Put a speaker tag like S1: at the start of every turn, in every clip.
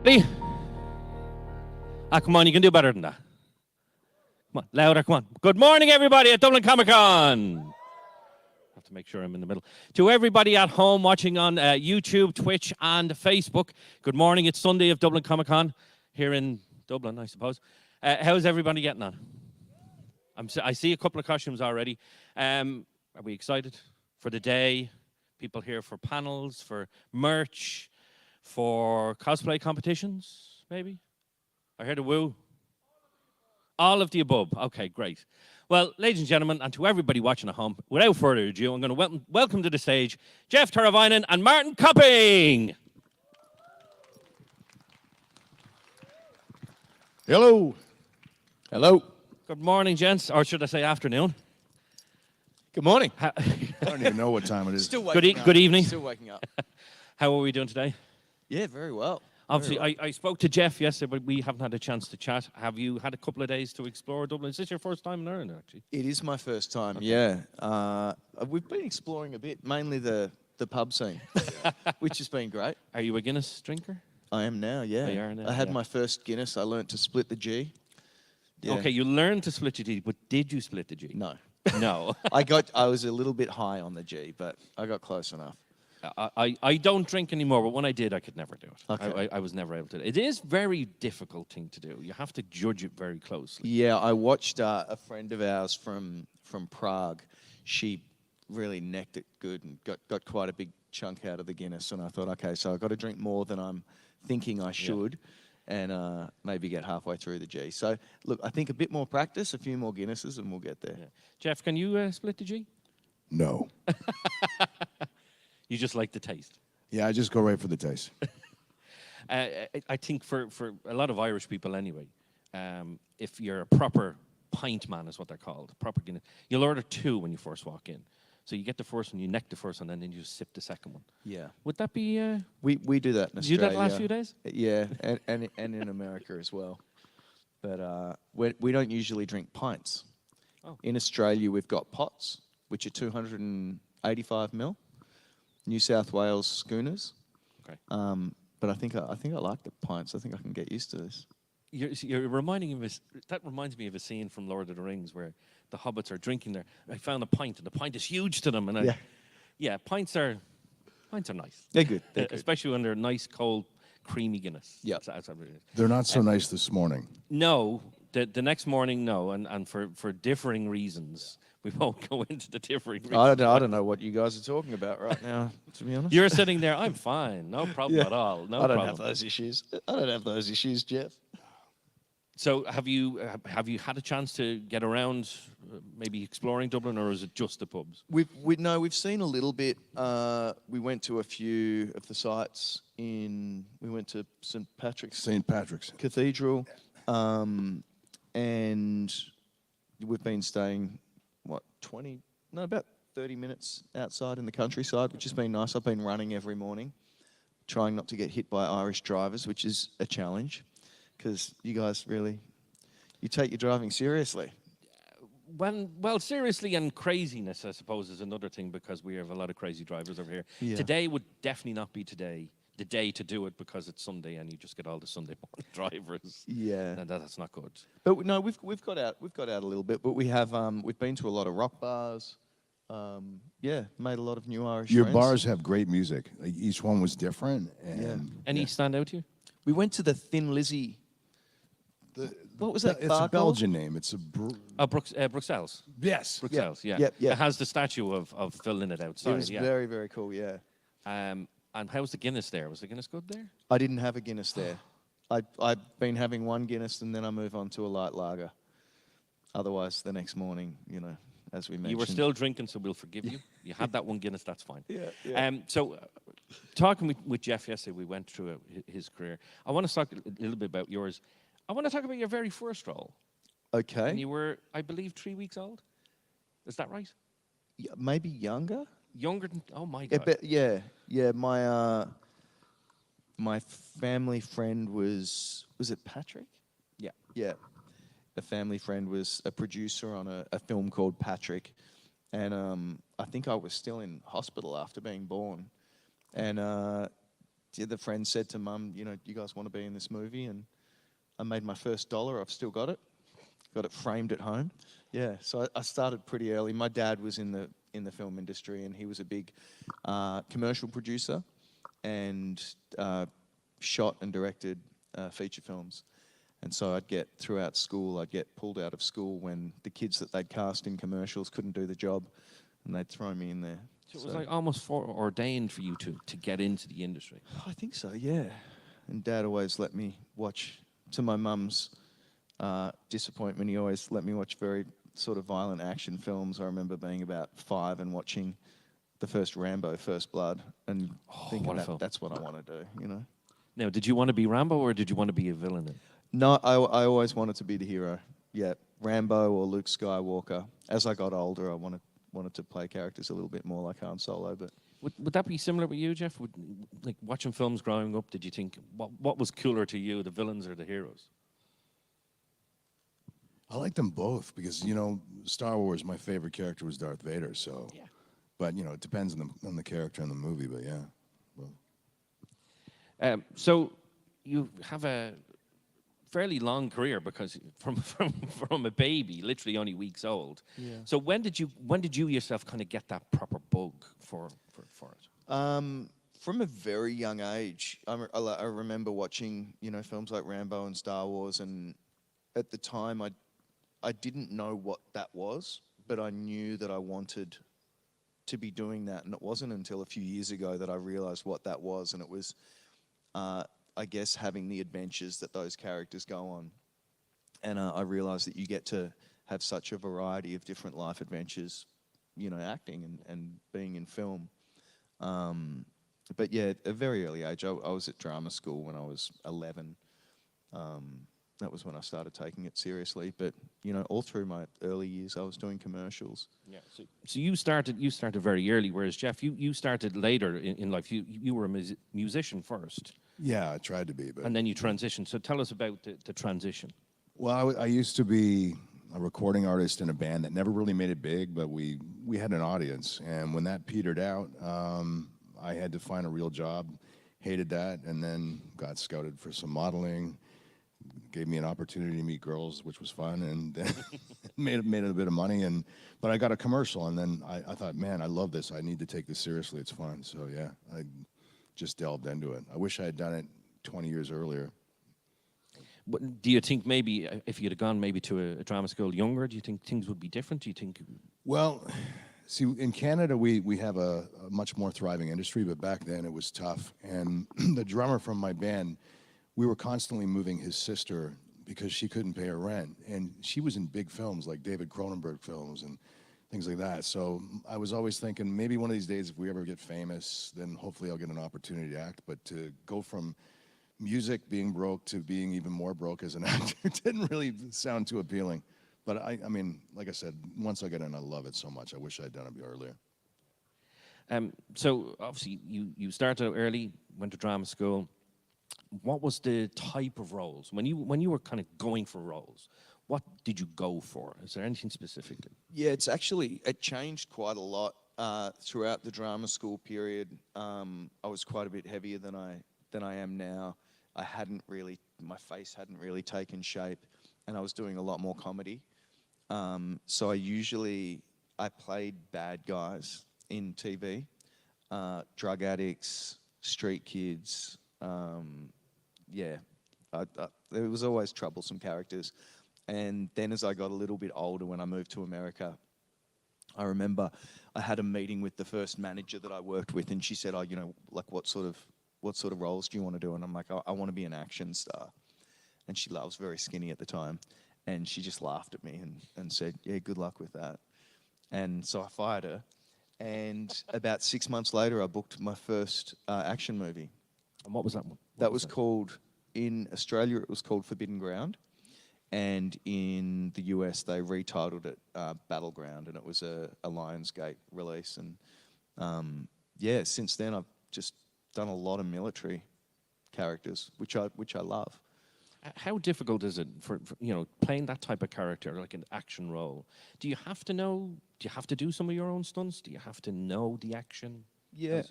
S1: Lee? Ah, come on, you can do better than that. Come on, louder, come on. Good morning, everybody, at Dublin Comic Con. I have to make sure I'm in the middle. To everybody at home watching on YouTube, Twitch, and Facebook, good morning. It's Sunday of Dublin Comic Con here in Dublin, I suppose. How's everybody getting on? I see a couple of costumes already. Are we excited for the day? People here for panels, for merch, for cosplay competitions, maybe? I heard a woo. All of the above. Okay, great. Well, ladies and gentlemen, and to everybody watching at home, without further ado, I'm going to welcome to the stage Jeff Teravainen and Martin Copping.
S2: Hello.
S3: Hello.
S1: Good morning, gents, or should I say afternoon?
S3: Good morning.
S2: I don't even know what time it is.
S3: Still waking up.
S1: Good evening.
S3: Still waking up.
S1: How are we doing today?
S3: Yeah, very well.
S1: Obviously,
S3: Very
S1: I spoke to Jeff yesterday, but we haven't had a chance to chat. Have you had a couple of days to explore Dublin? Is this your first time in Ireland, actually?
S3: It is my first time, yeah. We've been exploring a bit, mainly the pub scene, which has been great.
S1: Are you a Guinness drinker?
S3: I am now, yeah.
S1: Oh, you are now,
S3: I had
S1: yeah.
S3: my first Guinness. I learnt to split the G. Yeah.
S1: Okay, you learned to split the G, but did you split the G?
S3: No.
S1: No.
S3: I was a little bit high on the G, but I got close enough.
S1: I don't drink anymore, but when I did, I could never do it.
S3: Okay.
S1: I was never able to. It is a very difficult thing to do. You have to judge it very closely.
S3: Yeah, I watched a friend of ours from Prague. She really necked it good and got quite a big chunk out of the Guinness. And I thought, okay, so I've got to drink more than I'm thinking I should, and maybe get halfway through the G. So look, I think a bit more practice, a few more Guinnesses, and we'll get there.
S1: Yeah. Jeff, can you split the G?
S2: No.
S1: You just like the taste.
S2: Yeah, I just go right for the taste.
S1: I think for a lot of Irish people anyway, if you're a proper pint man, is what they're called, proper Guinness, you'll order two when you first walk in. So you get the first one, you neck the first one, and then you just sip the second one.
S3: Yeah.
S1: Would that be...
S3: We do that in
S1: Did you do
S3: Australia.
S1: that the last few days?
S3: Yeah, and in America as well. But we don't usually drink pints.
S1: Oh.
S3: In Australia, we've got pots, which are 285 mil. New South Wales schooners.
S1: Okay.
S3: But I think I like the pints. I think I can get used to this.
S1: You're reminding me of that reminds me of a scene from Lord of the Rings where the hobbits are drinking there. I found a pint, and the pint is huge to them. And pints are nice.
S3: They're good. They're good.
S1: Especially when they're nice, cold, creamy Guinness.
S3: Yeah.
S2: They're not so nice this morning.
S1: No, the next morning, no, and for differing reasons. We won't go into the differing reasons.
S3: I don't know what you guys are talking about right now, to be honest.
S1: You're sitting there, I'm fine, no problem at all. No
S3: I don't
S1: problem.
S3: have those issues. I don't have those issues, Jeff.
S1: So have you had a chance to get around, maybe exploring Dublin, or is it just the pubs?
S3: We've seen a little bit. We went to a few of the sites we went to St. Patrick's Cathedral, and we've been staying, about 30 minutes outside in the countryside, which has been nice. I've been running every morning, trying not to get hit by Irish drivers, which is a challenge, because you guys you take your driving seriously.
S1: Well, seriously, and craziness, I suppose, is another thing, because we have a lot of crazy drivers over here.
S3: Yeah.
S1: Today would definitely not be the day to do it, because it's Sunday and you just get all the Sunday morning drivers.
S3: Yeah.
S1: And that's not good.
S3: But no, we've got out a little bit, but we've been to a lot of rock bars. Made a lot of new Irish
S2: Your
S3: friends.
S2: bars have great music. Like, each one was different. And
S1: Any stand out to you?
S3: We went to the Thin Lizzy. What was that
S2: It's
S3: bar
S2: a Belgian name. It's a...
S1: Bruxelles.
S2: Yes.
S1: Bruxelles, yeah.
S3: Yep.
S1: It has the statue of Phil in it outside.
S3: It was
S1: yeah.
S3: very, very cool, yeah.
S1: And how's the Guinness there? Was the Guinness good there?
S3: I didn't have a Guinness there. I've been having one Guinness, and then I move on to a light lager. Otherwise, the next morning, as we mentioned.
S1: You were still drinking, so we'll forgive you. You had that one Guinness, that's fine.
S3: Yeah.
S1: So, talking with Jeff yesterday, we went through his career. I want to talk a little bit about yours. I want to talk about your very first role.
S3: Okay.
S1: And you were, I believe, 3 weeks old. Is that right?
S3: Yeah, maybe younger?
S1: Younger than... Oh, my
S3: Yeah,
S1: God.
S3: yeah. My family friend was it Patrick?
S1: Yeah.
S3: Yeah. A family friend was a producer on a film called Patrick, and I think I was still in hospital after being born, and the friend said to Mum, you know, you guys want to be in this movie? And I made my first dollar. I've still got it. Got it framed at home. Yeah, so I started pretty early. My dad was in the film industry, and he was a big commercial producer and shot and directed feature films. And so I'd get throughout school, I'd get pulled out of school when the kids that they'd cast in commercials couldn't do the job, and they'd throw me in there.
S1: So it was like almost foreordained for you to get into the industry.
S3: I think so, yeah. And Dad always let me watch, to my mum's disappointment, he always let me watch very sort of violent action films. I remember being about 5 and watching the first Rambo, First Blood, and thinking that's what I want to do, you know.
S1: Now, did you want to be Rambo or did you want to be a villain?
S3: No, I always wanted to be the hero. Yeah, Rambo or Luke Skywalker. As I got older, I wanted to play characters a little bit more like Han Solo. But
S1: would that be similar with you, Jeff? Like watching films growing up, did you think what was cooler to you, the villains or the heroes?
S2: I like them both because, you know, Star Wars, my favorite character was Darth Vader. So,
S1: Yeah.
S2: But you know, it depends on the character in the movie. But yeah.
S1: So you have a fairly long career because from a baby, literally only weeks old.
S3: Yeah.
S1: So when did you yourself kind of get that proper bug for it?
S3: From a very young age, I remember watching, you know, films like Rambo and Star Wars, and at the time I didn't know what that was, but I knew that I wanted to be doing that, and it wasn't until a few years ago that I realized what that was, and it was, I guess, having the adventures that those characters go on. And I realized that you get to have such a variety of different life adventures, you know, acting and being in film. But yeah, at a very early age, I was at drama school when I was 11. That was when I started taking it seriously. But, you know, all through my early years, I was doing commercials.
S1: Yeah. So you started very early, whereas Jeff, you started later in life. You were a musician first.
S2: Yeah, I tried to be, but
S1: And then you transitioned. So tell us about the transition.
S2: well, I used to be a recording artist in a band that never really made it big, but we had an audience, and when that petered out, I had to find a real job. Hated that, and then got scouted for some modeling. Gave me an opportunity to meet girls, which was fun, and then made a bit of money. But I got a commercial, and then I thought, man, I love this. I need to take this seriously. It's fun. So yeah, I just delved into it. I wish I had done it 20 years earlier.
S1: But do you think maybe if you'd have gone maybe to a drama school younger, do you think things would be different? Do you think?
S2: Well, see, in Canada, we have a much more thriving industry, but back then it was tough. And the drummer from my band, we were constantly moving his sister because she couldn't pay her rent. And she was in big films like David Cronenberg films and things like that. So I was always thinking maybe one of these days if we ever get famous, then hopefully I'll get an opportunity to act. But to go from music being broke to being even more broke as an actor didn't really sound too appealing. But I mean, like I said, once I get in, I love it so much. I wish I'd done it earlier.
S1: So obviously you started early, went to drama school. What was the type of roles when you were kind of going for roles? What did you go for? Is there anything specifically?
S3: Yeah, it changed quite a lot throughout the drama school period. I was quite a bit heavier than I am now. My face hadn't really taken shape, and I was doing a lot more comedy. So I played bad guys in TV, drug addicts, street kids. There was always troublesome characters. And then as I got a little bit older, when I moved to America, I remember I had a meeting with the first manager that I worked with, and she said, "Oh, you know, like what sort of roles do you want to do?" And I'm like, I want to be an action star. And I was very skinny at the time, and she just laughed at me and said, "Yeah, good luck with that." And so I fired her. And about 6 months later, I booked my first action movie.
S1: And what was that one?
S3: That was called, in Australia, it was called Forbidden Ground. And in the US, they retitled it Battleground, and it was a Lionsgate release. And since then, I've just done a lot of military characters, which I love.
S1: How difficult is it for playing that type of character, like an action role? Do you have to do some of your own stunts? Do you have to know the action?
S3: Yeah,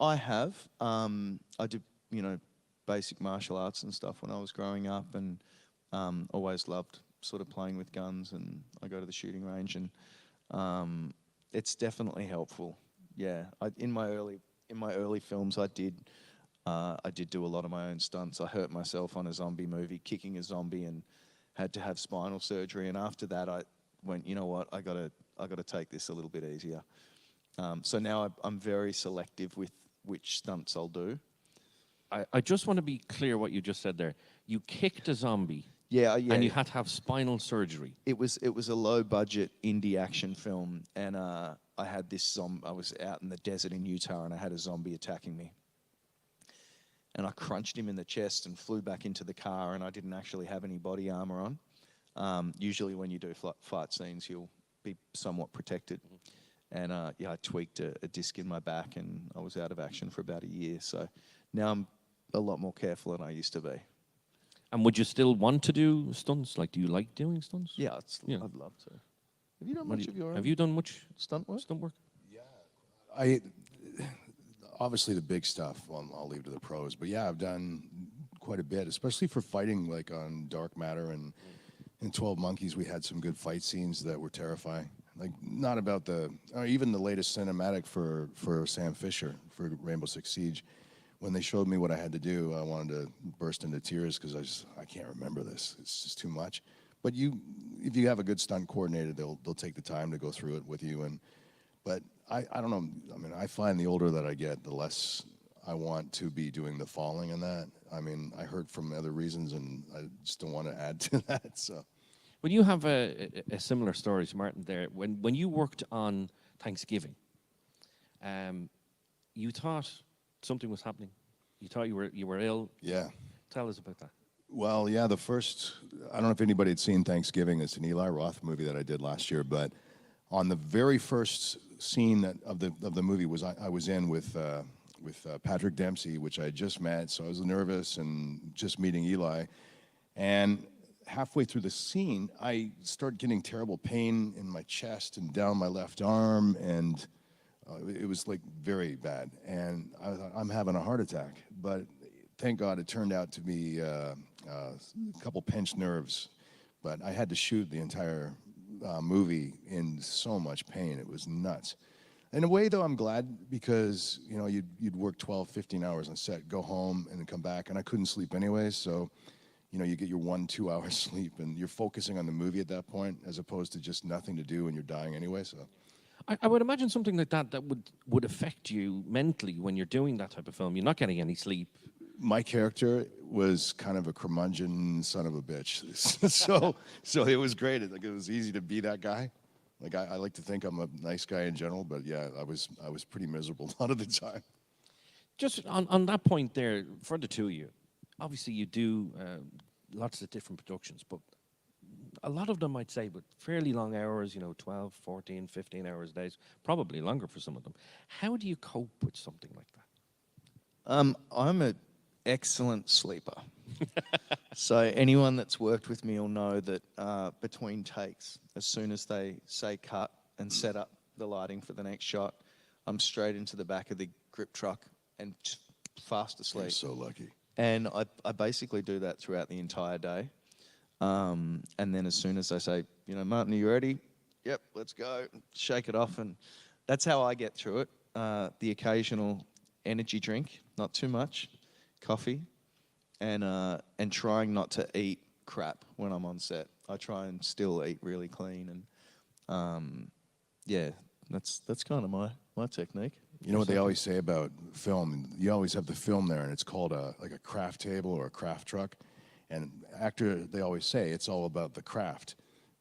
S3: I have. I you know, basic martial arts and stuff when I was growing up, and always loved sort of playing with guns. And I go to the shooting range, and it's definitely helpful. Yeah, in my early films, I did do a lot of my own stunts. I hurt myself on a zombie movie, kicking a zombie, and had to have spinal surgery. And after that, I went, you know what, I gotta take this a little bit easier. So now I'm very selective with which stunts I'll do.
S1: I just want to be clear what you just said there. You kicked a zombie.
S3: Yeah.
S1: And you had to have spinal surgery.
S3: It was a low budget indie action film, and I had this I was out in the desert in Utah, and I had a zombie attacking me. And I crunched him in the chest and flew back into the car, and I didn't actually have any body armor on. Usually when you do fight scenes, you'll be somewhat protected. And yeah, I tweaked a disc in my back, and I was out of action for about a year. So now I'm a lot more careful than I used to be.
S1: And would you still want to do stunts? Like, do you like doing stunts?
S3: Yeah,
S1: Yeah.
S3: I'd love to. Have you done much of your own
S1: Have you done much
S3: stunt work?
S1: stunt work?
S2: I obviously the big stuff I'll leave to the pros, but yeah, I've done quite a bit, especially for fighting, like on Dark Matter and in 12 Monkeys. We had some good fight scenes that were terrifying. Like, not about even the latest cinematic for Sam Fisher for Rainbow Six Siege. When they showed me what I had to do, I wanted to burst into tears because I can't remember this. It's just too much. But if you have a good stunt coordinator, they'll take the time to go through it with you. But I don't know. I mean, I find the older that I get, the less I want to be doing the falling and that. I mean, I heard from other reasons, and I just don't want to add to that. So,
S1: Well, you have a similar story to Martin there. When you worked on Thanksgiving, you thought something was happening. You thought you were ill.
S2: yeah.
S1: Tell us about that.
S2: Well, yeah, I don't know if anybody had seen Thanksgiving. It's an Eli Roth movie that I did last year, but on the very first scene of the movie I was in with Patrick Dempsey, which I had just met, so I was nervous and just meeting Eli. And halfway through the scene, I started getting terrible pain in my chest and down my left arm, and it was like very bad. And I thought, I'm having a heart attack. But thank God it turned out to be a couple pinched nerves. But I had to shoot the entire movie in so much pain. It was nuts. In a way, though, I'm glad, because you'd work 12, 15 hours on set, go home, and then come back, and I couldn't sleep anyways. So, you get your 1-2 hours sleep, and you're focusing on the movie at that point, as opposed to just nothing to do and you're dying anyway. So,
S1: I would imagine something like that would affect you mentally when you're doing that type of film. You're not getting any sleep.
S2: my character was kind of a curmudgeon son of a bitch. so it was great. It was easy to be that guy. Like, I like to think I'm a nice guy in general, but yeah, I was pretty miserable a lot of the time.
S1: Just on that point there, for the two of you, obviously you do lots of different productions, but a lot of them, I'd say, with fairly long hours, 12, 14, 15 hours days, probably longer for some of them. How do you cope with something like that?
S3: I'm an excellent sleeper. So anyone that's worked with me will know that between takes, as soon as they say cut and set up the lighting for the next shot, I'm straight into the back of the grip truck and fast asleep.
S2: You're so lucky.
S3: And I basically do that throughout the entire day. And then as soon as they say, Martin, are you ready? Yep, let's go. Shake it off. And that's how I get through it. The occasional energy drink, not too much, coffee, and trying not to eat crap when I'm on set. I try and still eat really clean. And yeah, that's kind of my technique.
S2: You know what they always say about film? You always have the film there, and it's called like a craft table or a craft truck. And they always say it's all about the craft.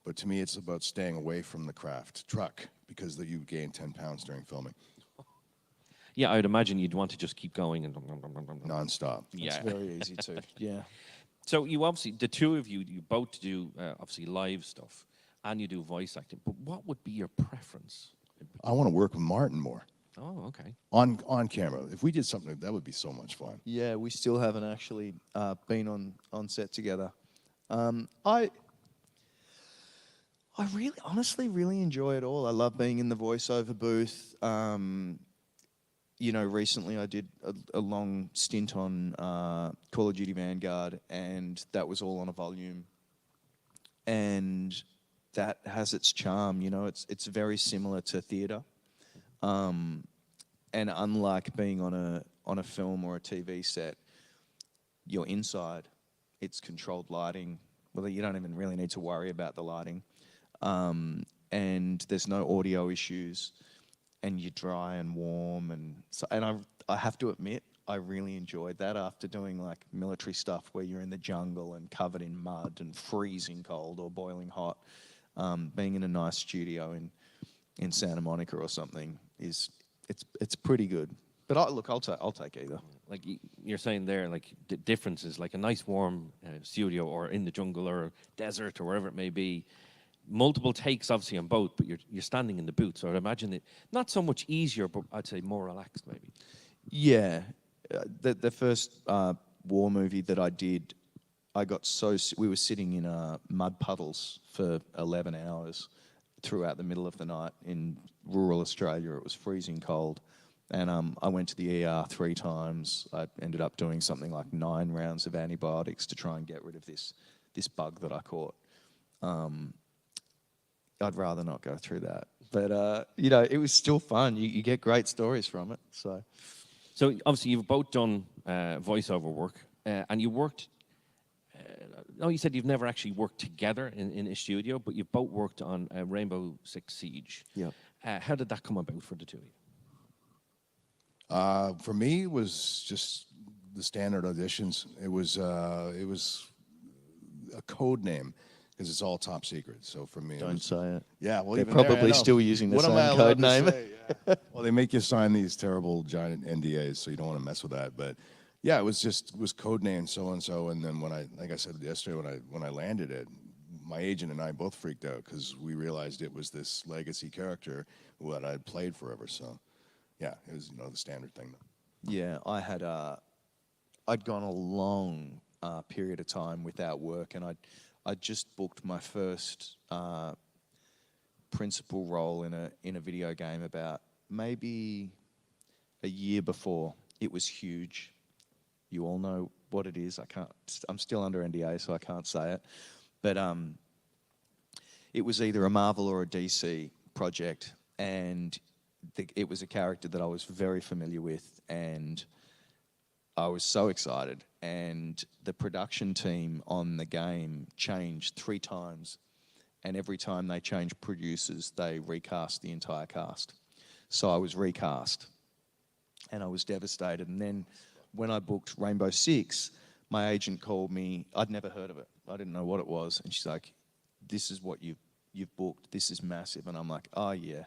S2: But to me, it's about staying away from the craft truck, because you gain 10 pounds during filming.
S1: Yeah, I'd imagine you'd want to just keep going and
S2: Nonstop.
S1: Yeah.
S3: It's very easy to, yeah.
S1: So you obviously, the two of you both do obviously live stuff, and you do voice acting. But what would be your preference?
S2: I want to work with Martin more.
S1: Oh, okay.
S2: On camera. If we did something, that would be so much fun.
S3: Yeah, we still haven't actually been on set together. I honestly really enjoy it all. I love being in the voiceover booth. you know, recently I did a long stint on Call of Duty Vanguard, and that was all on a volume. And that has its charm, you know. It's very similar to theatre, and unlike being on a film or a TV set, you're inside. It's controlled lighting. Well, you don't even really need to worry about the lighting, and there's no audio issues, and you're dry and warm, and so. And I have to admit, I really enjoyed that after doing like military stuff where you're in the jungle and covered in mud and freezing cold or boiling hot. Being in a nice studio in Santa Monica or something it's pretty good. But I'll take either.
S1: Like you're saying there, like the difference is like a nice warm studio or in the jungle or desert or wherever it may be. Multiple takes, obviously, on both, but you're standing in the booth, so I'd imagine it not so much easier, but I'd say more relaxed, maybe.
S3: Yeah, the first war movie that I did, we were sitting in mud puddles for 11 hours throughout the middle of the night in rural Australia. It was freezing cold, and I went to the ER 3 times. I ended up doing something like 9 rounds of antibiotics to try and get rid of this bug that I caught. I'd rather not go through that. But, you know, it was still fun. You get great stories from it. So
S1: obviously you've both done voiceover work, and you worked, no, you said you've never actually worked together in a studio, but you've both worked on Rainbow Six Siege.
S3: yeah.
S1: How did that come about for the two of you?
S2: For me, it was just the standard auditions. It was a code name because it's all top secret. So for me,
S3: Don't say it.
S2: Yeah, well,
S3: They're
S2: even there, I
S3: probably
S2: know.
S3: still using the
S2: What am I
S3: same
S2: allowed
S3: code
S2: to
S3: name.
S2: say? Yeah. Well, they make you sign these terrible giant NDAs, so you don't want to mess with that. But yeah, it was code name so and so. And then like I said yesterday, when I landed it, my agent and I both freaked out because we realized it was this legacy character that I'd played forever. So yeah, it was the standard thing.
S3: Yeah, I'd gone a long period of time without work, and I'd just booked my first principal role in a video game about maybe a year before. It was huge. You all know what it is. I'm still under NDA, so I can't say it. But it was either a Marvel or a DC project, and it was a character that I was very familiar with, and I was so excited. And the production team on the game changed 3 times, and every time they changed producers, they recast the entire cast. So I was recast, and I was devastated. And then when I booked Rainbow Six, my agent called me. I'd never heard of it. I didn't know what it was. And she's like, "This is what you've booked. This is massive." And I'm like, "Oh, yeah."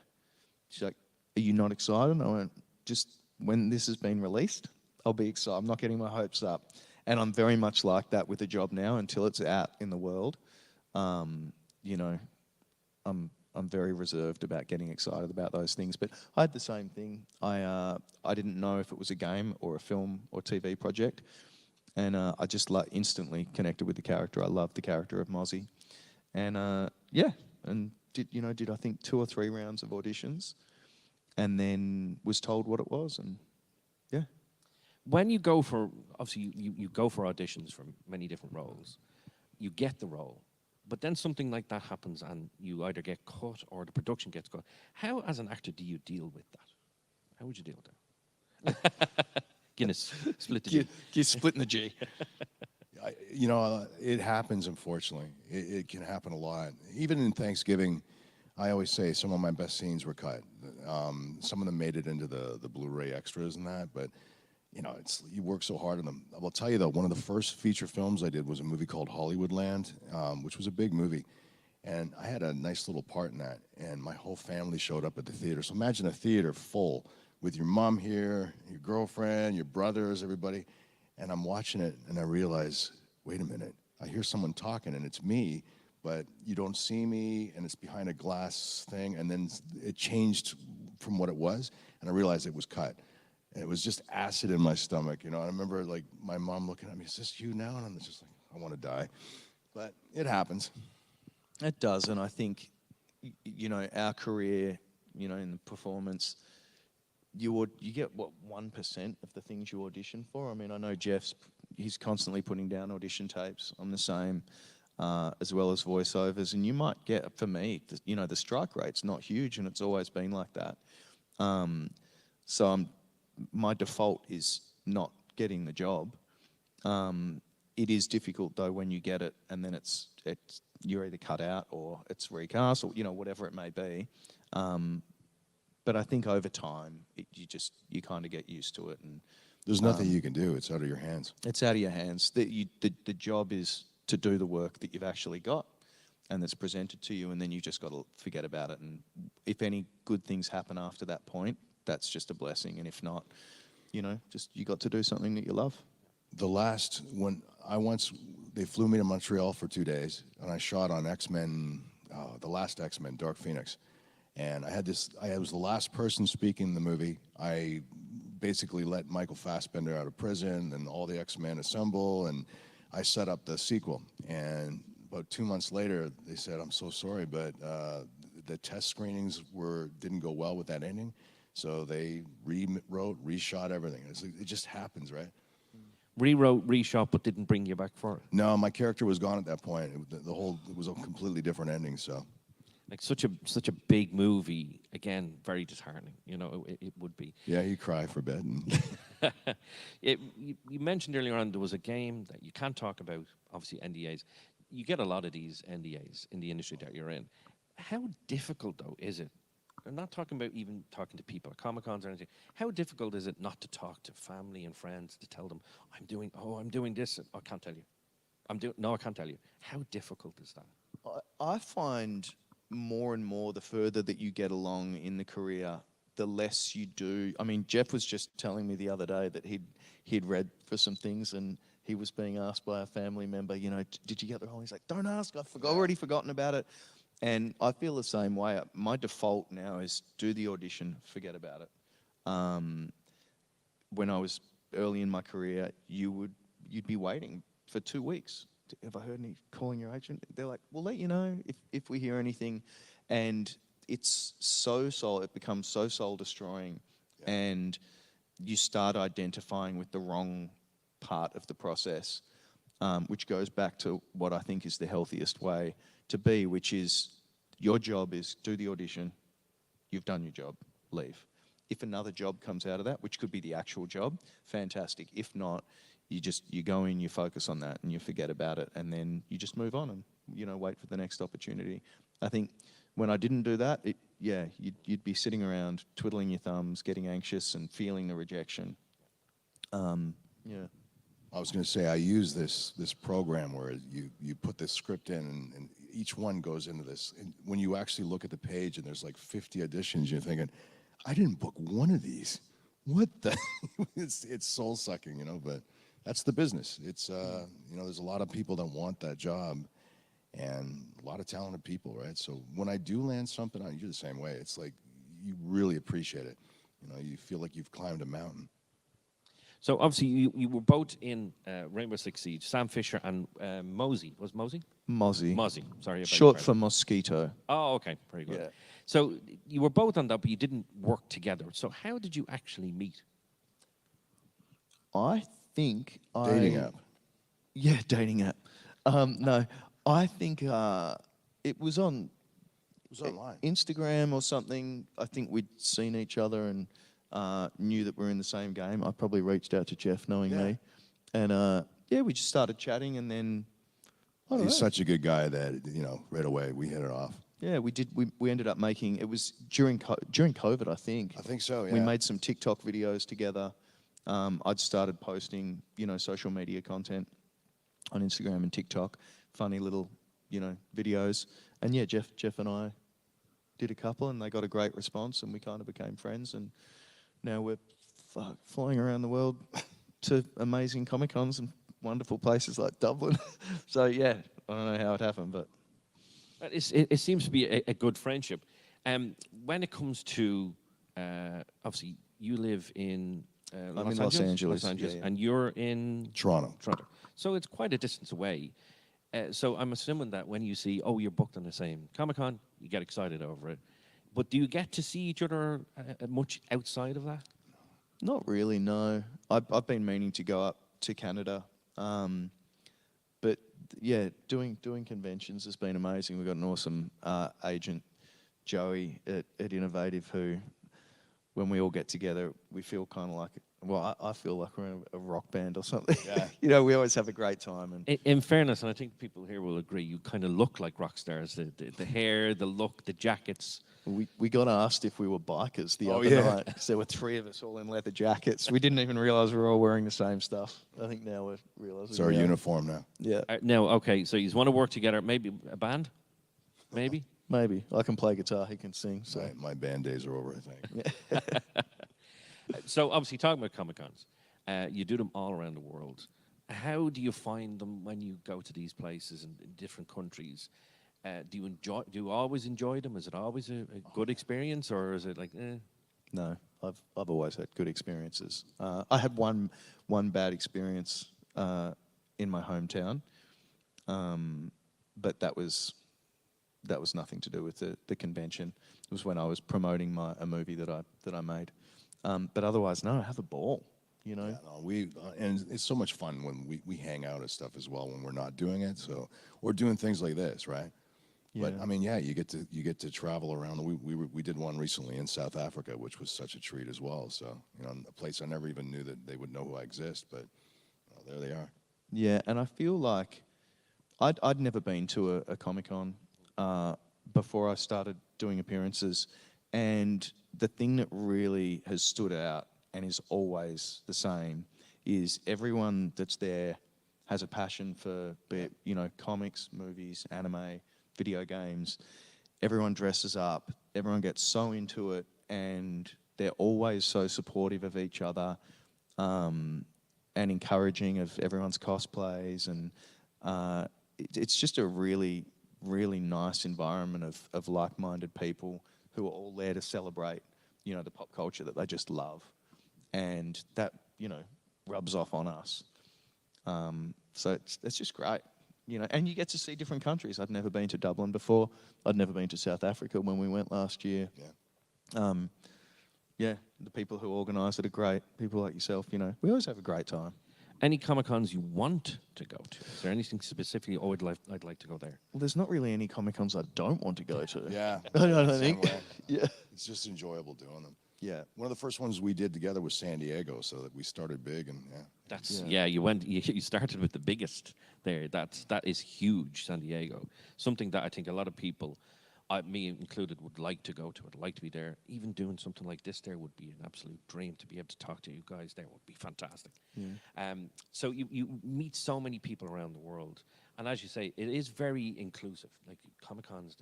S3: She's like, "Are you not excited?" And I went, "Just when this has been released, I'll be excited. I'm not getting my hopes up." And I'm very much like that with the job now until it's out in the world. You know, I'm very reserved about getting excited about those things. But I had the same thing. I didn't know if it was a game or a film or TV project, and I just instantly connected with the character. I loved the character of Mozzie, and yeah, and did I think 2 or 3 rounds of auditions, and then was told what it was, and yeah.
S1: When you go for, obviously you go for auditions for many different roles, you get the role, but then something like that happens and you either get cut or the production gets cut. How, as an actor, do you deal with that? How would you deal with that? Guinness, split the G.
S3: You're splitting the G.
S2: It happens, unfortunately. It can happen a lot. Even in Thanksgiving, I always say some of my best scenes were cut. Some of them made it into the Blu-ray extras and that, but you work so hard on them. I will tell you though, one of the first feature films I did was a movie called Hollywoodland, which was a big movie. And I had a nice little part in that, and my whole family showed up at the theater. So imagine a theater full with your mom here, your girlfriend, your brothers, everybody. And I'm watching it, and I realize, wait a minute, I hear someone talking, and it's me, but you don't see me, and it's behind a glass thing. And then it changed from what it was, and I realized it was cut. And it was just acid in my stomach, And I remember, like, my mom looking at me, "Is this you now?" And I'm just like, I want to die. But it happens.
S3: It does, and I think, our career, in the performance, you get what 1% of the things you audition for. I mean, I know he's constantly putting down audition tapes. I'm the same, as well as voiceovers, and you might get, for me, the strike rate's not huge, and it's always been like that. So my default is not getting the job. It is difficult though when you get it, and then it's you're either cut out or it's recast, or whatever it may be. But I think over time, you kind of get used to it, and
S2: There's nothing you can do. It's out of your hands.
S3: it's out of your hands. The job is to do the work that you've actually got and that's presented to you, and then you just got to forget about it. And if any good things happen after that point, that's just a blessing. And if not, just you got to do something that you love.
S2: They flew me to Montreal for 2 days, and I shot on X-Men, the last X-Men, Dark Phoenix. And I was the last person speaking in the movie. I basically let Michael Fassbender out of prison, and all the X-Men assemble, and I set up the sequel. And about 2 months later, they said, "I'm so sorry, but the test screenings didn't go well with that ending." So they rewrote, reshot everything. It just happens, right?
S1: Rewrote, reshot, but didn't bring you back for it.
S2: No, my character was gone at that point. It was a completely different ending. So,
S1: Like such a big movie, again, very disheartening. It would be.
S2: yeah, you cry for a bit.
S1: You mentioned earlier on there was a game that you can't talk about, obviously NDAs. You get a lot of these NDAs in the industry that you're in. How difficult, though, is it? I'm not talking about even talking to people at Comic Cons or anything. How difficult is it not to talk to family and friends to tell them, I'm doing this. I can't tell you. No, I can't tell you. How difficult is that?
S3: I find more and more the further that you get along in the career, the less you do. I mean, Jeff was just telling me the other day that he'd read for some things, and he was being asked by a family member, did you get the role? He's like, don't ask, already forgotten about it. And I feel the same way. My default now is do the audition, forget about it. When I was early in my career, you'd be waiting for 2 weeks. Have I heard any calling your agent? They're like, we'll let you know if we hear anything. And it's it becomes so soul destroying. Yeah. And you start identifying with the wrong part of the process, which goes back to what I think is the healthiest way to be, which is your job is do the audition, you've done your job, leave. If another job comes out of that, which could be the actual job, fantastic. If not, you go in, you focus on that, and you forget about it, and then you just move on and wait for the next opportunity. I think when I didn't do that, you'd be sitting around twiddling your thumbs, getting anxious, and feeling the rejection.
S2: I was going to say, I use this program where you put this script in, and each one goes into this. And when you actually look at the page and there's like 50 auditions, you're thinking, I didn't book one of these. What the? It's soul sucking, but that's the business. It's there's a lot of people that want that job, and a lot of talented people, right? So when I do land something, you're the same way. It's like you really appreciate it. You feel like you've climbed a mountain.
S1: So obviously you were both in Rainbow Six Siege, Sam Fisher and Mosey. Was Mosey?
S3: Mozzie.
S1: Mozzie, sorry.
S3: Short for mosquito.
S1: Oh, okay, very good.
S3: Yeah.
S1: So you were both on that, but you didn't work together. So how did you actually meet?
S3: I think
S2: Dating app.
S3: Yeah, dating app. No, I think it was on.
S2: It was online.
S3: Instagram or something. I think we'd seen each other and knew that we're in the same game. I probably reached out to Jeff knowing me. And we just started chatting, and then
S2: He's such a good guy that, right away we hit it off.
S3: Yeah, we did. We ended up making, it was during COVID, I think.
S2: I think so, yeah.
S3: We made some TikTok videos together. I'd started posting, social media content on Instagram and TikTok, funny little, videos. And yeah, Jeff and I did a couple, and they got a great response, and we kind of became friends. And now we're flying around the world to amazing Comic Cons and wonderful places like Dublin. So yeah, I don't know how it happened, but
S1: it seems to be a good friendship. When it comes to, obviously, you live in
S3: I'm in Los Angeles.
S1: Yeah. And you're in
S2: Toronto.
S1: So it's quite a distance away. So I'm assuming that when you see, you're booked on the same Comic Con, you get excited over it. But do you get to see each other much outside of that?
S3: Not really, no. I've been meaning to go up to Canada, but yeah, doing conventions has been amazing. We've got an awesome agent, Joey at Innovative, who, when we all get together, we feel kind of like, well, I feel like we're in a rock band or something.
S2: Yeah.
S3: You know, we always have a great time. And
S1: In fairness, and I think people here will agree, you kind of look like rock stars. The hair, the look, the jackets.
S3: we got asked if we were bikers the
S2: Oh,
S3: other
S2: yeah.
S3: night, because there were 3 of us all in leather jackets. We didn't even realise we were all wearing the same stuff. I think now we're realising.
S2: It's our uniform now.
S3: Yeah,
S1: Now, okay, so you want to work together, maybe a band? Maybe?
S3: maybe. I can play guitar, he can sing. So
S2: My band days are over, I think.
S1: So obviously, talking about Comic Cons, you do them all around the world. How do you find them when you go to these places in different countries? Do you always enjoy them? Is it always a good experience, or is it like,
S3: No, I've always had good experiences. I had one bad experience in my hometown, but that was nothing to do with the convention. It was when I was promoting a movie that I made. But otherwise, no, I have a ball. You know.
S2: Yeah, no, and it's so much fun when we hang out and stuff as well when we're not doing it. So we're doing things like this, right? But
S3: Yeah.
S2: I mean, yeah, you get to travel around. We did one recently in South Africa, which was such a treat as well. So a place I never even knew that they would know who I exist, but there they are.
S3: Yeah, and I feel like I'd never been to a Comic Con before I started doing appearances, and the thing that really has stood out and is always the same is everyone that's there has a passion for, be it, comics, movies, anime, video games. Everyone dresses up, everyone gets so into it, and they're always so supportive of each other and encouraging of everyone's cosplays. And it's just a really, really nice environment of like-minded people who are all there to celebrate, the pop culture that they just love. And that, rubs off on us. So it's just great, and you get to see different countries. I'd never been to Dublin before. I'd never been to South Africa when we went last year.
S2: Yeah.
S3: The people who organise it are great. People like yourself, we always have a great time.
S1: any Comic Cons you want to go to? Is there anything specifically? Oh, I'd like to go there.
S3: Well, there's not really any Comic Cons I don't want to go to.
S2: Yeah.
S3: I don't
S2: same
S3: think.
S2: way.
S3: Yeah.
S2: It's just enjoyable doing them.
S3: Yeah.
S2: One of the first ones we did together was San Diego, so that we started big, and yeah.
S1: That's you started with the biggest there. That is huge, San Diego. Something that I think a lot of people, me included, would like to go to. I'd like to be there. Even doing something like this there would be an absolute dream. To be able to talk to you guys there would be fantastic.
S3: Yeah.
S1: So you meet so many people around the world, and as you say, it is very inclusive. Like Comic Cons,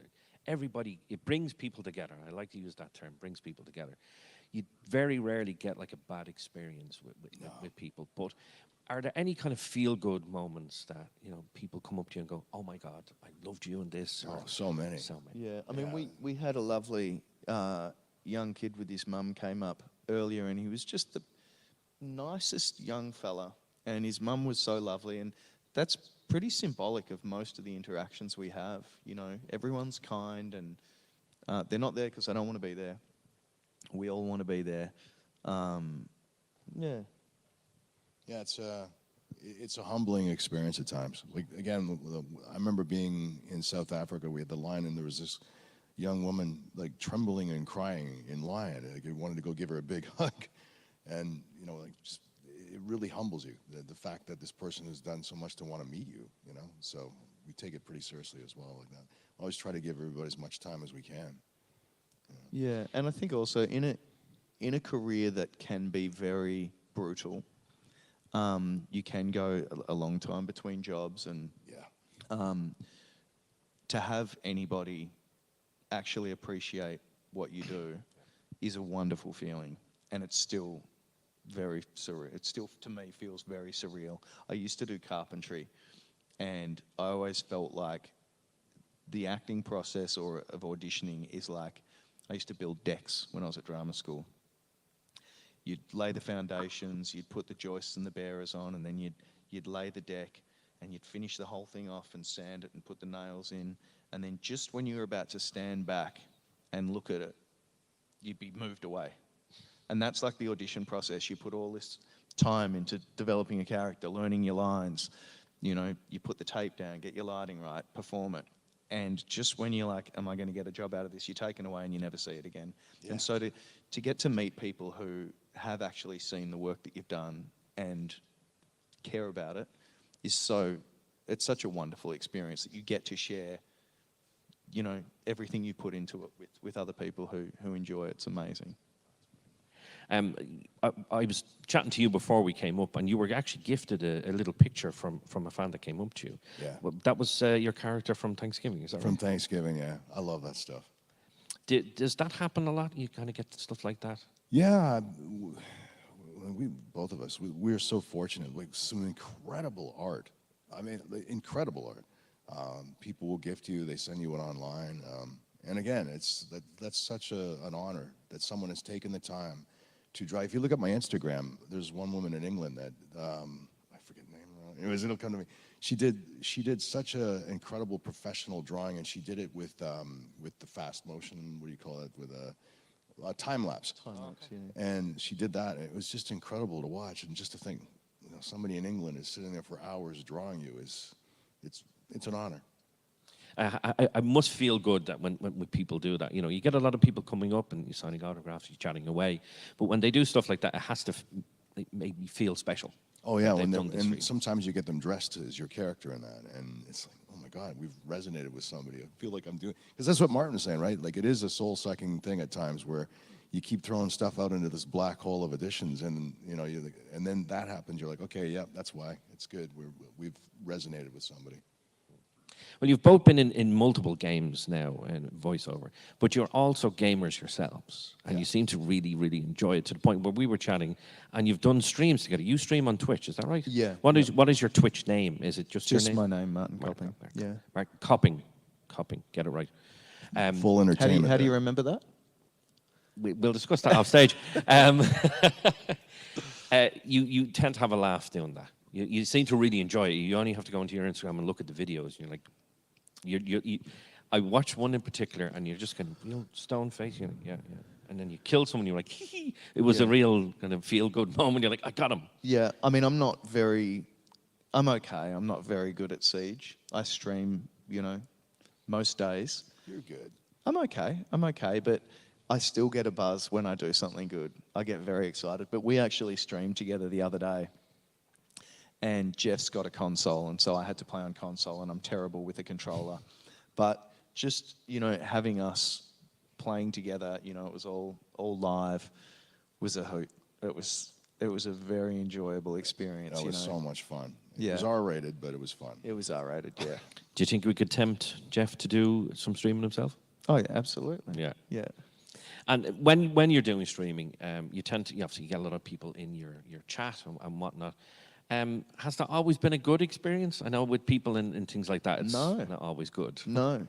S1: everybody, it brings people together. I like to use that term, brings people together. You very rarely get like a bad experience with people. But are there any kind of feel-good moments that people come up to you and go, "Oh my God, I loved you in this"?
S2: Oh, so many.
S1: So many.
S3: Yeah, I mean, we had a lovely young kid with his mum came up earlier, and he was just the nicest young fella, and his mum was so lovely, and that's pretty symbolic of most of the interactions we have. Everyone's kind, and they're not there because they don't want to be there. We all want to be there. Yeah.
S2: Yeah, it's a humbling experience at times. Like again, I remember being in South Africa. We had the line, and there was this young woman like trembling and crying in line. Like, I wanted to go give her a big hug, and it really humbles you. The fact that this person has done so much to want to meet you. So we take it pretty seriously as well. Like that, always try to give everybody as much time as we can.
S3: Yeah, and I think also in a career that can be very brutal. You can go a long time between jobs, and to have anybody actually appreciate what you do is a wonderful feeling, and it's still very surreal. It still, to me, feels very surreal. I used to do carpentry, and I always felt like the acting process of auditioning is like, I used to build decks when I was at drama school. You'd lay the foundations, you'd put the joists and the bearers on, and then you'd lay the deck, and you'd finish the whole thing off and sand it and put the nails in. And then just when you were about to stand back and look at it, you'd be moved away. And that's like the audition process. You put all this time into developing a character, learning your lines. You know, you put the tape down, get your lighting right, perform it. And just when you're like, am I going to get a job out of this? You're taken away and you never see it again. Yeah. And so to get to meet people who have actually seen the work that you've done and care about it it's such a wonderful experience that you get to share, you know, everything you put into it with other people who enjoy it. It's amazing.
S1: I was chatting to you before we came up, and you were actually gifted a little picture from a fan that came up to you.
S2: Yeah.
S1: Well, that was your character from Thanksgiving, is that
S2: From
S1: right?
S2: Thanksgiving, yeah. I love that stuff.
S1: Does that happen a lot? You kind of get stuff like that?
S2: Yeah, we both of us, we're so fortunate. Like some incredible art. I mean, incredible art. People will gift you, they send you it online. And again, that's such an honor that someone has taken the time to draw. If you look at my Instagram, there's one woman in England that I forget the name. Anyways, it'll come to me. She did such an incredible professional drawing, and she did it with the fast motion. What do you call it? With a time lapse.
S3: Yeah.
S2: And she did that. And it was just incredible to watch, and just to think, you know, somebody in England is sitting there for hours drawing you it's an honor.
S1: I must feel good that when people do that, you know, you get a lot of people coming up and you're signing autographs, you're chatting away, but when they do stuff like that, it has to make me feel special.
S2: Oh yeah,
S1: and
S2: sometimes you get them dressed as your character in that, and it's like, oh my God, we've resonated with somebody. I feel like I'm doing, because that's what Martin was saying, right? Like it is a soul-sucking thing at times where you keep throwing stuff out into this black hole of editions, and you know, and then that happens. You're like, okay, yeah, that's why it's good. We've resonated with somebody.
S1: Well, you've both been in multiple games now and voiceover, but you're also gamers yourselves, and you seem to really, really enjoy it to the point where we were chatting, and you've done streams together. You stream on Twitch, is that right?
S3: Yeah.
S1: What is your Twitch name? Is it just your name?
S3: My name, Martin Copping. Yeah.
S1: Martin Copping, get it right.
S2: Full entertainment.
S3: How do you remember that?
S1: We'll discuss that off stage. You tend to have a laugh doing that. You seem to really enjoy it. You only have to go into your Instagram and look at the videos. And you're like, I watched one in particular, and you're just kind of, you know, stone face. You're like, yeah. And then you kill someone. You're like, hee hee. It was a real kind of feel good moment. You're like, I got him.
S3: Yeah, I mean, I'm okay. I'm not very good at Siege. I stream, you know, most days.
S2: You're good.
S3: I'm okay, but I still get a buzz when I do something good. I get very excited. But we actually streamed together the other day. And Jeff's got a console, and so I had to play on console, and I'm terrible with a controller. But just, you know, having us playing together, you know, it was all live, was a hoot. It was a very enjoyable experience.
S2: That was so much fun.
S3: Yeah.
S2: It was R-rated, but it was fun.
S3: It was R-rated, yeah.
S1: Do you think we could tempt Jeff to do some streaming himself?
S3: Oh, yeah, absolutely.
S1: Yeah.
S3: Yeah.
S1: And when you're doing streaming, you tend to, obviously you get a lot of people in your chat and whatnot. Has that always been a good experience? I know with people and things like that, it's not always good.
S3: No.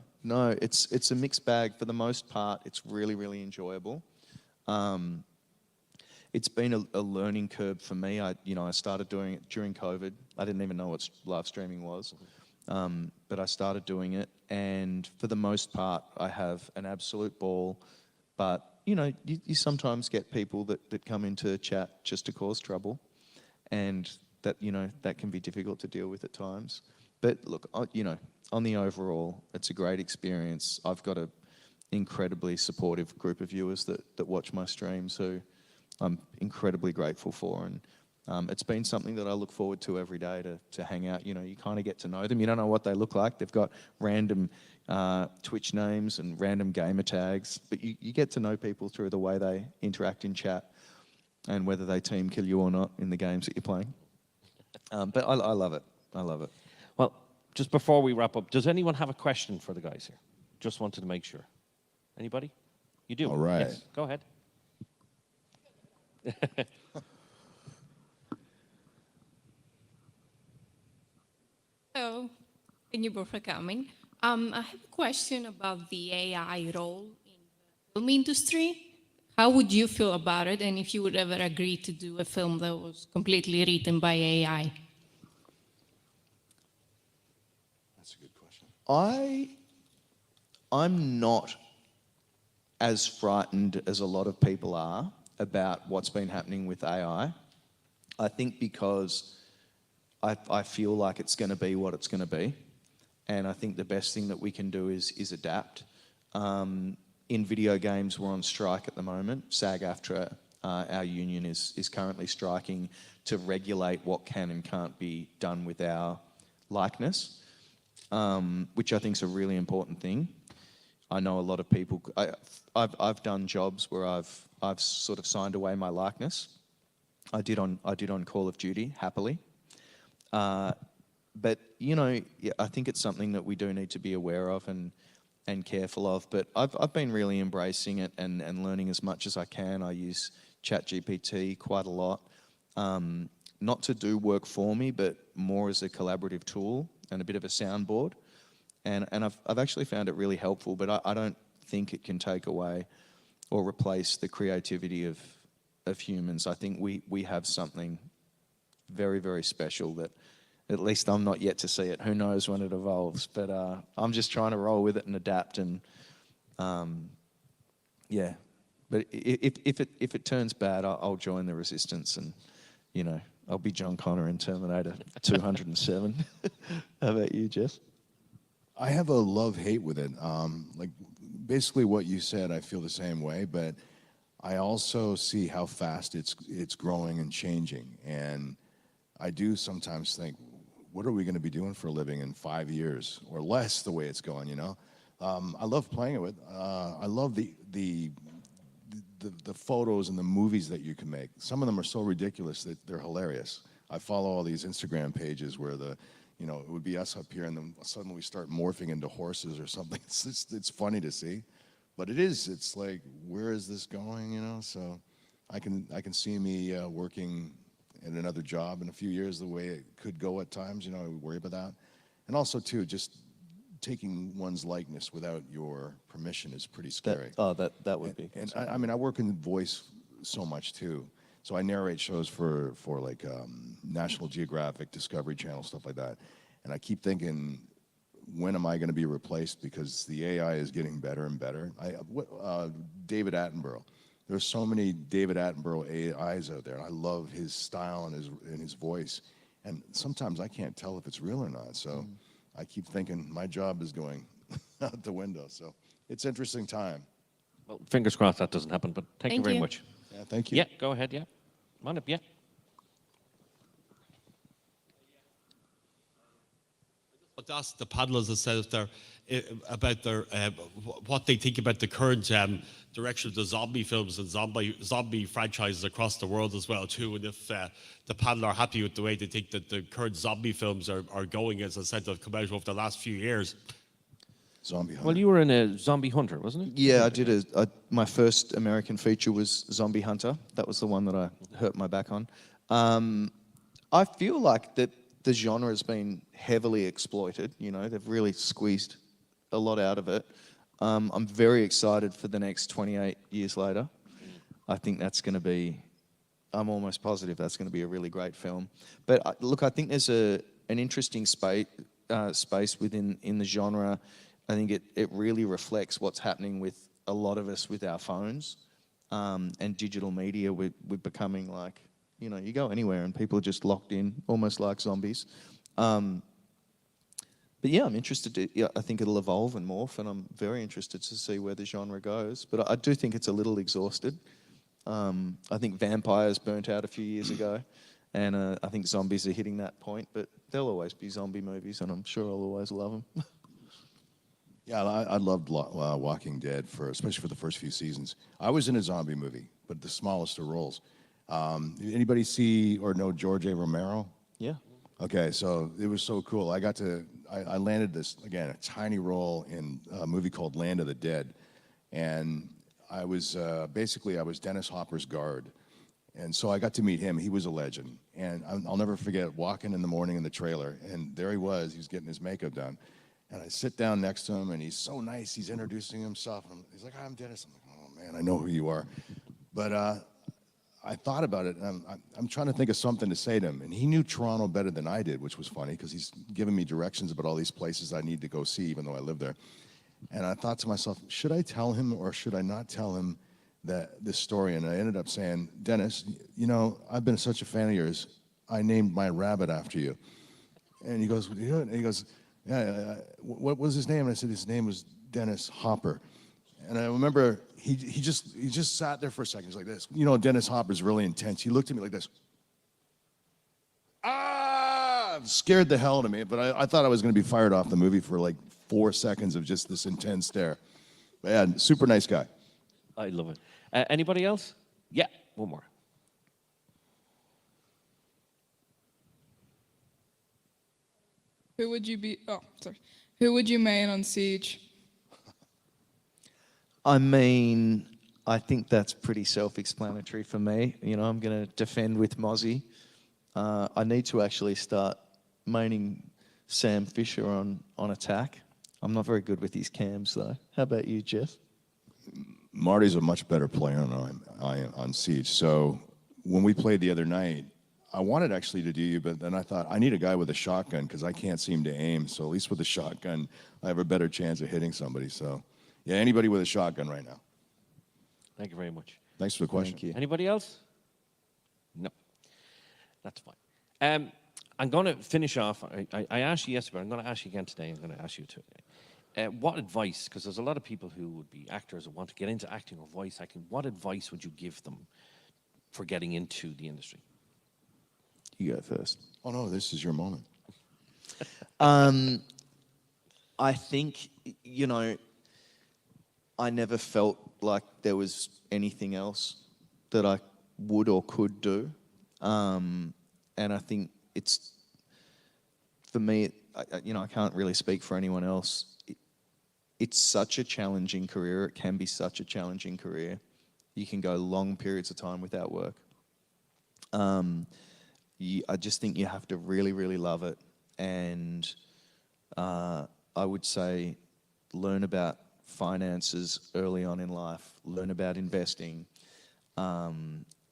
S3: It's a mixed bag. For the most part, it's really, really enjoyable. It's been a learning curve for me. I started doing it during COVID. I didn't even know what live streaming was, but I started doing it, and for the most part, I have an absolute ball. But you know, you sometimes get people that come into chat just to cause trouble, and that can be difficult to deal with at times. But look, on the overall, it's a great experience. I've got an incredibly supportive group of viewers that watch my streams who I'm incredibly grateful for. And it's been something that I look forward to every day to hang out. You know, you kind of get to know them. You don't know what they look like. They've got random Twitch names and random gamer tags. But you get to know people through the way they interact in chat and whether they team kill you or not in the games that you're playing. But I love it. I love it.
S1: Well, just before we wrap up, does anyone have a question for the guys here? Just wanted to make sure. Anybody? You do?
S2: All right.
S1: Yes, go ahead.
S4: Hello. Thank you both for coming. I have a question about the AI role in the film industry. How would you feel about it, and if you would ever agree to do a film that was completely written by AI?
S2: That's a good question.
S3: I'm not as frightened as a lot of people are about what's been happening with AI. I think because I feel like it's going to be what it's going to be, and I think the best thing that we can do is adapt. In video games, we're on strike at the moment. SAG-AFTRA, our union, is currently striking to regulate what can and can't be done with our likeness, which I think is a really important thing. I know a lot of people. I've done jobs where I've sort of signed away my likeness. I did on Call of Duty happily, but yeah, I think it's something that we do need to be aware of and careful of. But I've been really embracing it and learning as much as I can. I use ChatGPT quite a lot, not to do work for me, but more as a collaborative tool and a bit of a soundboard. And I've actually found it really helpful, but I don't think it can take away or replace the creativity of humans. I think we have something very, very special that at least I'm not yet to see it. Who knows when it evolves? But I'm just trying to roll with it and adapt. And yeah, but if it turns bad, I'll join the resistance, and I'll be John Connor in Terminator 207. How about you, Jess?
S2: I have a love-hate with it. Like basically what you said, I feel the same way, but I also see how fast it's growing and changing. And I do sometimes think, what are we going to be doing for a living in 5 years or less, the way it's going, I love playing it with. I love the photos and the movies that you can make. Some of them are so ridiculous that they're hilarious. I follow all these Instagram pages where it would be us up here, and then suddenly we start morphing into horses or something. It's funny to see, but it's like, where is this going? So I can see me working in another job in a few years, the way it could go at times. I worry about that, and also too, just taking one's likeness without your permission is pretty scary.
S3: That would be.
S2: And I work in voice so much too. So I narrate shows for like National Geographic, Discovery Channel, stuff like that. And I keep thinking, when am I going to be replaced? Because the AI is getting better and better. David Attenborough. There's so many David Attenborough AIs out there. I love his style and his voice. And sometimes I can't tell if it's real or not. So I keep thinking my job is going out the window. So it's an interesting time.
S1: Well, fingers crossed that doesn't happen, but thank you very much.
S2: Yeah, thank you.
S1: Yeah, go ahead, yeah. Come on up, yeah.
S5: But that's the paddlers themselves there about their what they think about the current direction of the zombie films and zombie franchises across the world as well too, and if the paddler are happy with the way they think that the current zombie films are going, as I said, they've come out over the last few years.
S2: Zombie Hunter.
S1: Well, you were in a Zombie Hunter, wasn't it?
S3: Yeah, I did. My first American feature was Zombie Hunter. That was the one that I hurt my back on. I feel like that the genre has been heavily exploited. They've really squeezed a lot out of it. I'm very excited for the next 28 years later. I think that's going to be, I'm almost positive that's going to be a really great film. But look, I think there's an interesting space within the genre. I think it really reflects what's happening with a lot of us with our phones and digital media. We're becoming like, you go anywhere and people are just locked in, almost like zombies. But yeah, I'm interested I think it'll evolve and morph, and I'm very interested to see where the genre goes. But I do think it's a little exhausted. I think vampires burnt out a few years ago, and I think zombies are hitting that point. But there'll always be zombie movies, and I'm sure I'll always love them.
S2: Yeah, I loved Walking Dead, especially for the first few seasons. I was in a zombie movie, but the smallest of roles. Anybody see or know George A. Romero?
S3: Yeah.
S2: Okay, so it was so cool. I landed this, again, a tiny role in a movie called Land of the Dead. And I was basically Dennis Hopper's guard. And so I got to meet him. He was a legend. And I'll never forget walking in the morning in the trailer, and there he was getting his makeup done. And I sit down next to him, and he's so nice. He's introducing himself. And he's like, "I'm Dennis." I'm like, "Oh, man, I know who you are." But I thought about it, and I'm trying to think of something to say to him. And he knew Toronto better than I did, which was funny, because he's giving me directions about all these places I need to go see, even though I live there. And I thought to myself, should I tell him or should I not tell him this story? And I ended up saying, Dennis, you know, I've been such a fan of yours. I named my rabbit after you. And he goes, yeah. And he goes, yeah, what was his name? And I said, his name was Dennis Hopper. And I remember he just sat there for a second. He's like this. You know, Dennis Hopper's really intense. He looked at me like this. Ah! Scared the hell out of me. But I thought I was going to be fired off the movie for like 4 seconds of just this intense stare. But yeah, super nice guy.
S1: I love it. Anybody else? Yeah, one more.
S6: Who would you be? Oh, sorry. Who would you main on Siege?
S3: I mean, I think that's pretty self-explanatory for me. You know, I'm going to defend with Mozzie. I need to actually start maining Sam Fisher on attack. I'm not very good with his cams, though. How about you, Jeff?
S2: Marty's a much better player on Siege. So when we played the other night, I wanted actually to do you, but then I thought, I need a guy with a shotgun because I can't seem to aim. So at least with a shotgun, I have a better chance of hitting somebody. So, yeah, anybody with a shotgun right now.
S1: Thank you very much.
S2: Thanks for the question.
S3: Thank you.
S1: Anybody else? No. That's fine. I'm going to finish off. I asked you yesterday, but I'm going to ask you again today. I'm going to ask you today. What advice, because there's a lot of people who would be actors or want to get into acting or voice acting, what advice would you give them for getting into the industry?
S3: You go first.
S2: Oh, no, this is your moment.
S3: I think, you know, I never felt like there was anything else that I would or could do. And I think it's, for me, you know, I can't really speak for anyone else. It's such a challenging career. It can be such a challenging career. You can go long periods of time without work. I just think you have to really, really love it. And I would say learn about finances early on in life, learn about investing,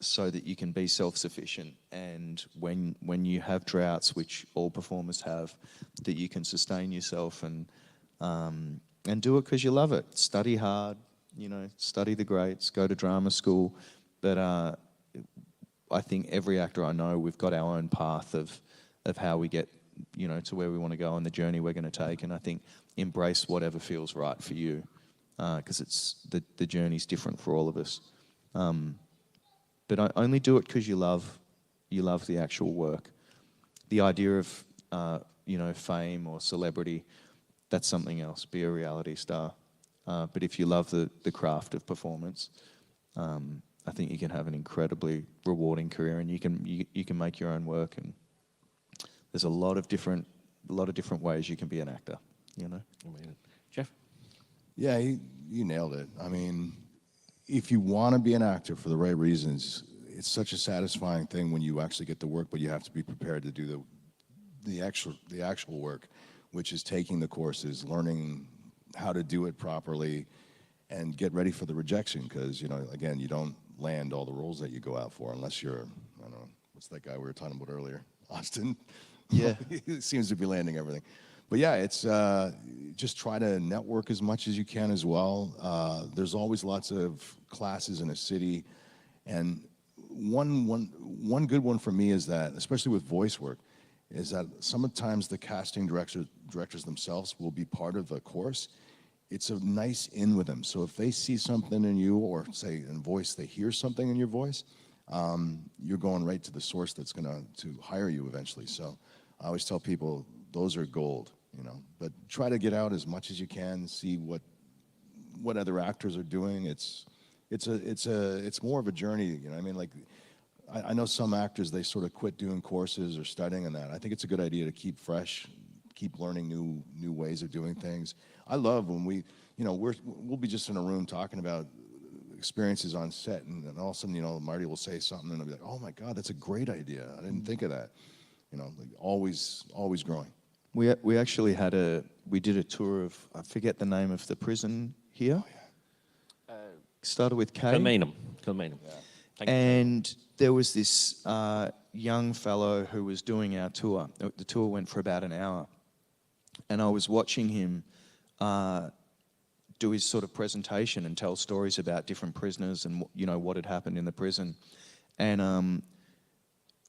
S3: so that you can be self-sufficient. And when you have droughts, which all performers have, that you can sustain yourself and do it because you love it. Study hard, you know, study the greats, go to drama school. But I think every actor I know, we've got our own path of how we get, you know, to where we want to go and the journey we're going to take. And I think embrace whatever feels right for you, because it's the journey's different for all of us. But I only do it because you love the actual work. The idea of you know, fame or celebrity, that's something else. Be a reality star. But if you love the craft of performance, I think you can have an incredibly rewarding career, and you can make your own work. And there's a lot of different ways you can be an actor. You know.
S1: Amazing. Jeff?
S2: Yeah, you nailed it. I mean, if you want to be an actor for the right reasons, it's such a satisfying thing when you actually get the work, but you have to be prepared to do the actual work, which is taking the courses, learning how to do it properly, and get ready for the rejection. Because, you know, again, you don't land all the roles that you go out for unless you're, I don't know, what's that guy we were talking about earlier? Austin?
S3: Yeah.
S2: He seems to be landing everything. But yeah, it's just try to network as much as you can as well. There's always lots of classes in a city. And one good one for me is that, especially with voice work, is that sometimes the casting directors themselves will be part of the course. It's a nice in with them. So if they see something in you, or say in voice, they hear something in your voice, you're going right to the source that's going to hire you eventually. So I always tell people those are gold, you know. But try to get out as much as you can, see what other actors are doing. It's more of a journey, you know. I mean, like, I know some actors, they sort of quit doing courses or studying and that. I think it's a good idea to keep fresh, keep learning new ways of doing things. I love when we'll be just in a room talking about experiences on set, and all of a sudden, you know, Marty will say something, and I'll be like, "Oh my God, that's a great idea! I didn't think of that." You know, like always growing.
S3: We actually we did a tour of, I forget the name of the prison here.
S2: Oh yeah.
S3: Started with K.
S1: Kilmainham. Yeah.
S3: And there was this young fellow who was doing our tour. The tour went for about an hour. And I was watching him do his sort of presentation and tell stories about different prisoners and what had happened in the prison. And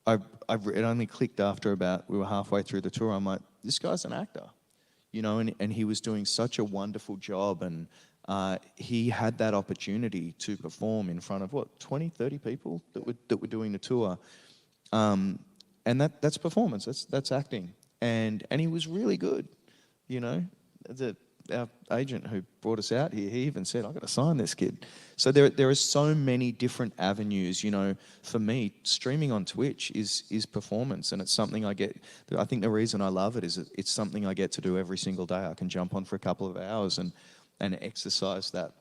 S3: it only clicked after we were halfway through the tour. I'm like, this guy's an actor, and he was doing such a wonderful job, and he had that opportunity to perform in front of 20, 30 people that were doing the tour, and that's performance, that's acting, and he was really good, Our agent who brought us out here, he even said, I've got to sign this kid. So there are so many different avenues. For me, streaming on Twitch is performance, and it's something I think the reason I love it is it's something I get to do every single day. I can jump on for a couple of hours and exercise that,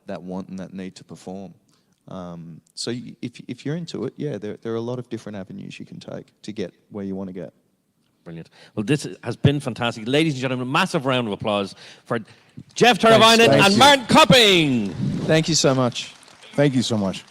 S3: that want and that need to perform. So if you're into it, yeah, there are a lot of different avenues you can take to get where you want to get.
S1: Brilliant. Well, this has been fantastic. Ladies and gentlemen, a massive round of applause for Jeff Teravainen and Martin Copping.
S3: Thank you so much.
S2: Thank you so much.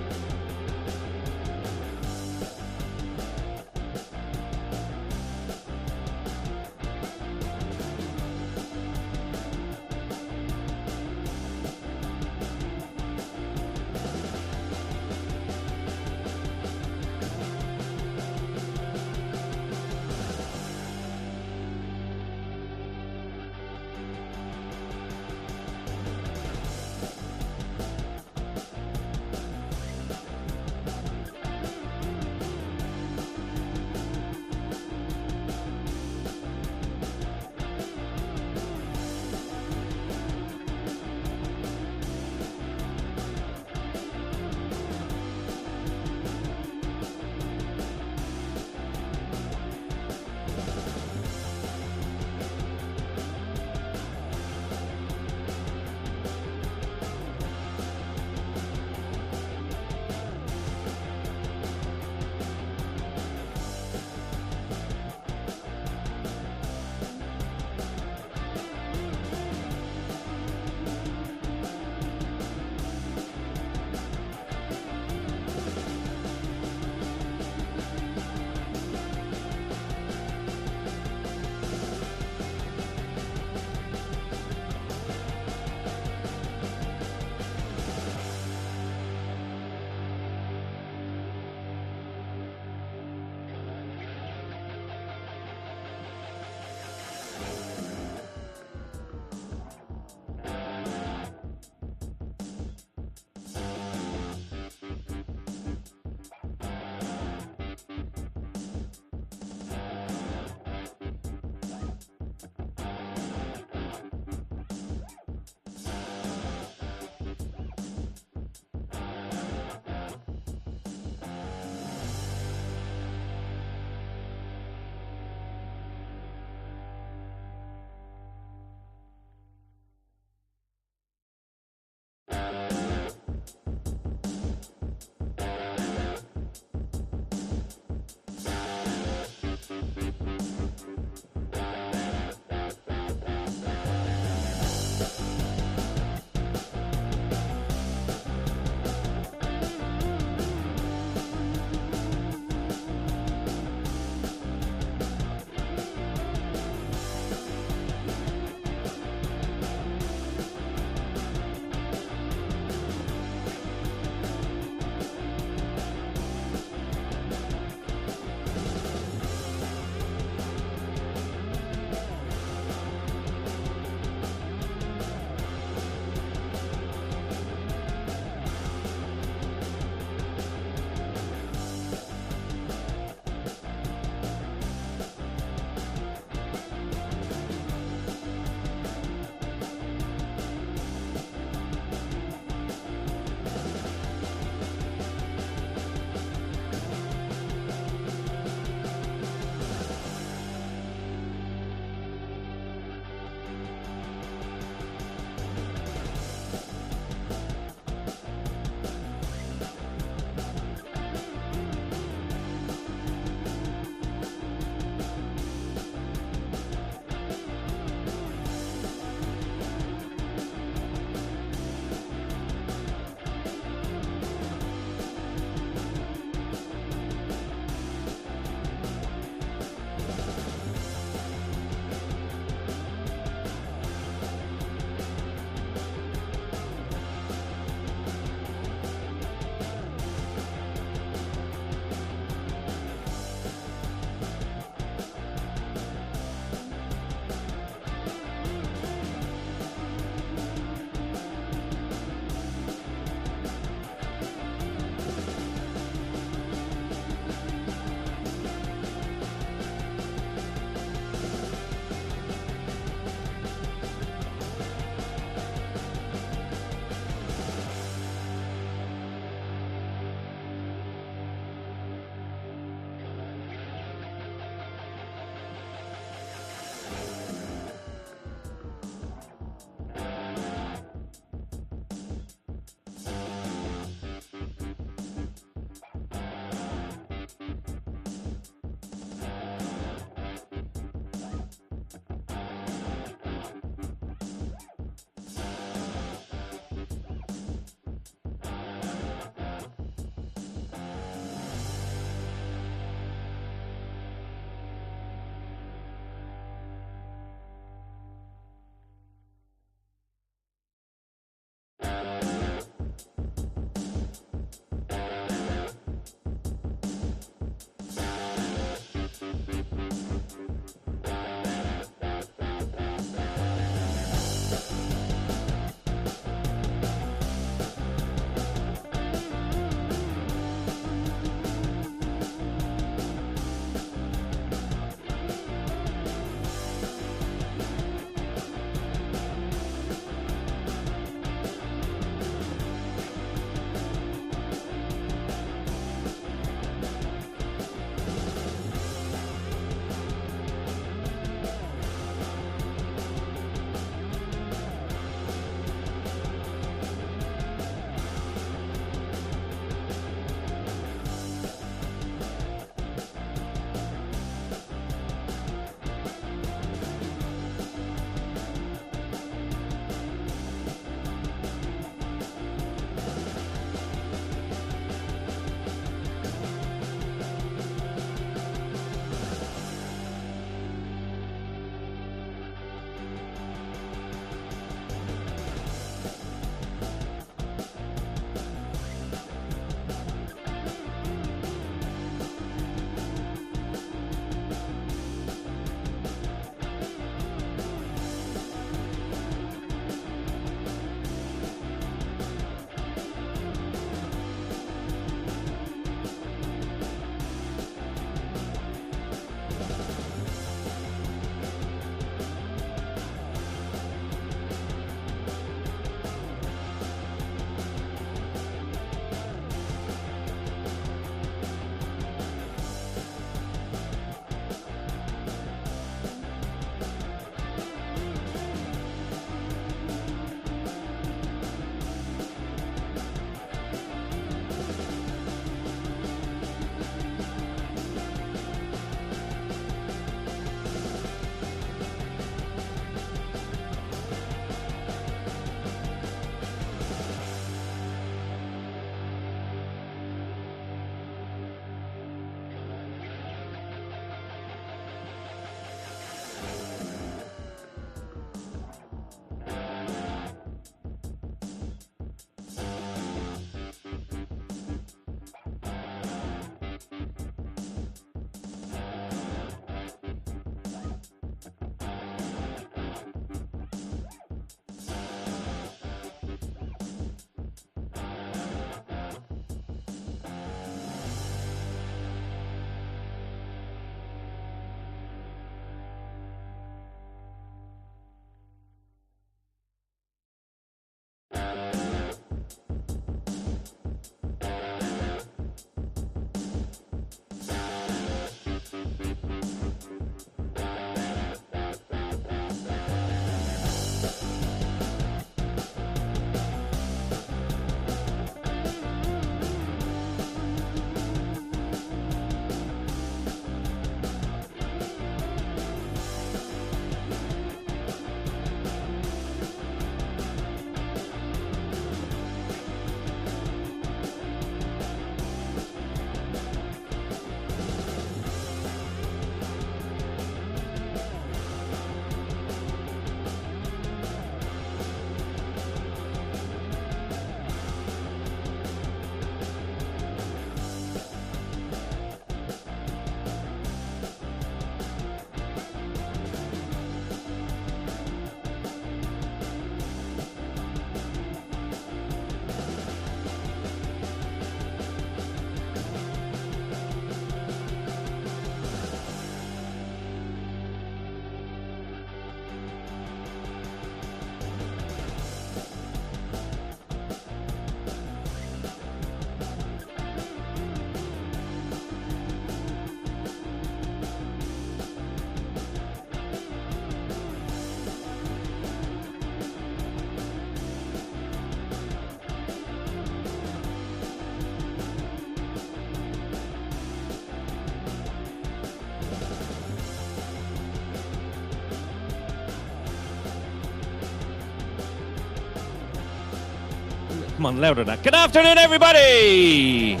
S1: Come on, louder than that. Good afternoon, everybody.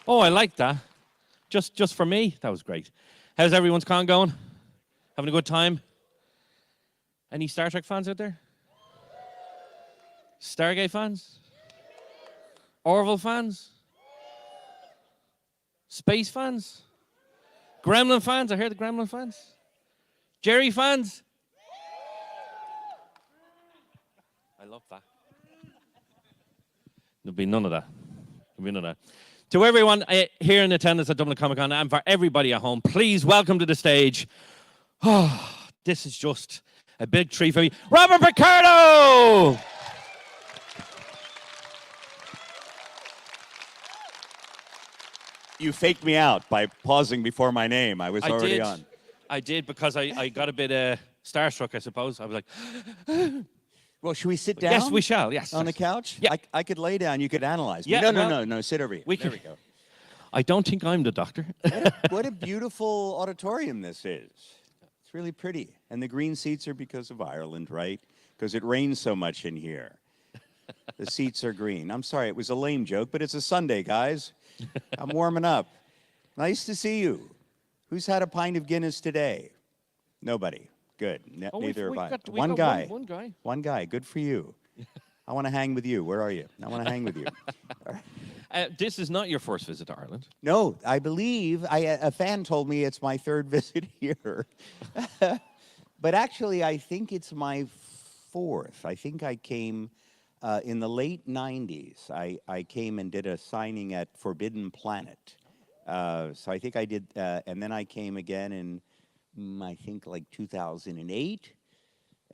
S1: Oh, I like that. Just for me, that was great. How's everyone's con going? Having a good time? Any Star Trek fans out there? Stargate fans? Orville fans? Space fans? Gremlin fans? I heard the Gremlin fans. Jerry fans? I love that. There'll be none of that. There'll be none of that. To everyone here in attendance at Dublin Comic Con and for everybody at home, please welcome to the stage. Oh, this is just a big treat for me. Robert Picardo!
S7: You faked me out by pausing before my name. I was already on.
S1: I did because I got a bit starstruck, I suppose. I was like,
S7: Well, should we sit down?
S1: yes, we shall, yes.
S7: On the
S1: yes.
S7: couch?
S1: Yeah.
S7: I could lay down. You could analyze me.
S1: Yeah,
S7: No. Sit over here. There we go.
S1: I don't think I'm the doctor.
S7: What a beautiful auditorium this is. It's really pretty. And the green seats are because of Ireland, right? Because it rains so much in here. The seats are green. I'm sorry, it was a lame joke, but it's a Sunday, guys. I'm warming up. Nice to see you. Who's had a pint of Guinness today? Nobody. Good. Neither have I. One guy.
S1: One guy.
S7: One guy. Good for you. I want to hang with you. Where are you? I want to hang with you.
S1: This is not your first visit to Ireland.
S7: No, I believe a fan told me it's my third visit here. But actually, I think it's my fourth. I think I came in the late 90s. I came and did a signing at Forbidden Planet. So I think I did, and then I came again in, I think like 2008.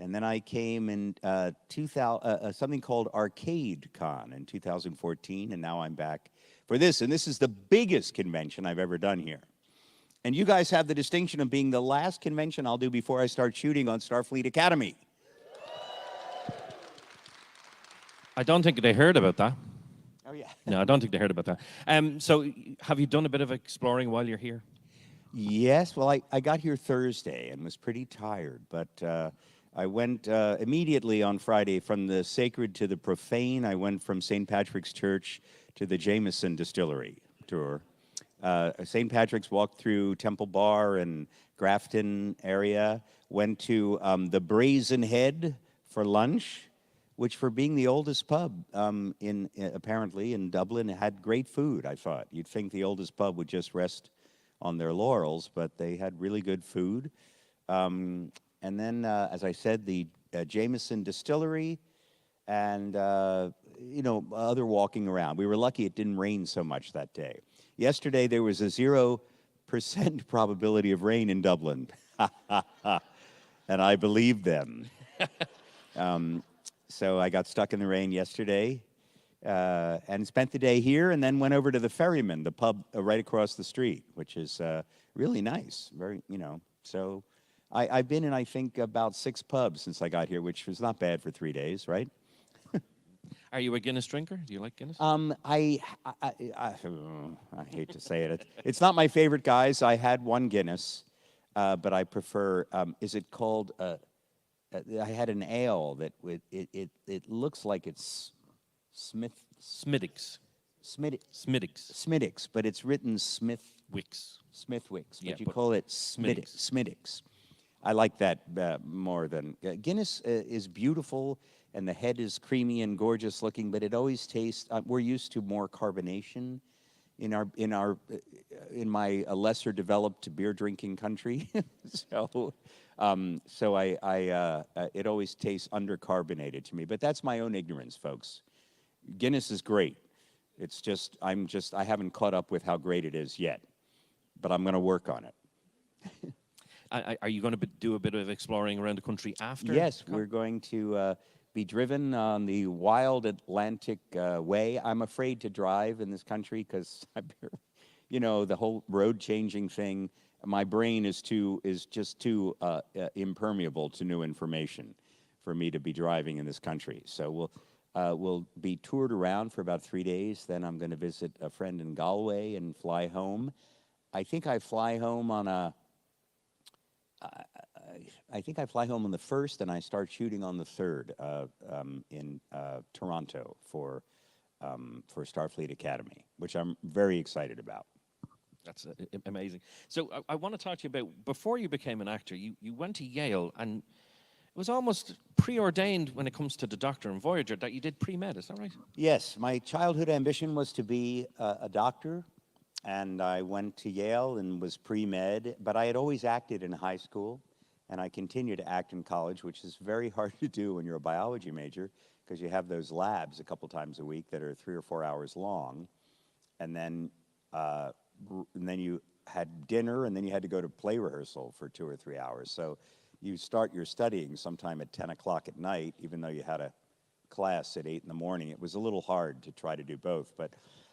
S7: And then I came in something called Arcade Con in 2014, and now I'm back for this. And this is the biggest convention I've ever done here. And you guys have the distinction of being the last convention I'll do before I start shooting on Starfleet Academy.
S1: I don't think they heard about that.
S7: Oh, yeah.
S1: No, I don't think they heard about that. So have you done a bit of exploring while you're here?
S7: Yes, well, I got here Thursday and was pretty tired, but I went immediately on Friday from the sacred to the profane. I went from St. Patrick's Church to the Jameson Distillery tour. St. Patrick's, walked through Temple Bar and Grafton area, went to the Brazen Head for lunch, which for being the oldest pub apparently in Dublin, had great food, I thought. You'd think the oldest pub would just rest on their laurels, but they had really good food. And then, as I said, the Jameson Distillery and, other walking around. We were lucky it didn't rain so much that day. Yesterday, there was a 0% probability of rain in Dublin. And I believed them. So I got stuck in the rain yesterday and spent the day here, and then went over to the Ferryman, the pub right across the street, which is really nice. Very, so I've been in, I think, about 6 pubs since I got here, which was not bad for 3 days, right?
S1: Are you a Guinness drinker? Do you like Guinness?
S7: I hate to say it. It's not my favorite, guys. I had one Guinness, but I prefer, is it called, I had an ale that it looks like it's
S1: Smiddix.
S7: Smiddix. Smiddix, but it's written Smithwick's. Smithwick's, but
S1: Yeah,
S7: you
S1: but
S7: call it
S1: Smiddix.
S7: Smiddix. I like that more than Guinness is beautiful, and the head is creamy and gorgeous looking, but it always tastes. We're used to more carbonation in my lesser developed beer drinking country, so it always tastes undercarbonated to me. But that's my own ignorance, folks. Guinness is great. It's just I haven't caught up with how great it is yet, but I'm going to work on it.
S1: Are you going to do a bit of exploring around the country after?
S7: Yes, we're going to be driven on the wild Atlantic way. I'm afraid to drive in this country because, the whole road changing thing. My brain is just too impermeable to new information for me to be driving in this country. So we'll be toured around for about 3 days. Then I'm going to visit a friend in Galway and fly home. I think I fly home on I think I fly home on the 1st, and I start shooting on the 3rd in Toronto for Starfleet Academy, which I'm very excited about.
S1: That's amazing. So I want to talk to you about, before you became an actor, you went to Yale, and it was almost preordained when it comes to the Doctor and Voyager that you did pre-med, is that right?
S7: Yes, my childhood ambition was to be a doctor, and I went to Yale and was pre-med, but I had always acted in high school, and I continued to act in college, which is very hard to do when you're a biology major, because you have those labs a couple times a week that are 3 or 4 hours long, and then you had dinner, and then you had to go to play rehearsal for 2 or 3 hours. So you start your studying sometime at 10 o'clock at night, even though you had a class at 8 in the morning. It was a little hard to try to do both, but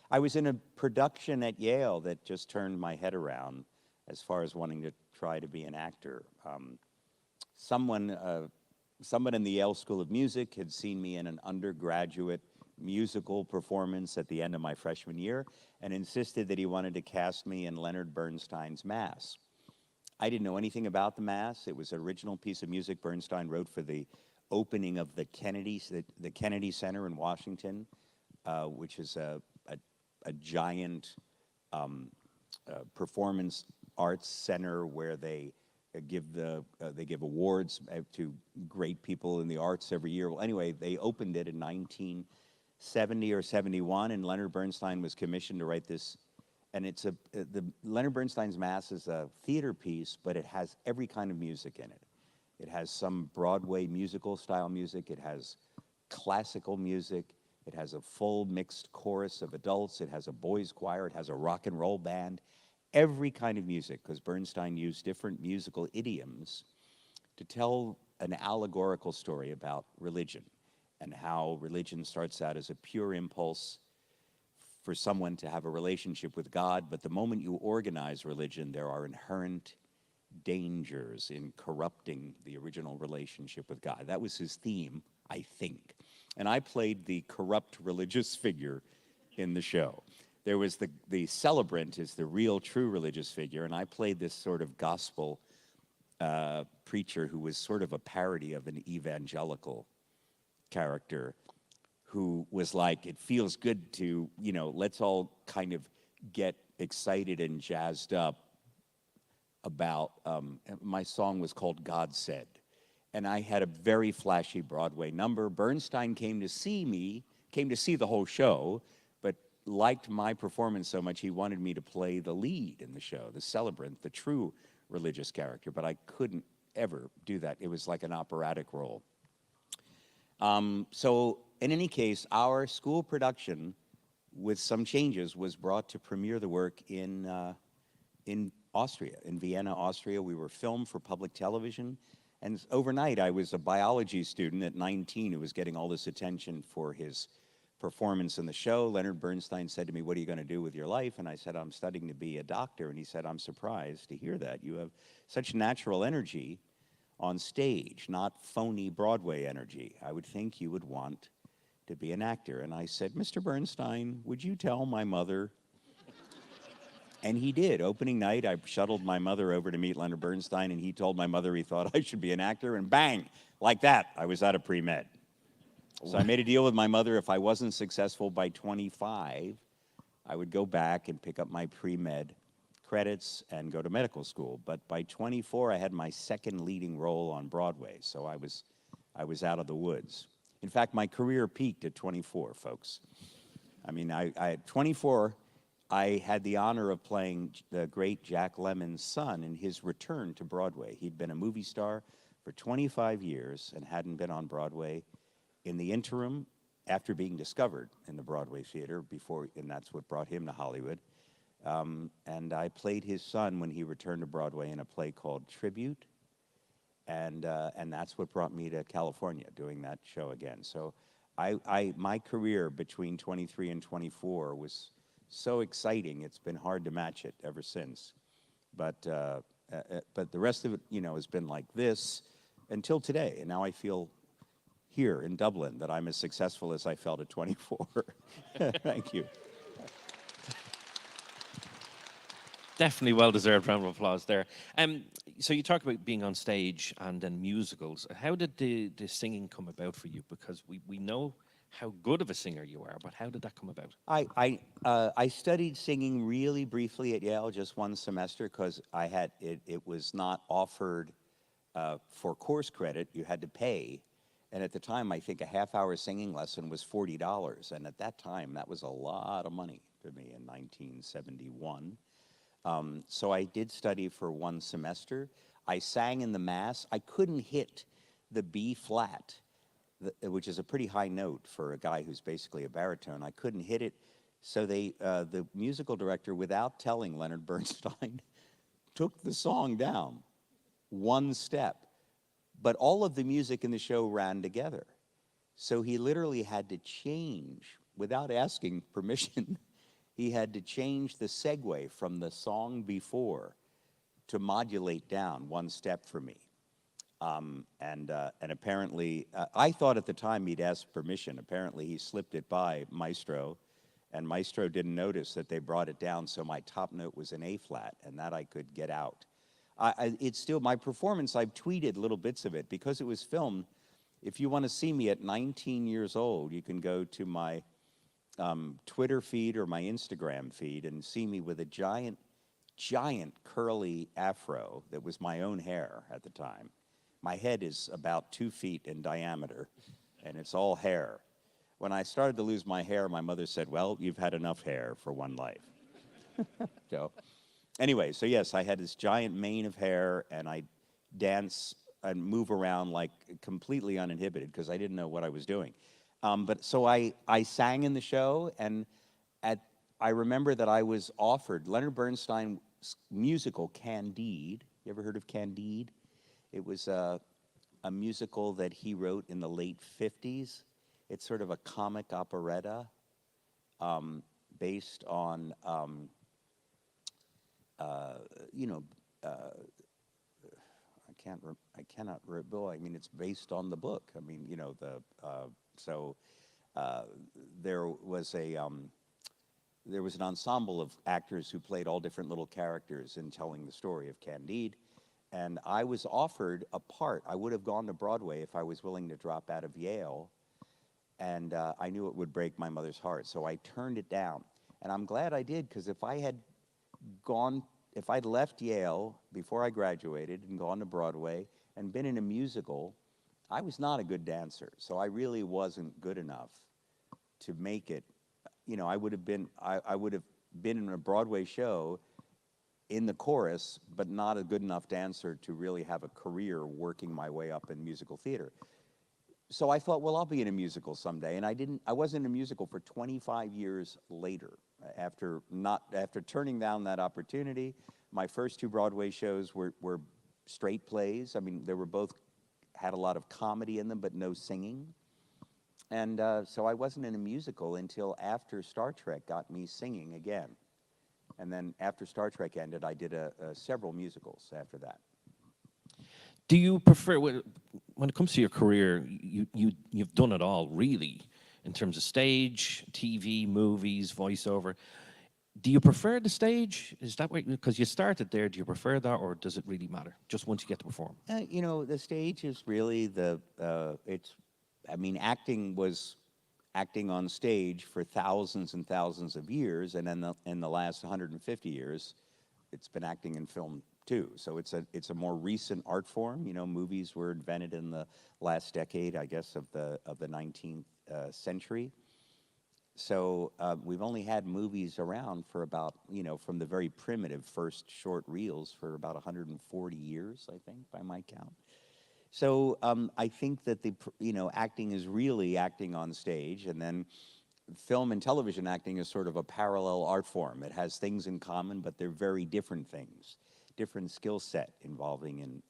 S7: I was in a production at Yale that just turned my head around as far as wanting to try to be an actor. Someone in the Yale School of Music had seen me in an undergraduate musical performance at the end of my freshman year and insisted that he wanted to cast me in Leonard Bernstein's Mass. I didn't know anything about the Mass. It was an original piece of music Bernstein wrote for the opening of the Kennedy Center in Washington, which is a giant performance arts center where they give awards to great people in the arts every year. Well, anyway, they opened it in 1970 or 71, and Leonard Bernstein was commissioned to write this. And it's the Leonard Bernstein's Mass is a theater piece, but it has every kind of music in it. It has some Broadway musical style music. It has classical music. It has a full mixed chorus of adults. It has a boys choir. It has a rock and roll band. Every kind of music, because Bernstein used different musical idioms to tell an allegorical story about religion and how religion starts out as a pure impulse for someone to have a relationship with God, but the moment you organize religion, there are inherent dangers in corrupting the original relationship with God. That was his theme, I think. And I played the corrupt religious figure in the show. There was the celebrant is the real, true religious figure, and I played this sort of gospel preacher who was sort of a parody of an evangelical character who was like, it feels good to, let's all kind of get excited and jazzed up about, my song was called God Said. And I had a very flashy Broadway number. Bernstein came to see the whole show, but liked my performance so much he wanted me to play the lead in the show, the celebrant, the true religious character, but I couldn't ever do that. It was like an operatic role. So in any case, our school production, with some changes, was brought to premiere the work in Austria, in Vienna, Austria. We were filmed for public television. And overnight, I was a biology student at 19 who was getting all this attention for his performance in the show. Leonard Bernstein said to me, "What are you going to do with your life?" And I said, "I'm studying to be a doctor." And he said, "I'm surprised to hear that. You have such natural energy on stage, not phony Broadway energy. I would think you would want to be an actor." And I said, "Mr. Bernstein, would you tell my mother?" And he did. Opening night, I shuttled my mother over to meet Leonard Bernstein, and he told my mother he thought I should be an actor, and bang, like that, I was out of pre-med. So I made a deal with my mother. If I wasn't successful by 25, I would go back and pick up my pre-med credits and go to medical school. But by 24, I had my second leading role on Broadway, so I was out of the woods. In fact, my career peaked at 24, folks. I mean, at 24, I had the honor of playing the great Jack Lemmon's son in his return to Broadway. He'd been a movie star for 25 years and hadn't been on Broadway in the interim after being discovered in the Broadway theater before, and that's what brought him to Hollywood. And I played his son when he returned to Broadway in a play called Tribute, and that's what brought me to California, doing that show again. So my career between 23 and 24 was so exciting. It's been hard to match it ever since. But the rest of it, has been like this until today. And now I feel here in Dublin that I'm as successful as I felt at 24. Thank you.
S1: Definitely well-deserved round of applause there. So you talk about being on stage and then musicals. How did the singing come about for you? Because we know how good of a singer you are, but how did that come about?
S7: I studied singing really briefly at Yale, just one semester, because I had it was not offered for course credit. You had to pay, and at the time, I think a half-hour singing lesson was $40, and at that time, that was a lot of money to me in 1971. So I did study for one semester. I sang in the Mass. I couldn't hit the B flat, which is a pretty high note for a guy who's basically a baritone. I couldn't hit it. So the musical director, without telling Leonard Bernstein, took the song down one step. But all of the music in the show ran together. So he literally had to change, without asking permission, he had to change the segue from the song before to modulate down one step for me. And apparently, I thought at the time he'd asked permission. Apparently, he slipped it by Maestro, and Maestro didn't notice that they brought it down, so my top note was an A flat, and that I could get out. It's still my performance. I've tweeted little bits of it because it was filmed. If you want to see me at 19 years old, you can go to my Twitter feed or my Instagram feed and see me with a giant curly afro that was my own hair at the time. My head is about 2 feet in diameter, and it's all hair. When I started to lose my hair, my mother said, well, you've had enough hair for one life. So anyway, so yes, I had this giant mane of hair, and I dance and move around like completely uninhibited because I didn't know what I was doing. But so I sang in the show, and I remember that I was offered Leonard Bernstein's musical Candide. You ever heard of Candide? It was a musical that he wrote in the late 50s. It's sort of a comic operetta based on, I mean, it's based on the book. I mean, there was an ensemble of actors who played all different little characters in telling the story of Candide, and I was offered a part. I would have gone to Broadway if I was willing to drop out of Yale, and I knew it would break my mother's heart, so I turned it down. And I'm glad I did, because if I'd left Yale before I graduated and gone to Broadway and been in a musical, I was not a good dancer, so I really wasn't good enough to make it. I would have been in a Broadway show in the chorus, but not a good enough dancer to really have a career working my way up in musical theater. So I thought, well, I'll be in a musical someday, and I wasn't in a musical for 25 years later. After turning down that opportunity, my first 2 Broadway shows were straight plays. I mean, they were both had a lot of comedy in them, but no singing. And so I wasn't in a musical until after Star Trek got me singing again. And then after Star Trek ended, I did several musicals after that.
S1: Do you prefer, when it comes to your career, you've done it all, really, in terms of stage, TV, movies, voiceover. Do you prefer the stage? Is that what, because you started there, do you prefer that, or does it really matter, just once you get to perform?
S7: The stage is really acting was acting on stage for thousands and thousands of years, and in the last 150 years, it's been acting in film too. So it's a more recent art form. Movies were invented in the last decade, I guess, of the 19th century. So we've only had movies around for about, from the very primitive first short reels for about 140 years, I think, by my count. So I think that acting is really acting on stage, and then film and television acting is sort of a parallel art form. It has things in common, but they're very different things, different skill set involved in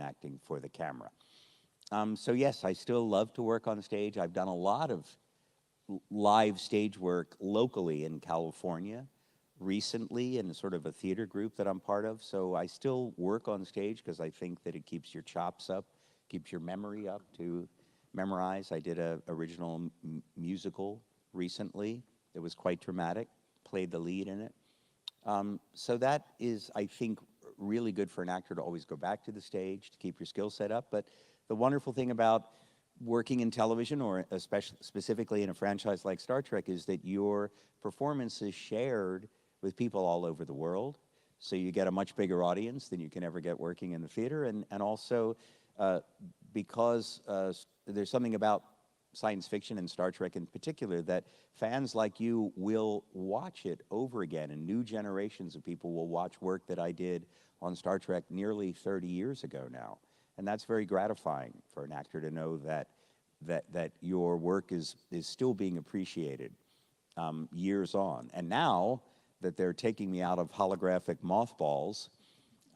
S7: acting for the camera. So yes, I still love to work on stage. I've done a lot of live stage work locally in California recently in sort of a theater group that I'm part of. So I still work on stage because I think that it keeps your chops up, keeps your memory up to memorize. I did an original musical recently that was quite dramatic, played the lead in it. So that is, I think, really good for an actor to always go back to the stage to keep your skill set up. But the wonderful thing about working in television, or especially specifically in a franchise like Star Trek, is that your performance is shared with people all over the world. So you get a much bigger audience than you can ever get working in the theater. And also, because there's something about science fiction and Star Trek in particular that fans like you will watch it over again, and new generations of people will watch work that I did on Star Trek nearly 30 years ago now. And that's very gratifying for an actor to know that your work is still being appreciated years on. And now that they're taking me out of holographic mothballs,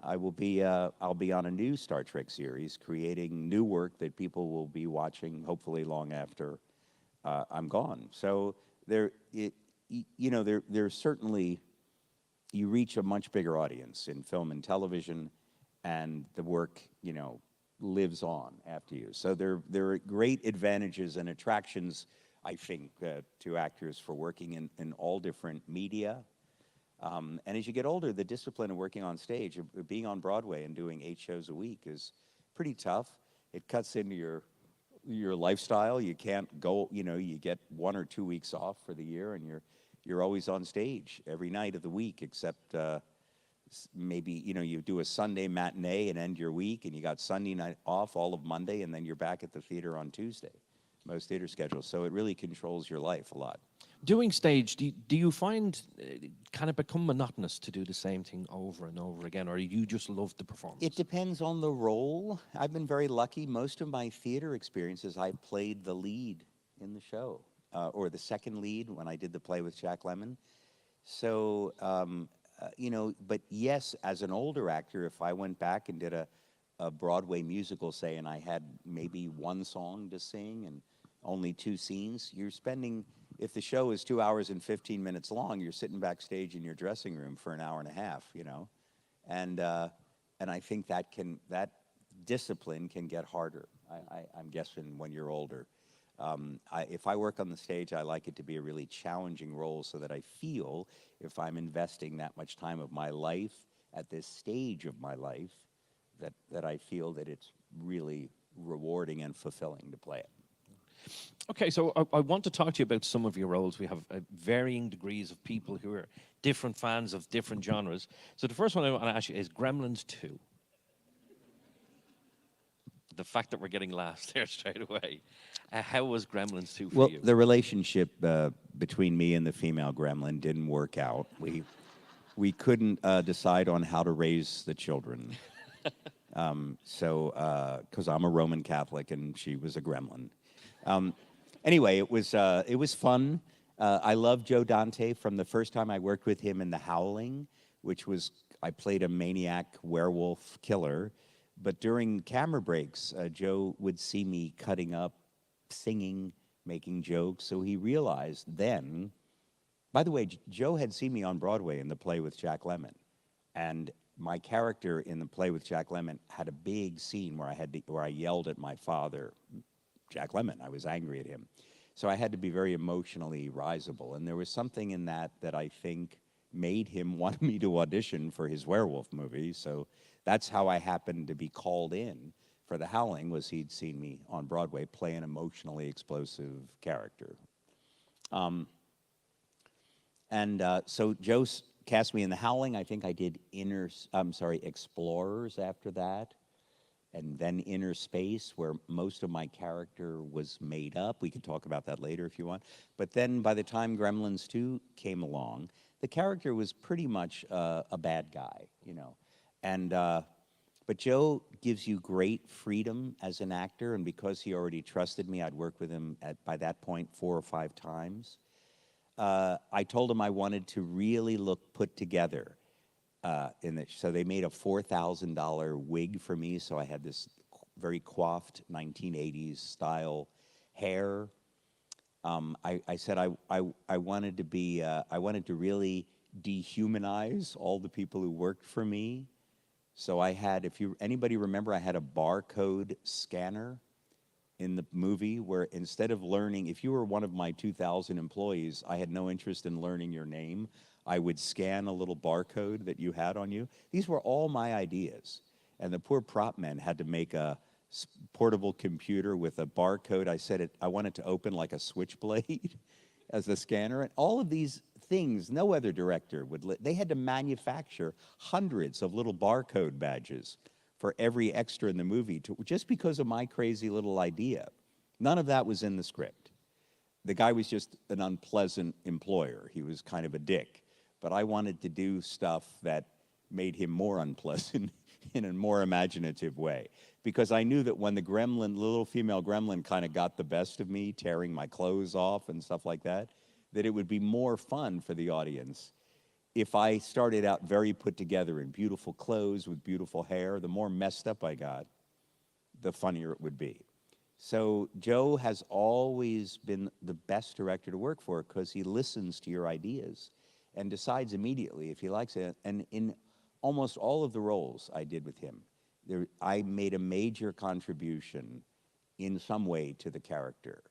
S7: I'll be on a new Star Trek series, creating new work that people will be watching, hopefully long after I'm gone. So there's certainly, you reach a much bigger audience in film and television, and the work, lives on after you. So there are great advantages and attractions, I think, to actors for working in all different media. And as you get older, the discipline of working on stage, of being on Broadway and doing 8 shows a week, is pretty tough. It cuts into your lifestyle. You can't go, you get 1 or 2 weeks off for the year, and you're always on stage every night of the week, except maybe, you do a Sunday matinee and end your week, and you got Sunday night off all of Monday, and then you're back at the theater on Tuesday, most theater schedules. So it really controls your life a lot.
S1: Doing stage, do you find it kind of become monotonous to do the same thing over and over again, or you just love the performance?
S7: It depends on the role. I've been very lucky. Most of my theater experiences, I played the lead in the show, or the second lead when I did the play with Jack Lemmon. So, but yes, as an older actor, if I went back and did a Broadway musical, say, and I had maybe 1 song to sing and only 2 scenes, you're spending, if the show is 2 hours and 15 minutes long, you're sitting backstage in your dressing room for an hour and a half, and I think that discipline can get harder. I'm guessing when you're older. If I work on the stage, I like it to be a really challenging role, so that I feel, if I'm investing that much time of my life at this stage of my life, that I feel that it's really rewarding and fulfilling to play it.
S1: Okay, so I want to talk to you about some of your roles. We have varying degrees of people who are different fans of different genres. So the first one I want to ask you is Gremlins 2. The fact that we're getting laughs there straight away. How was Gremlins 2 for you?
S7: Well, the relationship between me and the female gremlin didn't work out. We couldn't decide on how to raise the children. Because I'm a Roman Catholic and she was a gremlin. Anyway, it was fun. I love Joe Dante from the first time I worked with him in The Howling, which was, I played a maniac werewolf killer. But during camera breaks, Joe would see me cutting up, singing, making jokes. So he realized then, by the way, Joe had seen me on Broadway in the play with Jack Lemmon. And my character in the play with Jack Lemmon had a big scene where I yelled at my father, Jack Lemmon. I was angry at him. So I had to be very emotionally risible. And there was something in that I think made him want me to audition for his werewolf movie. So that's how I happened to be called in for The Howling, was he'd seen me on Broadway play an emotionally explosive character. So Joe cast me in The Howling. I think I did Explorers after that, and then Inner Space, where most of my character was made up. We can talk about that later if you want. But then by the time Gremlins 2 came along, the character was pretty much a bad guy, But Joe gives you great freedom as an actor, and because he already trusted me, I'd worked with him by that point 4 or 5 times. I told him I wanted to really look put together. So they made a $4,000 wig for me, so I had this very coiffed 1980s style hair. I said I wanted to really dehumanize all the people who worked for me. So I had, anybody remember, I had a barcode scanner in the movie where instead of learning, if you were one of my 2,000 employees, I had no interest in learning your name. I would scan a little barcode that you had on you. These were all my ideas. And the poor prop men had to make a portable computer with a barcode. I said I wanted to open like a switchblade as the scanner. And all of these things, no other director would, they had to manufacture hundreds of little barcode badges for every extra in the movie just because of my crazy little idea. None of that was in the script. The guy was just an unpleasant employer. He was kind of a dick. But I wanted to do stuff that made him more unpleasant in a more imaginative way. Because I knew that when the little female gremlin kind of got the best of me, tearing my clothes off and stuff like that it would be more fun for the audience if I started out very put together in beautiful clothes with beautiful hair. The more messed up I got, the funnier it would be. So Joe has always been the best director to work for because he listens to your ideas and decides immediately if he likes it. And in almost all of the roles I did with him, I made a major contribution in some way to the character.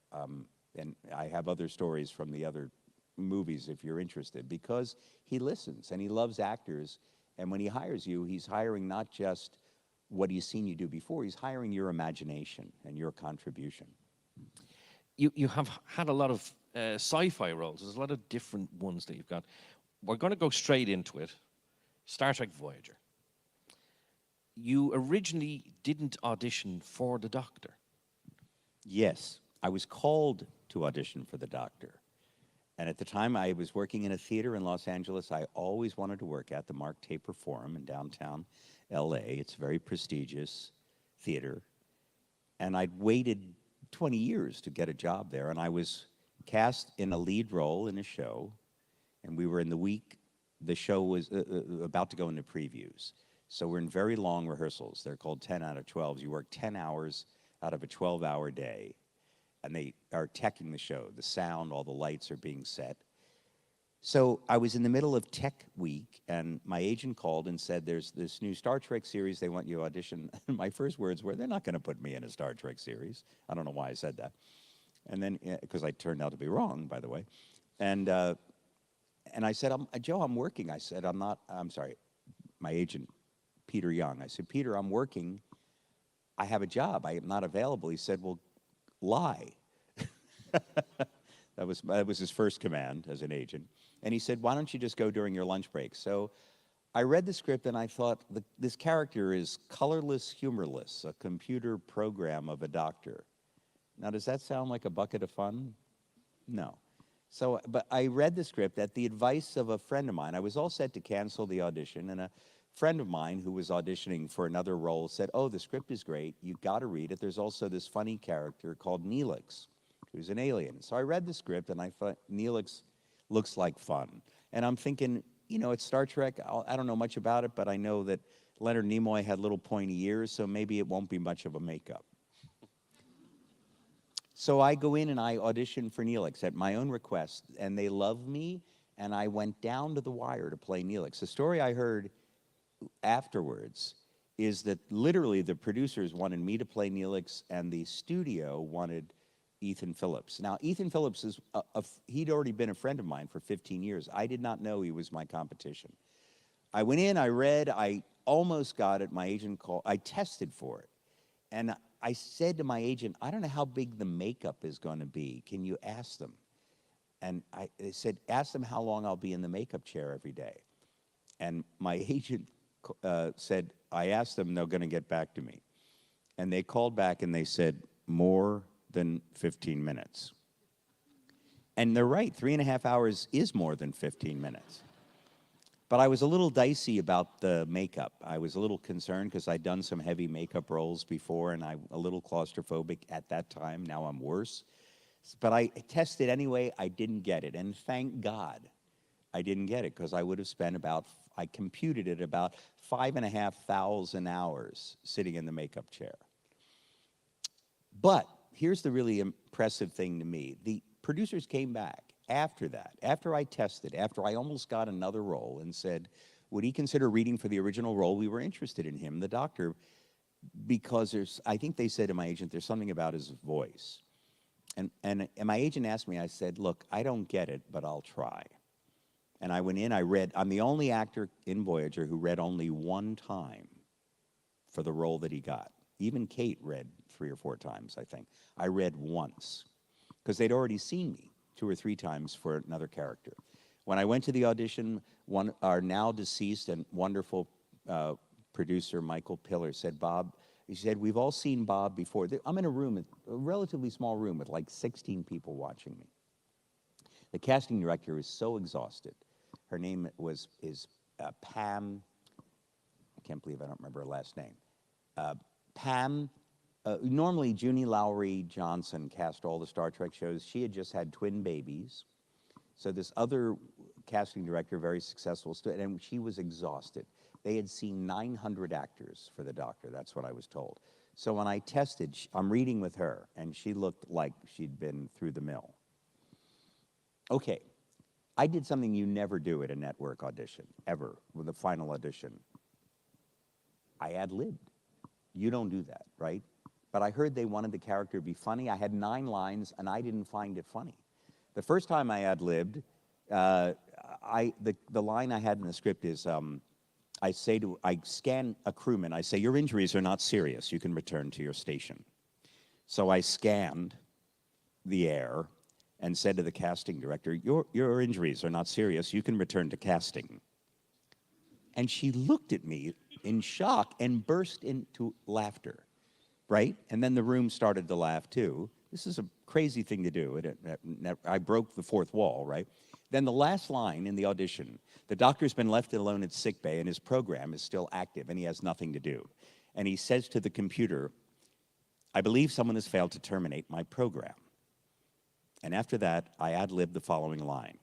S7: And I have other stories from the other movies if you're interested, because he listens and he loves actors. And when he hires you, he's hiring not just what he's seen you do before, he's hiring your imagination and your contribution.
S1: You have had a lot of sci-fi roles. There's a lot of different ones that you've got. We're going to go straight into it. Star Trek Voyager. You originally didn't audition for the Doctor.
S7: Yes, I was called to audition for the Doctor. And at the time I was working in a theater in Los Angeles I always wanted to work at, the Mark Taper Forum in downtown LA. It's a very prestigious theater. And I'd waited 20 years to get a job there. And I was cast in a lead role in a show. And we were in the week, the show was about to go into previews. So we're in very long rehearsals. They're called 10 out of 12s. You work 10 hours out of a 12-hour day. And they are teching the show. The sound, all the lights are being set. So I was in the middle of tech week, and my agent called and said, there's this new Star Trek series, they want you to audition. And my first words were, they're not going to put me in a Star Trek series. I don't know why I said that. And then, because I turned out to be wrong, by the way. And I said, Joe, I'm working. I said, I'm sorry, my agent, Peter Young. I said, Peter, I'm working. I have a job. I am not available. He said, well, lie. That was his first command as an agent. And he said, why don't you just go during your lunch break? So I read the script and I thought, this character is colorless, humorless, a computer program of a doctor. Now, does that sound like a bucket of fun? No. So, but I read the script at the advice of a friend of mine. I was all set to cancel the audition, and a friend of mine who was auditioning for another role said, oh, the script is great. You've got to read it. There's also this funny character called Neelix, who's an alien. So I read the script, and I thought, Neelix looks like fun. And I'm thinking, you know, it's Star Trek. I don't know much about it, but I know that Leonard Nimoy had little pointy ears, so maybe it won't be much of a makeup. So I go in and I audition for Neelix at my own request, and they love me, and I went down to the wire to play Neelix. The story I heard afterwards is that literally the producers wanted me to play Neelix, and the studio wanted Ethan Phillips. Now, Ethan Phillips is, he'd already been a friend of mine for 15 years. I did not know he was my competition. I went in, I read, I almost got it. My agent called, I tested for it. And I said to my agent, I don't know how big the makeup is going to be. Can you ask them? And they said, ask them how long I'll be in the makeup chair every day. And my agent said, I asked them, they're going to get back to me. And they called back and they said, more than 15 minutes. And they're right, 3.5 hours is more than 15 minutes. But I was a little dicey about the makeup. I was a little concerned because I'd done some heavy makeup roles before, and I'm a little claustrophobic at that time. Now I'm worse. But I tested anyway. I didn't get it. And thank God I didn't get it, because I would have spent about, I computed it, about 5,500 hours sitting in the makeup chair. But here's the really impressive thing to me. The producers came back after that, after I tested, after I almost got another role, and said, would he consider reading for the original role? We were interested in him, the Doctor. because I think they said to my agent, there's something about his voice. And my agent asked me, I said, look, I don't get it, but I'll try. And I went in, I'm the only actor in Voyager who read only one time for the role that he got. Even Kate read 3 or 4 times, I think. I read once, because they'd already seen me 2 or 3 times for another character. When I went to the audition, our now deceased and wonderful producer, Michael Pillar, said, Bob, he said, we've all seen Bob before. I'm in a room, a relatively small room with like 16 people watching me. The casting director is so exhausted. Her name is Pam, I can't believe I don't remember her last name. Pam, normally Junie Lowry Johnson cast all the Star Trek shows. She had just had twin babies. So this other casting director, very successful, and she was exhausted. They had seen 900 actors for the Doctor, that's what I was told. So when I tested, I'm reading with her, and she looked like she'd been through the mill. Okay, I did something you never do at a network audition, ever, with a final audition. I ad-libbed. You don't do that, right? But I heard they wanted the character to be funny. I had 9 lines, and I didn't find it funny. The first time I ad-libbed, the line I had in the script is, I scan a crewman, I say, your injuries are not serious, you can return to your station. So I scanned the air and said to the casting director, your injuries are not serious, you can return to casting. And she looked at me in shock and burst into laughter, right? And then the room started to laugh too. This is a crazy thing to do. I broke the 4th wall, right? Then the last line in the audition, the Doctor's been left alone at sickbay and his program is still active and he has nothing to do. And he says to the computer, I believe someone has failed to terminate my program. And after that, I ad-libbed the following line.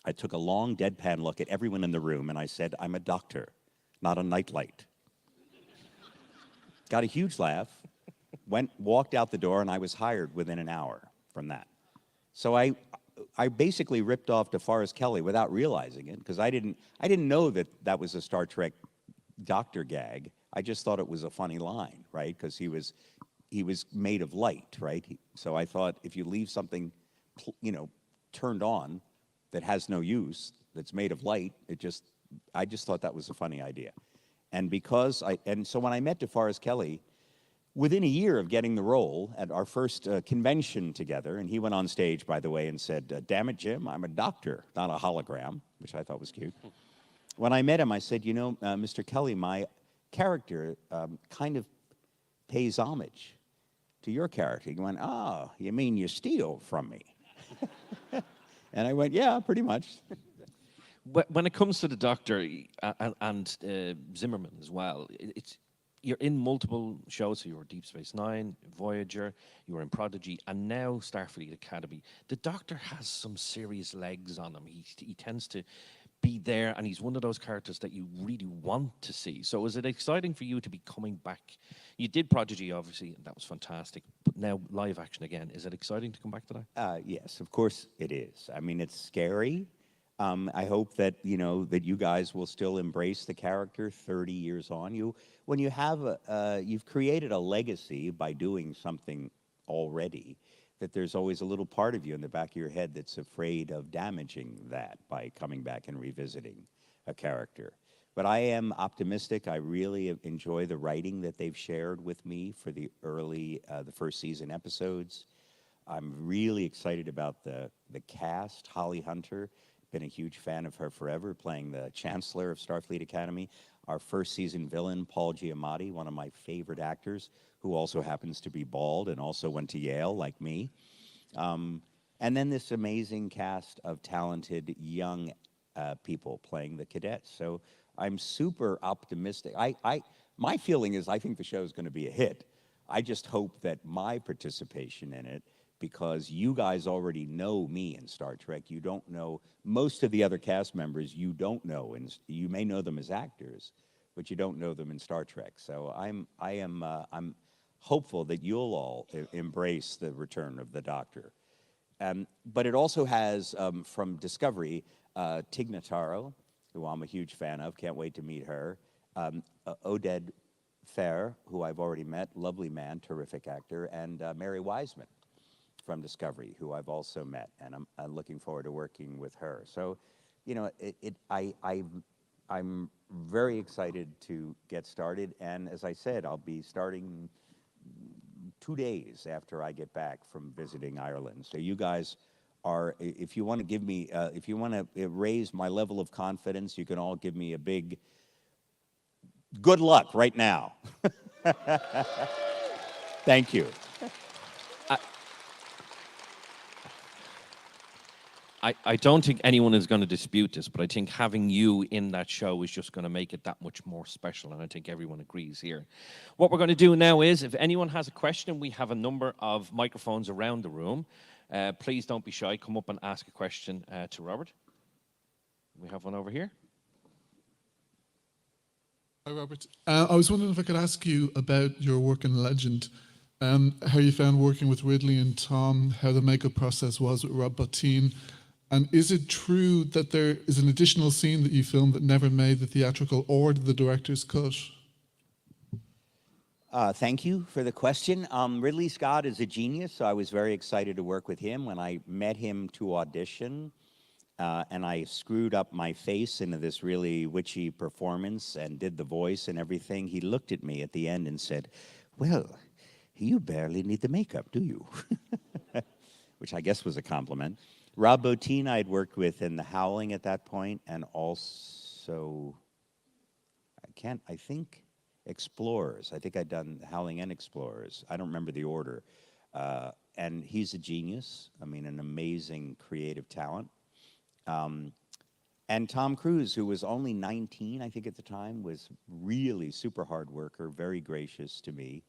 S7: I took a long deadpan look at everyone in the room and I said, I'm a doctor, not a nightlight. Got a huge laugh, walked out the door, and I was hired within an hour from that. So I basically ripped off DeForest Kelley without realizing it, because I didn't know that was a Star Trek doctor gag. I just thought it was a funny line, right? Because he was made of light, right? So I thought if you leave something, turned on that has no use, that's made of light, I just thought that was a funny idea. And so when I met DeForest Kelley, within a year of getting the role at our first convention together, and he went on stage, by the way, and said, damn it, Jim, I'm a doctor, not a hologram, which I thought was cute. When I met him, I said, Mr. Kelley, my character kind of pays homage to your character. He went, oh, you mean you steal from me? And I went, yeah, pretty much.
S1: When it comes to the Doctor and Zimmerman as well, you're in multiple shows. So you were Deep Space Nine, Voyager, you were in Prodigy, and now Starfleet Academy. The Doctor has some serious legs on him. He tends to be there, and he's one of those characters that you really want to see. So is it exciting for you to be coming back? You did Prodigy, obviously, and that was fantastic. But now live action again. Is it exciting to come back to that?
S7: Yes, of course it is. I mean, it's scary. I hope that that you guys will still embrace the character 30 years on. When you have you've created a legacy by doing something already, that there's always a little part of you in the back of your head that's afraid of damaging that by coming back and revisiting a character. But I am optimistic. I really enjoy the writing that they've shared with me for the first season episodes. I'm really excited about the cast. Holly Hunter, been a huge fan of her forever, playing the Chancellor of Starfleet Academy. Our first season villain, Paul Giamatti, one of my favorite actors, who also happens to be bald and also went to Yale, like me. And then this amazing cast of talented young people playing the cadets. So I'm super optimistic. My feeling is I think the show is going to be a hit. I just hope that my participation in it, because you guys already know me in Star Trek. You don't know most of the other cast members. You don't know, and you may know them as actors, but you don't know them in Star Trek. So I'm hopeful that you'll all embrace the return of the Doctor. But it also has from Discovery, Tig Notaro, who I'm a huge fan of. Can't wait to meet her. Oded Fair, who I've already met, lovely man, terrific actor, and Mary Wiseman from Discovery, who I've also met, and I'm looking forward to working with her. So, you know, I'm very excited to get started, and as I said, I'll be starting 2 days after I get back from visiting Ireland. So you guys are, if you want to give me, if you want to raise my level of confidence, you can all give me a big good luck right now. Thank you.
S1: I don't think anyone is going to dispute this, but I think having you in that show is just going to make it that much more special, and I think everyone agrees here. What we're going to do now is, if anyone has a question, we have a number of microphones around the room. Please don't be shy. Come up and ask a question to Robert. We have one over here.
S8: Hi, Robert. I was wondering if I could ask you about your work in Legend, how you found working with Ridley and Tom, how the makeup process was with Rob Bottin, and is it true that there is an additional scene that you filmed that never made the theatrical or the director's cut?
S7: Thank you for the question. Ridley Scott is a genius, so I was very excited to work with him. When I met him to audition, and I screwed up my face into this really witchy performance and did the voice and everything, he looked at me at the end and said, "Well, you barely need the makeup, do you?" Which I guess was a compliment. Rob Bottin I had worked with in The Howling at that point, and also, I think Explorers. I think I'd done Howling and Explorers. I don't remember the order. And he's a genius. I mean, an amazing creative talent. And Tom Cruise, who was only 19, I think at the time, was really super hard worker, very gracious to me.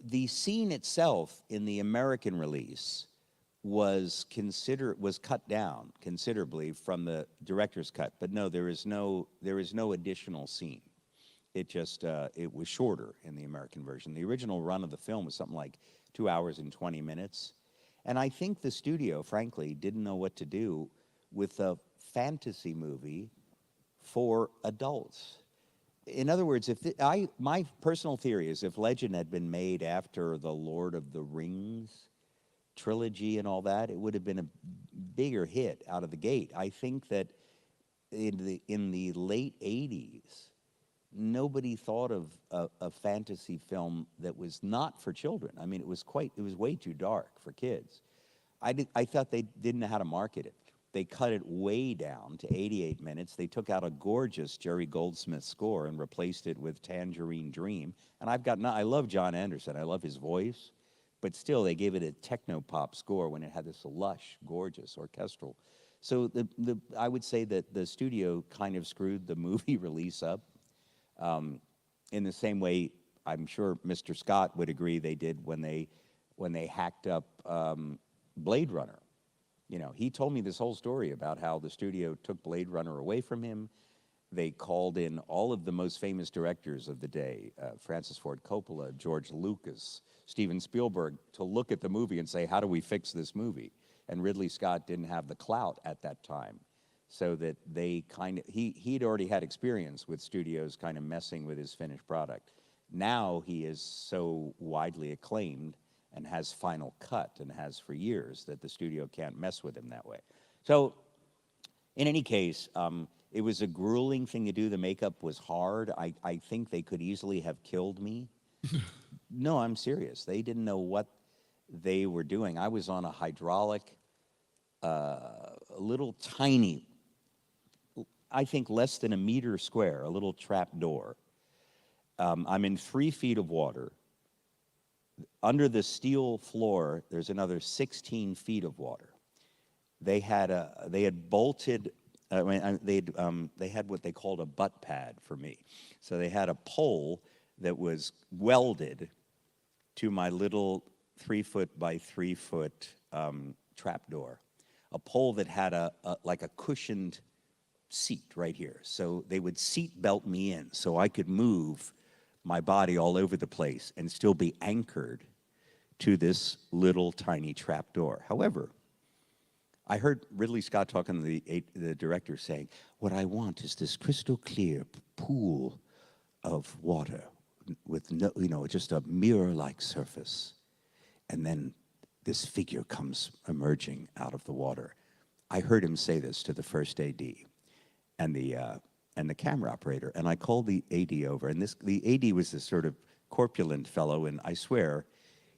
S7: The scene itself in the American release was cut down considerably from the director's cut, but no, there is no additional scene. It was shorter in the American version. The original run of the film was something like 2 hours and 20 minutes. And I think the studio, frankly, didn't know what to do with a fantasy movie for adults. In other words, my personal theory is if Legend had been made after the Lord of the Rings trilogy and all that, it would have been a bigger hit out of the gate. I think that in the late 80s, nobody thought of a fantasy film that was not for children. I mean, it was way too dark for kids. I thought they didn't know how to market it. They cut it way down to 88 minutes. They took out a gorgeous Jerry Goldsmith score and replaced it with Tangerine Dream. And I love John Anderson. I love his voice. But still, they gave it a techno-pop score when it had this lush, gorgeous orchestral. So I would say that the studio kind of screwed the movie release up in the same way I'm sure Mr. Scott would agree they did when they hacked up Blade Runner. You know, he told me this whole story about how the studio took Blade Runner away from him. They called in all of the most famous directors of the day, Francis Ford Coppola, George Lucas, Steven Spielberg, to look at the movie and say, how do we fix this movie? And Ridley Scott didn't have the clout at that time. So that they he'd already had experience with studios kind of messing with his finished product. Now he is so widely acclaimed and has Final Cut and has for years that the studio can't mess with him that way. So in any case, it was a grueling thing to do. The makeup was hard. I think they could easily have killed me. No, I'm serious. They didn't know what they were doing. I was on a hydraulic, a little tiny, I think less than a meter square, a little trap door. I'm in 3 feet of water. Under the steel floor, there's another 16 feet of water. They had bolted. They had what they called a butt pad for me. So they had a pole that was welded to my little 3 foot by 3 foot trap door. A pole that had like a cushioned seat right here. So they would seat belt me in so I could move my body all over the place and still be anchored to this little tiny trap door. However, I heard Ridley Scott talking to the director saying, what I want is this crystal clear pool of water with no, just a mirror-like surface. And then this figure comes emerging out of the water. I heard him say this to the first AD and the camera operator. And I called the AD over, and the AD was this sort of corpulent fellow, and I swear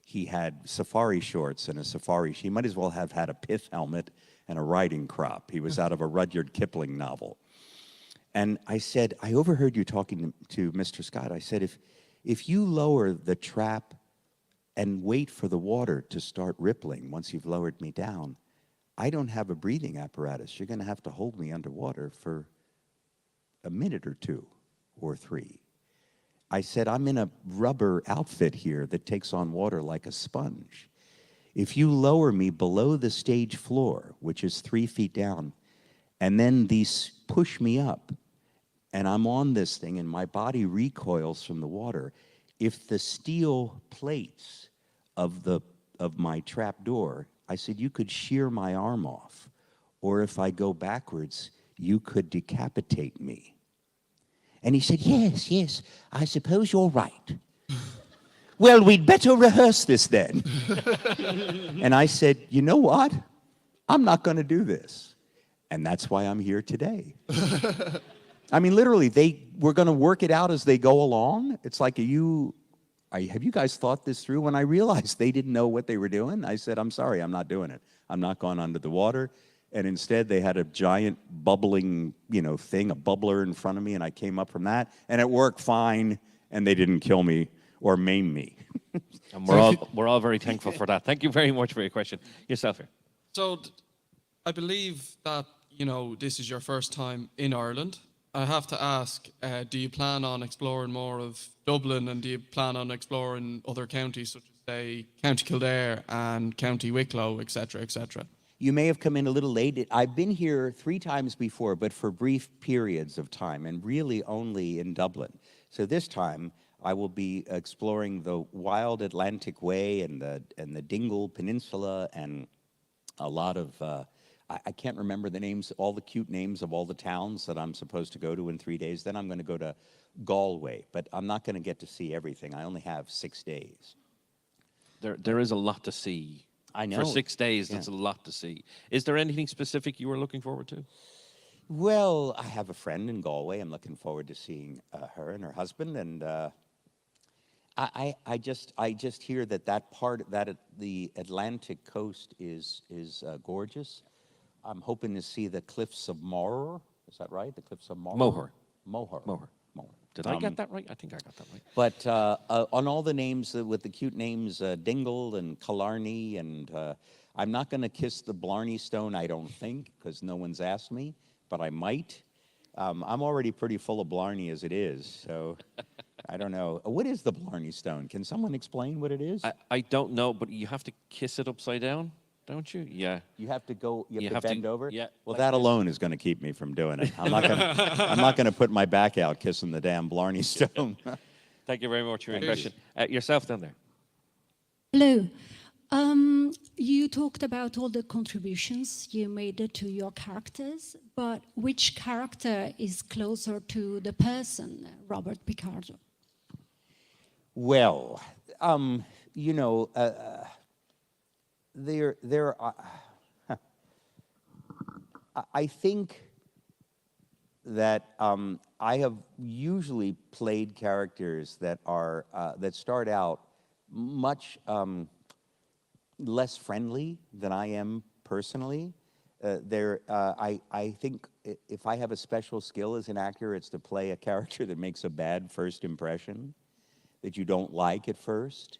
S7: he had safari shorts and a safari. He might as well have had a pith helmet and a riding crop. He was out of a Rudyard Kipling novel. And I said, I overheard you talking to Mr. Scott. I said, if you lower the trap and wait for the water to start rippling once you've lowered me down, I don't have a breathing apparatus. You're going to have to hold me underwater for a minute or two or three. I said, I'm in a rubber outfit here that takes on water like a sponge. If you lower me below the stage floor, which is 3 feet down, and then these push me up, and I'm on this thing, and my body recoils from the water, if the steel plates of my trap door, I said, you could shear my arm off, or if I go backwards, you could decapitate me. And he said, yes, yes, I suppose you're right. Well, we'd better rehearse this then. And I said, you know what? I'm not going to do this. And that's why I'm here today. I mean, literally, we're going to work it out as they go along. It's like, have you guys thought this through? When I realized they didn't know what they were doing, I said, I'm sorry, I'm not doing it. I'm not going under the water. And instead, they had a giant bubbling, thing, a bubbler in front of me, and I came up from that, and it worked fine, and they didn't kill me or maim me.
S1: And we're all very thankful for that. Thank you very much for your question. Yourself here.
S9: So, I believe that, this is your first time in Ireland. I have to ask, do you plan on exploring more of Dublin, and do you plan on exploring other counties, such as, say, County Kildare and County Wicklow, et cetera, et cetera?
S7: You may have come in a little late. I've been here 3 times before, but for brief periods of time, and really only in Dublin. So this time, I will be exploring the wild Atlantic Way and the Dingle Peninsula, and a lot of, I can't remember the names, all the cute names of all the towns that I'm supposed to go to in 3 days. Then I'm going to go to Galway, but I'm not going to get to see everything. I only have 6 days.
S1: There is a lot to see.
S7: I know.
S1: For 6 days,
S7: Yeah.
S1: that's a lot to see. Is there anything specific you were looking forward to?
S7: Well, I have a friend in Galway. I'm looking forward to seeing her and her husband, and I just hear that part that the Atlantic coast is gorgeous. I'm hoping to see the cliffs of Moher. Is that right? The cliffs of Moher. Moher.
S1: Did I get that right? I think I got that right.
S7: But on all the names with the cute names, Dingle and Killarney, and I'm not going to kiss the Blarney Stone, I don't think, because no one's asked me, but I might. I'm already pretty full of Blarney as it is, so I don't know. What is the Blarney Stone? Can someone explain what it is?
S1: I don't know, but you have to kiss it upside down, don't you? Yeah.
S7: You have to go. You have to
S1: have to-
S7: bend over.
S1: yeah,
S7: Well,
S1: like
S7: that
S1: this.
S7: alone is going to keep me from doing it. I'm not going to put my back out kissing the damn Blarney Stone.
S1: Thank you very much for your question. Yourself down there.
S10: Hello. You talked about all the contributions you made to your characters, but which character is closer to the person, Robert Picardo?
S7: Well, there are. I think that I have usually played characters that are that start out much less friendly than I am personally. I think if I have a special skill as an actor, it's to play a character that makes a bad first impression, that you don't like at first,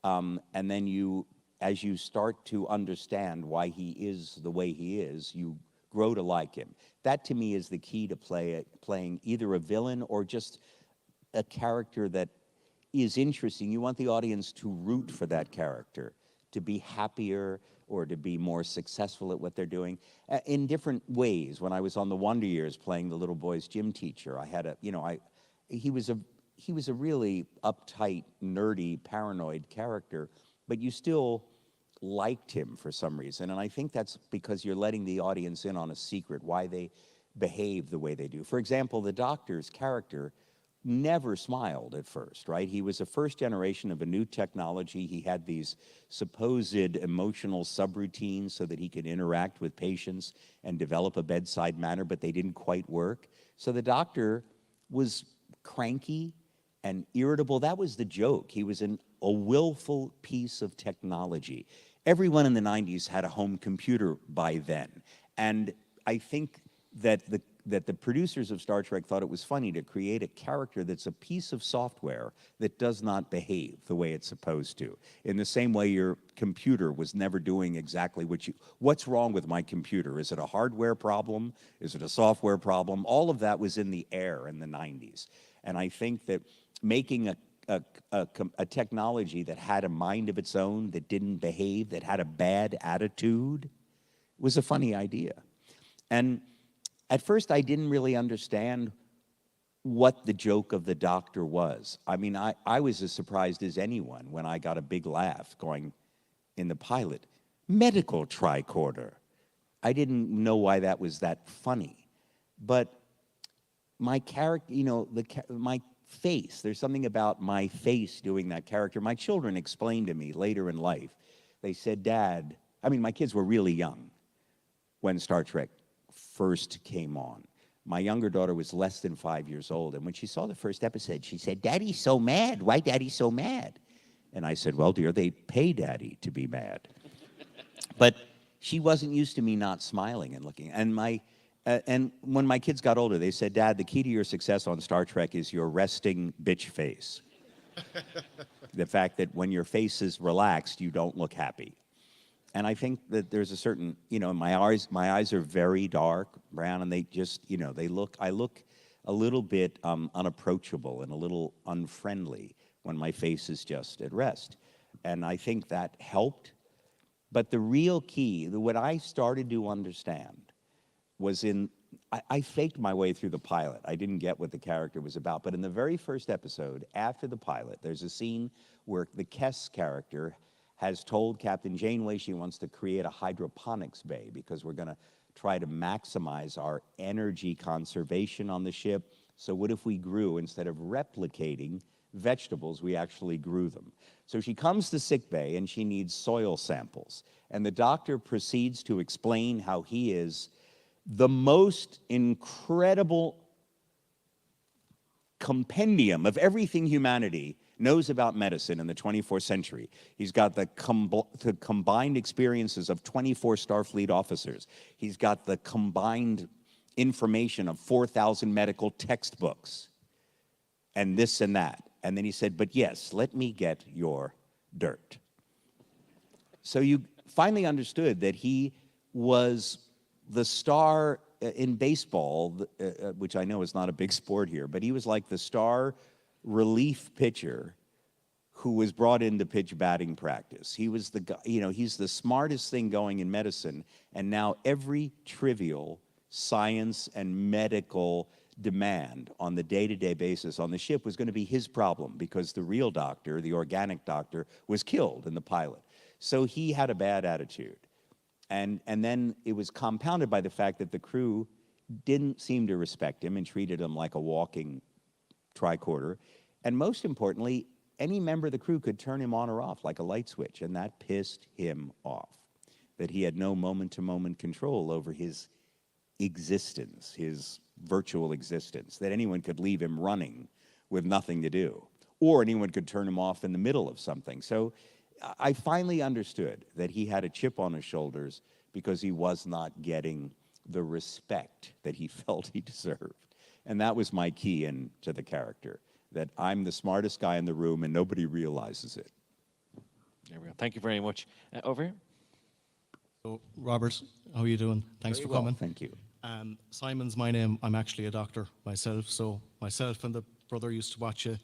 S7: and then as you start to understand why he is the way he is, you grow to like him. That, to me, is the key to playing either a villain or just a character that is interesting. You want the audience to root for that character, to be happier or to be more successful at what they're doing in different ways. When I was on the Wonder Years playing the little boy's gym teacher, I had he was a really uptight, nerdy, paranoid character, but you still liked him for some reason. And I think that's because you're letting the audience in on a secret, why they behave the way they do. For example, the doctor's character never smiled at first, right? He was a first generation of a new technology. He had these supposed emotional subroutines so that he could interact with patients and develop a bedside manner, but they didn't quite work. So the doctor was cranky and irritable. That was the joke. He was a willful piece of technology. Everyone in the 90s had a home computer by then. And I think that the producers of Star Trek thought it was funny to create a character that's a piece of software that does not behave the way it's supposed to. In the same way your computer was never doing exactly what's wrong with my computer? Is it a hardware problem? Is it a software problem? All of that was in the air in the 90s. And I think that making a technology that had a mind of its own, that didn't behave, that had a bad attitude, was a funny idea. And at first, I didn't really understand what the joke of the doctor was. I mean, I was as surprised as anyone when I got a big laugh going in the pilot, medical tricorder. I didn't know why that was that funny. But my character, you know, my face, there's something about my face doing that character. My children explained to me later in life, they said, Dad, I mean, my kids were really young when Star Trek first came on. My younger daughter was less than 5 years old, and when she saw the first episode, she said, Daddy's so mad. Why Daddy's so mad? And I said, well, dear, they pay Daddy to be mad. But she wasn't used to me not smiling and looking. And when my kids got older, they said, Dad, the key to your success on Star Trek is your resting bitch face. The fact that when your face is relaxed, you don't look happy. And I think that there's a certain, you know, my eyes are very dark brown, and they just, you know, I look a little bit unapproachable and a little unfriendly when my face is just at rest. And I think that helped. But the real key, what I started to understand was I faked my way through the pilot. I didn't get what the character was about. But in the very first episode, after the pilot, there's a scene where the Kess character has told Captain Janeway she wants to create a hydroponics bay because we're going to try to maximize our energy conservation on the ship. So what if we grew, instead of replicating vegetables, we actually grew them? So she comes to sick bay and she needs soil samples. And the doctor proceeds to explain how he is the most incredible compendium of everything humanity knows about medicine in the 24th century. He's got the combined experiences of 24 Starfleet officers. He's got the combined information of 4,000 medical textbooks and this and that. And then he said, but yes, let me get your dirt. So you finally understood that he was the star in baseball, which I know is not a big sport here, but he was like the star relief pitcher who was brought in to pitch batting practice. He was the guy, you know, he's the smartest thing going in medicine, and now every trivial science and medical demand on the day-to-day basis on the ship was going to be his problem because the real doctor, the organic doctor, was killed in the pilot. So he had a bad attitude. And then it was compounded by the fact that the crew didn't seem to respect him and treated him like a walking tricorder. And most importantly, any member of the crew could turn him on or off like a light switch, and that pissed him off, that he had no moment-to-moment control over his existence, his virtual existence, that anyone could leave him running with nothing to do, or anyone could turn him off in the middle of something. So I finally understood that he had a chip on his shoulders because he was not getting the respect that he felt he deserved. And that was my key into the character, that I'm the smartest guy in the room and nobody realizes it.
S1: There we go. Thank you very much. Over here.
S11: So, Robert, how are you doing? Thanks
S7: Very
S11: for
S7: well,
S11: coming.
S7: thank you.
S11: Simon's my name. I'm actually a doctor myself. So myself and the brother used to watch you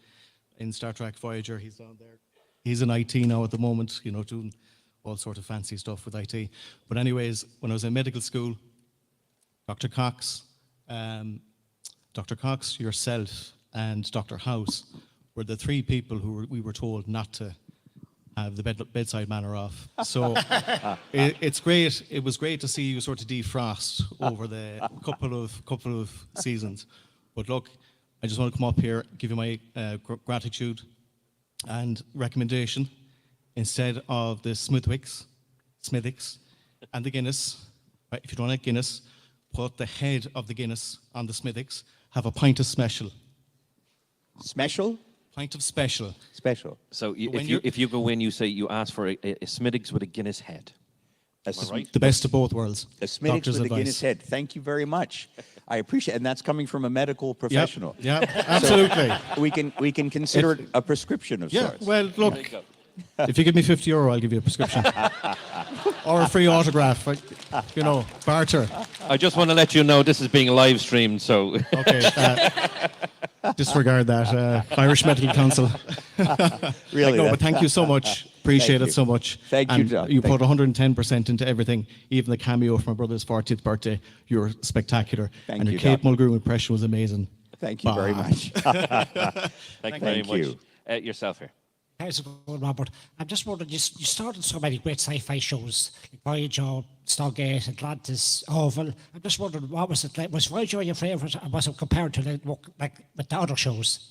S11: in Star Trek Voyager. He's down there. He's in IT now at the moment, you know, doing all sort of fancy stuff with IT. But anyways, when I was in medical school, Dr. Cox, yourself, and Dr. House were the three people who we were told not to have the bedside manner off. So it's great. It was great to see you sort of defrost over the couple of seasons. But look, I just want to come up here, give you my gratitude and recommendation. Instead of the Smithwick's, and the Guinness, right, if you don't like Guinness, put the head of the Guinness on the Smithwick's. Have a pint of special.
S7: Special?
S11: Pint of special.
S7: Special.
S1: So
S11: when
S1: if you go in, you say you ask for a Smithwick's with a Guinness head.
S11: The best of both worlds.
S7: A Smithwick's
S11: Doctor's
S7: with a
S11: advice.
S7: Guinness head. Thank you very much. I appreciate it. And that's coming from a medical professional.
S11: Yeah, absolutely.
S7: We can consider it a prescription of
S11: Yeah,
S7: sorts.
S11: well, look, if you give me €50, I'll give you a prescription. Or a free autograph, barter.
S1: I just want to let you know this is being live streamed, so.
S11: Okay, disregard that. Irish Medical Council.
S7: Really?
S11: No, but thank you so much. Appreciate
S7: Thank
S11: it
S7: you.
S11: so much.
S7: Thank you,
S11: And
S7: John.
S11: you
S7: Thank
S11: put 110% into everything, even the cameo for my brother's 40th birthday. You were spectacular.
S7: Thank
S11: and
S7: you,
S11: your Kate
S7: Doc.
S11: Mulgrew impression was amazing.
S7: Thank you very much.
S1: Thank you very much. Yourself here.
S12: How's it going, Robert? I'm just wondering, you started so many great sci-fi shows, like Voyager, Stargate, Atlantis, Orville. I'm just wondering, what was it like? Was Voyager your favourite, and was it compared to like with the other shows?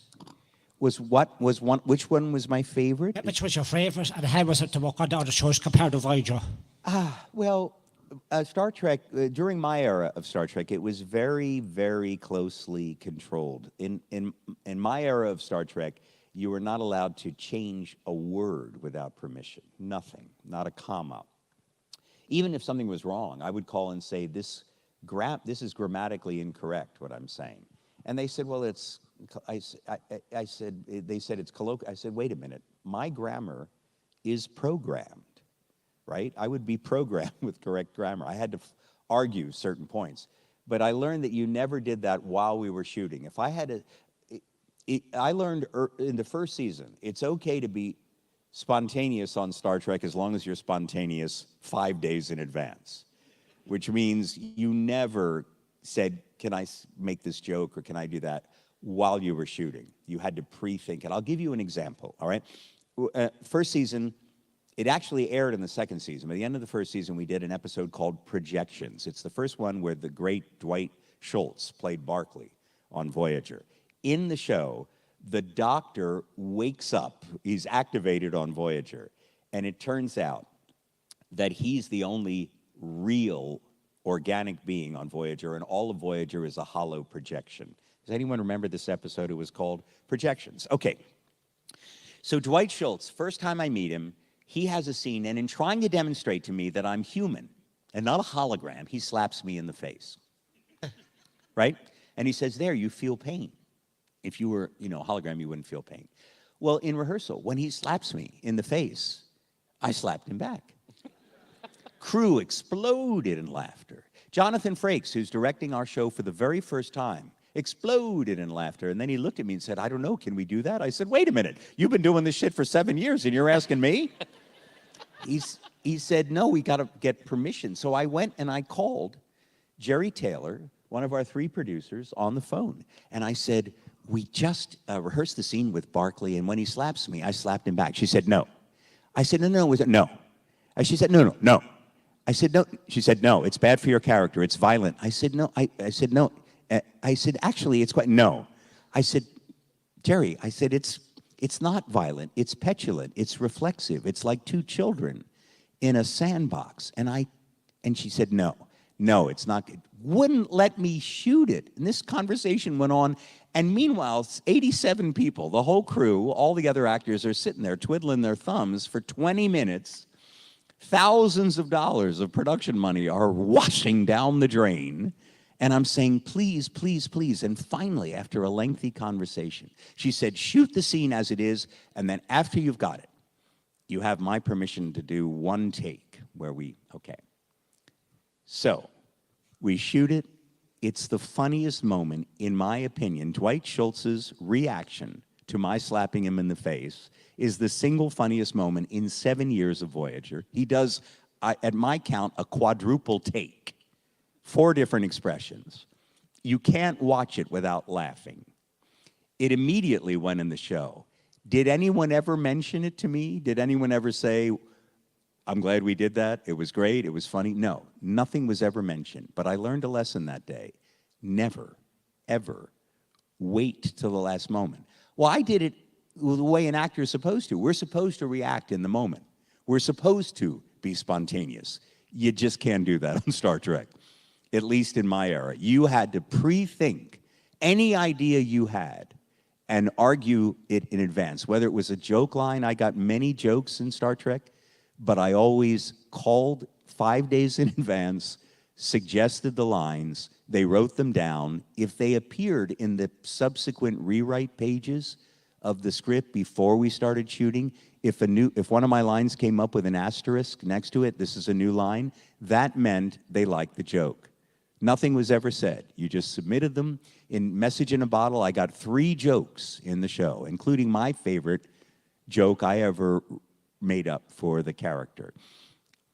S7: Which one was my favorite?
S12: Which was your favourite, and how was it to work on the other shows compared to Voyager?
S7: Well, Star Trek, during my era of Star Trek, it was very, very closely controlled. In my era of Star Trek, you were not allowed to change a word without permission. Nothing, not a comma. Even if something was wrong, I would call and say, this is grammatically incorrect, what I'm saying. And they said, well, they said it's colloquial. I said, wait a minute, my grammar is programmed, right? I would be programmed with correct grammar. I had to argue certain points. But I learned that you never did that while we were shooting. If I had to, I learned in the first season, it's okay to be spontaneous on Star Trek as long as you're spontaneous 5 days in advance, which means you never said, can I make this joke or can I do that while you were shooting? You had to pre-think it. I'll give you an example, all right? First season, it actually aired in the second season. At the end of the first season, we did an episode called Projections. It's the first one where the great Dwight Schultz played Barclay on Voyager. In the show, the doctor wakes up, he's activated on Voyager, and it turns out that he's the only real organic being on Voyager, and all of Voyager is a hollow projection. Does anyone remember this episode? It was called Projections. Okay. So Dwight Schultz, first time I meet him, he has a scene, and in trying to demonstrate to me that I'm human and not a hologram, he slaps me in the face. Right? And he says, there, you feel pain. If you were, a hologram, you wouldn't feel pain. Well, in rehearsal, when he slaps me in the face, I slapped him back. Crew exploded in laughter. Jonathan Frakes, who's directing our show for the very first time, exploded in laughter. And then he looked at me and said, I don't know, can we do that? I said, wait a minute, you've been doing this shit for 7 years and you're asking me? He said, no, we got to get permission. So I went and I called Jerry Taylor, one of our 3 producers, on the phone. And I said, we just rehearsed the scene with Barclay, and when he slaps me, I slapped him back. She said, no. I said, no, was it no? She said, no. I said, no. She said, no, it's bad for your character. It's violent. I said, no. I said, no. I said, actually, it's quite, no. I said, Jerry, I said, it's not violent. It's petulant. It's reflexive. It's like 2 children in a sandbox. And she said, no, it's not. Wouldn't let me shoot it. And this conversation went on. And meanwhile, 87 people, the whole crew, all the other actors are sitting there twiddling their thumbs for 20 minutes. Thousands of dollars of production money are washing down the drain. And I'm saying, please, please, please. And finally, after a lengthy conversation, she said, shoot the scene as it is. And then after you've got it, you have my permission to do 1 take where okay. So we shoot it. It's the funniest moment, in my opinion. Dwight Schultz's reaction to my slapping him in the face is the single funniest moment in 7 years of Voyager. He does, at my count, a quadruple take. 4 different expressions. You can't watch it without laughing. It immediately went in the show. Did anyone ever mention it to me? Did anyone ever say, I'm glad we did that, it was great, it was funny? No, nothing was ever mentioned. But I learned a lesson that day. Never, ever wait till the last moment. Well, I did it the way an actor is supposed to. We're supposed to react in the moment. We're supposed to be spontaneous. You just can't do that on Star Trek, at least in my era. You had to pre-think any idea you had and argue it in advance. Whether it was a joke line, I got many jokes in Star Trek, but I always called 5 days in advance, suggested the lines, they wrote them down. If they appeared in the subsequent rewrite pages of the script before we started shooting, if one of my lines came up with an asterisk next to it, this is a new line, that meant they liked the joke. Nothing was ever said. You just submitted them. In Message in a Bottle, I got 3 jokes in the show, including my favorite joke I ever made up for the character.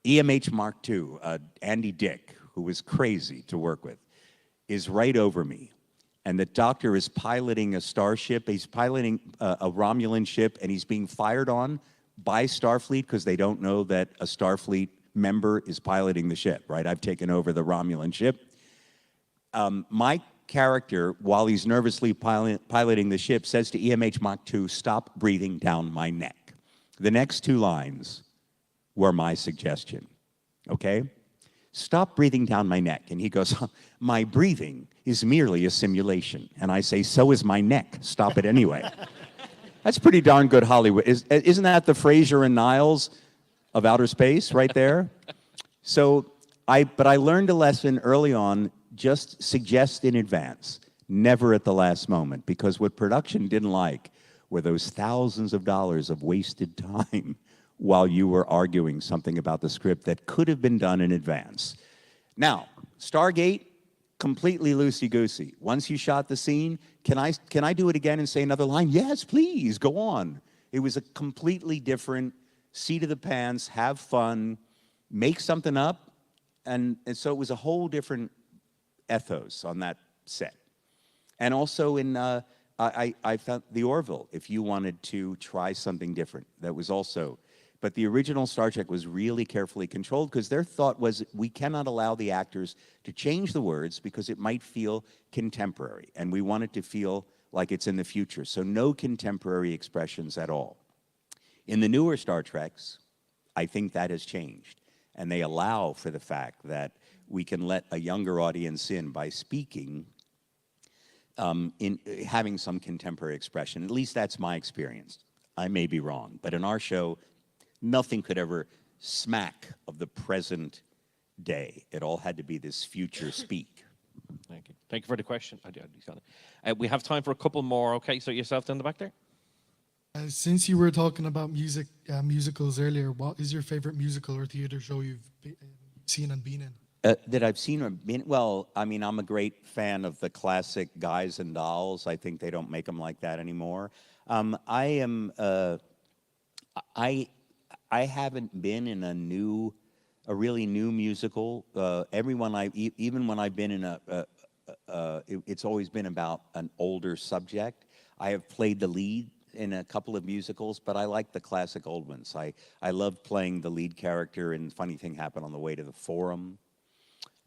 S7: EMH Mark II, Andy Dick, who was crazy to work with, is right over me. And the doctor is piloting a starship. He's piloting a Romulan ship, and he's being fired on by Starfleet because they don't know that a Starfleet member is piloting the ship, right? I've taken over the Romulan ship. My character, while he's nervously piloting the ship, says to EMH Mach 2, "Stop breathing down my neck." The next 2 lines were my suggestion, okay? "Stop breathing down my neck." And he goes, "My breathing is merely a simulation." And I say, "So is my neck. Stop it anyway." That's pretty darn good Hollywood. Isn't that the Fraser and Niles of outer space right there? But I learned a lesson early on. Just suggest in advance, never at the last moment, because what production didn't like were those thousands of dollars of wasted time while you were arguing something about the script that could have been done in advance. Now, Stargate, completely loosey-goosey. Once you shot the scene, can I do it again and say another line? Yes, please, go on. It was a completely different seat of the pants, have fun, make something up, and so it was a whole different ethos on that set. And also I found the Orville, if you wanted to try something different, that was also, but the original Star Trek was really carefully controlled because their thought was we cannot allow the actors to change the words because it might feel contemporary, and we want it to feel like it's in the future, so no contemporary expressions at all. In the newer Star Treks, I think that has changed, and they allow for the fact that we can let a younger audience in by speaking, in having some contemporary expression. At least that's my experience. I may be wrong, but in our show, nothing could ever smack of the present day. It all had to be this future speak.
S1: Thank you. Thank you for the question. We have time for a couple more. Okay, so yourself down the back there.
S13: Since you were talking about musicals earlier, what is your favorite musical or theater show you've seen and been in?
S7: That I've seen or been, well, I mean, I'm a great fan of the classic Guys and Dolls. I think they don't make them like that anymore. I haven't been in a really new musical. Even when I've been in it's always been about an older subject. I have played the lead in a couple of musicals, but I like the classic old ones. I loved playing the lead character in Funny Thing Happened on the Way to the Forum.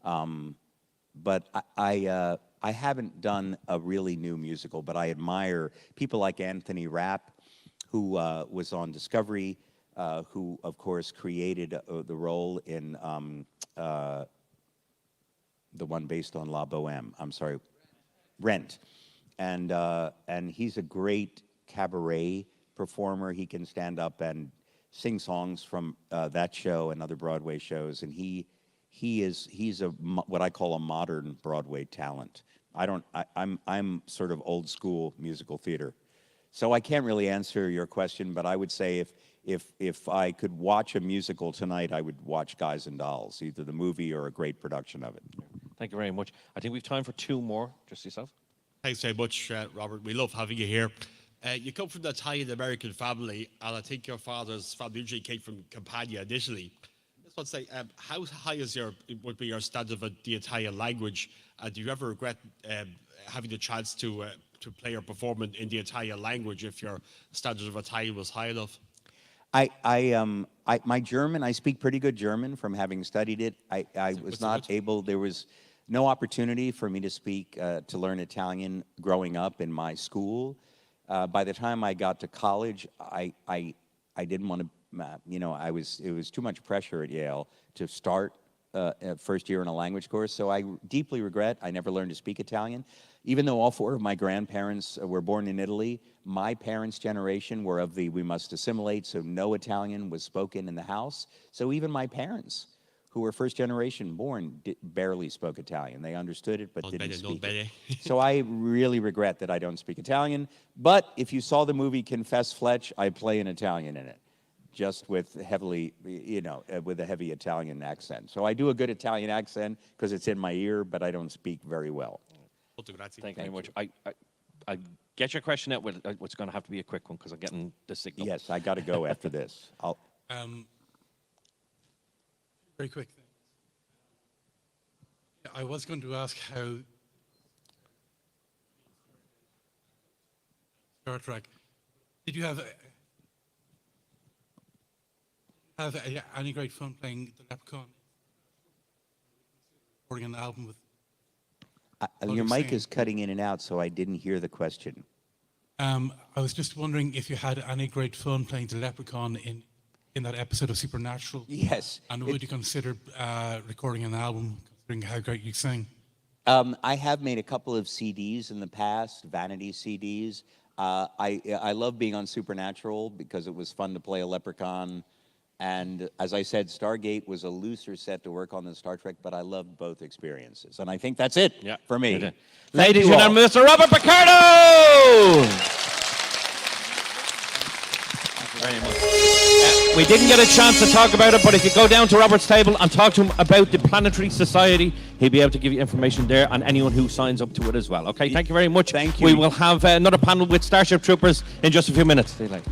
S7: But I haven't done a really new musical, but I admire people like Anthony Rapp, who was on Discovery, who, of course, created the role in the one based on La Boheme. I'm sorry, Rent. And he's a great cabaret performer. He can stand up and sing songs from that show and other Broadway shows, and he's what I call a modern Broadway talent. I'm sort of old school musical theater. So I can't really answer your question, but I would say if I could watch a musical tonight, I would watch Guys and Dolls, either the movie or a great production of it.
S1: Thank you very much. I think we've time for 2 more. Just yourself.
S5: Thanks very much, Robert. We love having you here. You come from the Italian-American family, and I think your father's family usually came from Campania initially. just want to say, how high would be your standard of the Italian language? Do you ever regret having the chance to play or perform in the Italian language if your standard of Italian was high enough?
S7: My German, I speak pretty good German from having studied it. I was not able, there was no opportunity for me to speak, to learn Italian growing up in my school. By the time I got to college, I didn't want to, it was too much pressure at Yale to start first year in a language course. So I deeply regret I never learned to speak Italian. Even though all four of my grandparents were born in Italy, my parents' generation were of the we must assimilate, so no Italian was spoken in the house. So even my parents, who were first generation born, barely spoke Italian. They understood it, but didn't speak it. So I really regret that I don't speak Italian. But if you saw the movie Confess Fletch, I play an Italian in it, just with heavily, with a heavy Italian accent. So I do a good Italian accent because it's in my ear, but I don't speak very well.
S1: Thank you very much. I get your question out. What's going to have to be a quick one because I'm getting the signal.
S7: Yes, I got to go after this.
S14: Very quick thing. I was going to ask how Star Trek. Did you have any great fun playing the Leprechaun? Recording an album with.
S7: Your mic is cutting in and out, so I didn't hear the question.
S14: I was just wondering if you had any great fun playing the Leprechaun in that episode of Supernatural.
S7: Yes.
S14: And would you consider recording an album, considering how great you sing?
S7: I have made a couple of CDs in the past, vanity CDs. I love being on Supernatural because it was fun to play a leprechaun. And as I said, Stargate was a looser set to work on than Star Trek, but I loved both experiences. And I think that's it for me.
S1: Ladies and gentlemen, Mr. Robert Picardo! Very much. We didn't get a chance to talk about it, but if you go down to Robert's table and talk to him about the Planetary Society, he'll be able to give you information there and anyone who signs up to it as well. Okay, thank you very much.
S7: Thank you.
S1: We will have another panel with Starship Troopers in just a few minutes. See you later.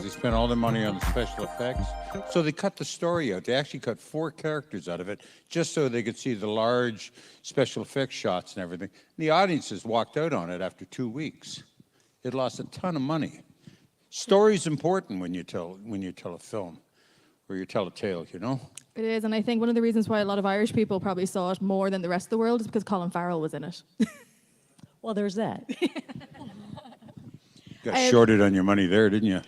S15: They spent all their money on the special effects. So they cut the story out. They actually cut 4 characters out of it just so they could see the large special effects shots and everything. The audiences walked out on it after 2 weeks. It lost a ton of money. Story's important when you tell a film or you tell a tale, you know?
S16: It is, and I think one of the reasons why a lot of Irish people probably saw it more than the rest of the world is because Colin Farrell was in it.
S17: Well, there's that.
S15: Got shorted on your money there, didn't you?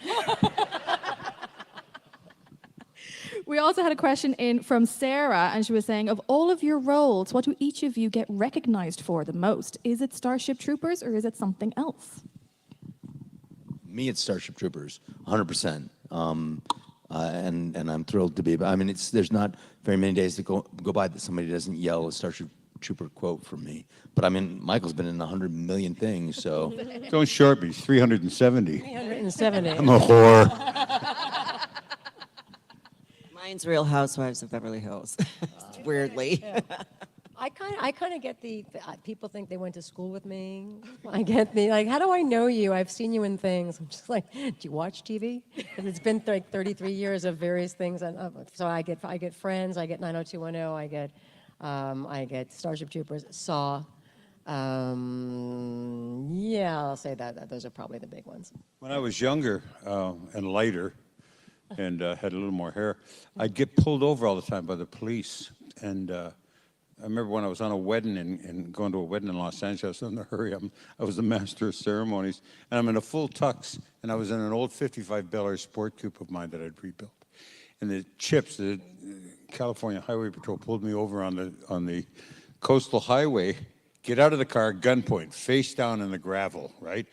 S16: We also had a question in from Sarah, and she was saying, of all of your roles, what do each of you get recognized for the most? Is it Starship Troopers or is it something else?
S18: Me, it's Starship Troopers, 100%. And I'm thrilled to be. I mean, there's not very many days that go by that somebody doesn't yell a Starship Trooper quote from me. But I mean, Michael's been in 100 million things, so.
S15: Don't short me, 370.
S17: 370.
S15: I'm a whore.
S19: Mine's Real Housewives of Beverly Hills, weirdly.
S17: I kind of get the people think they went to school with me. I get the, like, how do I know you? I've seen you in things. I'm just like, do you watch TV? And it's been like 33 years of various things. And so I get Friends, I get 90210, I get Starship Troopers, Saw. Yeah, I'll say that. Those are probably the big ones.
S15: When I was younger and lighter and had a little more hair, I'd get pulled over all the time by the police. And I remember when I was on a wedding and going to a wedding in Los Angeles, I was in a hurry. I was the master of ceremonies, and I'm in a full tux, and I was in an old 55 Bel Air Sport Coupe of mine that I'd rebuilt. And the CHIPS, the California Highway Patrol, pulled me over on the coastal highway, get out of the car, gunpoint, face down in the gravel, right?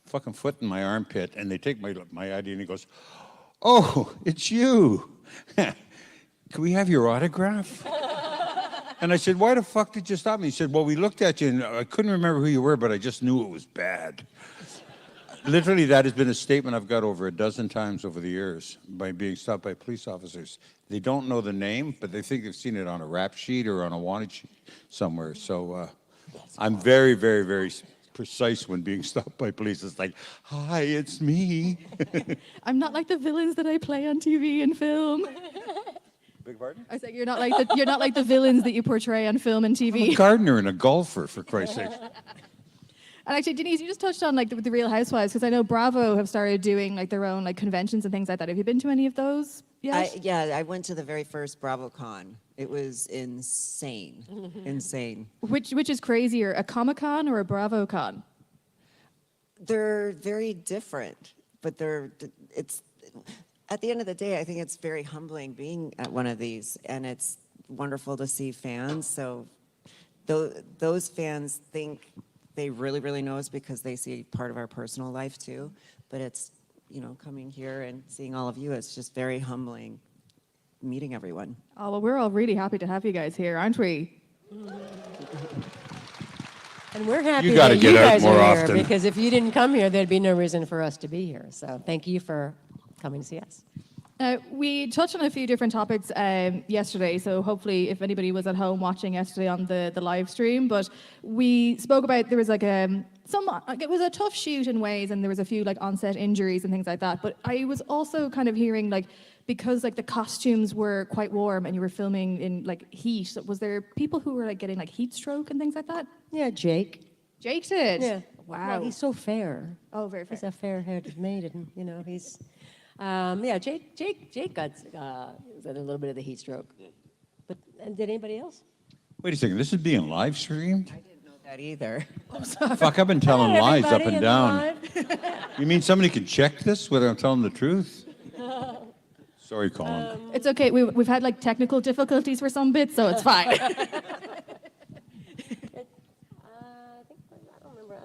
S15: Fucking foot in my armpit, and they take my ID, and he goes, "Oh, it's you. Can we have your autograph?" And I said, "Why the fuck did you stop me?" He said, "Well, we looked at you, and I couldn't remember who you were, but I just knew it was bad." literally, that has been a statement I've got over a dozen times over the years by being stopped by police officers. They don't know the name, but they think they've seen it on a rap sheet or on a wanted sheet somewhere. So I'm very, very, very precise when being stopped by police. It's like, hi, it's me.
S16: I'm not like the villains that I play on TV and film.
S15: Big pardon?
S16: I was like, you're not like the villains that you portray on film and TV.
S15: I'm a gardener and a golfer, for Christ's sake.
S16: And actually, Denise, you just touched on like the Real Housewives, because I know Bravo have started doing like their own like conventions and things like that. Have you been to any of those yet?
S19: I went to the very first BravoCon. It was insane, insane.
S16: Which is crazier, a Comic Con or a Bravo Con?
S19: They're very different, but it's at the end of the day, I think it's very humbling being at one of these, and it's wonderful to see fans. So those fans think they really, really know us because they see part of our personal life too. But it's, coming here and seeing all of you, it's just very humbling meeting everyone.
S16: Oh, well, we're all really happy to have you guys here, aren't we?
S17: And we're happy
S15: You gotta
S17: that
S15: get
S17: you
S15: out
S17: guys
S15: more
S17: are here,
S15: often.
S17: because if you didn't come here, there'd be no reason for us to be here. So thank you for coming to see us.
S16: We touched on a few different topics yesterday, so hopefully if anybody was at home watching yesterday on the live stream, but we spoke about there was like it was a tough shoot in ways, and there was a few like on-set injuries and things like that, but I was also kind of hearing like, because like the costumes were quite warm and you were filming in like heat, was there people who were like getting like heat stroke and things like that?
S17: Yeah, Jake.
S16: Jake did?
S17: Yeah.
S16: Wow.
S17: Well, he's so fair.
S16: Oh, very fair.
S17: He's a fair-haired maiden, he's... Jake got a little bit of the heat stroke. But did anybody else?
S15: Wait a second, this is being live streamed?
S19: I didn't know that either.
S17: I'm sorry.
S15: Fuck, I've been telling lies up
S17: Everybody
S15: and
S17: in
S15: down.
S17: live.
S15: You mean somebody can check this, whether I'm telling the truth? Sorry, Colin.
S16: It's okay. We've had like technical difficulties for some bits, so it's fine.
S17: I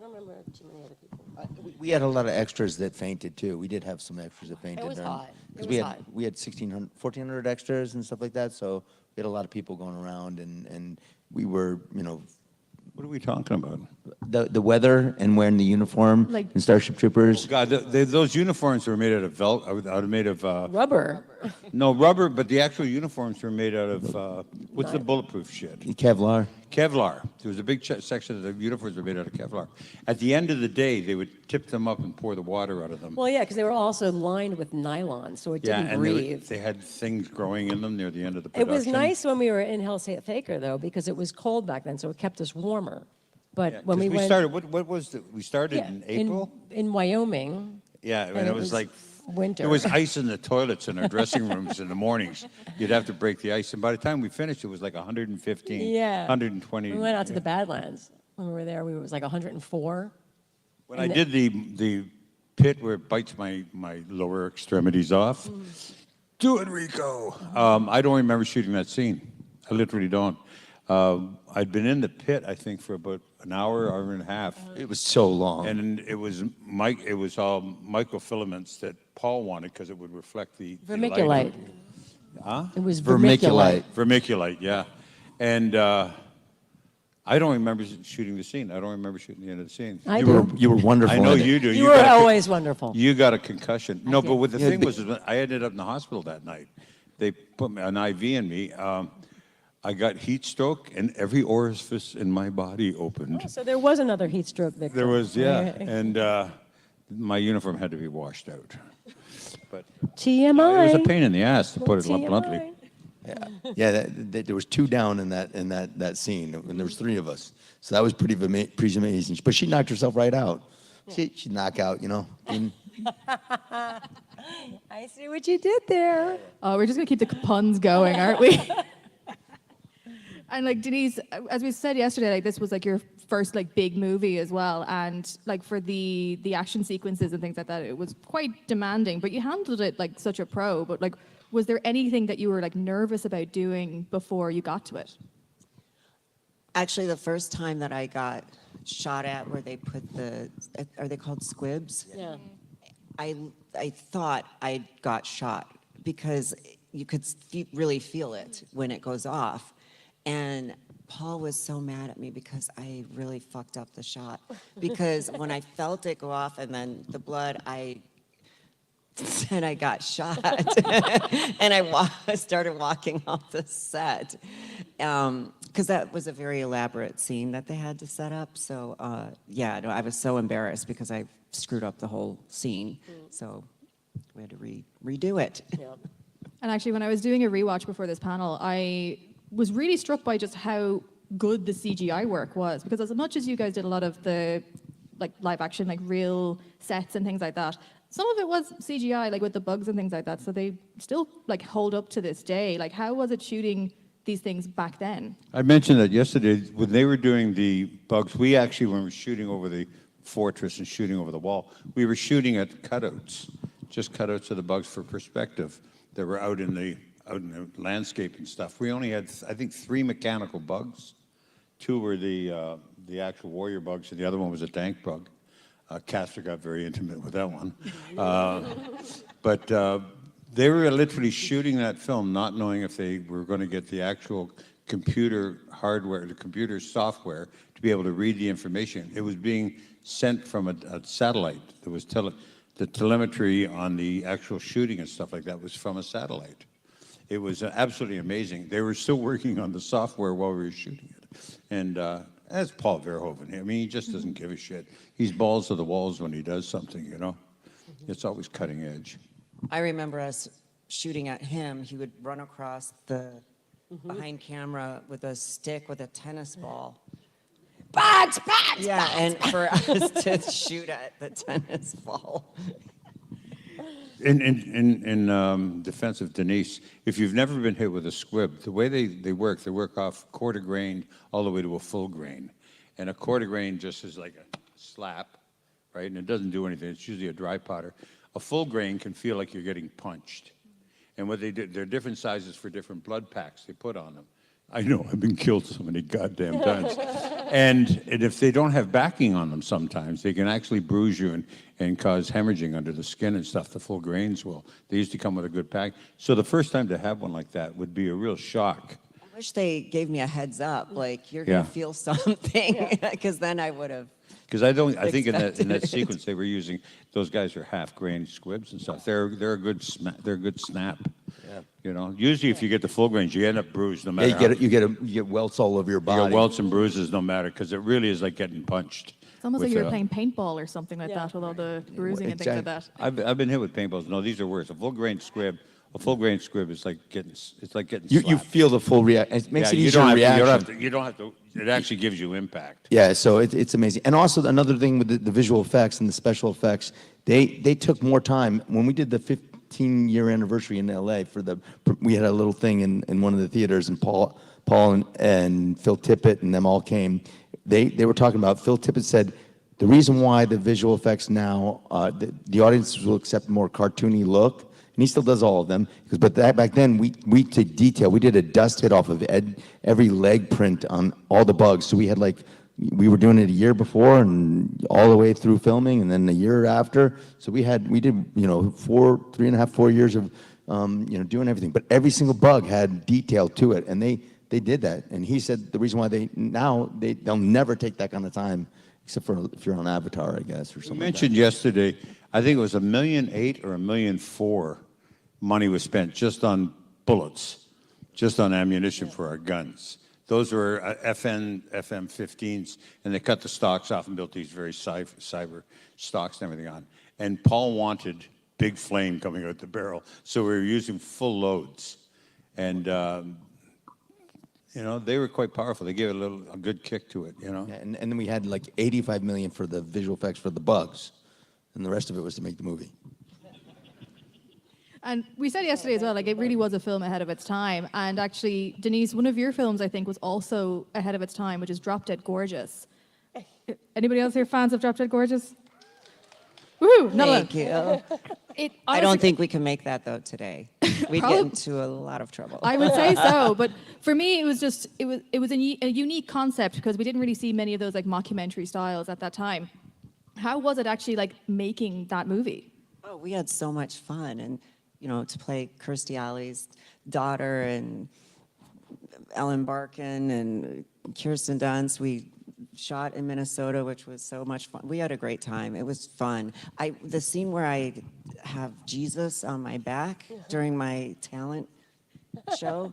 S17: don't remember too many other people.
S18: We had a lot of extras that fainted too. We did have some extras that fainted.
S17: It was hot.
S18: Because
S17: It
S18: we
S17: was
S18: had
S17: hot.
S18: 1,400 extras and stuff like that. So we had a lot of people going around, and we were,
S15: What are we talking about?
S18: the weather and wearing the uniform
S16: Like-
S18: and Starship Troopers.
S15: God, those uniforms were made out of
S17: Rubber.
S15: no rubber, but the actual uniforms were made out of what's the bulletproof shit?
S18: Kevlar.
S15: Kevlar. There was a big section of the uniforms were made out of Kevlar. At the end of the day, they would tip them up and pour the water out of them.
S17: Well, yeah, because they were also lined with nylon, so it didn't
S15: and
S17: breathe.
S15: they had things growing in them near the end of the
S17: It
S15: production.
S17: was nice when we were in Helsinki, though, because it was cold back then, so it kept us warmer. But
S15: Yeah,
S17: when
S15: 'cause
S17: we went...
S15: started, what was the, we started
S17: Yeah,
S15: in April?
S17: In Wyoming.
S15: Yeah, and it was like
S17: winter.
S15: there was ice in the toilets in our dressing rooms in the mornings. You'd have to break the ice, and by the time we finished, it was like 115,
S17: Yeah.
S15: 120.
S17: We went out to the Badlands. When we were there, it was like 104.
S15: When I did the pit where it bites my lower extremities off, do it, Rico. I don't remember shooting that scene. I literally don't. I'd been in the pit, I think, for about an hour and a half.
S18: It was so long.
S15: And it was all microfilaments that Paul wanted because it would reflect the
S17: Vermiculite.
S15: light. Huh?
S17: It was
S18: Vermiculite.
S15: Vermiculite, yeah. And I don't remember shooting the scene. I don't remember shooting the end of the scene.
S17: I
S18: You
S17: do.
S18: were you were wonderful.
S15: I know
S18: in it.
S15: you do.
S17: You were
S15: got a-
S17: always wonderful.
S15: You got a concussion. No,
S17: did.
S15: but what the
S18: Yeah,
S15: thing
S18: but-
S15: was, is when I ended up in the hospital that night. They put an IV in me. I got heat stroke, and every orifice in my body opened.
S17: Oh, so there was another heat stroke victim.
S15: There was, yeah,
S17: Right.
S15: and my uniform had to be washed out. But
S17: TMI.
S15: it was a pain in the ass, to put it bluntly.
S17: TMI.
S18: Yeah, there was 2 down in that scene, and there was 3 of us. So that was pretty amazing. But she knocked herself right out. She'd knock out, and
S17: I see what you did there.
S16: Oh, we're just gonna keep the puns going, aren't we? And like Denise, as we said yesterday, like this was like your first like big movie as well, and like for the action sequences and things like that, it was quite demanding. But you handled it like such a pro. But like, was there anything that you were like nervous about doing before you got to it?
S19: Actually, the first time that I got shot at where they put are they called squibs?
S17: Yeah.
S19: I thought I got shot because you could really feel it when it goes off. And Paul was so mad at me because I really fucked up the shot. Because when I felt it go off and then the blood, I said I got shot. And I started walking off the set. Because that was a very elaborate scene that they had to set up. So, yeah, no, I was so embarrassed because I screwed up the whole scene. So we had to redo it.
S16: And actually, when I was doing a rewatch before this panel, I was really struck by just how good the CGI work was. Because as much as you guys did a lot of the like live action, like real sets and things like that, some of it was CGI, like with the bugs and things like that. So they still like hold up to this day. Like, how was it shooting these things back then?
S15: I mentioned that yesterday when they were doing the bugs. We actually, when we were shooting over the fortress and shooting over the wall, we were shooting at cutouts, just cutouts of the bugs for perspective. They were out in the landscape and stuff. We only had, I think, 3 mechanical bugs. 2 were the actual warrior bugs, and the other one was a tank bug. Castor got very intimate with that one. But they were literally shooting that film not knowing if they were going to get the actual computer hardware, the computer software, to be able to read the information. It was being sent from a satellite. There was the telemetry on the actual shooting and stuff like that was from a satellite. It was absolutely amazing. They were still working on the software while we were shooting it. And that's Paul Verhoeven. I mean, he just doesn't give a shit. He's balls to the walls when he does something, you know? It's always cutting edge.
S19: I remember us shooting at him. He would run across the behind camera with a stick with a tennis ball.
S17: Bugs!
S19: Yeah, and for us to shoot at the tennis ball.
S15: In defense of Denise, if you've never been hit with a squib, the way they work off quarter grain all the way to a full grain. And a quarter grain just is like a slap, right? And it doesn't do anything. It's usually a dry powder. A full grain can feel like you're getting punched. And what they do, there are different sizes for different blood packs they put on them. I know, I've been killed so many goddamn times. And if they don't have backing on them sometimes, they can actually bruise you and cause hemorrhaging under the skin and stuff. The full grains will. They used to come with a good pack. So the first time to have one like that would be a real shock.
S19: I wish they gave me a heads up, like, you're going to feel something, because then I would have.
S15: Because I think in that sequence they were using, those guys are half-grain squibs and stuff. They're a good snap. Yeah. You know, usually if you get the full grains, you end up bruised no matter.
S18: Yeah, you get welts all over your body.
S15: You get welts and bruises no matter, because it really is like getting punched.
S16: It's almost like you were playing paintball or something like that with all the bruising and things like that.
S15: I've been hit with paintballs. No, these are worse. A full grain squib is like getting slapped.
S18: You feel the full reaction. It makes it easier reaction.
S15: You don't have to. It actually gives you impact.
S18: Yeah, so it's amazing. And also another thing with the visual effects and the special effects, they took more time. When we did the 15-year anniversary in LA we had a little thing in one of the theaters, and Paul and Phil Tippett and them all came. They were talking about, Phil Tippett said, the reason why the visual effects now, the audience will accept a more cartoony look, and he still does all of them, but back then we took detail. We did a dust hit off of every leg print on all the bugs. So we had we were doing it a year before and all the way through filming, and then a year after. So we did 3.5, 4 years of doing everything. But every single bug had detail to it, and they did that. And he said the reason why they'll never take that kind of time, except for if you're on Avatar, I guess, or something.
S15: You mentioned yesterday, I think it was $1.8 million or $1.4 million money was spent just on bullets, just on ammunition for our guns. Those were FM-15s, and they cut the stocks off and built these very cyber stocks and everything on. And Paul wanted big flame coming out the barrel, so we were using full loads. And they were quite powerful. They gave it a good kick to it, Yeah,
S18: and then we had like $85 million for the visual effects for the bugs, and the rest of it was to make the movie.
S16: And we said yesterday as well, like it really was a film ahead of its time. And actually, Denise, one of your films, I think, was also ahead of its time, which is Drop Dead Gorgeous. Anybody else here fans of Drop Dead Gorgeous? Woohoo!
S19: Thank you. I don't think we can make that, though, today. We'd get into a lot of trouble.
S16: I would say so. But for me, it was a unique concept because we didn't really see many of those like mockumentary styles at that time. How was it actually like making that movie?
S19: Oh, we had so much fun. And to play Kirstie Alley's daughter and Ellen Barkin and Kirsten Dunst. We shot in Minnesota, which was so much fun. We had a great time. It was fun. The scene where I have Jesus on my back during my talent show,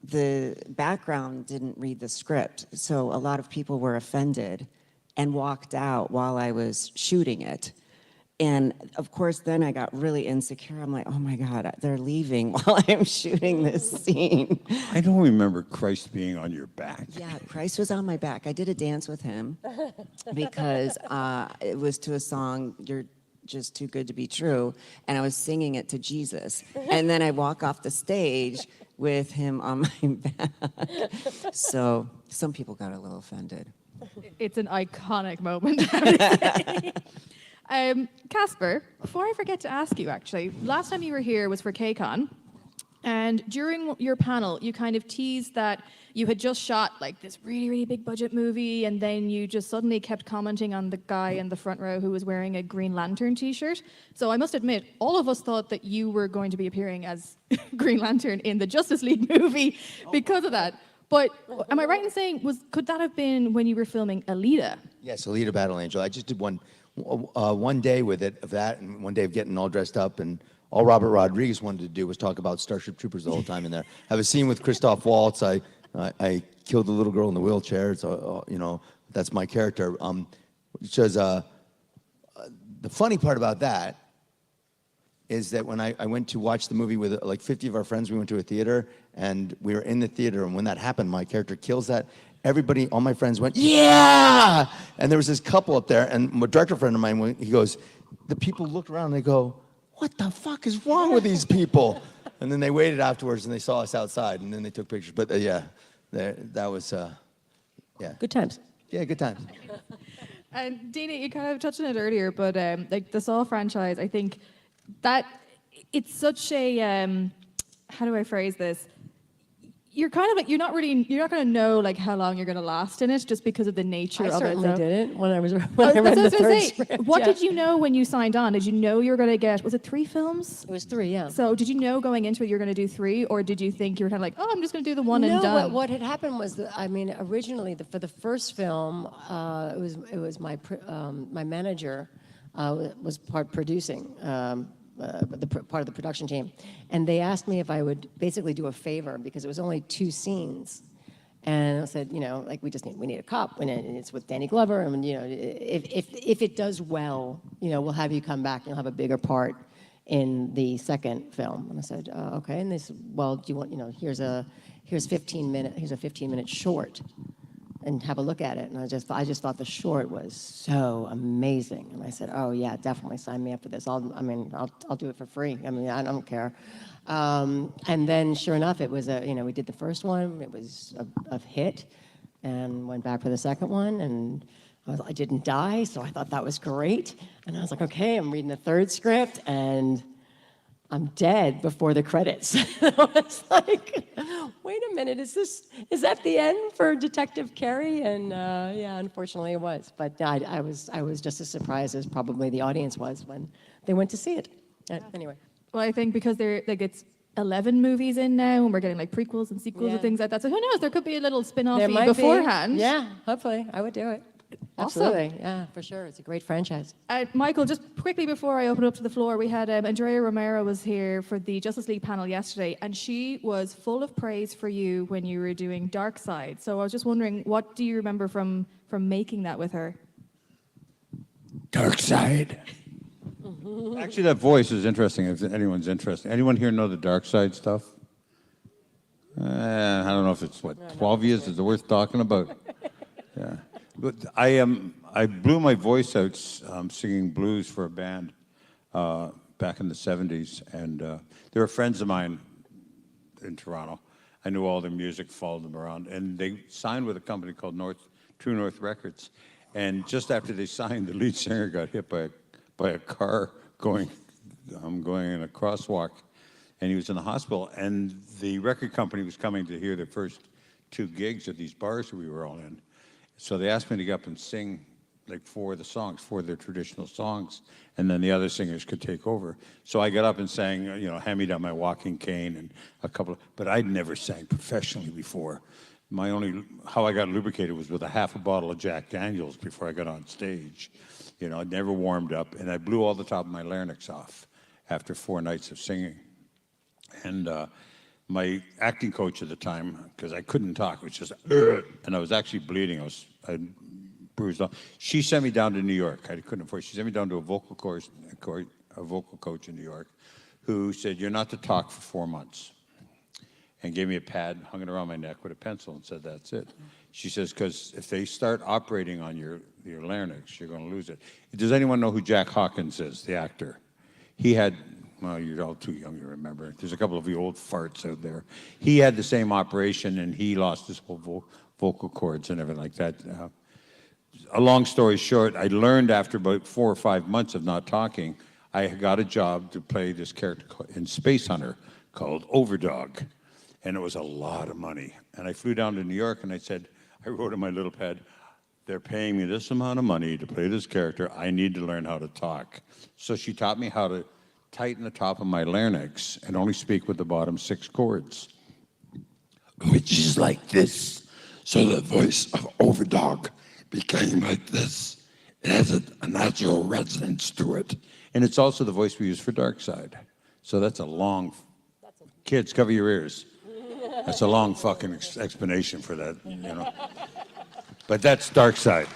S19: the background didn't read the script, so a lot of people were offended and walked out while I was shooting it. And of course, then I got really insecure. I'm like, oh my God, they're leaving while I'm shooting this scene.
S15: I don't remember Christ being on your back.
S19: Yeah, Christ was on my back. I did a dance with him because it was to a song, You're Just Too Good to Be True, and I was singing it to Jesus. And then I walk off the stage with him on my back. So some people got a little offended.
S16: It's an iconic moment, I would say. Casper, before I forget to ask you, actually, last time you were here was for KCON, and during your panel, you kind of teased that you had just shot like this really, really big budget movie, and then you just suddenly kept commenting on the guy in the front row who was wearing a Green Lantern t-shirt. So I must admit, all of us thought that you were going to be appearing as Green Lantern in the Justice League movie because of that. But am I right in saying, could that have been when you were filming Alita?
S18: Yes, Alita Battle Angel. I just did one day with it, of that, and one day of getting all dressed up, and all Robert Rodriguez wanted to do was talk about Starship Troopers the whole time in there. I have a scene with Christoph Waltz. I killed the little girl in the wheelchair. So that's my character. Which is the funny part about that is that when I went to watch the movie with like 50 of our friends, we went to a theater, and we were in the theater, and when that happened, my character kills that. Everybody, all my friends went, yeah! And there was this couple up there, and a director friend of mine, he goes, the people looked around and they go, what the fuck is wrong with these people? And then they waited afterwards and they saw us outside, and then they took pictures. But yeah, that was, yeah.
S17: Good times.
S18: Yeah, good times.
S16: And Dana, you kind of touched on it earlier, but like the Saw franchise, I think that it's such a, how do I phrase this? You're kind of like, you're not going to know like how long you're going to last in it just because of the nature of it.
S17: I certainly didn't when I was when
S16: I
S17: I read the
S16: was gonna
S17: third
S16: say,
S17: script.
S16: what
S17: yeah.
S16: did you know when you signed on? Did you know you were going to get, was it 3 films?
S17: It was 3, yeah.
S16: So did you know going into it you're going to do 3, or did you think you were kind of like, oh, I'm just going to do the one
S17: no,
S16: and done?
S17: what had happened was that, I mean, originally for the first film, it was my my manager was part producing. Part of the production team, and they asked me if I would basically do a favor because it was only 2 scenes, and I said, like we need a cop, and it's with Danny Glover, and if it does well, we'll have you come back and you'll have a bigger part in the second film. And I said, okay. And they said, well, do you want, here's a 15-minute short, and have a look at it. And I just thought the short was so amazing. And I said, oh yeah, definitely sign me up for this. I'll do it for free. I mean, I don't care. And then sure enough, it was we did the first one. It was a hit, and went back for the second one, and I didn't die, so I thought that was great. And I was like, okay, I'm reading the third script, and I'm dead before the credits. I was like, wait a minute, is that the end for Detective Carey? And yeah, unfortunately it was. But I was just as surprised as probably the audience was when they went to see it. Anyway.
S16: Well, I think because it's 11 movies in now, and we're getting like prequels and sequels and things like that. So who knows? There could be a little spin-off beforehand.
S17: Yeah, hopefully, I would do it.
S16: Awesome.
S17: Absolutely, yeah, for sure. It's a great franchise.
S16: Michael, just quickly before I open up to the floor, we had Andrea Romero was here for the Justice League panel yesterday, and she was full of praise for you when you were doing Dark Side. So I was just wondering, what do you remember from making that with her?
S15: Dark Side. Actually, that voice is interesting, if anyone's interested. Anyone here know the Dark Side stuff? I don't know if it's, 12 years is it worth talking about? Yeah. But I blew my voice out singing blues for a band back in the 70s, and they were friends of mine in Toronto. I knew all their music, followed them around, and they signed with a company called True North Records. And just after they signed, the lead singer got hit by a car going in a crosswalk, and he was in the hospital. And the record company was coming to hear their first 2 gigs at these bars we were all in. So they asked me to get up and sing like 4 of their traditional songs, and then the other singers could take over. So I got up and sang, Hand Me Down My Walking Cane, and a couple but I'd never sang professionally before. how I got lubricated was with a half a bottle of Jack Daniels before I got on stage. You know, I'd never warmed up, and I blew all the top of my larynx off after 4 nights of singing. And my acting coach at the time, because I couldn't talk, was just, and I was actually bleeding. I bruised off. She sent me down to New York. I couldn't afford. She sent me down to a vocal coach in New York, who said, "You're not to talk for 4 months," and gave me a pad, hung it around my neck with a pencil, and said, "That's it." She says, "Because if they start operating on your larynx, you're going to lose it." Does anyone know who Jack Hawkins is, the actor? He had, well, you're all too young to remember. There's a couple of you old farts out there. He had the same operation, and he lost his whole vocal cords and everything like that. A long story short, I learned after about 4 or 5 months of not talking, I got a job to play this character in Space Hunter called Overdog. And it was a lot of money. And I flew down to New York, and I wrote in my little pad, "They're paying me this amount of money to play this character. I need to learn how to talk." So she taught me how to tighten the top of my larynx and only speak with the bottom 6 chords, which is like this. So the voice of Overdog became like this. It has a natural resonance to it. And it's also the voice we use for Dark Side. So that's a long, kids, cover your ears. That's a long fucking explanation for that, you know. But that's Dark Side.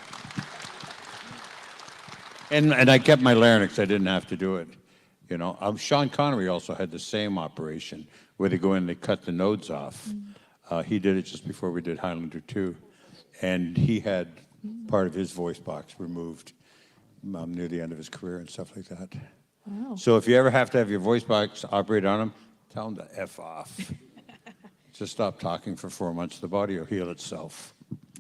S15: And I kept my larynx. I didn't have to do it, you know. Sean Connery also had the same operation where they go in and they cut the nodes off. He did it just before we did Highlander 2. And he had part of his voice box removed near the end of his career and stuff like that.
S16: Wow.
S15: So if you ever have to have your voice box operated on him, tell him to F off. Just stop talking for 4 months. The body will heal itself.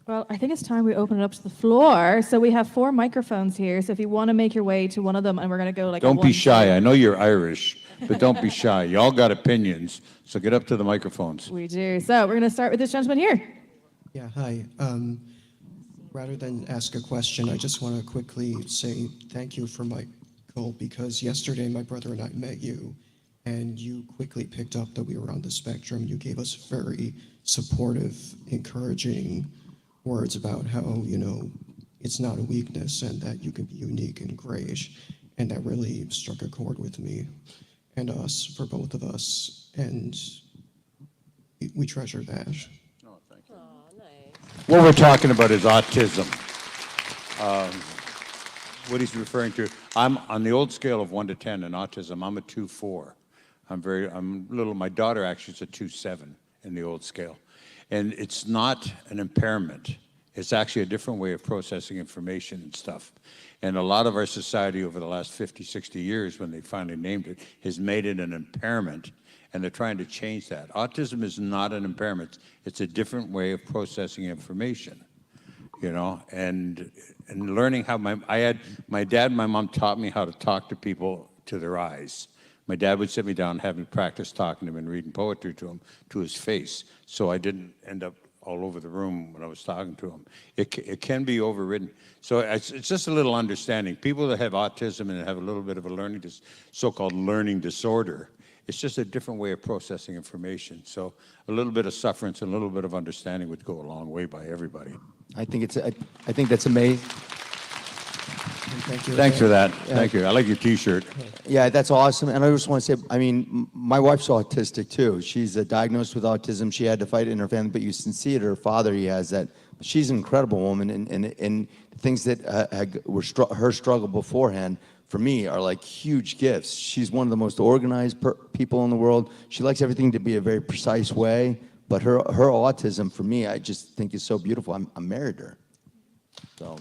S16: Well, I think it's time we open it up to the floor. So we have 4 microphones here. So if you want to make your way to one of them, and we're going to go like.
S15: Don't be shy. I know you're Irish, but don't be shy. You all got opinions, so get up to the microphones.
S16: We do. So we're going to start with this gentleman here.
S20: Yeah, hi. Rather than ask a question, I just want to quickly say thank you for Michael, because yesterday my brother and I met you, and you quickly picked up that we were on the spectrum. You gave us very supportive, encouraging words about how, you know, it's not a weakness and that you can be unique and great. And that really struck a chord with me and us, for both of us. And we treasure that.
S15: What we're talking about is autism. What he's referring to, I'm on the old scale of 1 to 10 in autism, I'm a 2-4. My daughter actually is a 2-7 in the old scale. And it's not an impairment. It's actually a different way of processing information and stuff. And a lot of our society over the last 50, 60 years, when they finally named it, has made it an impairment. And they're trying to change that. Autism is not an impairment. It's a different way of processing information, you know? And learning how my dad and my mom taught me how to talk to people to their eyes. My dad would sit me down and have me practice talking to him and reading poetry to him, to his face, so I didn't end up all over the room when I was talking to him. It can be overridden. So it's just a little understanding. People that have autism and have a little bit of a so-called learning disorder, it's just a different way of processing information. So a little bit of sufferance and a little bit of understanding would go a long way by everybody.
S18: I think that's amazing.
S20: Thank you.
S15: Thanks for that.
S18: Yeah.
S15: Thank you. I like your T-shirt.
S18: Yeah, that's awesome. And I just want to say, I mean, my wife's autistic too. She's diagnosed with autism. She had to fight it in her family, but you can see it. Her father, he has that. She's an incredible woman, and things that were her struggle beforehand, for me, are like huge gifts. She's one of the most organized people in the world. She likes everything to be a very precise way, but her autism, for me, I just think is so beautiful. I'm married to her. So.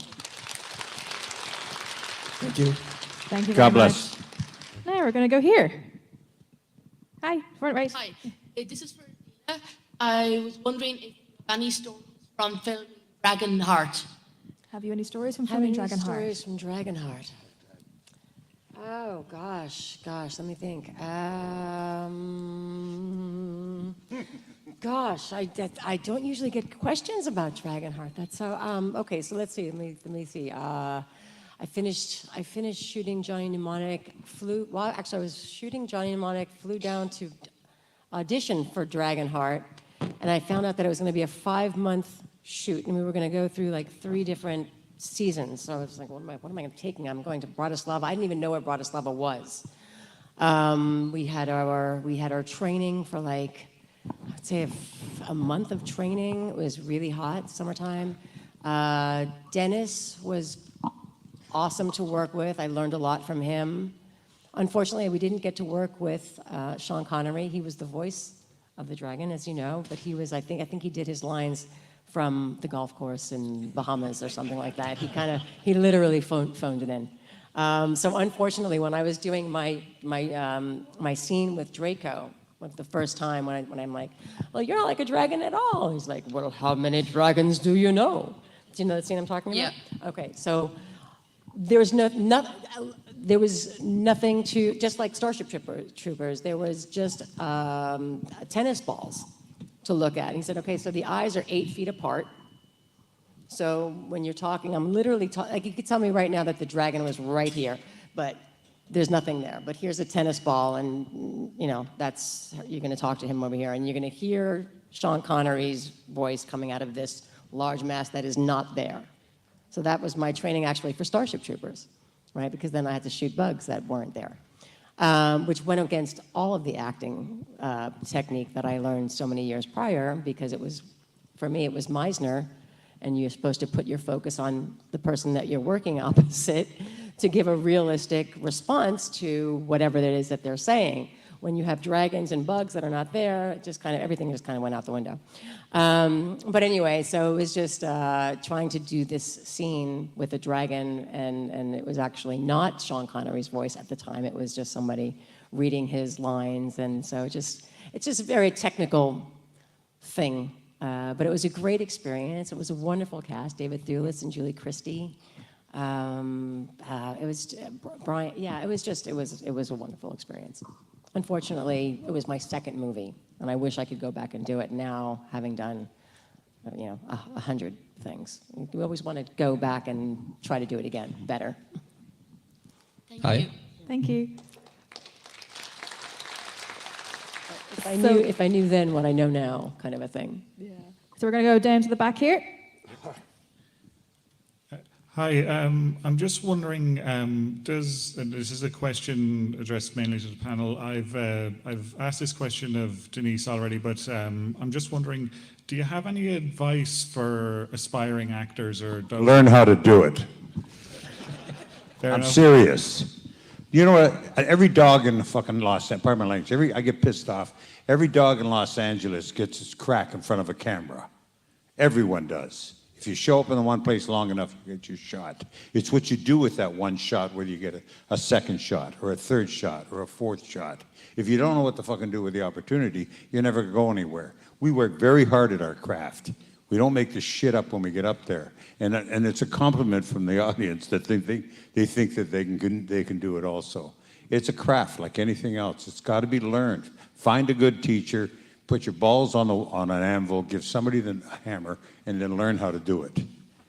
S20: Thank you.
S16: Thank you very
S15: God bless.
S16: much. Now we're going to go here. Hi, front right.
S21: Hi, this is for Dina. I was wondering if you have any stories from filming Dragonheart.
S16: Have you any stories from
S17: Have
S16: filming
S17: any
S16: Dragonheart?
S17: stories from Dragonheart? Oh, gosh, let me think. Gosh, I don't usually get questions about Dragonheart. That's so, okay, so let's see, let me see. I finished shooting Johnny Mnemonic, I was shooting Johnny Mnemonic, flew down to audition for Dragonheart, and I found out that it was going to be a 5-month shoot, and we were going to go through like 3 different seasons. So I was like, what am I taking? I'm going to Bratislava. I didn't even know where Bratislava was. We had our training for like, I'd say a month of training. It was really hot, summertime. Dennis was awesome to work with. I learned a lot from him. Unfortunately, we didn't get to work with Sean Connery. He was the voice of the dragon, as you know, but he was, I think he did his lines from the golf course in Bahamas or something like that. He literally phoned it in. So unfortunately, when I was doing my scene with Draco, the first time when I'm like, well, you're not like a dragon at all. He's like, well, how many dragons do you know? Do you know the scene I'm talking about? Yeah. Okay, so there was nothing to, just like Starship Troopers, there was just tennis balls to look at. And he said, okay, so the eyes are 8 feet apart. So when you're talking, I'm literally talking, like you could tell me right now that the dragon was right here, but there's nothing there. But here's a tennis ball, and you know, you're gonna talk to him over here, and you're gonna hear Sean Connery's voice coming out of this large mass that is not there. So that was my training actually for Starship Troopers, right? Because then I had to shoot bugs that weren't there, which went against all of the acting technique that I learned so many years prior, because for me, it was Meisner, and you're supposed to put your focus on the person that you're working opposite to give a realistic response to whatever it is that they're saying. When you have dragons and bugs that are not there, everything just kind of went out the window. But anyway, so it was just trying to do this scene with a dragon, and it was actually not Sean Connery's voice at the time. It was just somebody reading his lines, and so it's just a very technical thing. But it was a great experience. It was a wonderful cast: David Thewlis and Julie Christie. It was Brian. Yeah, it was a wonderful experience. Unfortunately, it was my second movie, and I wish I could go back and do it now, having done, 100 things. We always want to go back and try to do it again, better.
S21: Thank you.
S16: Thank you.
S17: If I knew then what I know now, kind of a thing.
S16: Yeah. So we're going to go down to the back here.
S4: Hi, I'm just wondering, and this is a question addressed mainly to the panel. I've asked this question of Denise already, but I'm just wondering, do you have any advice for aspiring actors or those?
S15: Learn how to do it.
S4: Fair
S15: I'm
S4: enough.
S15: serious. You know what? Every dog in the fucking pardon my language, I get pissed off. Every dog in Los Angeles gets its crack in front of a camera. Everyone does. If you show up in the one place long enough, you get your shot. It's what you do with that one shot, whether you get a second shot or a third shot or a fourth shot. If you don't know what to fucking do with the opportunity, you never go anywhere. We work very hard at our craft. We don't make this shit up when we get up there. And it's a compliment from the audience that they think that they can do it also. It's a craft like anything else. It's got to be learned. Find a good teacher. Put your balls on an anvil, give somebody the hammer, and then learn how to do it.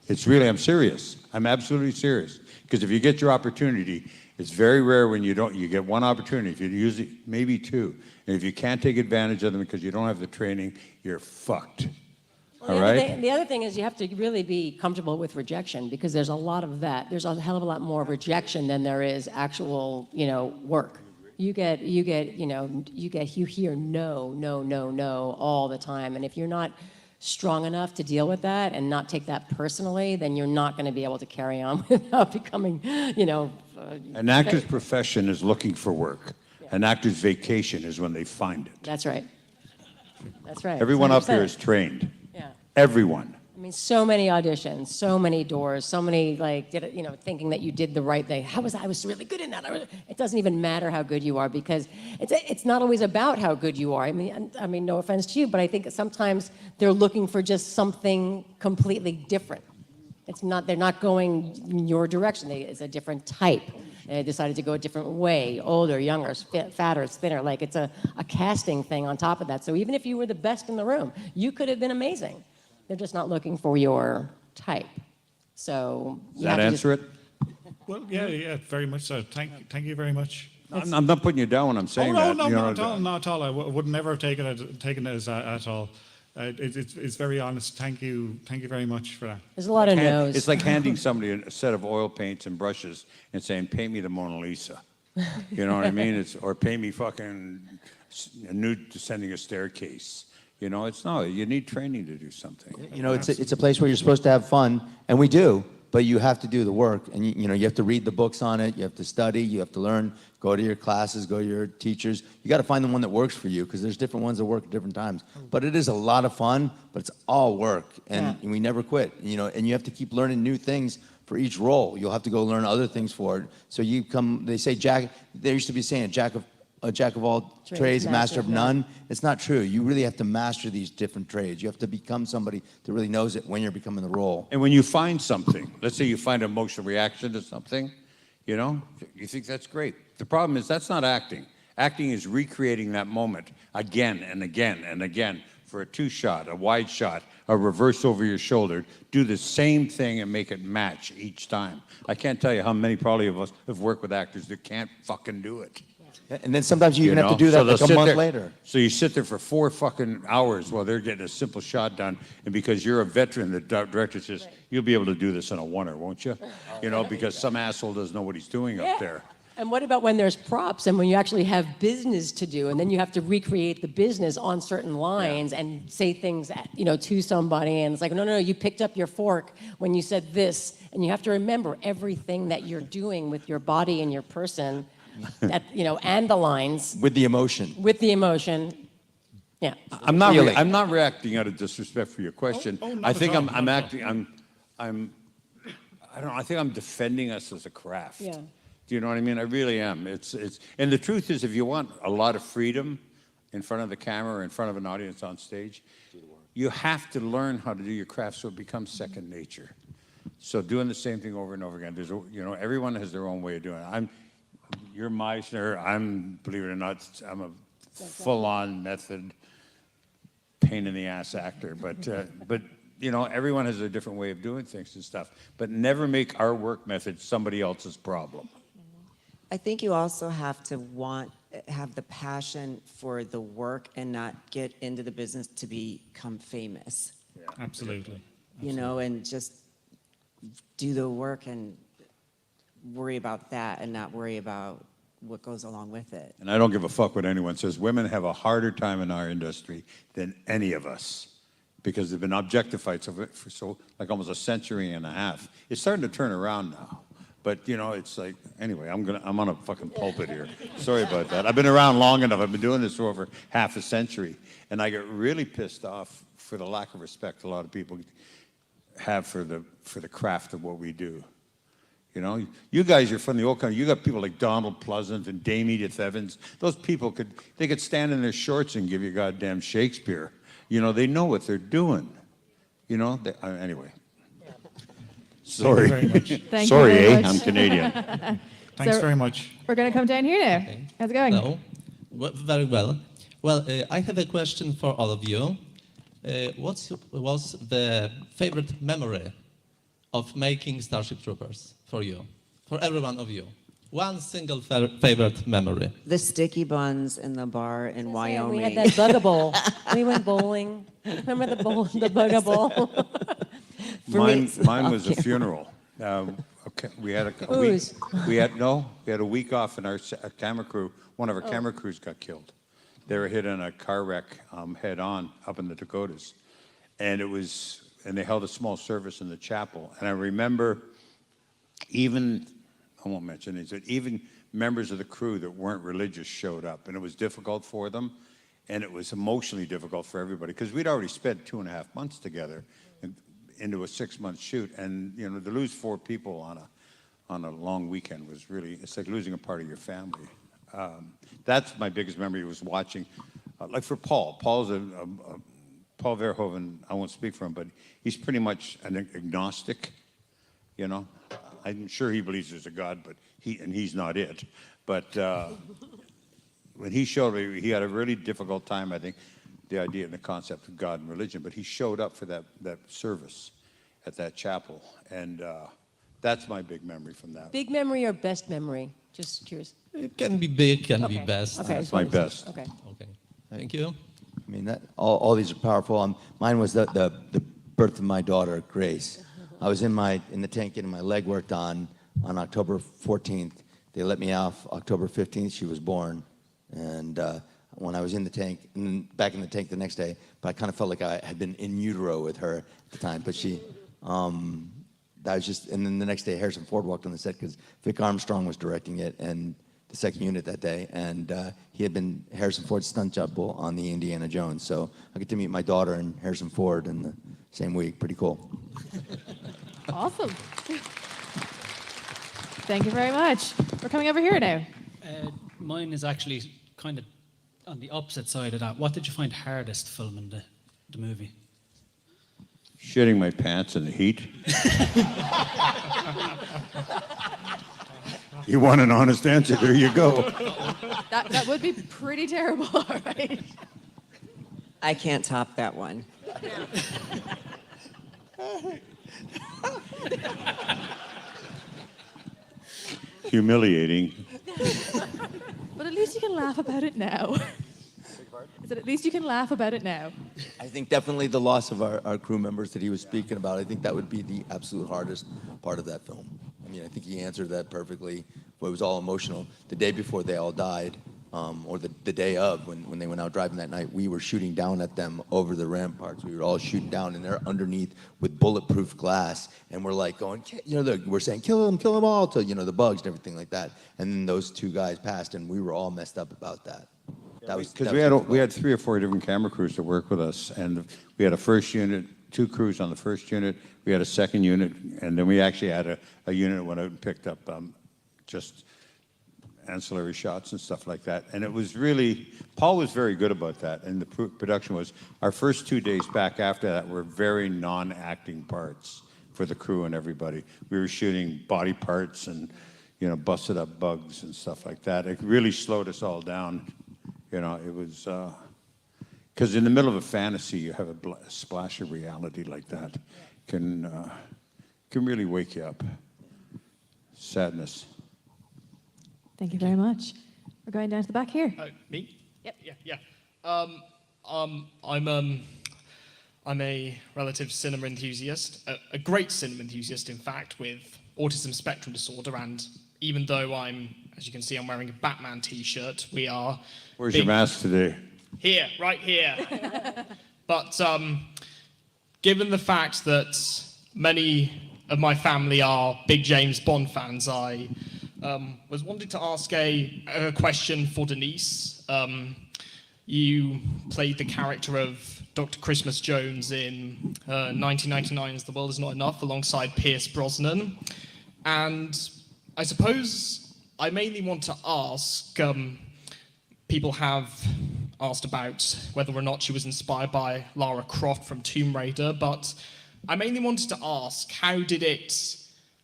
S15: It's really, I'm serious. I'm absolutely serious. Because if you get your opportunity, it's very rare when you don't. You get one opportunity. If you use it, maybe two. And if you can't take advantage of them because you don't have the training, you're fucked.
S17: Well,
S15: All right?
S17: The other thing is you have to really be comfortable with rejection, because there's a lot of that. There's a hell of a lot more rejection than there is actual, work. You hear no all the time. And if you're not strong enough to deal with that and not take that personally, then you're not going to be able to carry on without becoming,
S15: An actor's profession is looking for work. Yeah. An actor's vacation is when they find it.
S17: That's right. That's right.
S15: Everyone
S17: 100%.
S15: up there is trained.
S17: Yeah.
S15: Everyone.
S17: I mean, so many auditions, so many doors, so many thinking that you did the right thing. I was really good in that. It doesn't even matter how good you are, because it's not always about how good you are. I mean, no offense to you, but I think sometimes they're looking for just something completely different. They're not going in your direction. It's a different type. They decided to go a different way, older, younger, fatter, thinner. Like, it's a casting thing on top of that. So even if you were the best in the room, you could have been amazing. They're just not looking for your type. So
S15: does that answer it?
S4: Well, yeah, very much so. Thank you very much.
S15: I'm not putting you down when I'm saying that.
S4: Not at all. I would never have taken it as at all. It's very honest. Thank you very much for that.
S17: There's a lot of no's.
S15: It's like handing somebody a set of oil paints and brushes and saying, paint me the Mona Lisa. You know what I mean? Or paint me fucking a nude descending a staircase. You know, you need training to do something.
S18: You know, it's a place where you're supposed to have fun, and we do, but you have to do the work, and you have to read the books on it, you have to study, you have to learn, go to your classes, go to your teachers. You got to find the one that works for you, because there's different ones that work at different times. But it is a lot of fun, but it's all work, and we never quit. You know, and you have to keep learning new things for each role. You'll have to go learn other things for it. So they say there used to be saying a jack of all trades, master of none. It's not true. You really have to master these different trades. You have to become somebody that really knows it when you're becoming the role.
S15: And when you find something, let's say you find an emotional reaction to something, you know, you think that's great. The problem is that's not acting. Acting is recreating that moment again and again and again for a two-shot, a wide shot, a reverse over your shoulder. Do the same thing and make it match each time. I can't tell you how many probably of us have worked with actors that can't fucking do it.
S18: And then sometimes you even have to do that like a month later.
S15: So you sit there for 4 fucking hours while they're getting a simple shot done, and because you're a veteran, the director says, you'll be able to do this in a oneer, won't you? You know, because some asshole doesn't know what he's doing up there.
S17: And what about when there's props and when you actually have business to do, and then you have to recreate the business on certain lines and say things, to somebody, and it's like, no, you picked up your fork when you said this, and you have to remember everything that you're doing with your body and your person. And the lines.
S18: With the emotion.
S17: With the emotion. Yeah.
S15: I'm not reacting out of disrespect for your question. I think I'm acting. I don't know. I think I'm defending us as a craft.
S17: Yeah.
S15: Do you know what I mean? I really am. And the truth is, if you want a lot of freedom in front of the camera or in front of an audience on stage, you have to learn how to do your craft so it becomes second nature. So doing the same thing over and over again. Everyone has their own way of doing it. You're Meisner. Believe it or not, I'm a full-on method, pain-in-the-ass actor. But everyone has a different way of doing things and stuff. But never make our work method somebody else's problem.
S19: I think you also have to have the passion for the work and not get into the business to become famous.
S4: Yeah. Absolutely.
S19: And just do the work and worry about that and not worry about what goes along with it.
S15: And I don't give a fuck what anyone says. Women have a harder time in our industry than any of us because they've been objectified for almost a century and a half. It's starting to turn around now. But, it's like, anyway, I'm on a fucking pulpit here. Sorry about that. I've been around long enough. I've been doing this for over half a century. And I get really pissed off for the lack of respect a lot of people have for the craft of what we do. You guys are from the old country. You got people like Donald Pleasant and Dame Edith Evans. Those people could stand in their shorts and give you goddamn Shakespeare. They know what they're doing. Anyway. Sorry.
S4: Thank you very much.
S16: Thank
S15: Sorry,
S16: you very much.
S15: I'm Canadian.
S4: Thanks very much.
S16: We're going to come down here now. How's it going?
S6: Hello. Very well. Well, I have a question for all of you. What was the favorite memory of making Starship Troopers for you, for every one of you? One single favorite memory.
S19: The sticky buns in the bar in Wyoming.
S17: We had that bugga bowl. We went bowling. Remember the bugga bowl?
S15: Mine was a funeral. We had a week. We had a week off, and our camera crew, one of our camera crews, got killed. They were hit in a car wreck head on up in the Dakotas, and they held a small service in the chapel. And I remember I won't mention names, but even members of the crew that weren't religious showed up, and it was difficult for them, and it was emotionally difficult for everybody because we'd already spent 2.5 months together into a 6-month shoot, and to lose 4 people on a long weekend was really, it's like losing a part of your family. That's my biggest memory, was watching, like for Paul. Paul Verhoeven, I won't speak for him, but he's pretty much an agnostic. I'm sure he believes there's a God, but he's not it. But when he showed me, he had a really difficult time, I think, the idea and the concept of God and religion, but he showed up for that service at that chapel, and that's my big memory from that.
S17: Big memory or best memory? Just curious.
S6: It can be big, can be best.
S17: Okay.
S15: That's my best.
S17: Okay.
S6: Okay. Thank you.
S18: mean, all these are powerful. Mine was the birth of my daughter, Grace. I was in the tank getting my leg worked on October 14th. They let me off October 15th. She was born, and when I was in the tank, and then back in the tank the next day, but I kind of felt like I had been in utero with her at the time. But she, that was just, and then the next day Harrison Ford walked on the set because Vic Armstrong was directing it and the second unit that day, and he had been Harrison Ford's stunt double on the Indiana Jones. So I get to meet my daughter and Harrison Ford in the same week. Pretty cool.
S16: Awesome. Thank you very much. We're coming over here now.
S3: Mine is actually kind of on the opposite side of that. What did you find hardest filming the movie?
S15: Shitting my pants in the heat. You want an honest answer? There you go.
S16: That would be pretty terrible, all right?
S19: I can't top that one.
S15: Humiliating.
S16: But at least you can laugh about it now. Is it at least you can laugh about it now?
S18: I think definitely the loss of our crew members that he was speaking about, I think that would be the absolute hardest part of that film. I mean, I think he answered that perfectly. It was all emotional. The day before they all died, or the day of, when they went out driving that night, we were shooting down at them over the ramparts. We were all shooting down, and they're underneath with bulletproof glass, and we're like going, we're saying, kill them all, to, the bugs and everything like that. And then those two guys passed, and we were all messed up about that.
S15: Because we had 3 or 4 different camera crews that work with us, and we had a first unit, 2 crews on the first unit, we had a second unit, and then we actually had a unit that went out and picked up just ancillary shots and stuff like that. And it was really, Paul was very good about that, and the production was, our first 2 days back after that were very non-acting parts for the crew and everybody. We were shooting body parts and, busted up bugs and stuff like that. It really slowed us all down. It was, because in the middle of a fantasy, you have a splash of reality like that. Can really wake you up. Sadness.
S16: Thank you very much. We're going down to the back here.
S22: Me?
S16: Yep.
S22: Yeah. I'm a relative cinema enthusiast, a great cinema enthusiast, in fact, with autism spectrum disorder. And even though as you can see, I'm wearing a Batman T-shirt, we are.
S15: Where's your mask today?
S22: Here, right here. But given the fact that many of my family are big James Bond fans, I was wanting to ask a question for Denise. You played the character of Dr. Christmas Jones in 1999's The World Is Not Enough alongside Pierce Brosnan. And I suppose I mainly want to ask, people have asked about whether or not she was inspired by Lara Croft from Tomb Raider, but I mainly wanted to ask,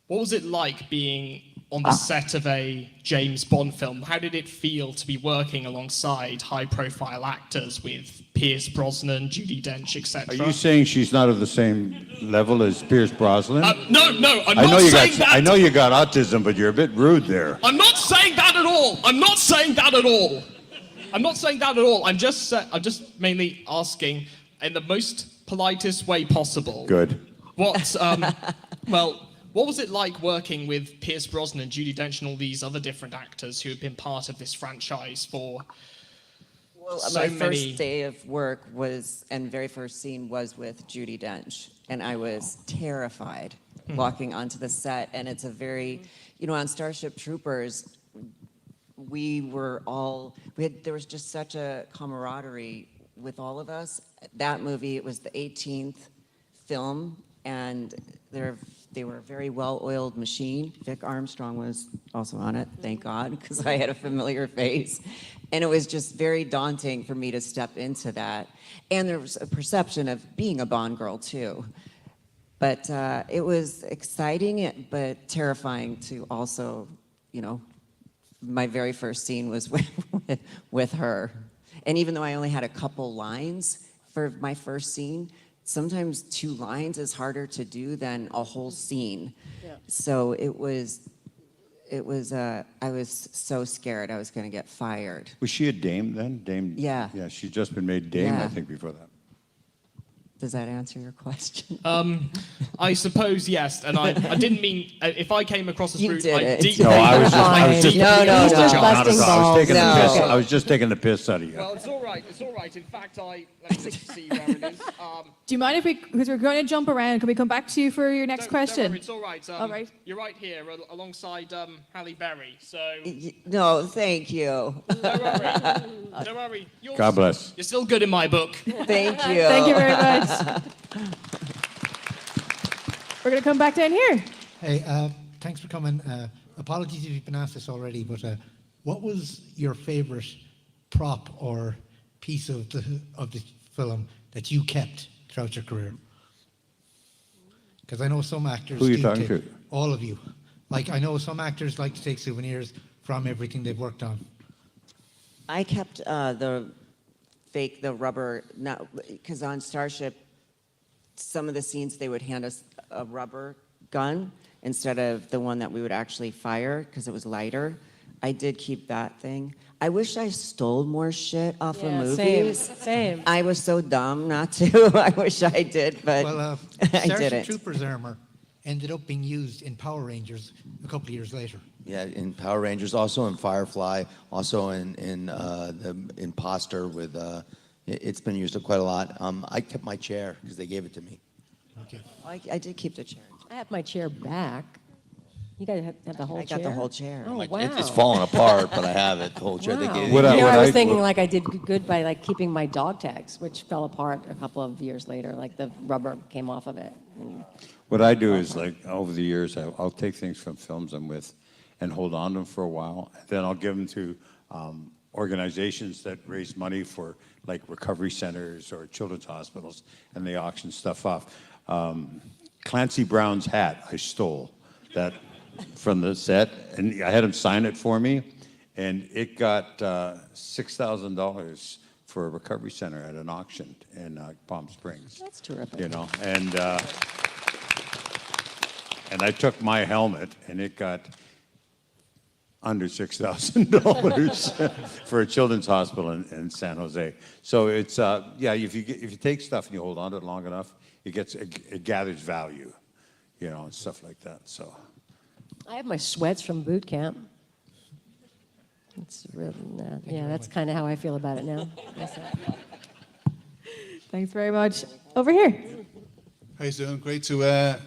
S22: what was it like being on the set of a James Bond film? How did it feel to be working alongside high-profile actors with Pierce Brosnan, Judi Dench, etc.?
S15: Are you saying she's not of the same level as Pierce Brosnan?
S22: No, I'm not saying that.
S15: I know you got autism, but you're a bit rude there.
S22: I'm not saying that at all. I'm not saying that at all. I'm just mainly asking in the most politest way possible.
S15: Good.
S22: What was it like working with Pierce Brosnan and Judi Dench and all these other different actors who have been part of this franchise for so
S19: my
S22: many?
S19: first day of work and very first scene was with Judi Dench, and I was terrified walking onto the set. And it's a very, on Starship Troopers, there was just such a camaraderie with all of us. That movie, it was the 18th film, and they were a very well-oiled machine. Vic Armstrong was also on it, thank God, because I had a familiar face. And it was just very daunting for me to step into that. And there was a perception of being a Bond girl, too. But it was exciting, but terrifying to also, my very first scene was with her. And even though I only had a couple lines for my first scene, sometimes 2 lines is harder to do than a whole scene. Yeah. So it was it was, I was so scared I was going to get fired.
S15: Was she a dame then? Dame?
S19: Yeah.
S15: Yeah, she'd just been made dame, I
S19: Yeah.
S15: think, before that.
S19: Does that answer your question?
S22: I suppose yes, and I didn't mean if I came across as
S19: You
S22: rude.
S19: did
S22: I
S19: it.
S22: deeply
S15: No, I was just
S19: No, no,
S15: not
S19: no.
S15: at all. I was taking the
S19: No.
S15: piss. I was just taking the piss out of you.
S22: Well, it's all right. It's all right. In fact, let me see where it is.
S16: Do you mind if we, because we're going to jump around, can we come back to you for your next
S22: Don't
S16: question?
S22: worry, it's all right.
S16: All right.
S22: You're right here alongside Halle Berry. So
S19: No, thank you.
S22: don't worry.
S15: God bless.
S22: You're still good in my book.
S19: Thank you.
S16: Thank you very much. We're going to come back down here.
S2: Hey, thanks for coming. Apologies if you've been asked this already, but what was your favorite prop or piece of the film that you kept throughout your career? Because I know some actors.
S15: Who are you
S2: do
S15: talking
S2: take-
S15: to?
S2: All of you. Like I know some actors like to take souvenirs from everything they've worked on.
S19: I kept the rubber, because on Starship, some of the scenes they would hand us a rubber gun instead of the one that we would actually fire because it was lighter. I did keep that thing. I wish I stole more shit off of movies.
S17: Same.
S19: I was so dumb not to. I wish I did, but
S2: Well,
S19: I
S2: Starship
S19: didn't.
S2: Troopers armor ended up being used in Power Rangers a couple of years later.
S18: Yeah, in Power Rangers, also in Firefly, also in the Imposter with, it's been used quite a lot. I kept my chair because they gave it to me.
S2: Okay.
S19: I did keep the chair.
S17: I have my chair back. You guys have the whole chair?
S19: I got the whole chair.
S17: Oh, wow.
S18: It's falling apart, but I have it. The whole chair they
S17: Wow.
S18: gave
S17: You
S18: me.
S17: know, I was thinking like I did good by like keeping my dog tags, which fell apart a couple of years later. Like the rubber came off of it.
S15: What I do is, like, over the years, I'll take things from films I'm with and hold on to them for a while. Then I'll give them to organizations that raise money for, like, recovery centers or children's hospitals, and they auction stuff off. Clancy Brown's hat, I stole that from the set, and I had him sign it for me, and it got $6,000 for a recovery center at an auction in Palm Springs.
S17: That's terrific.
S15: You know, and I took my helmet, and it got under $6,000 for a children's hospital in San Jose. So it's yeah, if you take stuff and you hold on to it long enough, it gathers value, you know, and stuff like that. So
S17: I have my sweats from boot camp. It's really, yeah, that's kind of how I feel about it now.
S16: Thanks very much. Over here.
S8: How you doing? Great to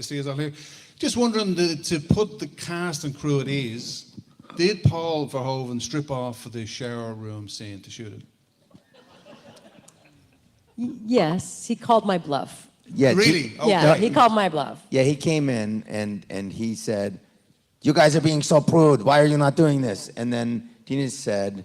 S8: see us all here. Just wondering, to put the cast and crew at ease, did Paul Verhoeven strip off for the shower room scene to shoot it?
S17: Yes, he called my bluff.
S18: Yeah,
S8: Really?
S17: Yeah,
S8: Okay.
S17: he called my bluff.
S18: Yeah, he came in and he said, "You guys are being so prude. Why are you not doing this?" And then Tina said,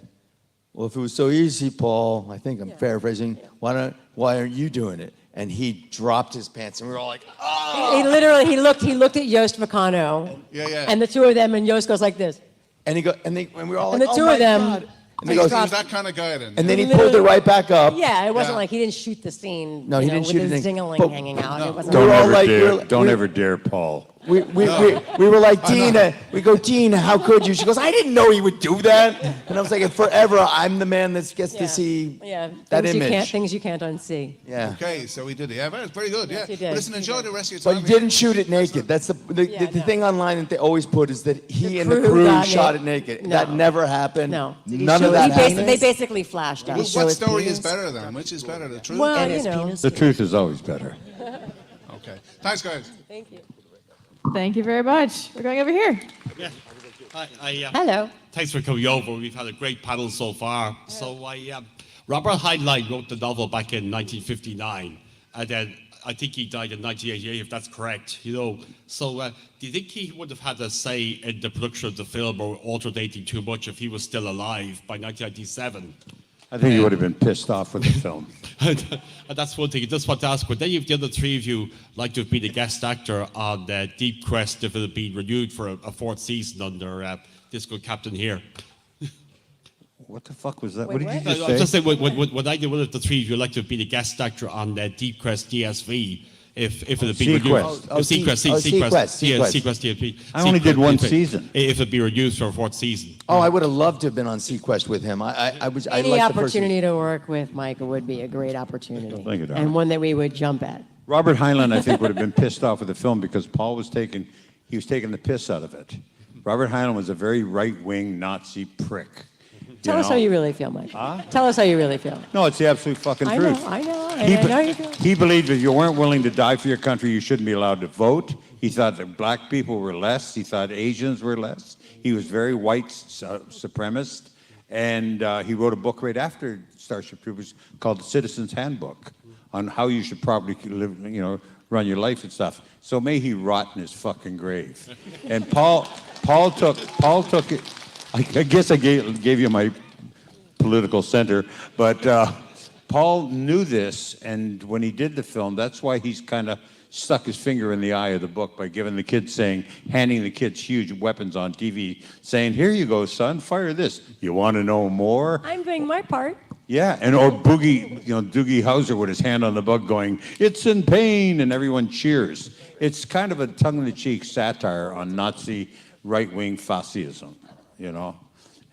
S18: "Well, if it was so easy, Paul, I think I'm paraphrasing, why aren't you doing it?" And he dropped his pants, and we were all like, "Oh!"
S17: He literally, he looked at Joost Vacano.
S8: Yeah, yeah.
S17: And the two of them, and Joost goes like this.
S18: And we were all
S17: And
S18: like,
S17: the two
S18: "Oh my
S17: of them.
S18: God." And he
S8: He
S18: goes,
S8: was that kind of guy then.
S18: and then he pulled it right back up.
S17: Yeah, it wasn't like he didn't shoot the scene.
S18: No, he
S17: you know,
S18: didn't shoot
S17: with his
S18: anything.
S17: ding-a-ling
S18: But-
S17: hanging out. It wasn't
S15: don't
S18: We're all
S15: ever
S18: like-
S15: dare,
S18: we're-
S15: don't
S18: we're-
S15: ever dare, Paul.
S18: We were like, "Tina," we go, "Tina, how could you?" She goes, "I didn't know he would do that." And I was like, forever, I'm the man that gets to see that image.
S17: Things you can't unsee.
S18: Yeah.
S8: Okay, so he did it. Yeah, very good.
S17: Yes,
S8: yeah.
S17: he did.
S8: But listen,
S17: He
S8: enjoy
S17: did.
S8: the rest of your
S18: But
S8: time.
S18: he didn't shoot it naked. That's the thing online that they always put is that he and the crew
S17: got
S18: shot
S17: naked.
S18: it naked.
S17: No.
S18: That never happened.
S17: No.
S18: None of that happened.
S17: They basically flashed
S8: Well,
S17: us.
S8: what story is better then? Which is better, the truth?
S17: Well, you know.
S15: The truth is always better.
S8: Okay. Thanks, guys.
S17: Thank you.
S16: Thank you very much. We're going over here.
S5: Yeah.
S17: Hello.
S5: Thanks for coming over. We've had a great panel so far. So Robert Heinlein wrote the novel back in 1959, and then I think he died in 1988, if that's correct. You know, so do you think he would have had a say in the production of the film or altered anything too much if he was still alive by 1997?
S15: I think you would have been pissed off with the film.
S5: And that's one thing. I just want to ask, would any of the other three of you like to have been a guest actor on Deep Crest if it had been renewed for a fourth season under this good captain here?
S15: What the fuck was that?
S17: Wait,
S15: what did you
S17: what?
S15: just
S5: I'm
S15: say?
S5: just saying, would either one of the three of you like to have been a guest actor on Deep Crest DSV if it had been
S15: Sequest.
S5: reduced. Sequest TLP.
S15: I only did one
S5: TLP.
S15: season.
S5: If it'd be reduced for a fourth season.
S18: Oh, I would have loved to have been on Sequest with him. I
S17: Any
S18: liked the person.
S17: opportunity to work with Michael would be a great opportunity,
S15: Thank you, darling.
S17: and one that we would jump at.
S15: Robert Heinlein, I think, would have been pissed off with the film because Paul was taking the piss out of it. Robert Heinlein was a very right-wing Nazi prick.
S17: Tell us how you really feel, Mike. Tell us how you really feel.
S15: No, it's the absolute fucking
S17: I
S15: truth.
S17: know, I know,
S15: He,
S17: and I know you feel.
S15: he believed if you weren't willing to die for your country, you shouldn't be allowed to vote. He thought that black people were less. He thought Asians were less. He was very white supremacist. And he wrote a book right after Starship Troopers called The Citizen's Handbook on how you should probably live, run your life and stuff. So may he rot in his fucking grave. And Paul took it. I guess I gave you my political center, but Paul knew this, and when he did the film, that's why he's kind of stuck his finger in the eye of the book by handing the kids huge weapons on TV, saying, "Here you go, son, fire this. You want to know more?"
S17: I'm doing my part.
S15: Yeah, or Doogie Howser with his hand on the bug going, "It's in pain," and everyone cheers. It's kind of a tongue-in-cheek satire on Nazi right-wing fascism,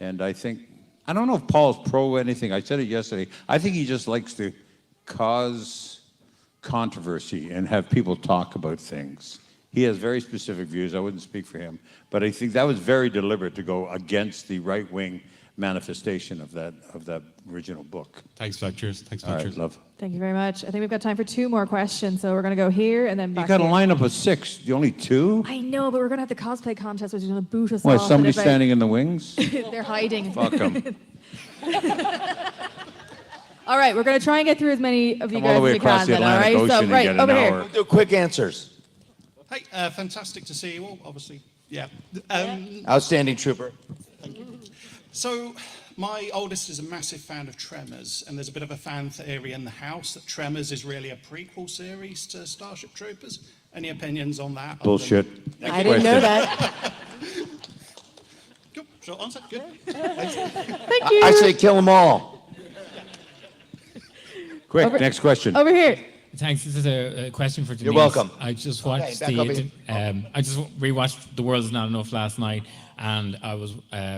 S15: And I don't know if Paul's pro anything. I said it yesterday. I think he just likes to cause controversy and have people talk about things. He has very specific views. I wouldn't speak for him. But I think that was very deliberate to go against the right-wing manifestation of that original book.
S5: Thanks, Cheers. Thanks,
S15: All right,
S5: Cheers.
S15: love.
S16: Thank you very much. I think we've got time for 2 more questions, so we're going to go here and then
S15: You
S16: back
S15: got a
S16: here.
S15: lineup of 6. The only 2?
S16: I know, but we're going to have the cosplay contest, which is going to boot us
S15: Why,
S16: off.
S15: somebody
S16: in about-
S15: standing in the wings?
S16: They're hiding.
S15: Fuck 'em.
S16: All right, we're going to try and get through as many of you
S15: Come all
S16: guys
S15: the way
S16: as we
S15: across
S16: can
S15: the
S16: then, all
S15: Atlantic
S16: right?
S15: Ocean
S16: So,
S15: and
S16: right,
S15: get an
S16: over here.
S15: hour.
S18: Do quick answers.
S9: Hey, fantastic to see you all, obviously. Yeah.
S18: Outstanding trooper.
S9: So, my oldest is a massive fan of Tremors, and there's a bit of a fan theory in the house that Tremors is really a prequel series to Starship Troopers. Any opinions on that?
S15: Bullshit.
S17: I didn't know that.
S9: Cool. Short answer. Good.
S16: Thank you.
S18: I say kill them all.
S15: Quick, next question.
S16: Over here.
S10: Thanks. This is a question for Denise.
S18: You're welcome.
S10: I just
S18: Okay,
S10: watched
S18: back up here.
S10: I just rewatched The World Is Not Enough last night, and I was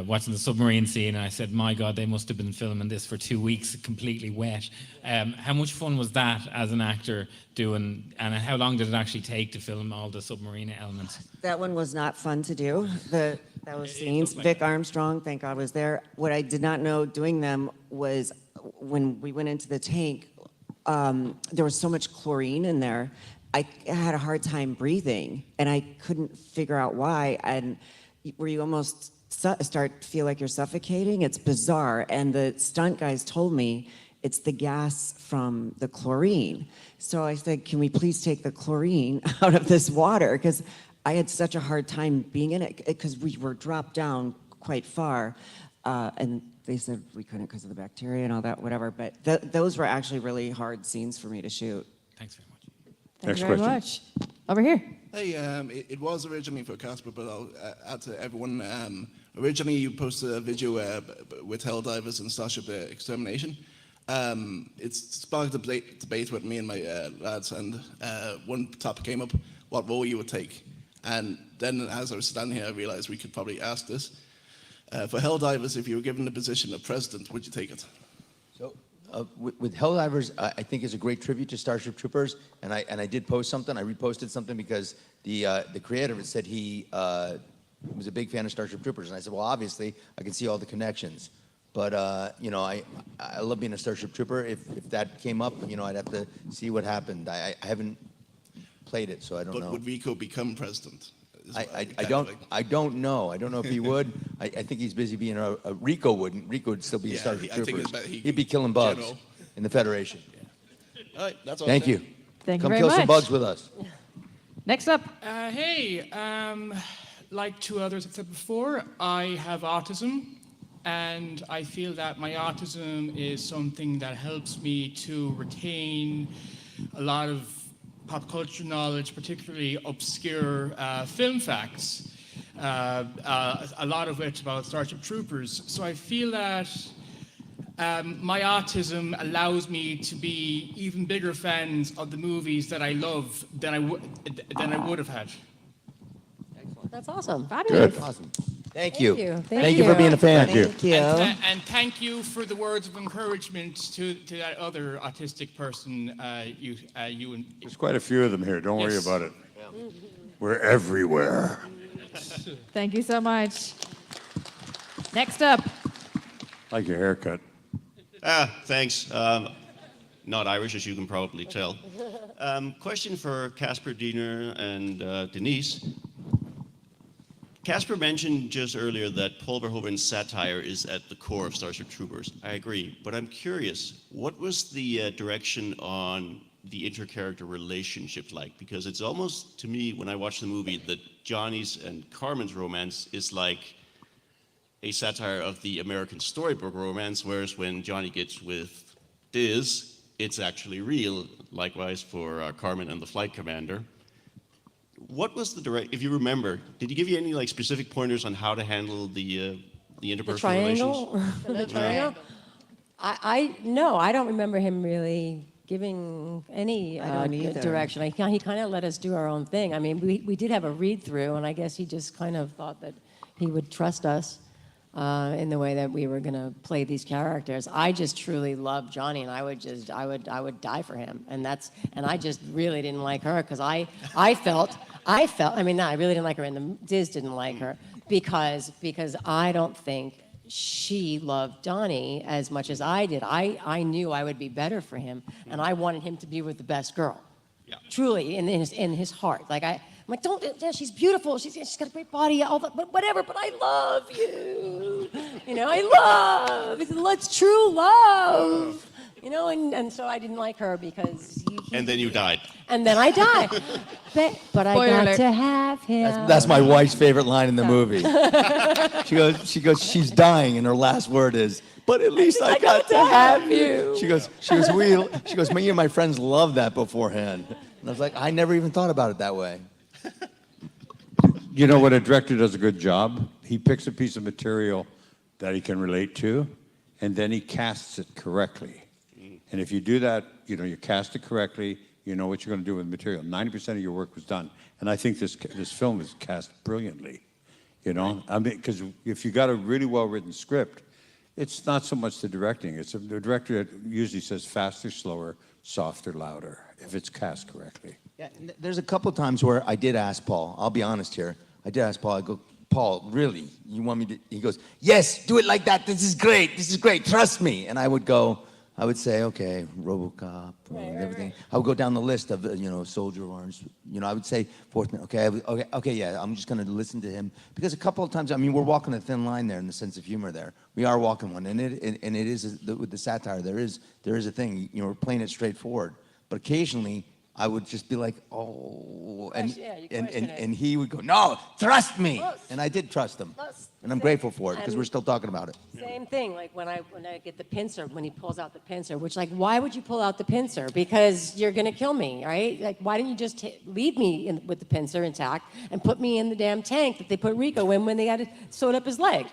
S10: watching the submarine scene, and I said, "My God, they must have been filming this for 2 weeks, completely wet." How much fun was that as an actor doing, and how long did it actually take to film all the submarine elements?
S19: That one was not fun to do. Those scenes. Vic Armstrong, thank God, was there. What I did not know doing them was when we went into the tank, there was so much chlorine in there. I had a hard time breathing, and I couldn't figure out why. And where you almost start to feel like you're suffocating, it's bizarre. And the stunt guys told me it's the gas from the chlorine. So I said, "Can we please take the chlorine out of this water?" Because I had such a hard time being in it because we were dropped down quite far, and they said we couldn't because of the bacteria and all that, whatever. But those were actually really hard scenes for me to shoot.
S10: Thanks very much.
S16: Thank you very much. Over here.
S23: Hey, it was originally for Casper, but I'll add to everyone. Originally, you posted a video with Helldivers and Starship Extermination. It sparked a debate with me and my lads, and one topic came up: what role you would take. And then, as I was standing here, I realized we could probably ask this. For Helldivers, if you were given the position of president, would you take it?
S18: So, with Helldivers, I think is a great tribute to Starship Troopers, and I did post something. I reposted something because the creator had said he was a big fan of Starship Troopers, and I said, well, obviously, I can see all the connections. But I love being a Starship Trooper. If that came up, I'd have to see what happened. I haven't played it, so I don't know.
S23: But would Rico become president?
S18: I don't know. I don't know if he would. I think he's busy being a Rico wouldn't. Rico would still be a Starship
S23: I think
S18: Trooper.
S23: it's better
S18: He'd be killing bugs
S23: general.
S18: in the Federation.
S23: All right, that's all.
S18: Thank you.
S16: Thank you
S18: Come
S16: very
S18: kill some
S16: much.
S18: bugs with us.
S16: Next up.
S24: Hey, like 2 others have said before, I have autism, and I feel that my autism is something that helps me to retain a lot of pop culture knowledge, particularly obscure film facts, a lot of which about Starship Troopers. So I feel that my autism allows me to be even bigger fans of the movies that I love than I would have had.
S17: That's awesome.
S18: Good. Awesome. Thank you.
S17: Thank
S18: you for being a fan.
S19: Thank you.
S24: And thank you for the words of encouragement to that other autistic person. You and
S15: There's quite a few of them here. Don't worry
S24: Yes.
S15: about it. We're everywhere.
S16: Thank you so much. Next up.
S15: Like your haircut.
S11: Thanks. Not Irish, as you can probably tell. Question for Casper, Diener, and Denise. Casper mentioned just earlier that Paul Verhoeven's satire is at the core of Starship Troopers. I agree, but I'm curious, what was the direction on the inter-character relationship like? Because it's almost, to me, when I watch the movie, that Johnny's and Carmen's romance is like a satire of the American storybook romance, whereas when Johnny gets with Diz, it's actually real. Likewise for Carmen and the flight commander. What was the direct? If you remember, did he give you any like specific pointers on how to handle the interpersonal
S17: triangle?
S11: relations?
S17: The triangle? No, I don't remember him really giving any
S19: I don't either.
S17: direction. He kind of let us do our own thing. I mean, we did have a read through, and I guess he just kind of thought that he would trust us in the way that we were going to play these characters. I just truly loved Johnny, and I would die for him. And I just really didn't like her because I felt. I mean, no, I really didn't like her, and Diz didn't like her because I don't think she loved Donnie as much as I did. I knew I would be better for him, and I wanted him to be with the best girl.
S11: Yeah.
S17: Truly, in his heart. Like I'm like, don't. Yeah, she's beautiful. She's got a great body. All that, but whatever. But I love you. You know, I love. It's true love. You know, and so I didn't like her because.
S11: And then you died.
S17: And then I died. But I
S16: Spoiler
S17: got
S16: alert.
S17: to have him.
S18: That's my wife's favorite line in the movie. She goes, she's dying, and her last word is, "But at least I got to have you." She goes, me and my friends loved that beforehand. And I was like, I never even thought about it that way.
S15: You know what a director does a good job? He picks a piece of material that he can relate to, and then he casts it correctly. And if you do that, you know, you cast it correctly, you know what you're going to do with the material. 90% of your work was done. And I think this film is cast brilliantly. You know, I mean, because if you got a really well-written script, it's not so much the directing. It's the director that usually says faster, slower, softer, louder, if it's cast correctly.
S18: Yeah, there's a couple times where I did ask Paul, I'll be honest here, I did ask Paul, I go, Paul, really, you want me to, he goes, yes, do it like that, this is great, trust me. And I would say, okay, RoboCop, everything. I would go down the list of, Soldier Orange. I would say, fourth man, okay, yeah, I'm just going to listen to him. Because a couple of times, I mean, we're walking a thin line there in the sense of humor there. We are walking one, and it is, with the satire, there is a thing, we're playing it straightforward. But occasionally, I would just be like, oh, and he would go, no, trust me. And I did trust him. And I'm grateful for it because we're still talking about it.
S17: Same thing, like when I get the pincer, when he pulls out the pincer, which like, why would you pull out the pincer? Because you're gonna kill me, right? Like, why didn't you just leave me with the pincer intact and put me in the damn tank that they put Rico in when they had to sewed up his leg?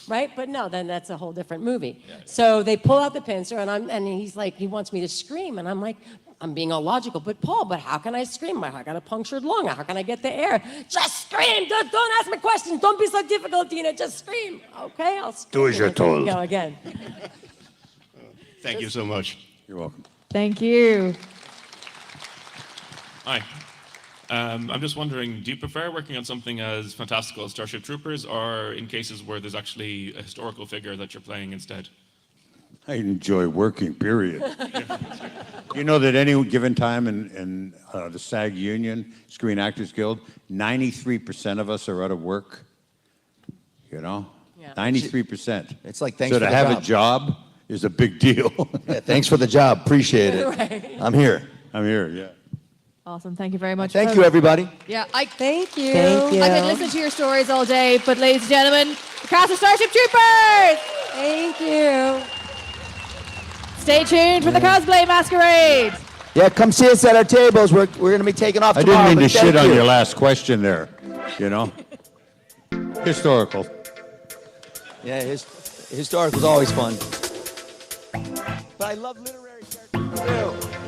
S17: Right? But no, then that's a whole different movie. Yeah. So they pull out the pincer and he's like, he wants me to scream. And I'm like, I'm being illogical, but Paul, how can I scream? I got a punctured lung. How can I get the air? Just scream! Don't ask me questions. Don't be so difficult, Dina. Just scream. Okay, I'll scream.
S15: Do as you're told.
S17: Go again.
S11: Thank you so much.
S15: You're welcome.
S16: Thank you.
S12: Hi. I'm just wondering, do you prefer working on something as fantastical as Starship Troopers, or in cases where there's actually a historical figure that you're playing instead?
S15: I enjoy working, period. You know that any given time in the SAG Union, Screen Actors Guild, 93% of us are out of work. You know?
S17: Yeah.
S15: 93%.
S18: It's like, thanks
S15: so
S18: for
S15: to
S18: the
S15: have
S18: job.
S15: a job is a big deal.
S18: Yeah, thanks for the job. Appreciate it.
S17: Right.
S18: I'm here.
S15: Yeah.
S16: Awesome. Thank you very much.
S18: Thank you, everybody.
S16: Yeah,
S17: Thank you.
S16: I could listen to your stories all day, but ladies and gentlemen, the cast of Starship Troopers!
S17: Thank you.
S16: Stay tuned for the cosplay masquerade.
S18: Yeah, come see us at our tables. We're going to be taking off
S15: I
S18: tomorrow.
S15: didn't mean to
S18: but
S15: shit
S18: thank
S15: on
S18: you.
S15: your last question there, you know? Historical.
S18: Yeah, historical is always fun.
S1: I love literary characters too.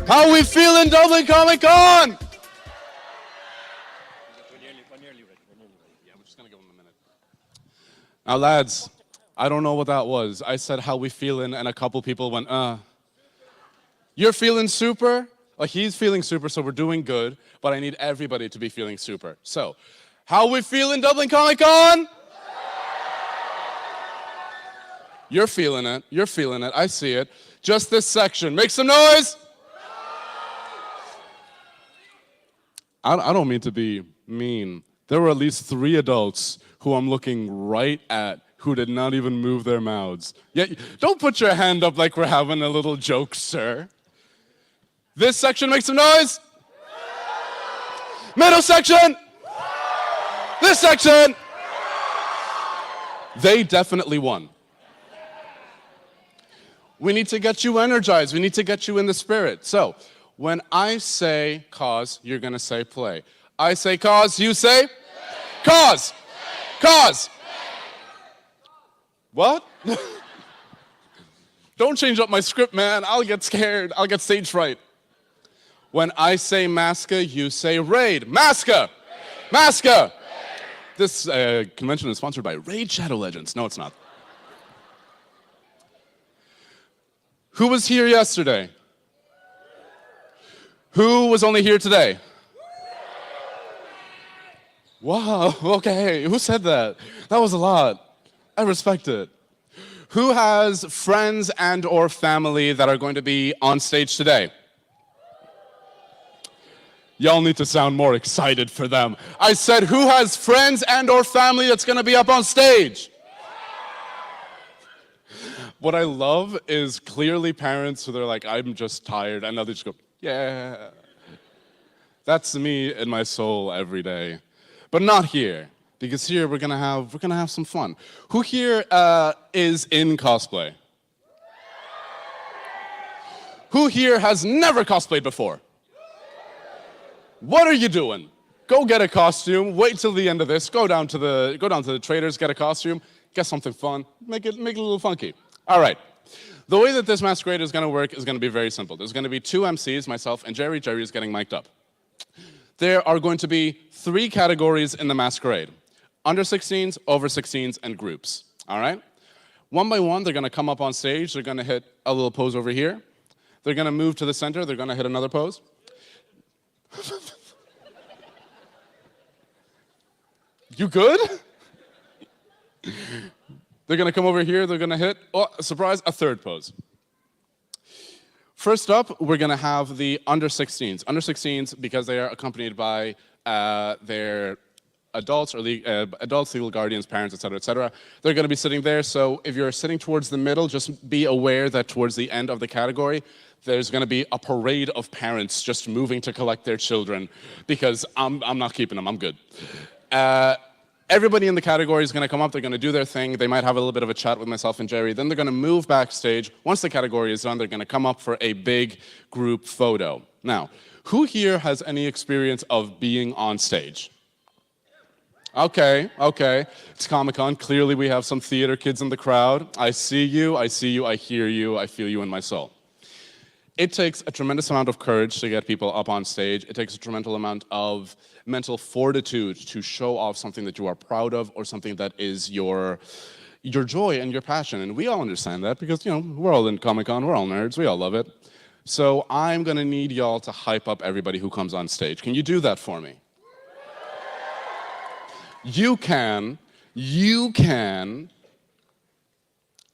S7: How we feeling, Dublin Comic Con? Now, lads, I don't know what that was. I said, how we feeling, and a couple people went, You're feeling super? Like, he's feeling super, so we're doing good, but I need everybody to be feeling super. So, how we feeling, Dublin Comic Con? You're feeling it. You're feeling it. I see it. Just this section. Make some noise! I don't mean to be mean. There were at least 3 adults who I'm looking right at who did not even move their mouths. Yet, don't put your hand up like we're having a little joke, sir. This section, make some noise. Middle section. This section. They definitely won. We need to get you energized. We need to get you in the spirit. So, when I say cause, you're going to say play. I say cause, you say? Cause! Cause! What? Don't change up my script, man. I'll get scared. I'll get stage fright. When I say Masca, you say raid. Masca! Masca! This convention is sponsored by Raid Shadow Legends. No, it's not. Who was here yesterday? Who was only here today? Wow, okay. Who said that? That was a lot. I respect it. Who has friends and or family that are going to be on stage today? Y'all need to sound more excited for them. I said, who has friends and or family that's going to be up on stage? What I love is clearly parents who they're like, I'm just tired, and now they just go, yeah. That's me in my soul every day. But not here, because here we're gonna have some fun. Who here is in cosplay? Who here has never cosplayed before? What are you doing? Go get a costume. Wait till the end of this. Go down to the traders, get a costume, get something fun, make it a little funky. All right. The way that this masquerade is going to work is going to be very simple. There's going to be 2 MCs, myself and Jerry. Jerry is getting mic'd up. There are going to be 3 categories in the masquerade: under 16s, over 16s, and groups. All right? One by one, they're going to come up on stage. They're going to hit a little pose over here. They're going to move to the center. They're going to hit another pose. You good? They're going to come over here. They're going to hit, oh, surprise, a third pose. First up, we're going to have the under 16s. Under 16s, because they are accompanied by their adults, or adults, legal guardians, parents, et cetera, they're going to be sitting there. So if you're sitting towards the middle, just be aware that towards the end of the category, there's going to be a parade of parents just moving to collect their children, because I'm not keeping them. I'm good. Everybody in the category is going to come up. They're going to do their thing. They might have a little bit of a chat with myself and Jerry. Then they're going to move backstage. Once the category is done, they're going to come up for a big group photo. Now, who here has any experience of being on stage? Okay. It's Comic Con. Clearly, we have some theater kids in the crowd. I see you, I hear you, I feel you in my soul. It takes a tremendous amount of courage to get people up on stage. It takes a tremendous amount of mental fortitude to show off something that you are proud of, or something that is your joy and your passion. And we all understand that, because, you know, we're all in Comic Con, we're all nerds, we all love it. So I'm gonna need y'all to hype up everybody who comes on stage. Can you do that for me? You can.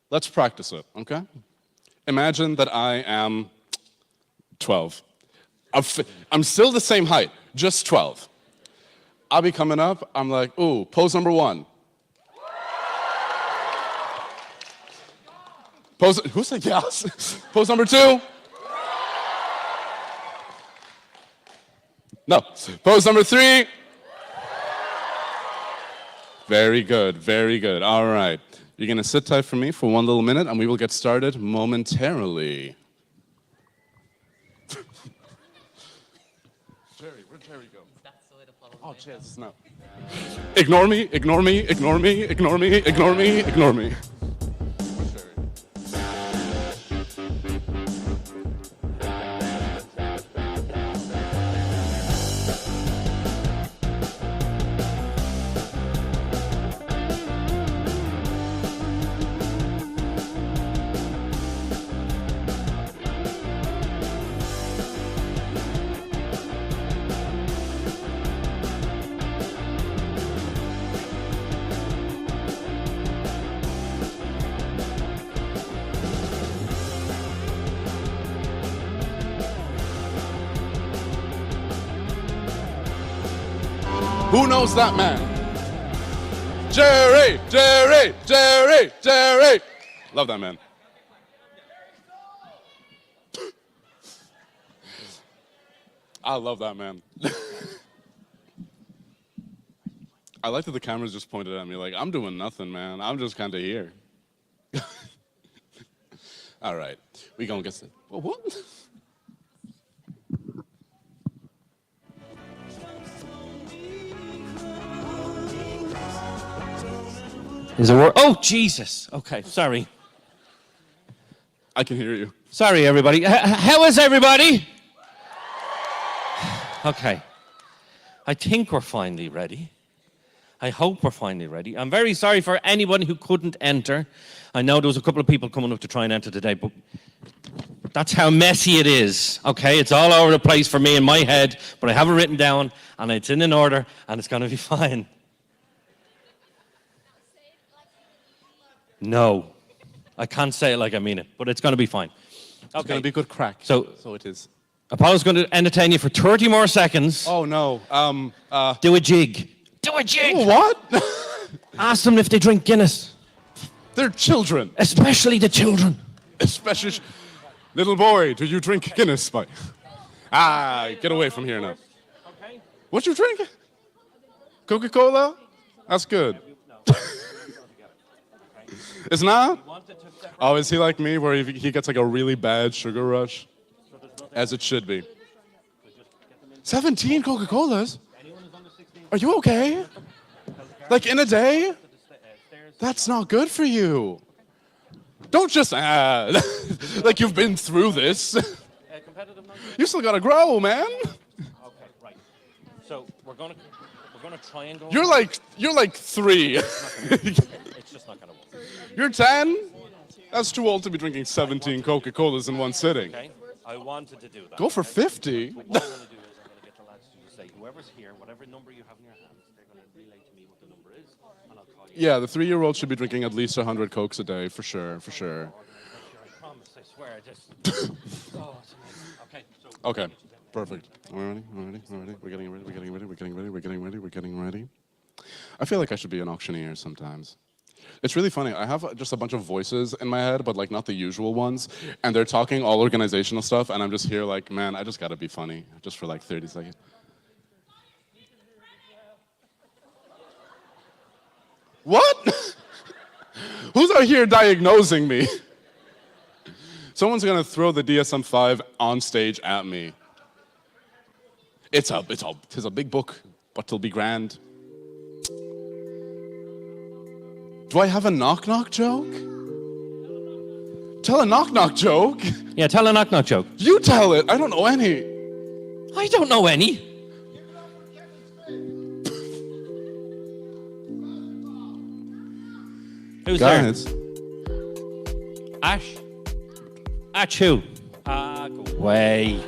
S7: Let's practice it, okay? Imagine that I am 12. I'm still the same height, just 12. I'll be coming up, I'm like, ooh, pose number 1. Who said yes? Pose number 2. No, pose number 3. Very good, all right. You're gonna sit tight for me for 1 little minute, and we will get started momentarily. Jerry, where'd Jerry go? Oh, jeez, no. Ignore me. Who knows that man? Jerry, Jerry, Jerry, Jerry. Love that man. I love that man. I like that the camera's just pointed at me like, I'm doing nothing, man. I'm just kind of here. All right, we gonna get some. What?
S13: Is it work? Oh, Jesus. Okay, sorry.
S7: I can hear you.
S13: Sorry, everybody. How is everybody? Okay. I think we're finally ready. I hope we're finally ready. I'm very sorry for anyone who couldn't enter. I know there was a couple of people coming up to try and enter today, but that's how messy it is, okay? It's all over the place for me in my head, but I have it written down, and it's in an order, and it's going to be fine. No, I can't say it like I mean it, but it's going to be fine. Okay.
S7: It's going to be good crack.
S13: So
S7: it is.
S13: Apollo's going to entertain you for 30 more seconds.
S7: Oh, no.
S13: Do a jig. Do a jig.
S7: Oh, what?
S13: Ask them if they drink Guinness.
S7: They're children.
S13: Especially the children.
S7: Especially. Little boy, do you drink Guinness, Mike? Get away from here now. What you drink? Coca-Cola? That's good. It's not? Oh, is he like me where he gets like a really bad sugar rush? As it should be. 17 Coca-Colas? Are you okay? Like in a day? That's not good for you. Don't just like you've been through this. You still gotta grow, man.
S13: Okay, right. So we're gonna try and go.
S7: You're like 3.
S13: It's just not gonna work.
S7: You're 10? That's too old to be drinking 17 Coca-Colas in one sitting.
S13: Okay. I wanted to do that.
S7: Go for 50.
S13: What I'm going to do is I'm going to get the lads to just say, whoever's here, whatever number you have in your hands, they're going to relay to me what the number is, and I'll call you.
S7: Yeah, the 3-year-old should be drinking at least 100 Cokes a day, for sure, for sure.
S13: I promise, I swear, I just... Oh, it's amazing. Okay, so...
S7: Okay, perfect. We're ready, we're ready, we're ready, we're getting ready, we're getting ready, we're getting ready, we're getting ready, we're getting ready. I feel like I should be an auctioneer sometimes. It's really funny. I have just a bunch of voices in my head, but like not the usual ones. And they're talking all organizational stuff, and I'm just here like, man, I just gotta be funny, just for like 30 seconds. What? Who's out here diagnosing me? Someone's gonna throw the DSM-5 on stage at me. It's a big book, but it'll be grand. Do I have a knock-knock joke? Tell a knock-knock joke?
S13: Yeah, tell a knock-knock joke.
S7: You tell it. I don't know any.
S13: I don't know any. Who's
S7: Guys.
S13: there? Ash? Ash who? Go away.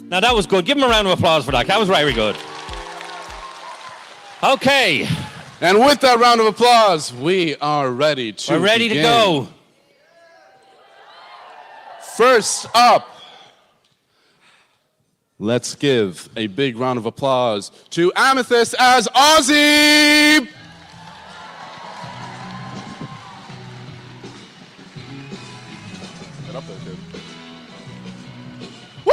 S13: Now that was good. Give him a round of applause for that. That was very good. Okay.
S7: And with that round of applause, we are ready to
S13: We're ready
S7: begin.
S13: to go.
S7: First up, let's give a big round of applause to Amethyst as Ozzy! Get up there, kid.
S13: Woo!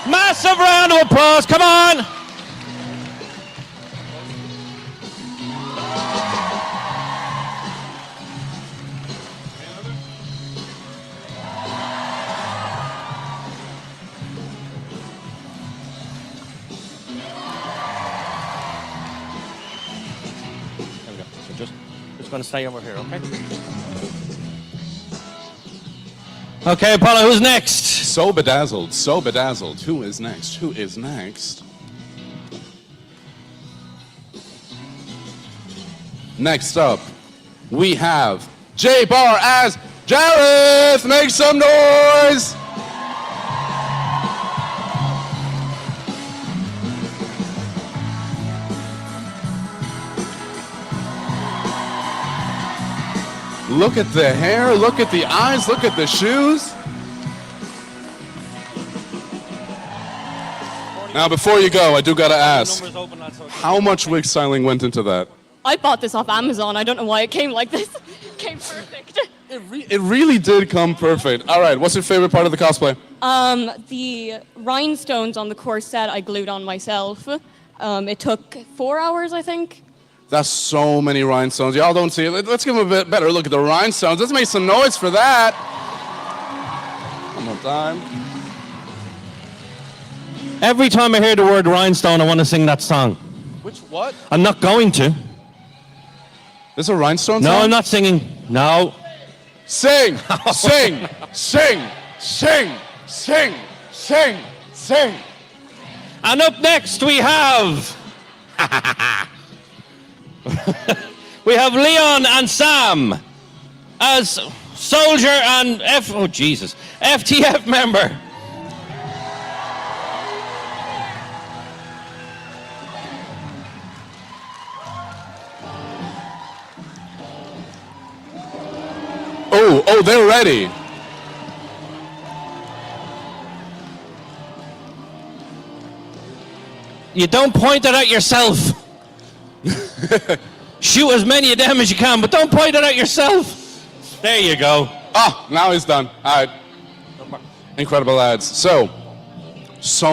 S13: Massive round of applause. Come on. Just going to stay over here, okay? Okay, Apollo, who's next?
S7: So bedazzled, so bedazzled. Who is next? Who is next? Next up, we have J Bar as Jareth. Make some noise! Look at the hair, look at the eyes, look at the shoes. Now, before you go, I do gotta ask, how much wig styling went into that?
S4: I bought this off Amazon. I don't know why it came like this. It came perfect.
S7: It really did come perfect. All right, what's your favorite part of the cosplay?
S4: The rhinestones on the corset I glued on myself. It took 4 hours, I think.
S7: That's so many rhinestones. Y'all don't see it. Let's give them a bit better look at the rhinestones. Let's make some noise for that. One more time.
S13: Every time I hear the word rhinestone, I want to sing that song.
S7: Which what?
S13: I'm not going to.
S7: This a rhinestone
S13: No,
S7: song?
S13: I'm not singing. No.
S7: Sing, sing, sing, sing, sing, sing, sing.
S13: And up next we have... we have Leon and Sam as soldier and FTF member.
S7: Oh, they're ready.
S13: You don't point it at yourself. Shoot as many of them as you can, but don't point it at yourself. There you go.
S7: Ah, now he's done. All right. Incredible, lads. So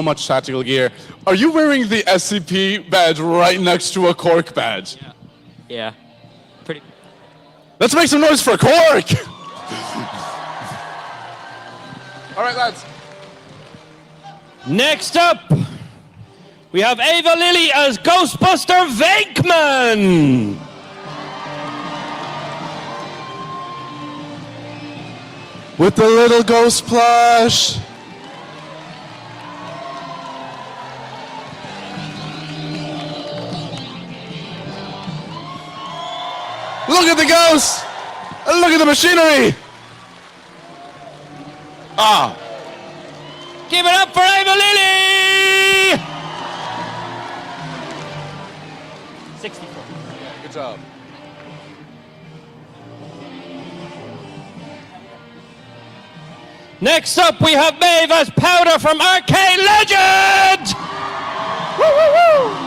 S7: much tactical gear. Are you wearing the SCP badge right next to a Cork badge?
S14: Yeah. Pretty.
S7: Let's make some noise for Cork! All right, lads.
S13: Next up, we have Ava Lilly as Ghostbuster Venkman.
S7: With the little ghost plush. Look at the ghost! And look at the machinery! Ah.
S13: Give it up for Ava Lilly!
S14: 64.
S7: Good job.
S13: Next up, we have Maeve as Powder from Arcade Legend! Woo, woo, woo!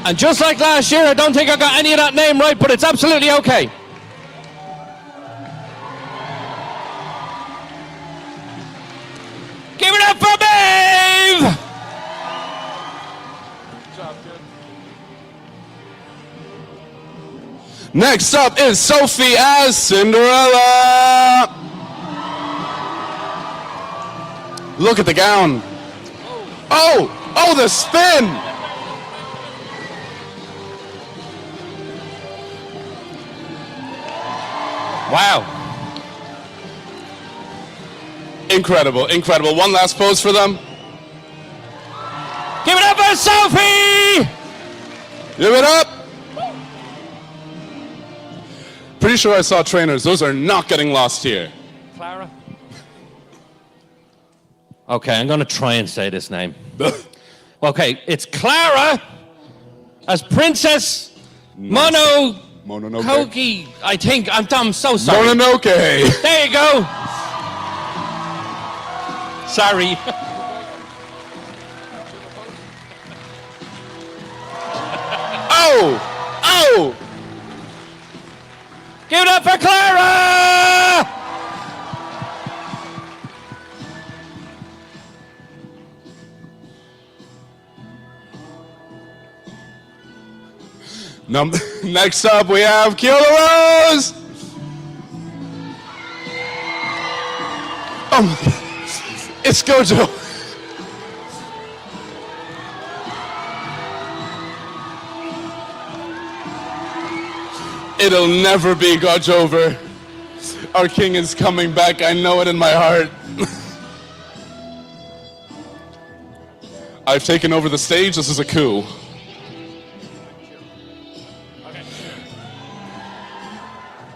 S13: And just like last year, I don't think I got any of that name right, but it's absolutely okay. Give it up for Maeve!
S7: Good job, kid. Next up is Sophie as Cinderella. Look at the gown. Oh, the spin!
S13: Wow.
S7: Incredible, incredible. One last pose for them.
S13: Give it up for Sophie!
S7: Give it up. Pretty sure I saw trainers. Those are not getting lost here.
S13: Clara? Okay, I'm going to try and say this name. Okay, it's Clara as Princess Mononoke. I think. I'm so sorry.
S7: Mononoke.
S13: There you go. Sorry.
S7: Oh!
S13: Give it up for Clara!
S7: Next up, we have Keola Rose! Oh my God. It's Gojo! It'll never be Gojover. Our king is coming back, I know it in my heart. I've taken over the stage, this is a coup.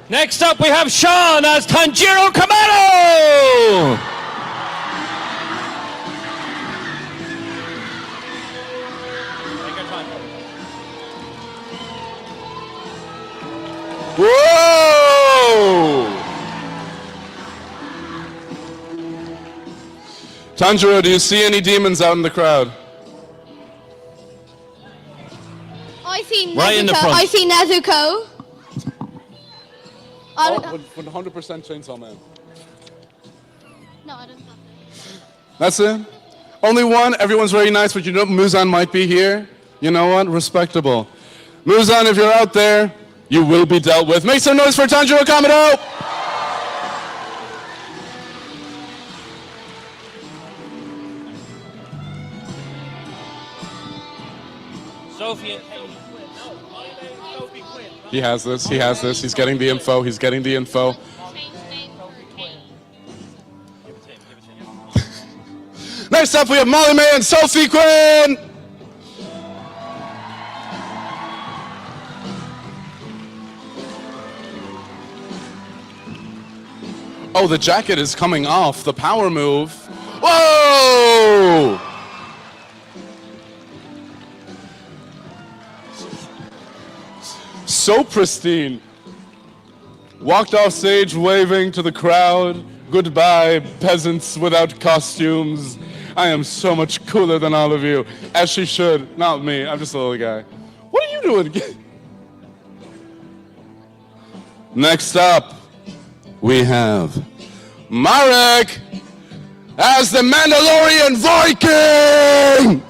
S13: Next up, we have Sean as Tanjiro Kamado!
S7: Whoa! Tanjiro, do you see any demons out in the crowd?
S3: I see Nezuko.
S13: Right in the front.
S3: I see Nezuko.
S7: With 100% Chainsaw Man.
S3: No, I don't.
S7: That's it? Only one? Everyone's very nice, but you know Muzan might be here. You know what? Respectable. Muzan, if you're out there, you will be dealt with. Make some noise for Tanjiro Kamado!
S13: Sophie.
S7: He has this, he has this. He's getting the info, he's getting the info. Next up, we have Molly May and Sophie Quinn! Oh, the jacket is coming off. The power move. Whoa! So pristine. Walked off stage waving to the crowd. Goodbye, peasants without costumes. I am so much cooler than all of you. As she should. Not me. I'm just a little guy. What are you doing? Next up, we have Marek as the Mandalorian Viking!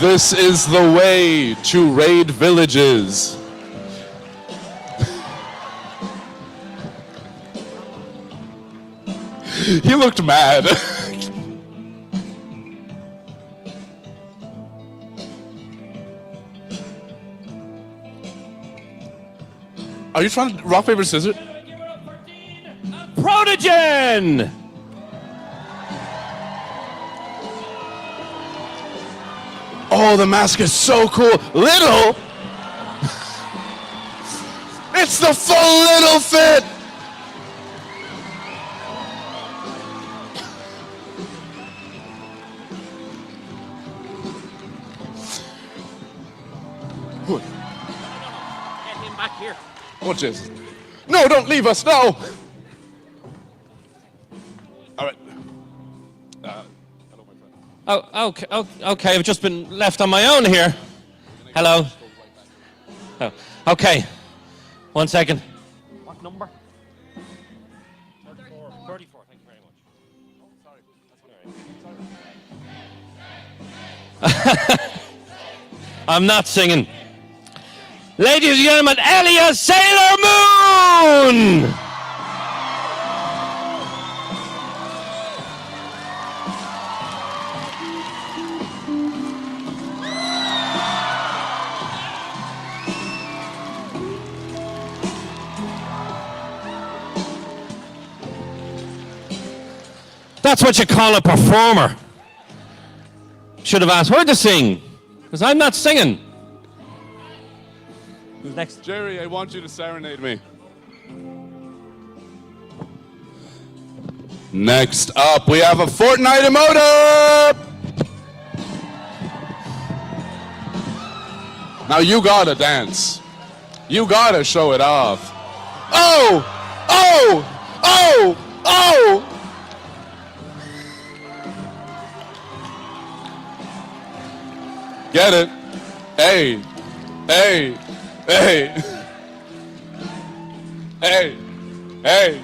S7: This is the way to raid villages. He looked mad. Are you trying to rock, paper, scissors?
S13: Protogen!
S7: Oh, the mask is so cool. Little? It's the full little fit!
S13: Get him back here.
S7: Oh, Jesus. No, don't leave us, no! All right.
S13: Oh, okay, okay, I've just been left on my own here. Hello. Oh, okay. 1 second. What number? 34, thank you very much. I'm not singing. Ladies and gentlemen, Elia Sailor Moon! That's what you call a performer. Should have asked her to sing, because I'm not singing. Who's next?
S7: Jerry, I want you to serenade me. Next up, we have a Fortnite emote. Now you gotta dance. You gotta show it off. Oh! Oh! Oh! Oh! Get it? Hey! Hey! Hey! Hey! Hey!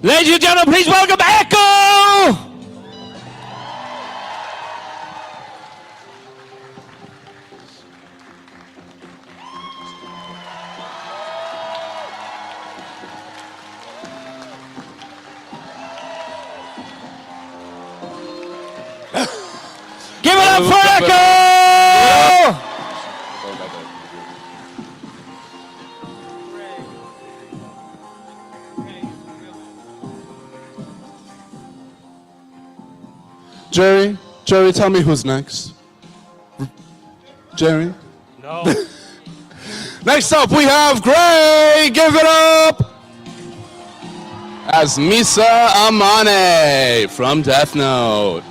S13: Ladies and gentlemen, please welcome Echo! Give it up for Echo!
S7: Jerry, tell me who's next. Jerry?
S13: No.
S7: Next up, we have Gray. Give it up as Misa Amane from Death Note.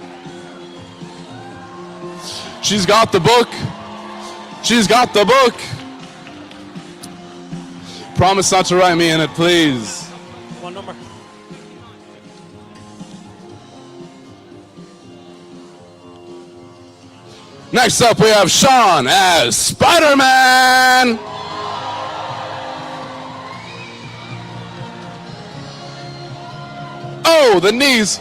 S7: She's got the book. She's got the book. Promise not to write me in it, please.
S13: One number.
S7: Next up, we have Sean as Spider-Man. Oh, the knees.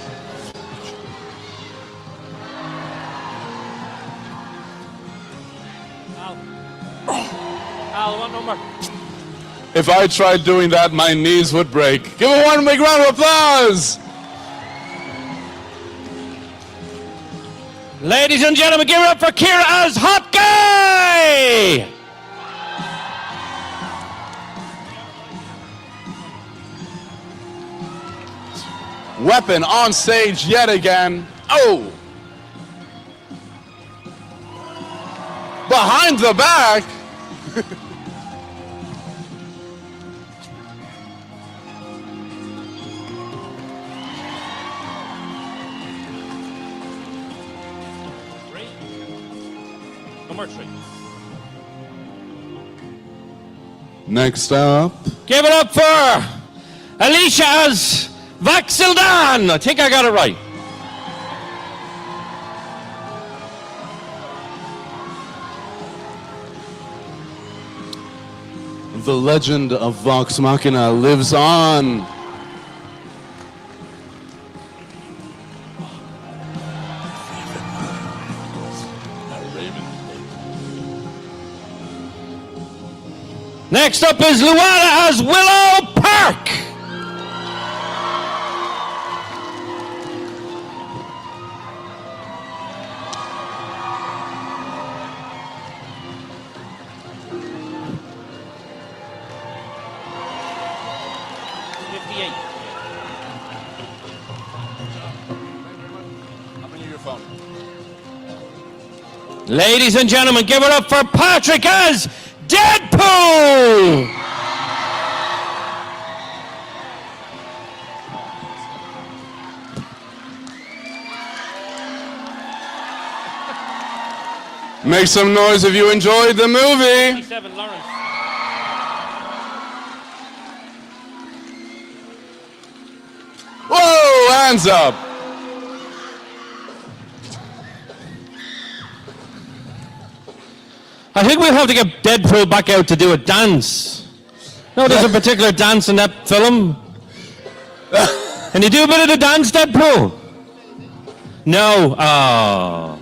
S13: Al, what number?
S7: If I tried doing that, my knees would break. Give her one big round of applause.
S13: Ladies and gentlemen, give it up for Kira as Hot Guy!
S7: Weapon on stage yet again. Oh! Behind the back.
S13: Number 3.
S7: Next up.
S13: Give it up for Alicia as Vaxildan. I think I got it right.
S7: The legend of Vox Machina lives on.
S13: Next up is Luana as Willow Park. Ladies and gentlemen, give it up for Patrick as Deadpool!
S7: Make some noise if you enjoyed the movie.
S13: 57, Lawrence.
S7: Whoa, hands up.
S13: I think we'll have to get Deadpool back out to do a dance. No, there's a particular dance in that film. Can you do a bit of the dance, Deadpool? No. Oh.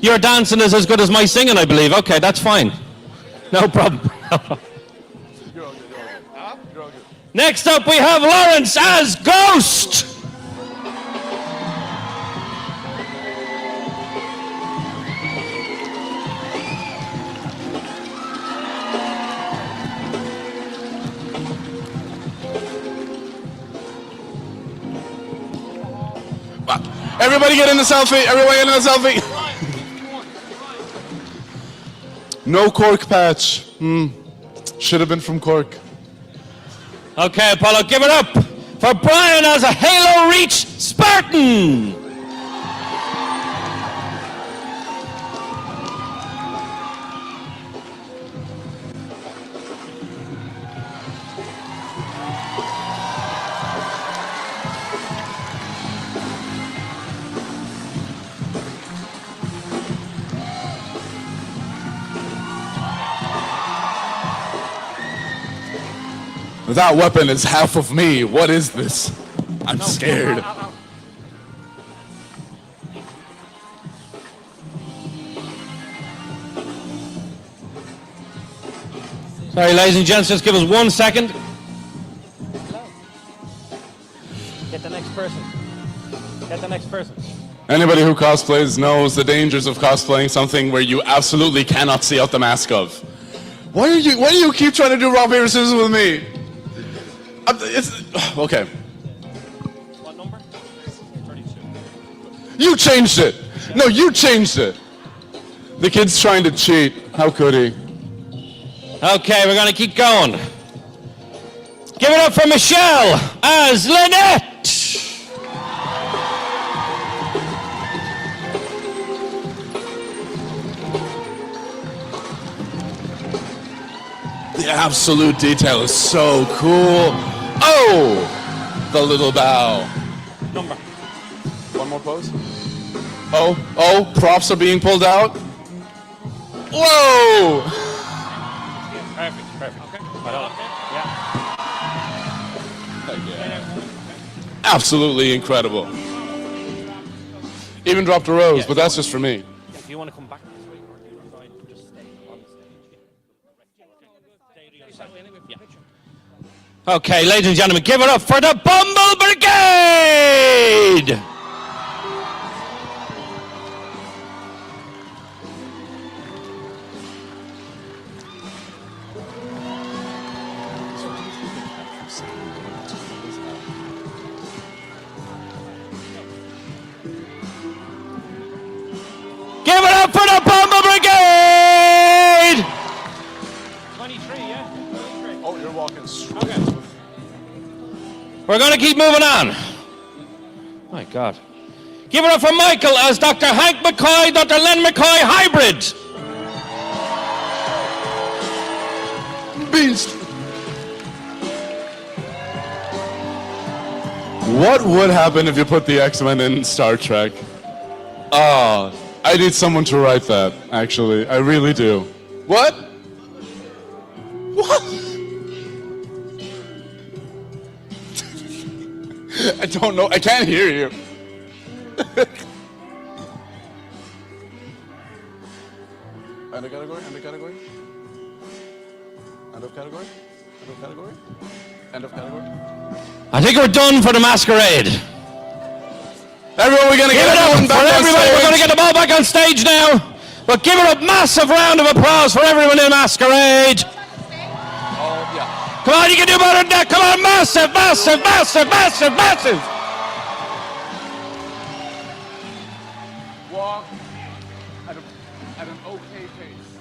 S13: Your dancing is as good as my singing, I believe. Okay, that's fine. No problem. Next up, we have Lawrence as Ghost.
S7: Everybody get in the selfie. Everybody get in the selfie. No cork patch. Should have been from Cork.
S13: Okay, Apollo, give it up for Brian as a Halo Reach Spartan.
S7: That weapon is half of me. What is this? I'm scared.
S13: Sorry, ladies and gents, just give us 1 second.
S14: Get the next person. Get the next person.
S7: Anybody who cosplays knows the dangers of cosplaying something where you absolutely cannot see out the mask of. Why do you keep trying to do rock, paper, scissors with me? Okay.
S13: What number? 32.
S7: You changed it. No, you changed it. The kid's trying to cheat. How could he?
S13: Okay, we're going to keep going. Give it up for Michelle as Lynette.
S7: The absolute detail is so cool. Oh, the little bow.
S13: Number.
S7: One more pose. Oh, props are being pulled out. Whoa!
S13: Perfect. Okay.
S7: Absolutely incredible. Even dropped a rose, but that's just for me.
S13: If you want to come back this way, or do you decide to just stay on the stage? Yeah. Okay, ladies and gentlemen, give it up for the Bumble Brigade! Give it up for the Bumble Brigade! 23, yeah? 23.
S7: Oh, you're walking straight.
S13: Okay. We're going to keep moving on. My God. Give it up for Michael as Dr. Hank McCoy, Dr. Len McCoy hybrid.
S7: Beast. What would happen if you put the X-Men in Star Trek? Ah, I need someone to write that, actually. I really do. What? What? I don't know. I can't hear you. End of category? End of category? End of category? End of category? End of category?
S13: I think we're done for the masquerade.
S7: Everyone, we're going to
S13: give it up for everybody. We're going to get them all back on stage now. But give it a massive round of applause for everyone in masquerade.
S7: Oh, yeah.
S13: Come on, you can do better than that. Come on, massive, massive, massive, massive, massive.
S7: Walk at an okay pace.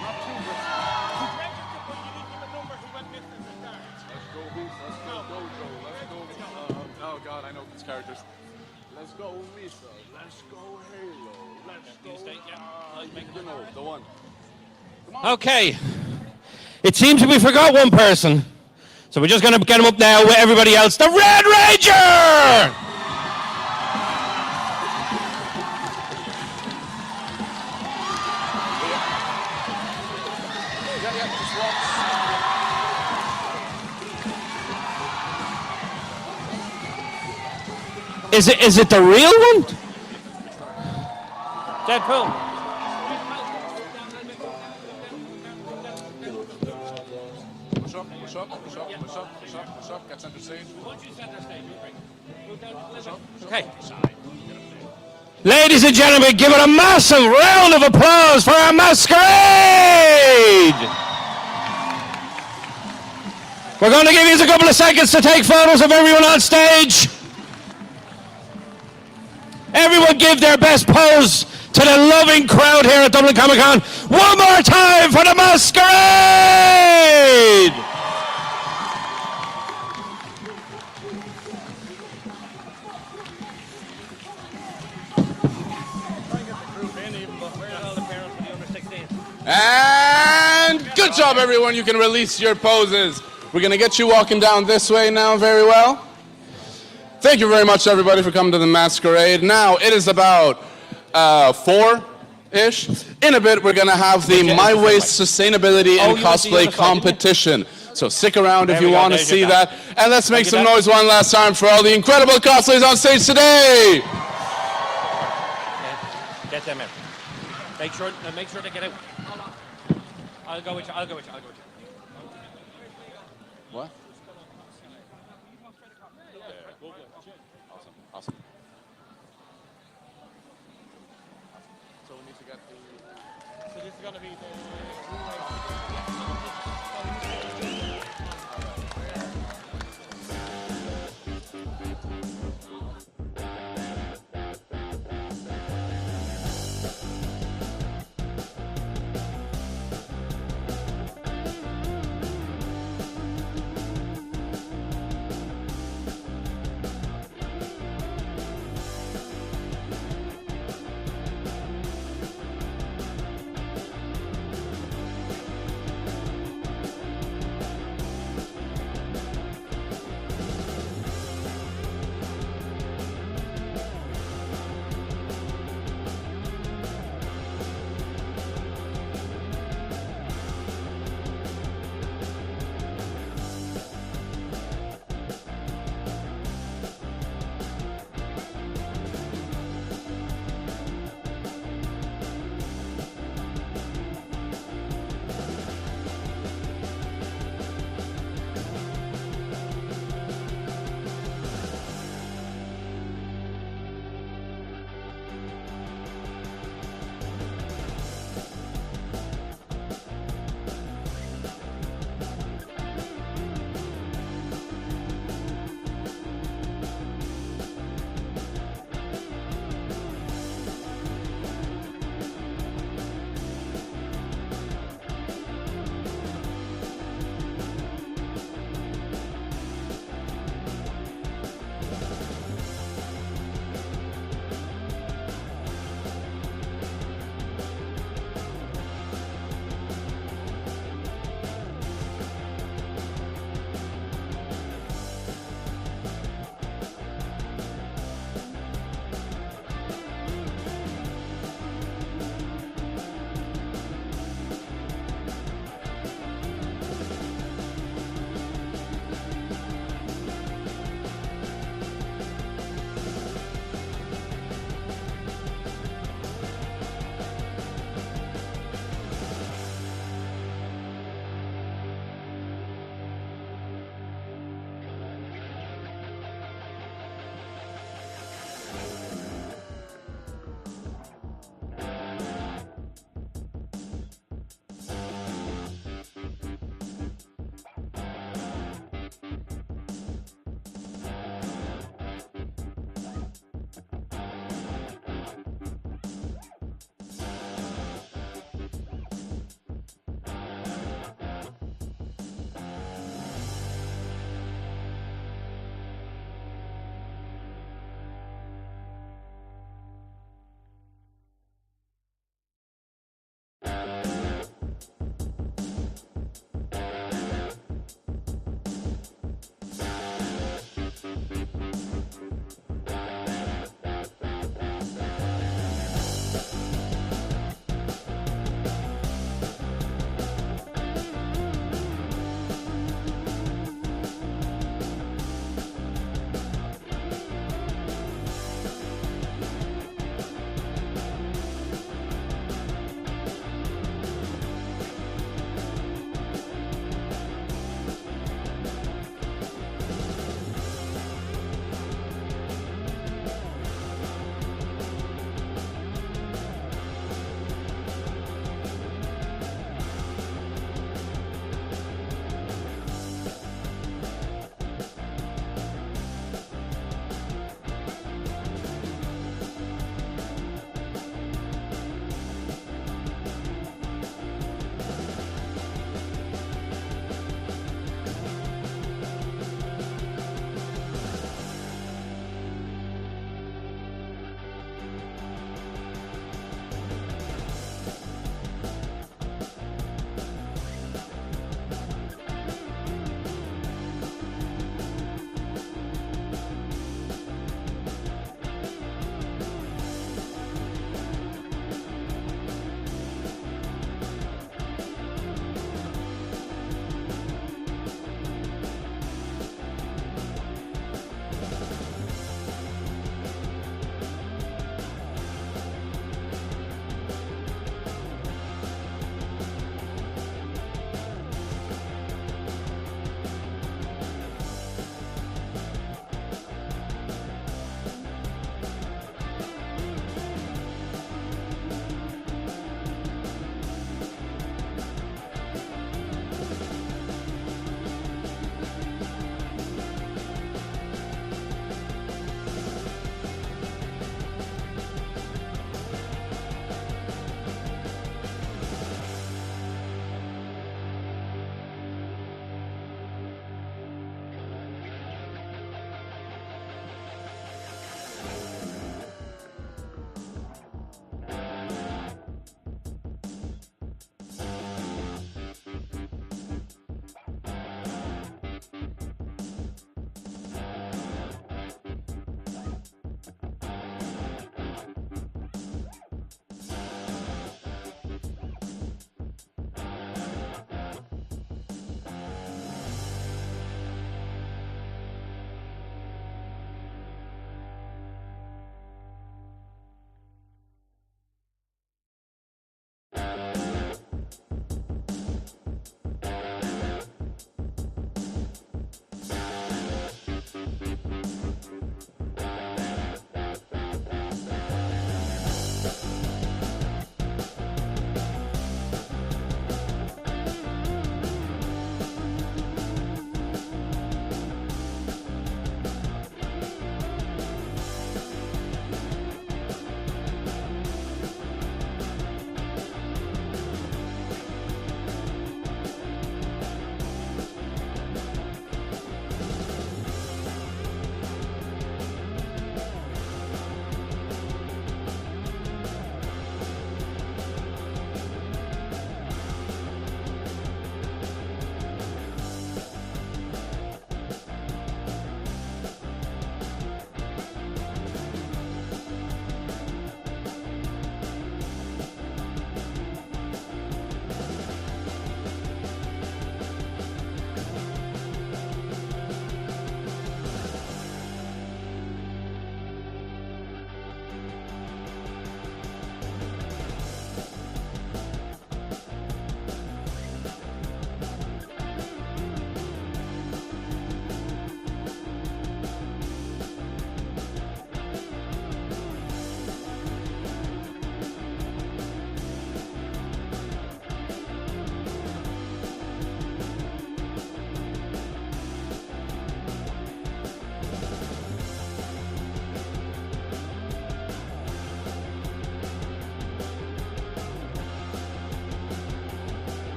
S7: Not too risky. Let's go, Hoop. Let's go, Dojo. Let's go. Oh, God, I know these characters. Let's go, Misa. Let's go, Halo. Let's go. You know, the one.
S13: Okay. It seems we forgot one person. So we're just going to get him up now with everybody else. The Red Ranger! Is it the real one? Deadpool.
S7: Push up, get center stage.
S13: Okay. Ladies and gentlemen, give it a massive round of applause for our masquerade! We're going to give you a couple of seconds to take photos of everyone on stage. Everyone give their best pose to the loving crowd here at Dublin Comic Con. One more time for the masquerade!
S7: And good job, everyone. You can release your poses. We're going to get you walking down this way now very well. Thank you very much, everybody, for coming to the masquerade. Now, it is about 4-ish. In a bit, we're going to have the My Waste Sustainability and Cosplay Competition. So stick around if you want to see that. And let's make some noise one last time for all the incredible cosplays on stage today.
S13: Get them in. Make sure they get out. I'll go with you.
S7: What? Awesome. So we need to get the... So this is going to be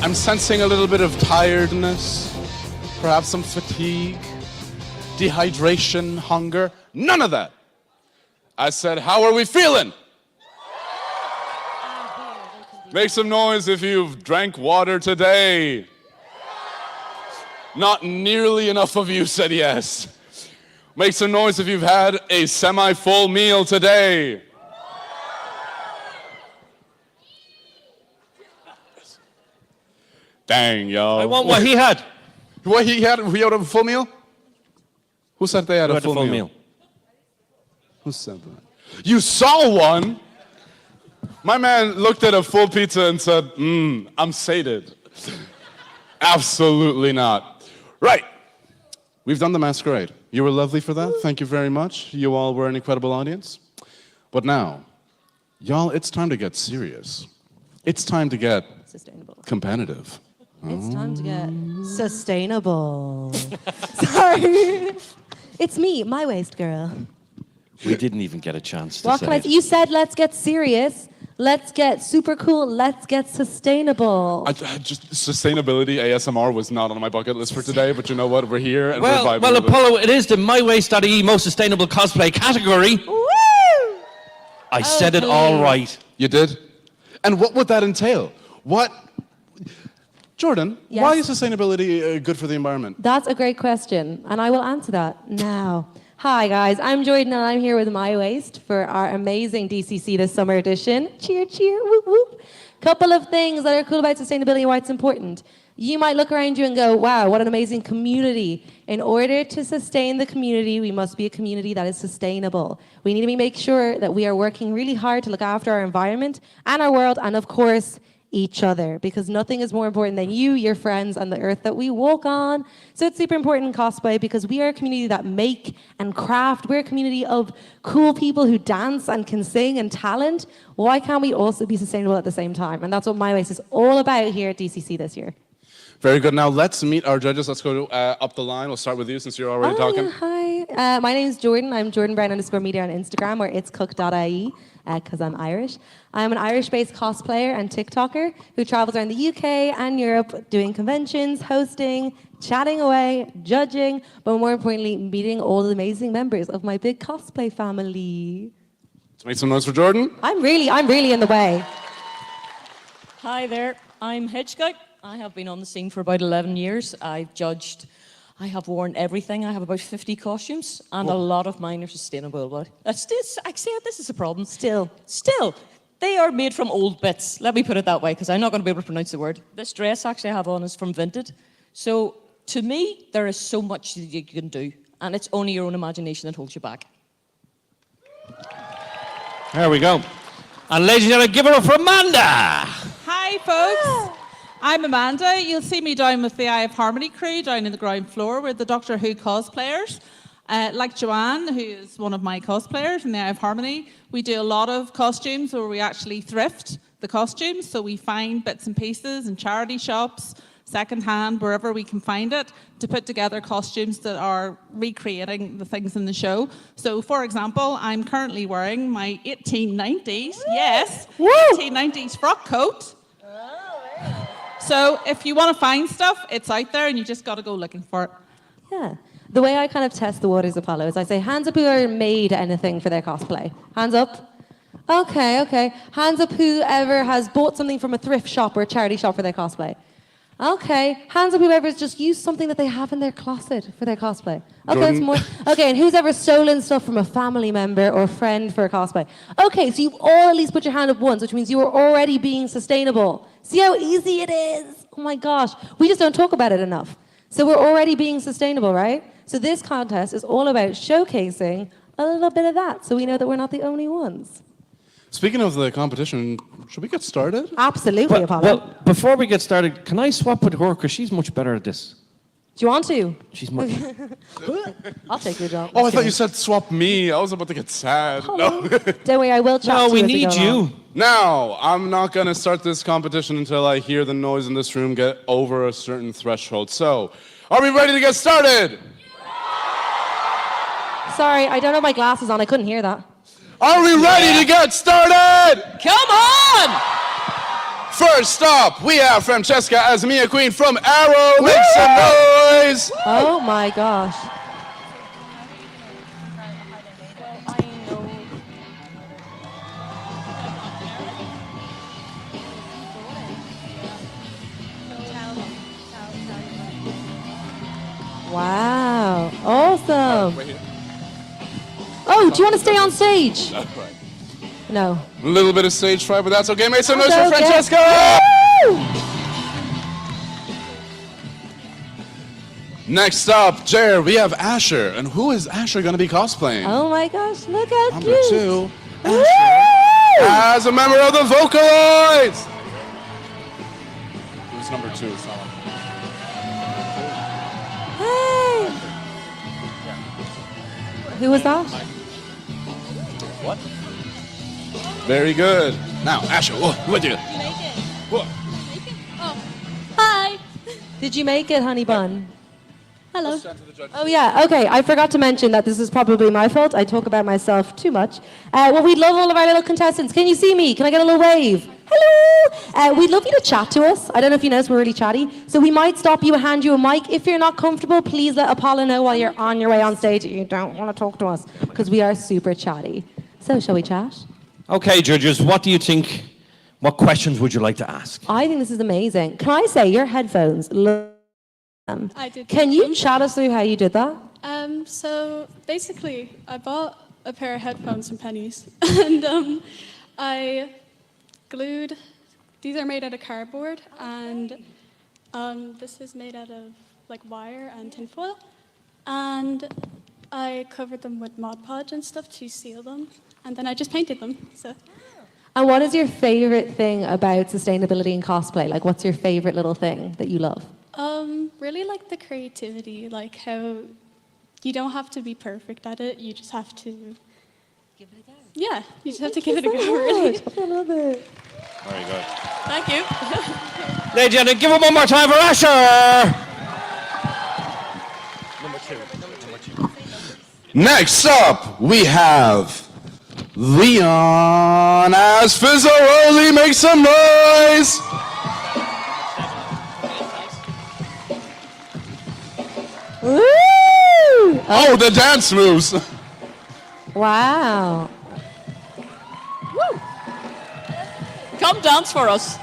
S7: I'm sensing a little bit of tiredness, perhaps some fatigue, dehydration, hunger. None of that. I said, how are we feeling? Make some noise if you've drank water today. Not nearly enough of you said yes. Make some noise if you've had a semi-full meal today. Dang, yo.
S13: I want what he had.
S7: What he had? He had a full meal? Who said they had
S13: Who
S7: a
S13: had
S7: full
S13: the full
S7: meal?
S13: meal?
S7: Who said that? You saw one? My man looked at a full pizza and said, I'm sated. Absolutely not. Right. We've done the masquerade. You were lovely for that. Thank you very much. You all were an incredible audience. But now, y'all, it's time to get serious. It's time to get competitive.
S6: It's time to get sustainable. Sorry. It's me, my waist girl.
S13: We didn't even get a chance to
S6: What
S13: say
S6: can I
S13: it.
S6: You said let's get serious. Let's get super cool. Let's get sustainable.
S7: Just sustainability ASMR was not on my bucket list for today, but you know what? We're here and we're
S13: Well,
S7: vibing
S13: well,
S7: with it.
S13: Apollo, it is the MyWaste.ie Most Sustainable Cosplay category.
S6: Woo!
S13: I said it all right.
S7: You did? And what would that entail? Jordan,
S6: Yes?
S7: why is sustainability good for the environment?
S6: That's a great question, and I will answer that now. Hi guys, I'm Jordan and I'm here with My Waste for our amazing DCC this summer edition. Cheer, cheer, whoop, whoop. Couple of things that are cool about sustainability and why it's important. You might look around you and go, wow, what an amazing community. In order to sustain the community, we must be a community that is sustainable. We need to make sure that we are working really hard to look after our environment and our world, and of course, each other, because nothing is more important than you, your friends, and the earth that we walk on. So it's super important in cosplay because we are a community that make and craft. We're a community of cool people who dance and can sing and talent. Why can't we also be sustainable at the same time? And that's what My Waste is all about here at DCC this year.
S7: Very good. Now let's meet our judges. Let's go up the line. We'll start with you since you're already talking.
S6: Hi, my name is Jordan. I'm Jordan Brown _media on Instagram, or it's cook.ie, because I'm Irish. I'm an Irish-based cosplayer and TikToker who travels around the UK and Europe doing conventions, hosting, chatting away, judging, but more importantly, meeting all the amazing members of my big cosplay family.
S7: Let's make some noise for Jordan.
S6: I'm really in the way.
S4: Hi there, I'm Hedgescout. I have been on the scene for about 11 years. I've judged, I have worn everything. I have about 50 costumes, and a lot of mine are sustainable. But that's this, I say this is a problem. Still, they are made from old bits. Let me put it that way, because I'm not going to be able to pronounce the word. This dress actually I have on is from Vinted. So to me, there is so much that you can do, and it's only your own imagination that holds you back.
S13: There we go. And ladies and gentlemen, give it up for Amanda.
S20: Hi, folks. I'm Amanda. You'll see me down with the Eye of Harmony crew down in the ground floor with the Doctor Who cosplayers. Like Joanne, who is one of my cosplayers in the Eye of Harmony, we do a lot of costumes where we actually thrift the costumes. So we find bits and pieces in charity shops, secondhand, wherever we can find it, to put together costumes that are recreating the things in the show. So, for example, I'm currently wearing my 1890s, yes, 1890s frock coat. So if you want to find stuff, it's out there and you just got to go looking for it.
S6: Yeah. The way I kind of test the waters, Apollo, is I say, hands up who are made anything for their cosplay. Hands up. Okay. Hands up whoever has bought something from a thrift shop or a charity shop for their cosplay. Okay. Hands up whoever's just used something that they have in their closet for their cosplay. Okay, that's more. Okay, and who's ever stolen stuff from a family member or friend for a cosplay? Okay, so you've all at least put your hand up once, which means you are already being sustainable. See how easy it is? Oh my gosh. We just don't talk about it enough. So we're already being sustainable, right? So this contest is all about showcasing a little bit of that, so we know that we're not the only ones.
S7: Speaking of the competition, should we get started?
S6: Absolutely, Apollo.
S13: Well, before we get started, can I swap with her? Because she's much better at this.
S6: Do you want to?
S13: She's much...
S6: I'll take your job.
S7: Oh, I thought you said swap me. I was about to get sad. No.
S6: Don't worry, I will chat
S13: No,
S6: to
S13: we
S6: you as
S13: need
S6: go
S13: you.
S6: along.
S7: Now, I'm not going to start this competition until I hear the noise in this room get over a certain threshold. So, are we ready to get started?
S6: Sorry, I don't have my glasses on. I couldn't hear that.
S7: Are we ready to get started?
S4: Come on!
S7: First up, we have Francesca as Mia Queen from Arrow. Make some noise!
S6: Oh my gosh. Wow, awesome. Oh, do you want to stay on stage? No.
S7: A little bit of stage fright, but that's okay. Make some noise
S6: That's
S7: for
S6: okay.
S7: Francesca! Next up, Jer, we have Asher. And who is Asher going to be cosplaying?
S6: Oh my gosh, look how
S7: Number
S6: cute.
S7: 2,
S6: Woo!
S7: as a member of the Vocaloids. Who's number 2? It's not on.
S6: Hey. Who was that?
S7: What? Very good. Now, Asher, what did you?
S6: Hi. Did you make it, honey bun?
S3: Hello.
S6: Oh yeah, okay. I forgot to mention that this is probably my fault. I talk about myself too much. Well, we'd love all of our little contestants. Can you see me? Can I get a little wave? Hello. We'd love you to chat to us. I don't know if you noticed we're really chatty. So we might stop you and hand you a mic. If you're not comfortable, please let Apollo know while you're on your way on stage that you don't want to talk to us, because we are super chatty. So shall we chat?
S13: Okay, judges, what do you think? What questions would you like to ask?
S6: I think this is amazing. Can I say your headphones look.
S3: I did.
S6: Can you chat us through how you did that?
S3: So basically, I bought a pair of headphones from Penny's, and I glued. These are made out of cardboard, and this is made out of like wire and tinfoil, and I covered them with Mod Podge and stuff to seal them, and then I just painted them. So.
S6: And what is your favorite thing about sustainability and cosplay? Like, what's your favorite little thing that you love?
S3: Really like the creativity, like how you don't have to be perfect at it. You just have to give it a go. Yeah, you just have to give it a go. Really.
S6: I love it.
S13: Very good.
S4: Thank you.
S13: Ladies and gentlemen, give it one more time for Asher! Number two.
S7: Next up, we have Leon as Fizzaroli. Make some noise!
S6: Woo!
S7: Oh, the dance moves!
S6: Wow.
S4: Come dance for us.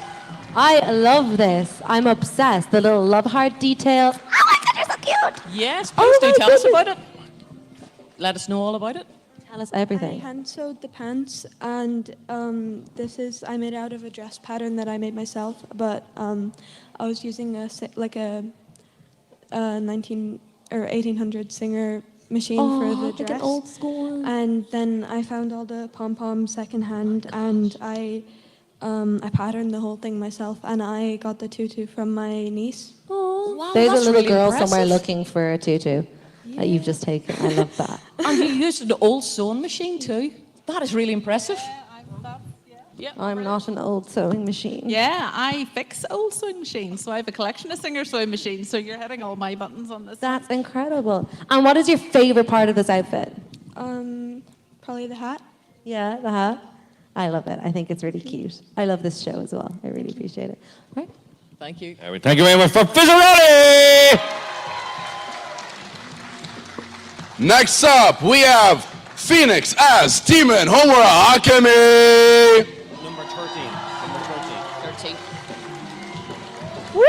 S6: I love this. I'm obsessed. The little love heart detail. Oh my God, you're so cute.
S4: Yes,
S6: Oh
S4: please do
S6: my
S4: tell us
S6: goodness.
S4: about it. Let us know all about it.
S6: Tell us everything.
S2: I hand sewed the pants, and I made it out of a dress pattern that I made myself, but I was using a 19 or 1800 Singer machine for the
S6: like
S2: dress.
S6: an old school one.
S2: And then I found all the pom-poms secondhand, and I patterned the whole thing myself, and I got the tutu from my niece.
S6: Oh,
S4: Wow,
S6: there's a
S4: that's
S6: little
S4: really
S6: girl
S4: impressive.
S6: somewhere looking for a tutu that you've just taken. I love that.
S4: And you used an old sewing machine too. That is really impressive.
S6: I'm not an old sewing machine.
S20: Yeah, I fix old sewing machines, so I have a collection of Singer sewing machines. So you're hitting all my buttons on this.
S6: That's incredible. And what is your favorite part of this outfit?
S2: Probably the hat.
S6: Yeah, the hat. I love it. I think it's really cute. I love this show as well. I really appreciate it. All right.
S4: Thank you.
S13: Thank you very much for Fizzaroli!
S7: Next up, we have Phoenix as Demon Homura Akemi.
S13: Number 13. Number 13.
S4: 13.
S6: Woo!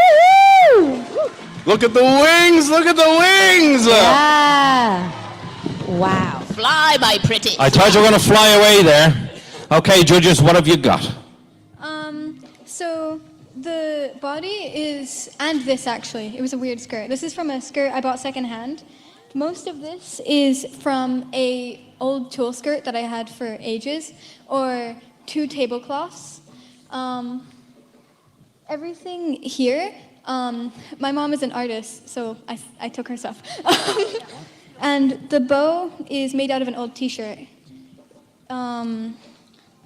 S7: Look at the wings! Look at the wings!
S6: Yeah. Wow.
S4: Fly, my pretty.
S13: I thought you were going to fly away there. Okay, judges, what have you got?
S3: So the body is, and this actually, it was a weird skirt. This is from a skirt I bought secondhand. Most of this is from a old tulle skirt that I had for ages, or 2 tablecloths. Everything here, my mom is an artist, so I took her stuff. And the bow is made out of an old t-shirt.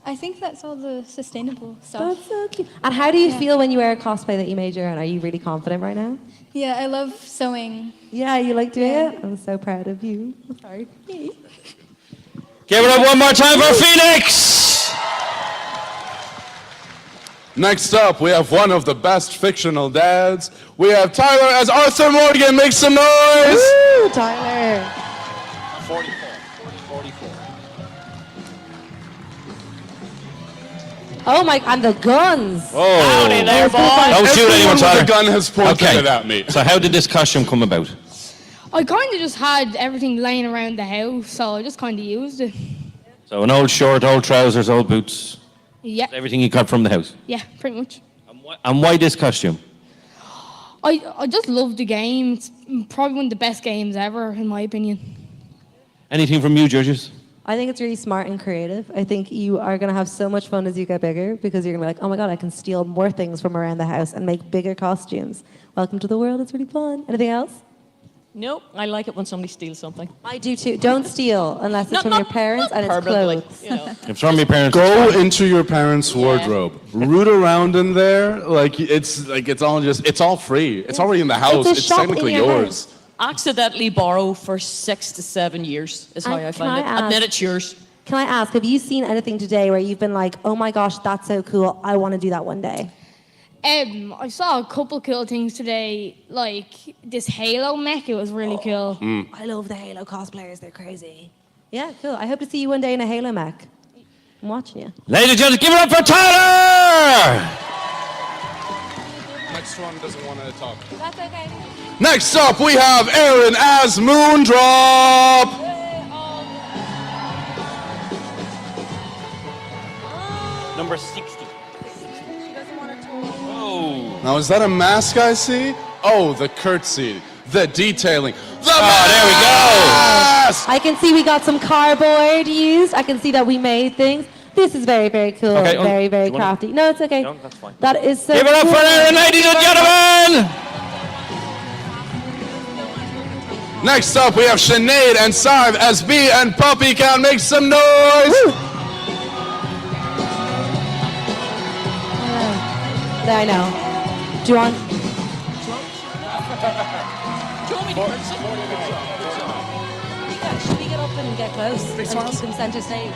S3: I think that's all the sustainable stuff.
S6: That's so cute. And how do you feel when you wear a cosplay that you made your own? Are you really confident right now?
S3: Yeah, I love sewing.
S6: Yeah, you like doing it? I'm so proud of you. Sorry.
S13: Give it up one more time for Phoenix!
S7: Next up, we have one of the best fictional dads. We have Tyler as Arthur Morgan. Make some noise!
S6: Woo, Tyler.
S14: 44.
S6: Oh my, and the guns.
S13: Oh.
S4: Howdy there, boy.
S13: Don't shoot
S7: Everyone
S13: anyone,
S7: with
S13: Tyler.
S7: a gun has pointed it at me.
S13: So how did this costume come about?
S5: I kind of just had everything laying around the house, so I just kind of used it.
S13: So an old shirt, old trousers, old boots.
S5: Yeah,
S13: Everything you got from the house.
S5: yeah, pretty much.
S13: And why this costume?
S5: I just love the game. It's probably one of the best games ever, in my opinion.
S13: Anything from you, judges?
S6: I think it's really smart and creative. I think you are going to have so much fun as you get bigger because you're going to be like, oh my God, I can steal more things from around the house and make bigger costumes. Welcome to the world. It's really fun. Anything else?
S4: Nope, I like it when somebody steals something.
S6: I do too. Don't steal unless it's from your parents and it's
S4: permanently,
S6: clothes.
S4: you know.
S13: If it's from your parents,
S7: Go into your parents' wardrobe. Root around in there. It's all free. It's already in the house.
S6: It's a
S7: It's
S6: shop in
S7: technically
S6: your
S7: yours.
S4: Accidentally borrow for 6 to 7 years is how I
S6: Can
S4: find
S6: I
S4: it.
S6: ask-
S4: And then it's yours.
S6: Can I ask, have you seen anything today where you've been like, oh my gosh, that's so cool. I want to do that one day?
S5: I saw a couple cool things today, like this Halo mech. It was really cool.
S6: I love the Halo cosplayers. They're crazy. Yeah, cool. I hope to see you one day in a Halo mech. I'm watching you.
S13: ladies and gentlemen, give it up for Tyler!
S7: Next one doesn't want to talk.
S6: That's okay.
S7: Next up, we have Aaron as Moondrop.
S14: Number 60.
S13: Oh.
S7: Now, is that a mask I see? Oh, the curtsy, the detailing, the
S13: there we go.
S7: mask!
S6: I can see we got some cardboard used. I can see that we made things. This is very, very cool.
S13: Okay,
S6: very, very
S13: do you wanna-
S6: crafty. No, it's okay.
S13: No, that's fine.
S6: That is so
S13: Give it up
S6: cool.
S13: for Aaron, ladies and gentlemen!
S7: Next up, we have Sinead and Sarv as Bee and Puppy Can. Make some noise!
S6: I know. Do you want? Yeah, should we get up and get close and keep them center stage?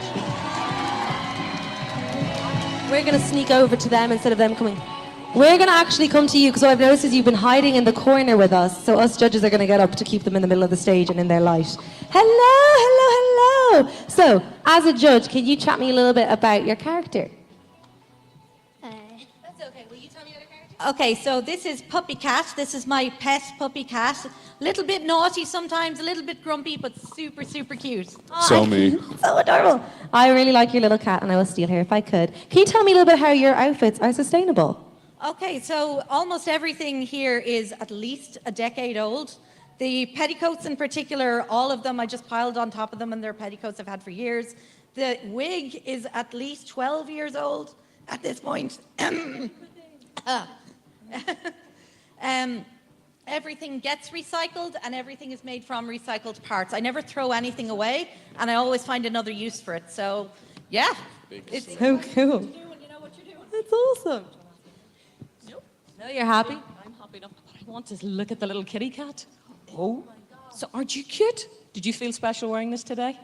S6: We're gonna sneak over to them instead of them coming. We're gonna actually come to you because what I've noticed is you've been hiding in the corner with us. So us judges are gonna get up to keep them in the middle of the stage and in their light. Hello, hello, hello. So, as a judge, can you chat me a little bit about your character?
S8: That's okay. Will you tell me your character? Okay, so this is Puppy Cat. This is my pet Puppy Cat. A little bit naughty sometimes, a little bit grumpy, but super, super cute.
S7: So me.
S6: So adorable. I really like your little cat and I will steal her if I could. Can you tell me a little bit how your outfits are sustainable?
S8: Okay, so almost everything here is at least a decade old. The petticoats in particular, all of them, I just piled on top of them, and they're petticoats I've had for years. The wig is at least 12 years old at this point. Everything gets recycled, and everything is made from recycled parts. I never throw anything away, and I always find another use for it. So, yeah. It's
S6: So cool. That's awesome. No, you're happy?
S4: I'm happy enough, but I want to look at the little kitty cat. Oh, so aren't you cute? Did you feel special wearing this today?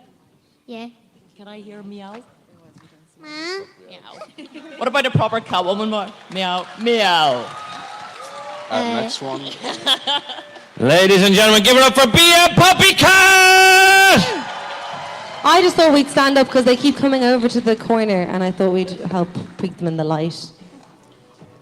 S5: Yeah.
S4: Can I hear meow? Meow. What about a proper Catwoman? Meow, meow.
S7: Next one.
S13: Ladies and gentlemen, give it up for Bea Puppy Cat!
S6: I just thought we'd stand up because they keep coming over to the corner and I thought we'd help peek them in the light.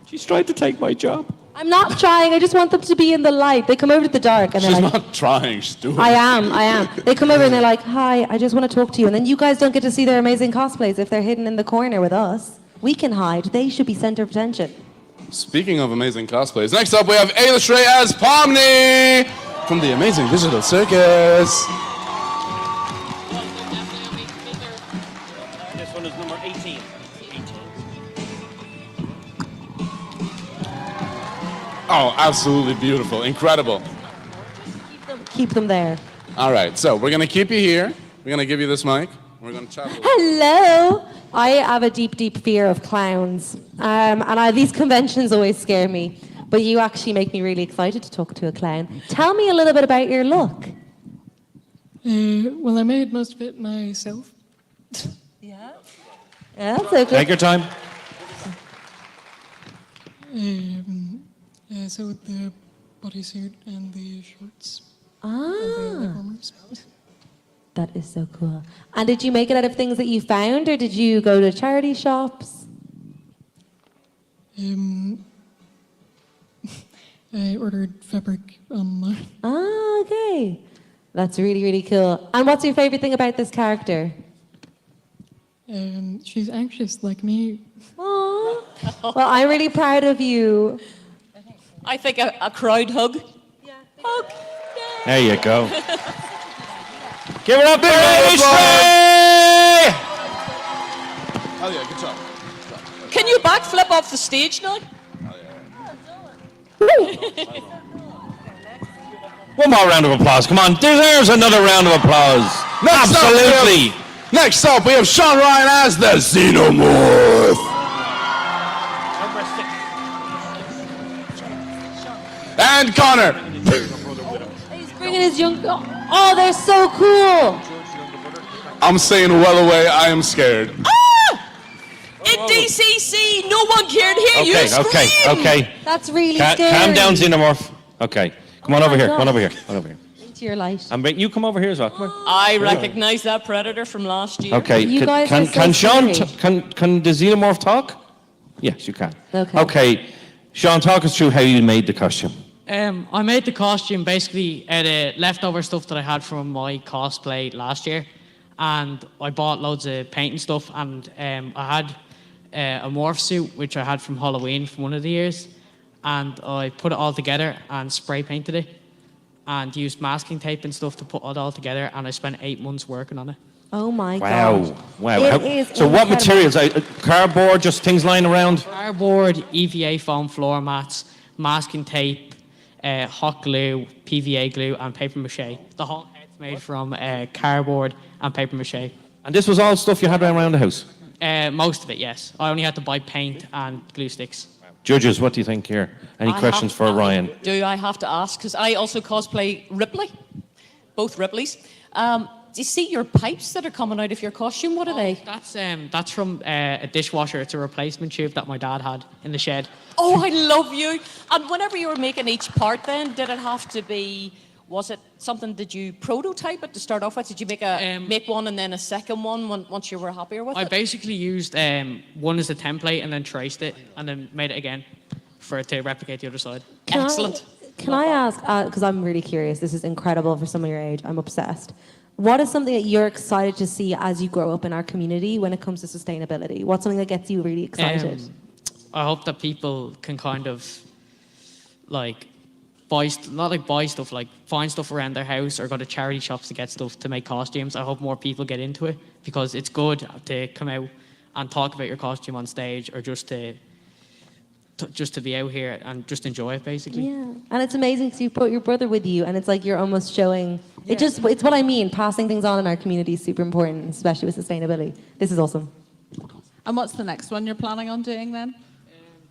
S13: She's trying to take my job.
S6: I'm not trying, I just want them to be in the light. They come over to the dark and they're
S7: She's
S6: like,
S7: not trying, she's doing
S6: I
S7: it.
S6: am. They come over and they're like, hi, I just want to talk to you. And then you guys don't get to see their amazing cosplays if they're hidden in the corner with us. We can hide. They should be center of attention.
S7: Speaking of amazing cosplays, next up we have Ayla Stray as Pomni from the Amazing Digital Circus.
S14: This one is number 18.
S7: Oh, absolutely beautiful, incredible.
S6: Keep them there.
S7: All right, so we're gonna keep you here. We're gonna give you this mic. We're gonna chat.
S6: Hello. I have a deep, deep fear of clowns. These conventions always scare me. But you actually make me really excited to talk to a clown. Tell me a little bit about your look.
S24: Well, I made most of it myself.
S6: Yeah, that's okay.
S13: Take your time.
S9: So the bodysuit and the shorts.
S6: Ah.
S9: And the leg warmers.
S6: That is so cool. And did you make it out of things that you found, or did you go to charity shops?
S9: I ordered fabric online.
S6: Ah, okay. That's really, really cool. And what's your favorite thing about this character?
S9: She's anxious like me.
S6: Aww. Well, I'm really proud of you.
S4: I think a crowd hug. Hug.
S13: There you go. Give it up, big ladies! Spray!
S7: Oh yeah, good job.
S4: Can you backflip off the stage now?
S13: One more round of applause. Come on, deserves another round of applause. Absolutely.
S7: Next up, we have Sean Ryan as the Xenomorph. And Connor.
S6: He's bringing his young... Oh, they're so cool.
S7: I'm saying well away, I am scared.
S4: In DCC, no one cared hear you scream.
S13: Okay.
S6: That's really scary.
S13: Calm down, Xenomorph. Okay. Come on over here.
S6: God.
S13: Come on over here. Come on over here.
S6: Into your light.
S13: And you come over here as well. Come on.
S4: I recognise that predator from last year.
S13: Okay.
S6: You guys
S13: can
S6: are so
S13: can Sean
S6: scary.
S13: can the Xenomorph talk? Yes, you can.
S6: Okay.
S13: Okay. Sean, talk us through how you made the costume.
S10: I made the costume basically out of leftover stuff that I had from my cosplay last year, and I bought loads of paint and stuff, and I had a morph suit which I had from Halloween from one of the years, and I put it all together and spray painted it, and used masking tape and stuff to put it all together, and I spent 8 months working on it.
S6: Oh my
S13: Wow.
S6: God.
S13: Wow.
S6: It
S13: How-
S6: is
S13: so what
S6: incredible.
S13: materials? Cardboard, just things lying around?
S10: Cardboard, EVA foam floor mats, masking tape, hot glue, PVA glue, and paper mache. The whole head's made from cardboard and paper mache.
S13: And this was all stuff you had around the house?
S10: Most of it, yes. I only had to buy paint and glue sticks.
S13: Judges, what do you think here? Any questions for Ryan?
S4: Do I have to ask? Because I also cosplay Ripley, both Ripleys. Do you see your pipes that are coming out of your costume? What are they?
S10: That's from a dishwasher. It's a replacement tube that my dad had in the shed.
S4: Oh, I love you. And whenever you were making each part then, did it have to be, was it something, did you prototype it to start off with? Did you make one and then a second one once you were happier with
S10: I
S4: it?
S10: basically used one as a template and then traced it and then made it again for it to replicate the other side.
S4: Excellent.
S6: Can I ask, because I'm really curious, this is incredible for someone your age, I'm obsessed. What is something that you're excited to see as you grow up in our community when it comes to sustainability? What's something that gets you really excited?
S10: I hope that people can kind of like buy stuff, like find stuff around their house or go to charity shops to get stuff to make costumes. I hope more people get into it because it's good to come out and talk about your costume on stage or just to be out here and just enjoy it basically.
S6: Yeah, and it's amazing because you put your brother with you, and it's like you're almost showing. It's what I mean. Passing things on in our community is super important, especially with sustainability. This is awesome.
S20: And what's the next one you're planning on doing then?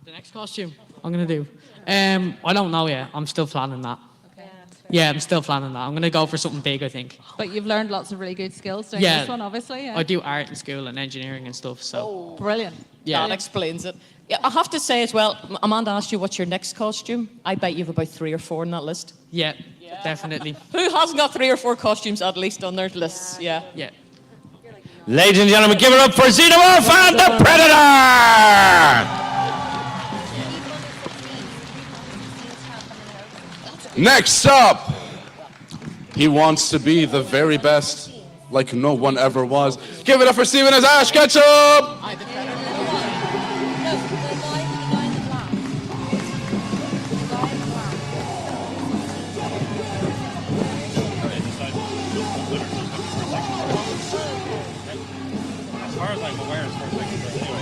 S10: The next costume I'm gonna do, I don't know yet. I'm still planning that. Yeah, I'm still planning that. I'm gonna go for something big, I think.
S20: But you've learned lots of really good skills doing
S10: Yeah,
S20: this one, obviously. Yeah.
S10: I do art in school and engineering and stuff. So
S20: Brilliant.
S10: yeah,
S4: That explains it. Yeah, I have to say as well, Amanda asked you what's your next costume. I bet you have about 3 or 4 on that list.
S10: Yeah, definitely.
S4: Who hasn't got 3 or 4 costumes at least on their lists? Yeah.
S10: Yeah.
S13: Ladies and gentlemen, give it up for Xenomorph and the Predator!
S7: Next up, he wants to be the very best, like no one ever was. Give it up for Steven as Ash Ketchum!
S13: As far as I'm aware, as far as I can tell, anyway.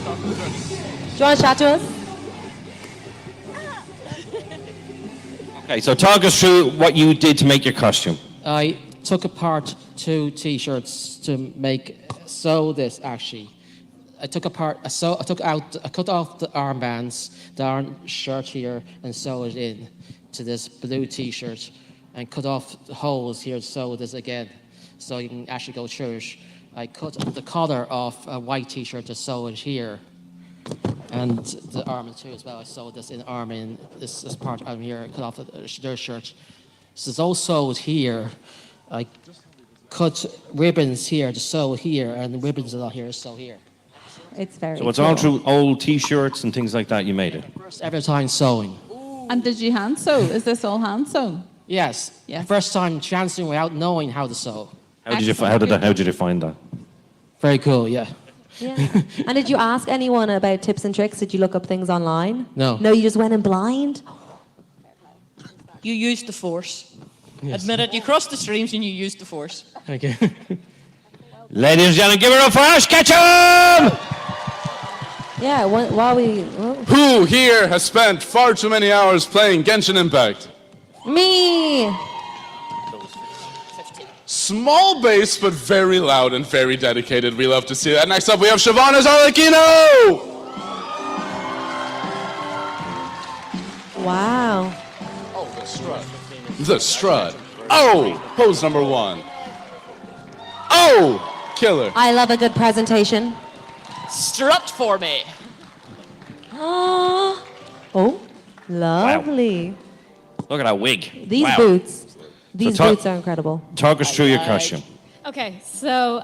S6: Do you want to chat to us?
S13: Okay, so talk us through what you did to make your costume.
S21: I took apart 2 T-shirts to sew this actually. I cut off the armbands, the orange shirt here, and sew it in to this blue T-shirt, and cut off the holes here to sew this again. so you can actually go to church. I cut the collar off a white T-shirt to sew it here, and the arm too as well. I sewed this in arm in this part arm here. I cut off their shirt. So it's all sewed here. I cut ribbons here to sew here, and the ribbons are here to sew here.
S6: It's very
S13: So it's all through old T-shirts and things like that you made it?
S21: First ever time sewing.
S20: And did you hand sew? Is this all hand sewn?
S21: Yes. First time chancing without knowing how to sew.
S13: How did you find that?
S21: Very cool, yeah.
S6: Yeah. And did you ask anyone about tips and tricks? Did you look up things online?
S21: No.
S6: No, you just went in blind?
S4: You used the force.
S21: Yes.
S4: Admit it, you crossed the streams and you used the force.
S21: Okay.
S13: Ladies and gentlemen, give it up for Ash Ketchum!
S6: Yeah, while we...
S7: Who here has spent far too many hours playing Genshin Impact?
S6: Me!
S7: Small bass, but very loud and very dedicated. We love to see that. Next up, we have Siobhan Arlecchino!
S6: Wow.
S7: Oh, the strut. The strut. Oh, pose number 1. Oh, killer.
S6: I love a good presentation.
S4: Strut for me.
S6: Oh, lovely.
S13: Look at that wig.
S6: These
S13: Wow.
S6: boots. These
S13: talk-
S6: boots are incredible.
S13: Talk us through your costume.
S11: Okay, so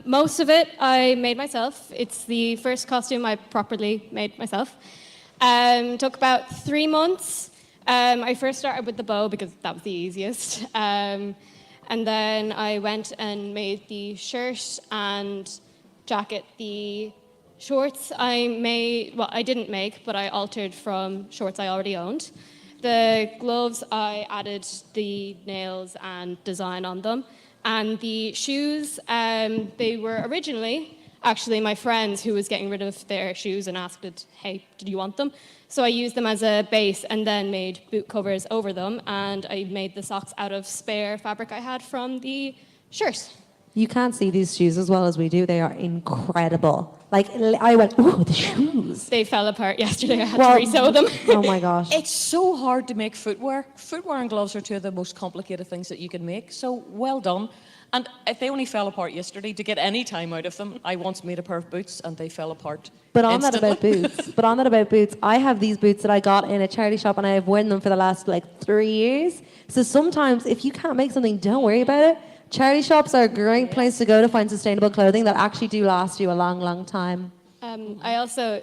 S11: most of it I made myself. It's the first costume I properly made myself. Took about 3 months. I first started with the bow because that was the easiest. And then I went and made the shirt and jacket. The shorts I didn't make, but I altered from shorts I already owned. The gloves, I added the nails and design on them. And the shoes, they were originally actually my friends who was getting rid of their shoes and asked, hey, did you want them? So I used them as a base and then made boot covers over them. And I made the socks out of spare fabric I had from the shirt.
S6: You can't see these shoes as well as we do. They are incredible. Like, I went, ooh, the shoes.
S11: They fell apart yesterday. I had to re-sew them.
S6: Oh my gosh.
S4: It's so hard to make footwear. Footwear and gloves are two of the most complicated things that you can make. So well done. And if they only fell apart yesterday, to get any time out of them, I once made a pair of boots and they fell apart.
S6: But on that
S4: instantly.
S6: about boots, I have these boots that I got in a charity shop and I have worn them for the last 3 years. So sometimes if you can't make something, don't worry about it. Charity shops are a great place to go to find sustainable clothing that actually do last you a long, long time.
S11: I also,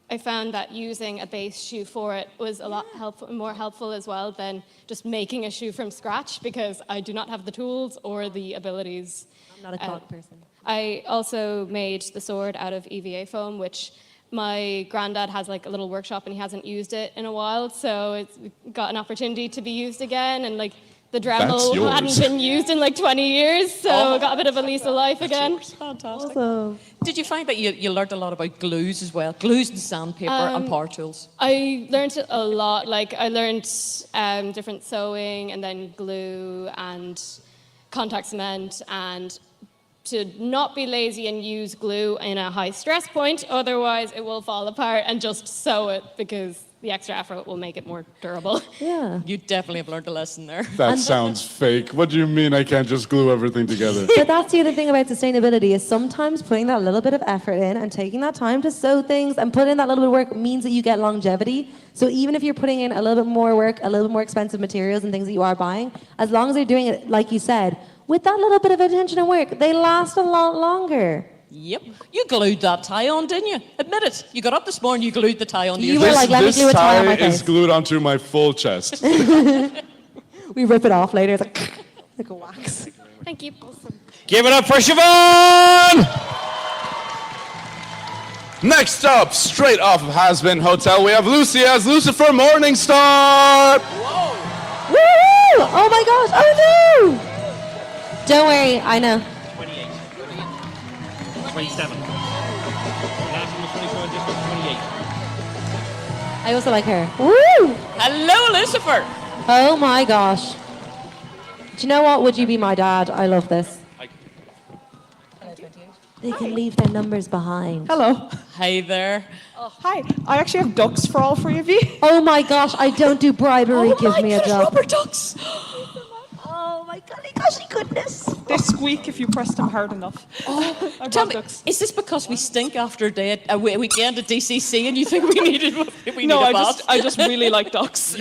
S11: I found that using a base shoe for it was a lot more helpful as well than just making a shoe from scratch because I do not have the tools or the abilities.
S6: I'm not a clog person.
S11: I also made the sword out of EVA foam, which my granddad has a little workshop and he hasn't used it in a while, so it's got an opportunity to be used again, and the Dremel hadn't been used in 20 years, so got a bit of a lease of life again.
S4: Fantastic. Did you find that you learned a lot about glues as well? Glues and sandpaper and power tools?
S11: I learned a lot. I learned different sewing and then glue and contact cement and to not be lazy and use glue in a high stress point, otherwise it will fall apart, and just sew it because the extra effort will make it more durable.
S6: Yeah.
S4: You definitely have learned a lesson there.
S7: That sounds fake. What do you mean I can't just glue everything together?
S6: But that's the other thing about sustainability is sometimes putting that little bit of effort in and taking that time to sew things and put in that little bit of work means that you get longevity. So even if you're putting in a little bit more work, a little bit more expensive materials and things that you are buying, as long as they're doing it, like you said, with that little bit of attention and work, they last a lot longer.
S4: Yep. You glued that tie on, didn't you? Admit it. You got up this morning, you glued the tie on.
S6: You were like, let me glue a tie on my
S7: This
S6: face.
S7: is glued onto my full chest.
S6: We rip it off later. It's like a wax.
S11: Thank you. Awesome.
S13: Give it up for Siobhan!
S7: Next up, straight off of Has Been Hotel, we have Lucy as Lucifer Morningstar.
S6: Woo! Oh my gosh! Oh no! Don't worry, I know.
S13: 27. National 24 District 28.
S6: I also like her. Woo!
S4: Hello, Lucifer.
S6: Oh my gosh. Do you know what? Would you be my dad? I love this. They can leave their numbers behind.
S19: Hello.
S4: Hey there.
S19: Oh, hi. I actually have ducks for all three of you.
S6: Oh my gosh, I don't do bribery. Give me a duck.
S4: Rubber ducks.
S6: Oh my golly goshy goodness.
S19: They squeak if you press them hard enough. I
S4: Tell
S19: brought
S4: me,
S19: ducks.
S4: is this because we stink after a weekend at DCC and you think we needed we
S19: No,
S4: need a bath?
S19: I just really like ducks.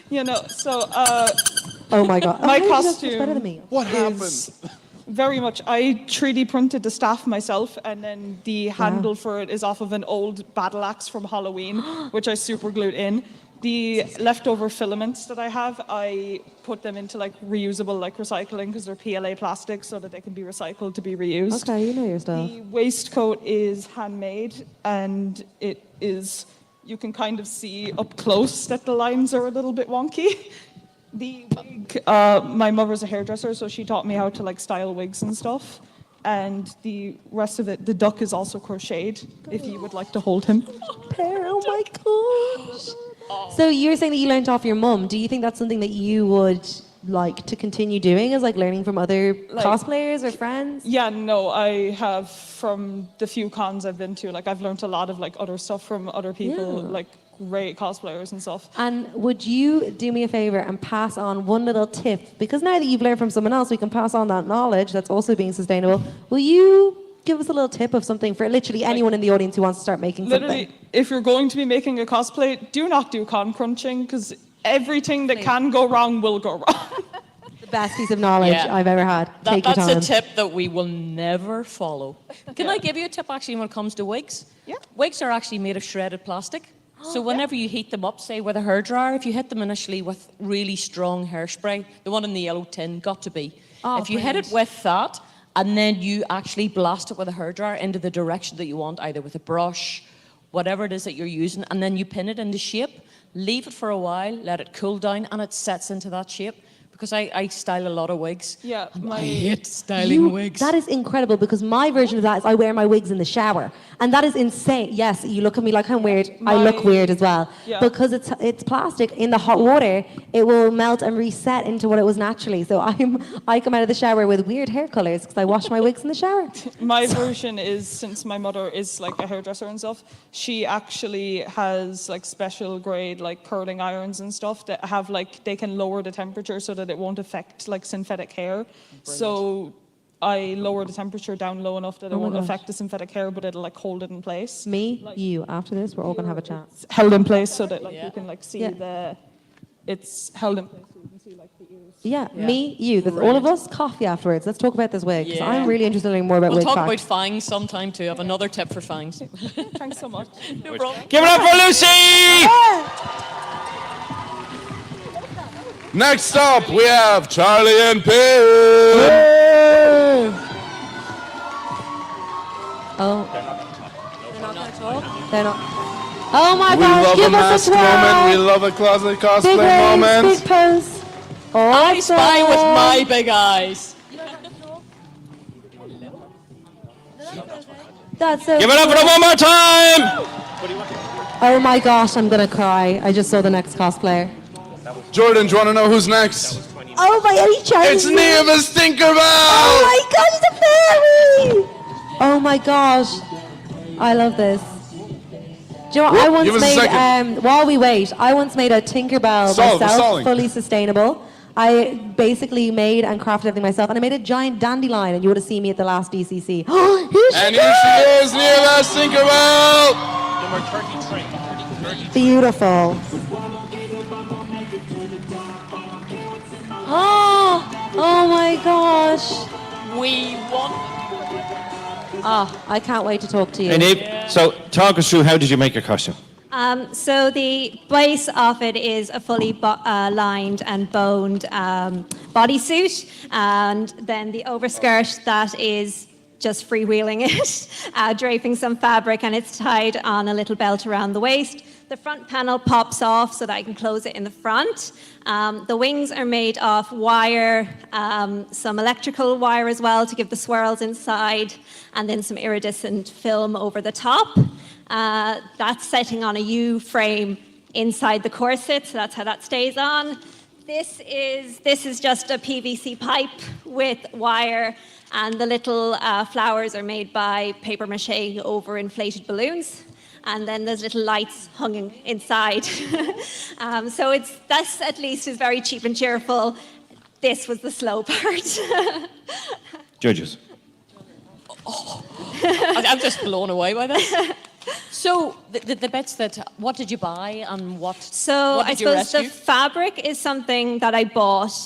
S19: You know, so
S6: Oh my god.
S19: my
S6: Oh, that's
S19: costume
S6: better than me.
S7: What
S19: is very much. I 3D printed the staff myself, and then the handle for it is off of an old battle axe from Halloween, which I super glued in. The leftover filaments that I have, I put them into like reusable, like recycling, because they're PLA plastic, so that they can be recycled to be reused.
S6: Okay, you know your stuff.
S19: The waistcoat is handmade, and it is. You can kind of see up close that the lines are a little bit wonky. The wig, my mother's a hairdresser, so she taught me how to like style wigs and stuff. And the rest of it, the duck is also crocheted, if you would like to hold him.
S6: Oh my gosh. So you're saying that you learned off your mum. Do you think that's something that you would like to continue doing, is like learning from other cosplayers or friends?
S19: Yeah, no, I have from the few cons I've been to. Like I've learned a lot of like other stuff from other people,
S6: Yeah.
S19: like great cosplayers and stuff.
S6: And would you do me a favor and pass on one little tip? Because now that you've learned from someone else, we can pass on that knowledge that's also being sustainable. Will you give us a little tip of something for literally anyone in the audience who wants to start making
S19: Literally,
S6: something?
S19: if you're going to be making a cosplay, do not do con crunching, because everything that can go wrong will go wrong.
S6: The best piece of knowledge
S4: Yeah.
S6: I've ever had. Take your
S4: That's
S6: time.
S4: a tip that we will never follow. Can I give you a tip actually when it comes to wigs?
S19: Yeah.
S4: Wigs are actually made of shredded plastic. So whenever you heat them up, say with a hairdryer, if you hit them initially with really strong hairspray, the one in the yellow tin, got to be.
S6: Oh,
S4: if you hit it
S6: brilliant.
S4: with that, and then you actually blast it with a hairdryer into the direction that you want, either with a brush, whatever it is that you're using, and then you pin it into shape, leave it for a while, let it cool down, and it sets into that shape. Because I style a lot of wigs.
S19: Yeah,
S4: I hate styling wigs.
S6: That is incredible, because my version of that is I wear my wigs in the shower. And that is insane. Yes, you look at me like I'm weird. I look weird as well.
S19: Yeah.
S6: Because it's plastic. In the hot water, it will melt and reset into what it was naturally. So I come out of the shower with weird hair colors because I wash my wigs in the shower.
S19: My version is, since my mother is like a hairdresser and stuff, she actually has like special grade like curling irons and stuff that have like, they can lower the temperature so that it won't affect like synthetic hair. So I lower the temperature down low enough that it
S6: Oh my
S19: won't
S6: gosh.
S19: affect the synthetic hair, but it'll like hold it in place.
S6: Me, you. After this, we're all going to have a chat.
S19: It's held in place so that like you can like see
S6: Yeah.
S19: it's held in place so you can see like the ears.
S6: Yeah, me, you. There's all of us. Coffee afterwards. Let's talk about this wig, because
S4: Yeah.
S6: I'm really interested in learning more about
S4: We'll
S6: wig
S4: talk
S6: facts.
S4: about fangs sometime too. I have another tip for fangs.
S19: Thanks so much.
S4: No problem.
S13: Give it up for Lucy!
S7: Next up, we have Charlie and Pim.
S6: Oh. They're not. Oh my
S7: We
S6: gosh,
S7: love a
S6: give us
S7: mask
S6: a twirl.
S7: moment. We love a closet
S6: Big
S7: cosplay
S6: waves,
S7: moment.
S6: big pose.
S4: I spy with
S6: Awesome.
S4: my big eyes.
S6: That's so
S13: Give it up for them one more time!
S6: Oh my gosh, I'm gonna cry. I just saw the next cosplayer.
S7: Jordan, do you want to know who's next?
S6: Oh my god, he changed.
S7: It's Nia the Stinkerbell!
S6: Oh my god, he's a fairy! Oh my gosh. I love this. Do you know what? I
S7: Give
S6: once
S7: us a
S6: made,
S7: second.
S6: while we wait, I once made a Tinkerbell
S7: Stall, we're
S6: myself,
S7: stalling.
S6: fully sustainable. I basically made and crafted everything myself, and I made a giant dandelion, and you would have seen me at the last DCC. Here she
S7: And here she is, Nia the Stinkerbell!
S6: Beautiful. Oh my gosh.
S4: We want.
S6: I can't wait to talk to you.
S13: And so talk us through, how did you make your costume?
S12: So the base of it is a fully lined and boned bodysuit, and then the overskirt that is just freewheeling it, draping some fabric, and it's tied on a little belt around the waist. The front panel pops off so that I can close it in the front. The wings are made of wire, some electrical wire as well to give the swirls inside, and then some iridescent film over the top. That's setting on a U-frame inside the corset, so that's how that stays on. This is just a PVC pipe with wire, and the little flowers are made by paper mache over inflated balloons. And then there's little lights hung inside. So this at least is very cheap and cheerful. this was the slow part.
S13: Judges.
S4: I'm just blown away by this. So the bits that, what did you buy and what?
S12: So
S4: what
S12: I
S4: did you
S12: suppose the
S4: rescue?
S12: fabric is something that I bought.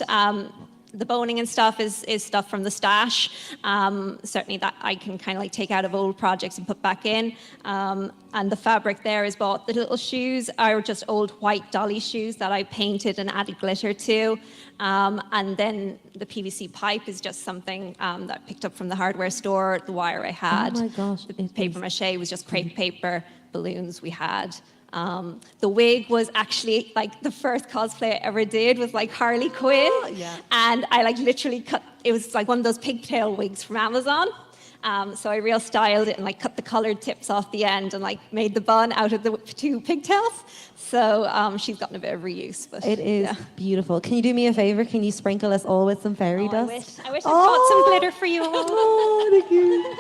S12: The boning and stuff is stuff from the stash. Certainly that I can kind of like take out of old projects and put back in. And the fabric there is bought. The little shoes are just old white dolly shoes that I painted and added glitter to. And then the PVC pipe is just something that I picked up from the hardware store. The wire I had.
S6: Oh my gosh.
S12: The paper mache was just crepe paper. Balloons we had. The wig was actually like the first cosplay I ever did was like Harley Quinn. And I like literally cut, it was like one of those pigtail wigs from Amazon. So I real styled it and like cut the colored tips off the end and like made the bun out of the two pigtails. So she's gotten a bit of reuse. But
S6: It is beautiful. Can you do me a favor? Can you sprinkle us all with some fairy dust?
S12: I wish I brought some glitter for you all.
S6: Oh, thank you.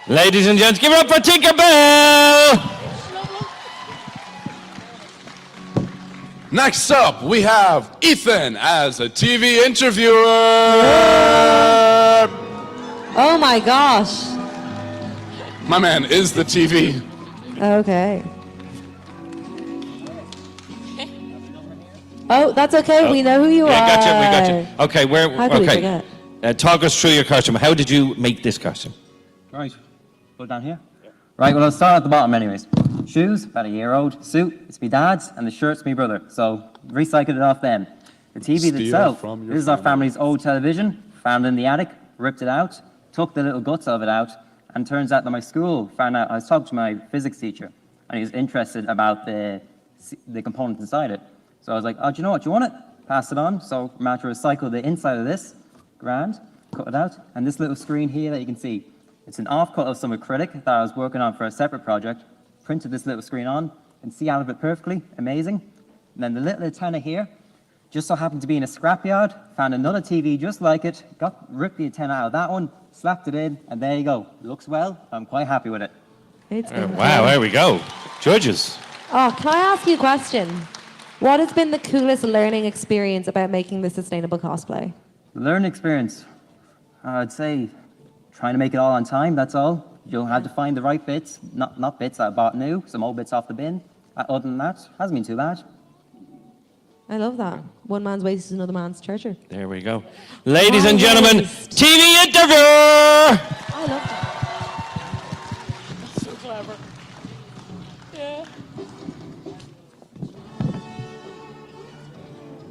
S13: Ladies and gents, give it up for Tinkerbell!
S7: Next up, we have Ethan as a TV interviewer.
S6: Oh my gosh.
S7: My man is the TV.
S6: Okay. Oh, that's okay. We know who you are.
S13: Yeah, gotcha, we got you. Okay,
S6: How could we forget?
S13: Talk us through your costume. How did you make this costume?
S16: Right, put it down here. Right, well, I'll start at the bottom anyways. Shoes, about a year old. Suit, it's me dad's, and the shirt's me brother. So, recycled it off them. The TV
S7: Steal
S16: itself,
S7: from your
S16: this is our
S7: family.
S16: family's old television, found in the attic, ripped it out, took the little guts of it out, and turns out that my school found out, I was talking to my physics teacher, and he was interested about the components inside it. So I was like, oh, do you know what, do you want it? Pass it on. So I'm out to recycle the inside of this, grand, cut it out, and this little screen here that you can see. It's an offcut of some acrylic that I was working on for a separate project. Printed this little screen on and see out of it perfectly, amazing. And then the little antenna here, just so happened to be in a scrapyard, found another TV just like it, ripped the antenna out of that one, slapped it in, and there you go. Looks well, I'm quite happy with it.
S6: It's
S13: Wow, there we go. Judges.
S6: Oh, can I ask you a question? What has been the coolest learning experience about making the sustainable cosplay?
S16: Learning experience, I'd say trying to make it all on time, that's all. You'll have to find the right bits, not bits that I bought new, some old bits off the bin. Other than that, hasn't been too bad.
S6: I love that. One man's waste is another man's treasure.
S13: There we go. Ladies and gentlemen, TV interviewer!
S6: I love that.
S4: That's so clever. Yeah.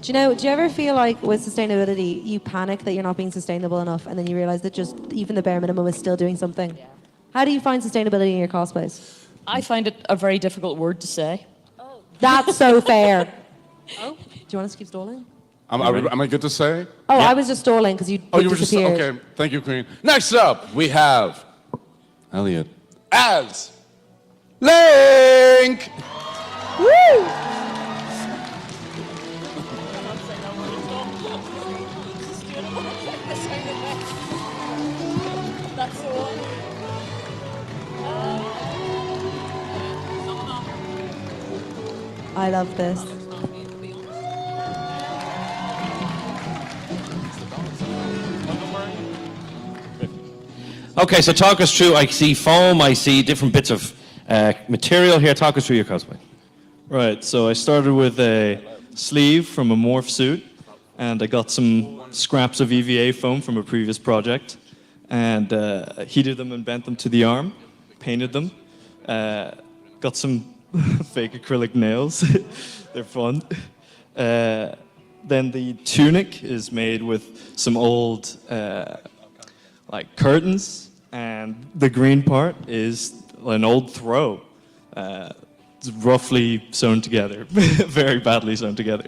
S6: Do you ever feel like with sustainability, you panic that you're not being sustainable enough, and then you realize that just even the bare minimum is still doing something? Yeah. How do you find sustainability in your cosplays?
S4: I find it a very difficult word to say.
S6: That's so fair. Oh, do you want us to keep stalling?
S7: Am I good to say?
S6: Oh, I was just stalling because you
S7: You were just
S6: disappeared.
S7: okay. Thank you, Queen. Next up, we have Elliot as Link.
S6: Woo!
S4: That's the one.
S6: I love this.
S13: Okay, so talk us through. I see foam, I see different bits of material here. Talk us through your cosplay.
S17: Right, so I started with a sleeve from a morph suit, and I got some scraps of EVA foam from a previous project, and heated them and bent them to the arm, painted them, got some fake acrylic nails. They're fun. Then the tunic is made with some old like curtains, and the green part is an old throw. It's roughly sewn together, very badly sewn together.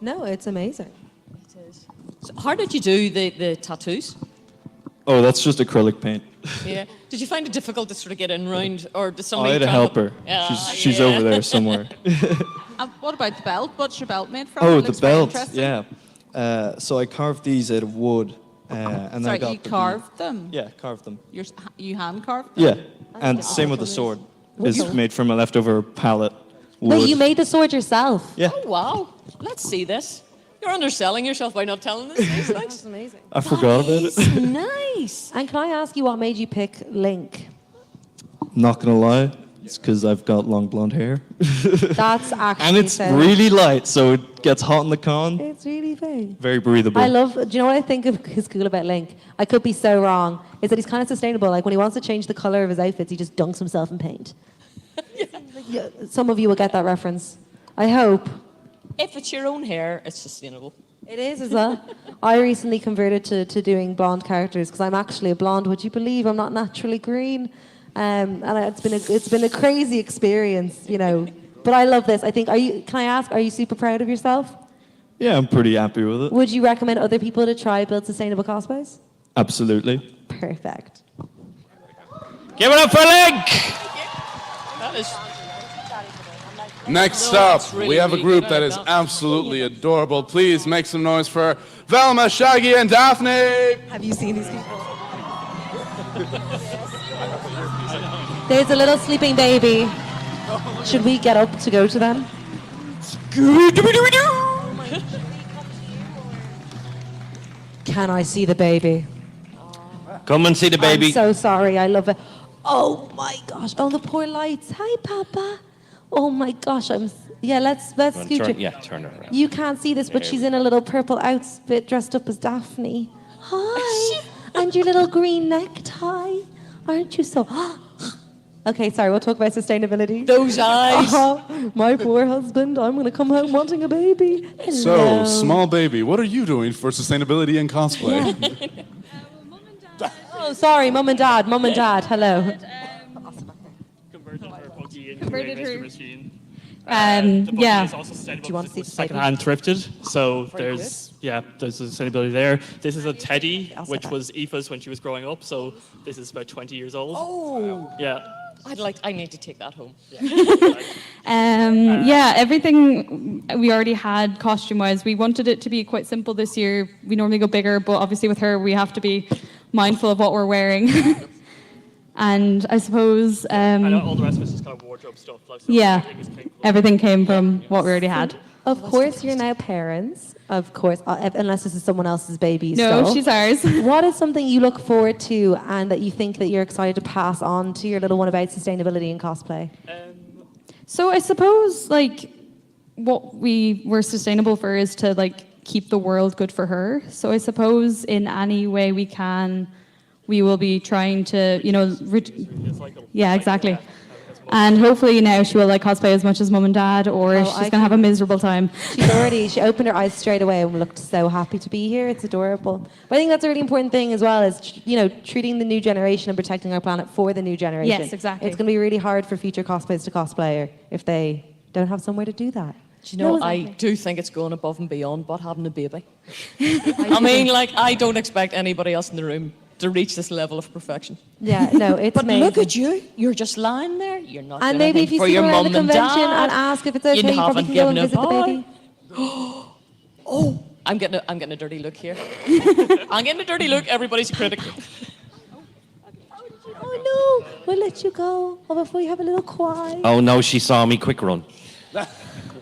S6: No, it's amazing.
S4: So how did you do the tattoos?
S17: Oh, that's just acrylic paint.
S4: Yeah. Did you find it difficult to sort of get in round, or did
S17: I
S4: somebody?
S17: had to
S4: try
S17: help
S4: and-
S17: her.
S4: Yeah,
S17: She's over there somewhere.
S20: What about the belt? What's your belt made from?
S17: Oh,
S20: It
S17: the
S20: looks very
S17: belt.
S20: interesting.
S17: Yeah. So I carved these out of wood, and
S20: Sorry,
S17: I got
S20: you
S17: the-
S20: carved them?
S17: Yeah, carved them.
S20: You hand carved them?
S17: Yeah, and same with the sword. It's
S6: Okay.
S17: made from a leftover pallet wood.
S6: Wait, you made the sword yourself?
S17: Yeah.
S4: Oh wow! Let's see this. You're underselling yourself by not telling us this.
S6: That's amazing.
S17: I forgot about it.
S4: Nice.
S6: And can I ask you what made you pick Link?
S17: Not gonna lie, it's because I've got long blonde hair.
S6: That's actually
S17: And it's
S6: so-
S17: really light, so it gets hot in the con.
S6: It's really big.
S17: Very breathable.
S6: I love, do you know what I think is cool about Link? I could be so wrong. Is that he's kind of sustainable. Like when he wants to change the color of his outfits, he just dunks himself in paint. Yeah, some of you will get that reference. I hope.
S4: If it's your own hair, it's sustainable.
S6: It is as well. I recently converted to doing blonde characters because I'm actually a blonde. Would you believe I'm not naturally green? And it's been a crazy experience, you know. But I love this. I think. Can I ask? Are you super proud of yourself?
S17: Yeah, I'm pretty happy with it.
S6: Would you recommend other people to try build sustainable cosplays?
S17: Absolutely.
S6: Perfect.
S13: Give it up for Link!
S4: That is.
S7: Next
S4: No,
S7: up,
S4: it's really
S7: we have a
S4: really
S7: group
S4: good.
S7: that is absolutely adorable. Please make some noise for Velma, Shaggy, and Daphne.
S6: Have you seen these people? There's a little sleeping baby. Should we get up to go to them? Can I see the baby?
S13: Come and see the baby.
S6: I'm so sorry. I love it. Oh my gosh. Oh, the poor lights. Hi, Papa. Oh my gosh. Let's scoot you.
S13: Turn her around.
S6: You can't see this, but
S13: There
S6: she's
S13: we
S6: in a little purple outfit dressed up as Daphne. Hi. And your little green necktie. Aren't you so... Okay, sorry, we'll talk about sustainability.
S4: Those eyes.
S6: My poor husband. I'm going to come home wanting a baby.
S7: So,
S6: Hello.
S7: small baby, what are you doing for sustainability and cosplay?
S6: Oh, sorry, Mum and Dad. Mum and Dad, hello.
S11: Converted her.
S15: Yeah.
S6: Do you want to see the baby?
S15: Secondhand thrifted, so
S6: Very
S15: there's sustainability there. This is a teddy, which was Aoife's when she was growing up, so this is about 20 years old.
S4: Oh.
S15: Yeah.
S4: I need to take that home.
S18: Everything we already had costume-wise. We wanted it to be quite simple this year. We normally go bigger, but obviously with her, we have to be mindful of what we're wearing. And I suppose...
S15: and all the rest of it's just kind of wardrobe stuff. Like, so
S18: everything came from what we already had.
S6: Of course, you're now parents. Of course, unless this is someone else's baby.
S18: No,
S6: still.
S18: she's ours.
S6: What is something you look forward to and that you think that you're excited to pass on to your little one about sustainability and cosplay?
S18: So I suppose what we were sustainable for is to keep the world good for her. So I suppose in any way we can, we will be trying to, yeah, exactly. And hopefully now she will cosplay as much as Mum and Dad, or she's going to have a miserable time.
S6: She opened her eyes straight away and looked so happy to be here. It's adorable. But I think that's a really important thing as well, is, treating the new generation and protecting our planet for the new generation.
S18: Yes, exactly.
S6: It's going to be really hard for future cosplayers to cosplay if they don't have somewhere to do that.
S4: Do you know, I do think it's going above and beyond but having a baby. I mean, I don't expect anybody else in the room to reach this level of perfection.
S6: Yeah, no, it's
S4: But
S6: amazing.
S4: look at you. You're just lying there. You're not
S6: And
S4: doing
S6: maybe if
S4: anything
S6: you
S4: for
S6: see
S4: your
S6: her around the
S4: mum and
S6: convention
S4: dad.
S6: and ask if it's okay, you probably
S4: haven't
S6: can go and
S4: given a
S6: visit the
S4: bye.
S6: baby.
S4: Oh, I'm getting a dirty look here. I'm getting a dirty look. Everybody's a critic.
S6: Oh no, we'll let you go. Oh, before you have a little cry.
S13: Oh no, she saw me. Quick run.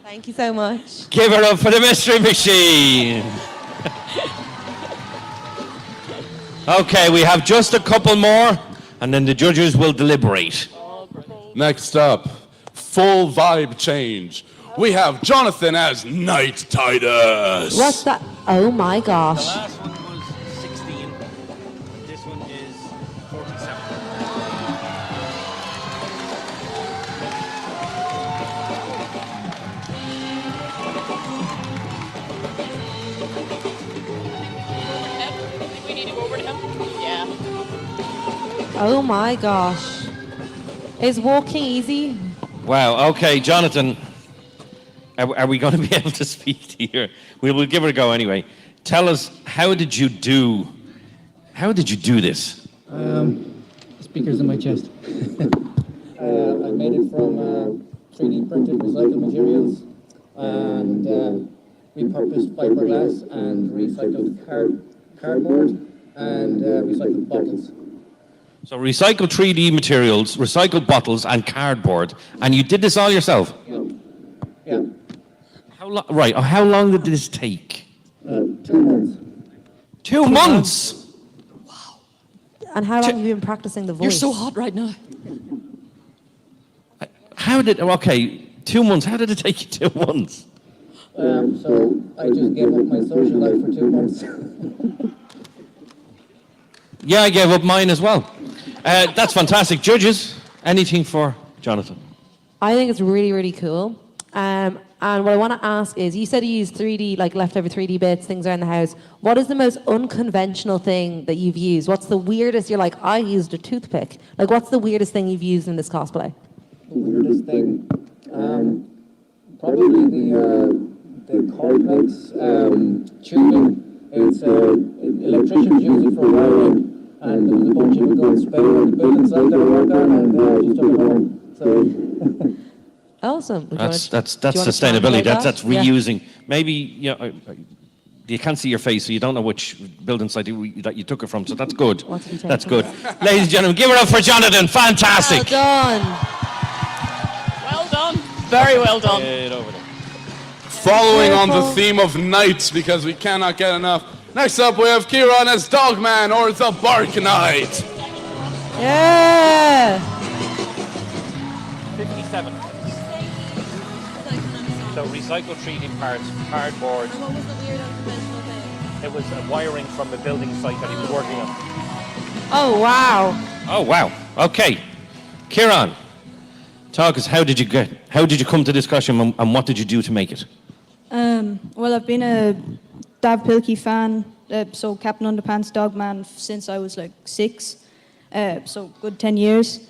S6: Thank you so much.
S13: Give it up for the Mystery Machine. Okay, we have just a couple more, and then the judges will deliberate.
S7: Next up, full vibe change. We have Jonathan as Knight Titus.
S6: What's that? Oh my gosh.
S14: last one was 16. This one is 47.
S4: We need to go over to him. Yeah.
S6: Oh my gosh. Is walking easy?
S13: Wow, okay, Jonathan. Are we going to be able to speak to you? We'll give it a go anyway. Tell us, how did you do this?
S22: Speakers in my chest. I made it from 3D printed recycled materials and repurposed fiberglass and recycled cardboard and recycled bottles.
S13: So recycled 3D materials, recycled bottles, and cardboard, and you did this all yourself?
S22: Yeah.
S13: How long did this take?
S22: 2 months.
S13: 2 months?
S6: And how long have you been practicing the voice?
S4: You're so hot right now.
S13: How did, okay, 2 months. How did it take you 2 months?
S22: So I just gave up my social life for 2 months.
S13: Yeah, I gave up mine as well. That's fantastic. Judges, anything for Jonathan?
S6: I think it's really, really cool. And what I want to ask is, you said you use 3D, like leftover 3D bits, things around the house. What is the most unconventional thing that you've used? What's the weirdest, you're like, I used a toothpick. Like, what's the weirdest thing you've used in this cosplay?
S22: The weirdest thing, probably the complex tubing. It's electricians use it for wiring, and there was a bunch of it going Spain on the building site that I worked on, and I just took it home. So.
S6: Awesome.
S13: That's sustainability. That's reusing. Maybe you can't see your face, so you don't know which building site that you took it from. So that's good. That's good. Ladies and gentlemen, give it up for Jonathan. Fantastic.
S6: Well done.
S4: Well done. Very well done.
S7: Following on the theme of nights, because we cannot get enough. Next up, we have Kieran as Dogman, or the Bark Knight.
S6: Yeah.
S13: 57. So recycled treated parts, cardboard.
S6: And what was the weird unconventional thing?
S13: It was wiring from the building site that he was working on.
S6: Oh, wow.
S13: Oh wow. Okay, Kieran, talk us. How did you come to this costume, and what did you do to make it?
S1: Well, I've been a Dav Pilkey fan, so Captain Underpants Dogman since I was like 6, so good 10 years.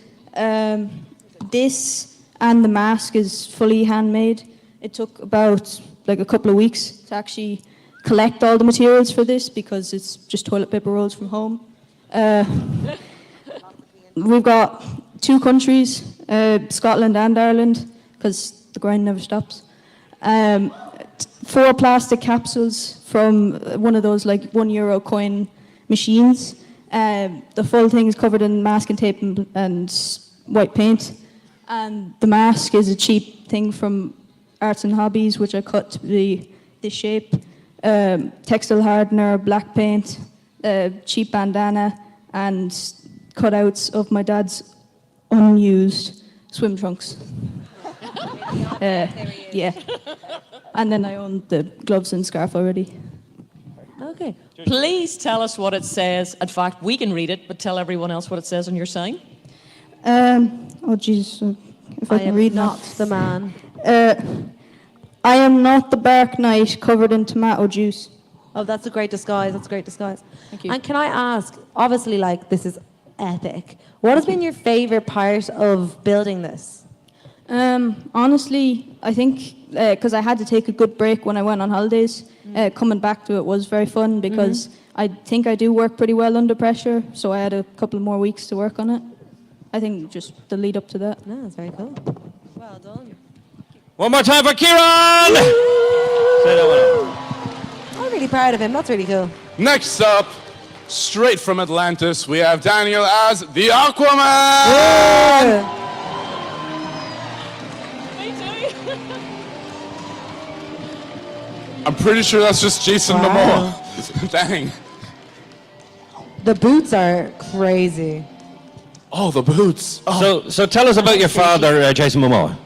S1: This and the mask is fully handmade. It took about like a couple of weeks to actually collect all the materials for this because it's just toilet paper rolls from home. We've got 2 countries, Scotland and Ireland, because the grind never stops. 4 plastic capsules from one of those like €1 coin machines. The full thing is covered in masking tape and white paint. And the mask is a cheap thing from Arts and Hobbies, which I cut to be this shape. Textile hardener, black paint, cheap bandana, and cutouts of my dad's unused swim trunks. Yeah. And then I own the gloves and scarf already.
S6: Okay.
S4: Please tell us what it says. In fact, we can read it, but tell everyone else what it says on your sign.
S1: Oh, Jesus. If I can read
S6: not
S1: now.
S6: the man.
S1: I am not the Bark Knight covered in tomato juice.
S6: Oh, that's a great disguise. That's a great disguise.
S1: Thank you.
S6: And can I ask, obviously, like, this is epic. What has been your favorite part of building this?
S1: Honestly, I think because I had to take a good break when I went on holidays, coming back to it was very fun because I think I do work pretty well under pressure, so I had a couple more weeks to work on it. I think just the lead up to that.
S6: No, that's very cool. Well done.
S13: One more time for Kieran! Say that one.
S6: I'm really proud of him. That's really cool.
S7: Next up, straight from Atlantis, we have Daniel as the Aquaman!
S6: Yeah.
S7: I'm pretty sure that's just Jason Momoa. Dang.
S6: The boots are crazy.
S7: Oh, the boots. Oh.
S13: So tell us about your father, Jason Momoa.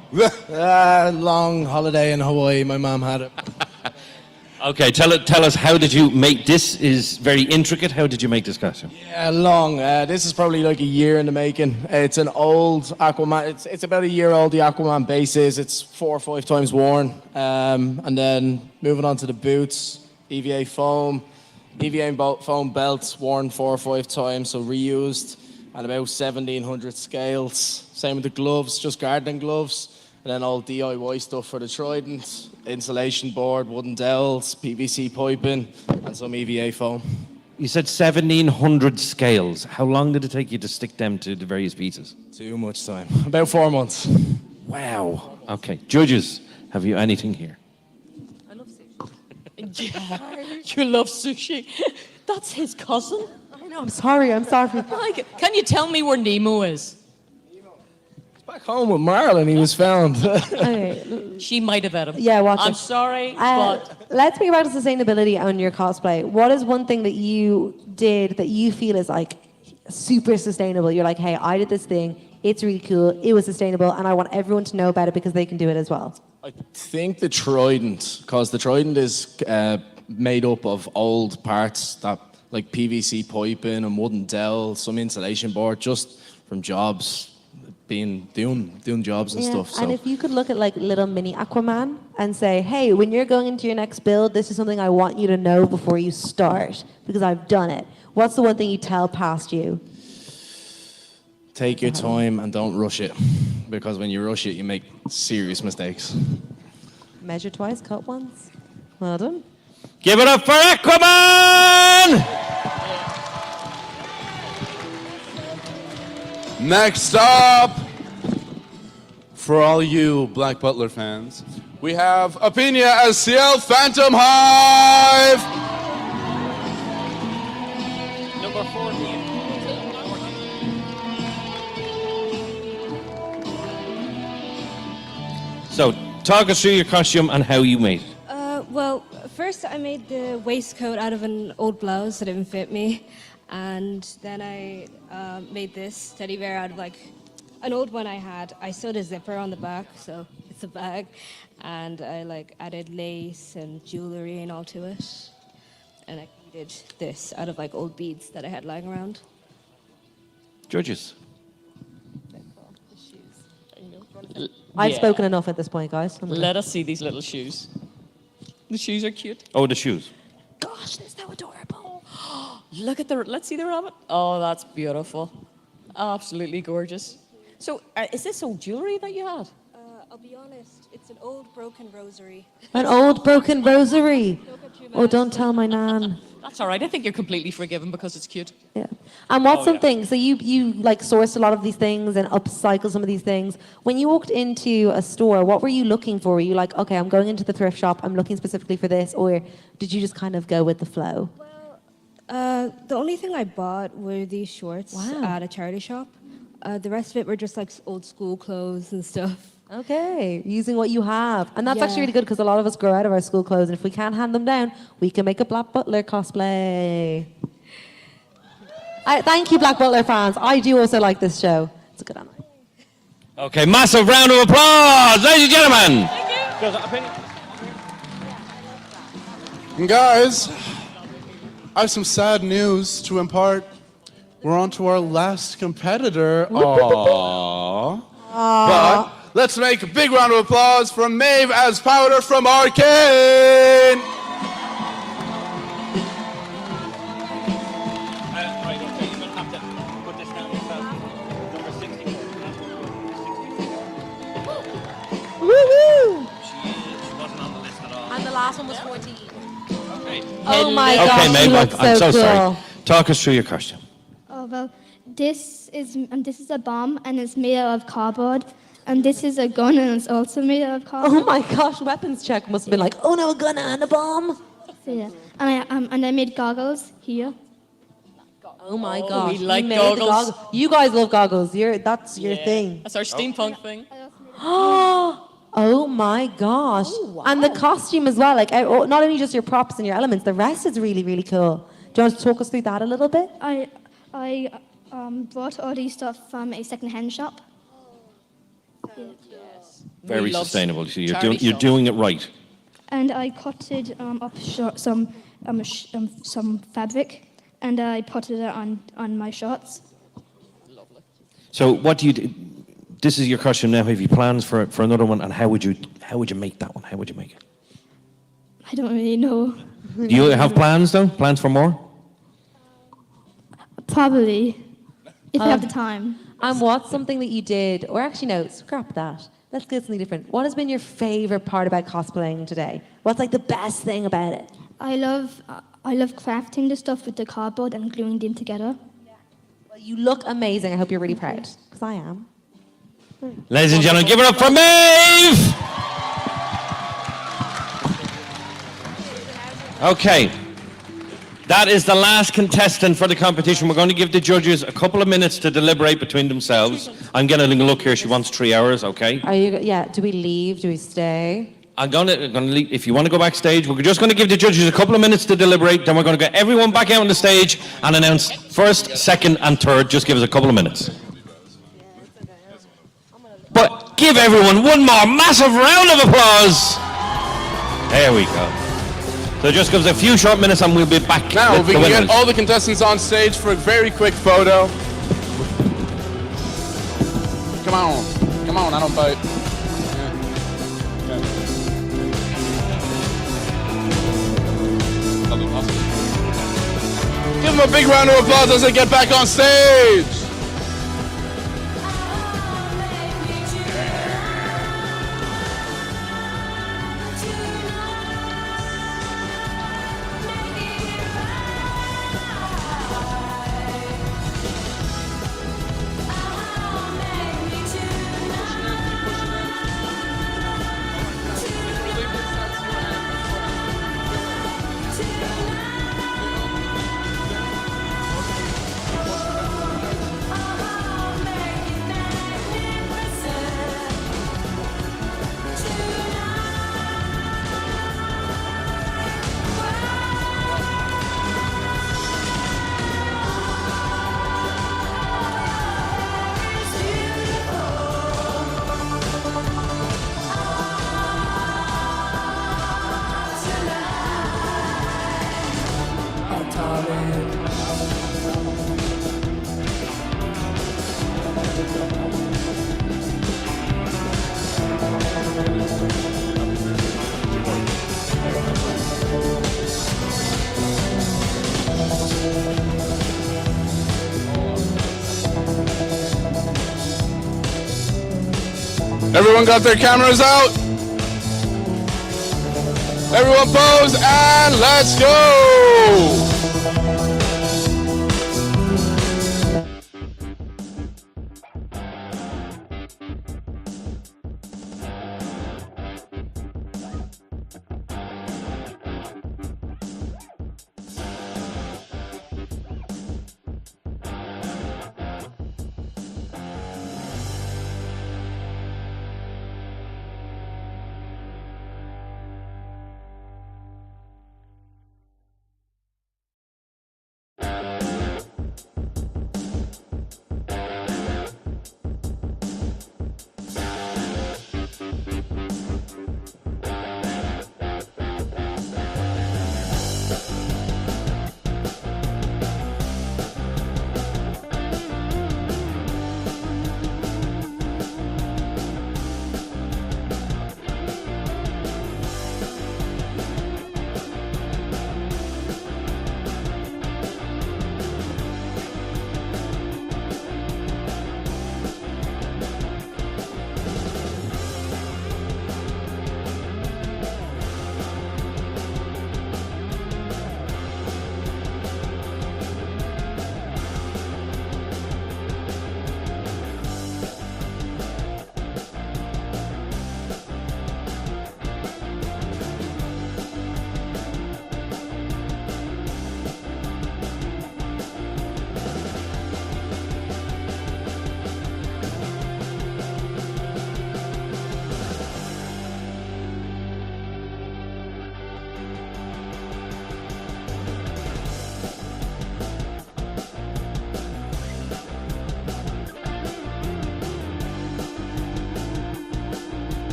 S2: Long holiday in Hawaii. My mom had it.
S13: Okay, tell us, how did you make this? Is very intricate. How did you make this costume?
S2: Yeah, long. This is probably like a year in the making. It's an old Aquaman. It's about a year old. The Aquaman base is. It's 4 or 5 times worn. And then moving on to the boots, EVA foam, foam belts worn 4 or 5 times, so reused, and about 1,700 scales. Same with the gloves, just gardening gloves. And then all DIY stuff for the trident, insulation board, wooden dowels, PVC piping, and some EVA foam.
S13: You said 1,700 scales. How long did it take you to stick them to the various pieces?
S2: Too much time. About 4 months.
S13: Wow. Okay. Judges, have you anything here?
S4: I love sushi. Yeah, you love sushi. That's his cousin.
S6: I know, I'm sorry.
S4: Like, can you tell me where Nemo is?
S2: back home with Marlon, he was found.
S6: Okay.
S4: She might have had him.
S6: Yeah, watch
S4: I'm
S6: it.
S4: sorry,
S6: Let's speak about sustainability on your cosplay. What is one thing that you did that you feel is like super sustainable? You're like, hey, I did this thing. It's really cool. It was sustainable, and I want everyone to know about it because they can do it as well.
S2: I think the Trident, because the Trident is made up of old parts that like PVC piping and wooden dowel, some insulation board, just from jobs, doing jobs and stuff. So
S6: And if you could look at like little mini Aquaman and say, hey, when you're going into your next build, this is something I want you to know before you start because I've done it. What's the one thing you tell past you?
S2: take your time and don't rush it, because when you rush it, you make serious mistakes.
S6: Measure twice, cut once. Well done.
S13: Give it up for Aquaman!
S7: Next up, for all you Black Butler fans, we have Apinia as CL Phantom Hive!
S14: Number 14.
S13: So, talk us through your costume and how you made it.
S3: Well, first I made the waistcoat out of an old blouse that didn't fit me, and then I made this teddy bear out of like an old one I had. I sewed a zipper on the back, so it's a bag, and I like added lace and jewelry and all to it, and I did this out of like old beads that I had lying around.
S13: Judges.
S6: I've
S4: Yeah.
S6: spoken enough at this point, guys.
S4: Let us see these little shoes. The shoes are cute.
S13: Oh, the shoes.
S4: Gosh, they're so adorable. Look at the, let's see the rabbit. Oh, that's beautiful. Absolutely gorgeous. So, is this old jewelry that you had?
S3: I'll be honest, it's an old broken rosary.
S6: An old broken rosary. Oh, don't tell my nan.
S4: That's all right. I think you're completely forgiven because it's cute.
S6: Yeah. And what's something, so you like sourced a lot of these things and upcycle some of these things. When you walked into a store, what were you looking for? Were you like, okay, I'm going into the thrift shop, I'm looking specifically for this, or did you just kind of go with the flow?
S3: The only thing I bought were these shorts
S6: Wow.
S3: at a charity shop. The rest of it were just like old school clothes and stuff.
S6: Okay, using what you have. And that's
S3: Yeah.
S6: actually really good because a lot of us grow out of our school clothes, and if we can't hand them down, we can make a Black Butler cosplay. Thank you, Black Butler fans. I do also like this show. It's a good one.
S13: Okay, massive round of applause, ladies and gentlemen.
S7: And guys, I have some sad news to impart. We're on to our last competitor. Aww. But let's make a big round of applause for Maeve as Powder from Arcane.
S6: Woo-hoo! And the last one was 14. Oh my gosh,
S13: Okay,
S6: you
S13: Maeve,
S6: look
S13: I'm so
S6: cool.
S13: sorry. Talk us through your costume.
S5: Oh well, this is a bomb and it's made out of cardboard, and this is a gun and it's also made out of cardboard.
S6: Oh my gosh, weapons check must have been like, oh no, a gun and a bomb.
S5: So, yeah, and I made goggles here.
S6: Oh my
S4: Oh,
S6: gosh,
S4: we
S6: you
S4: like
S6: made the
S4: goggles.
S6: You guys love goggles. That's your thing.
S4: That's our steampunk thing.
S6: Oh my gosh. And the costume as well, like not only just your props and your elements, the rest is really, really cool. Do you want to talk us through that a little bit?
S5: I bought all these stuff from a second-hand shop.
S13: Very
S4: love
S13: sustainable. So you're
S4: charity
S13: you're
S4: shops.
S13: doing it right.
S5: And I cutted up some fabric, and I putted it on my shorts.
S13: So what do you do? This is your costume now. Have you plans for another one? And how would you make that one? How would you make it?
S5: I don't really know.
S13: Do you have plans though? Plans for more?
S5: Probably, if I have the time.
S6: And what's something that you did, or actually no, scrap that. Let's get something different. What has been your favorite part about cosplaying today? What's like the best thing about it?
S5: I love crafting the stuff with the cardboard and gluing them together.
S6: Well, you look amazing. I hope you're really proud, because I am.
S13: Ladies and gentlemen, give it up for Maeve! Okay. That is the last contestant for the competition. We're going to give the judges a couple of minutes to deliberate between themselves. I'm getting a look here. She wants 3 hours, okay?
S6: Are you? Yeah. Do we leave? Do we stay?
S13: I'm gonna leave. If you want to go backstage, we're just going to give the judges a couple of minutes to deliberate. Then we're going to get everyone back out on the stage and announce first, second, and third. Just give us a couple of minutes. But give everyone one more massive round of applause. There we go. So just give us a few short minutes and we'll be back.
S7: Now,
S13: with
S7: if we
S13: the
S7: can
S13: winners.
S7: get all the contestants on stage for a very quick photo. Come on, I don't bite. Give them a big round of applause as they get back on stage. Everyone got their cameras out? Everyone pose and let's go!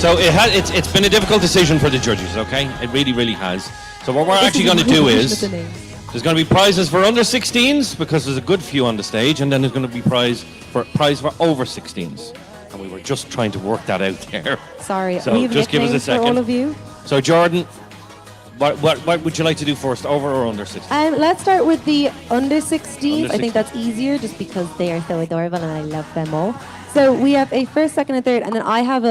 S13: So it's been a difficult decision for the judges, okay? It really, really has. So what we're actually going to do is, there's going to be prizes for under 16s, because there's a good few on the stage, and then there's going to be prize for over 16s. And we were just trying to work that out there.
S6: Sorry,
S13: So
S6: we have
S13: just give us a
S6: nicknames for
S13: second.
S6: all of you.
S13: So Jordan, what would you like to do first, over or under 16?
S6: Let's start with the under 16s.
S13: Under
S6: I think that's easier just because they are so adorable and I love them all. So we have a first, second, and third, and then I have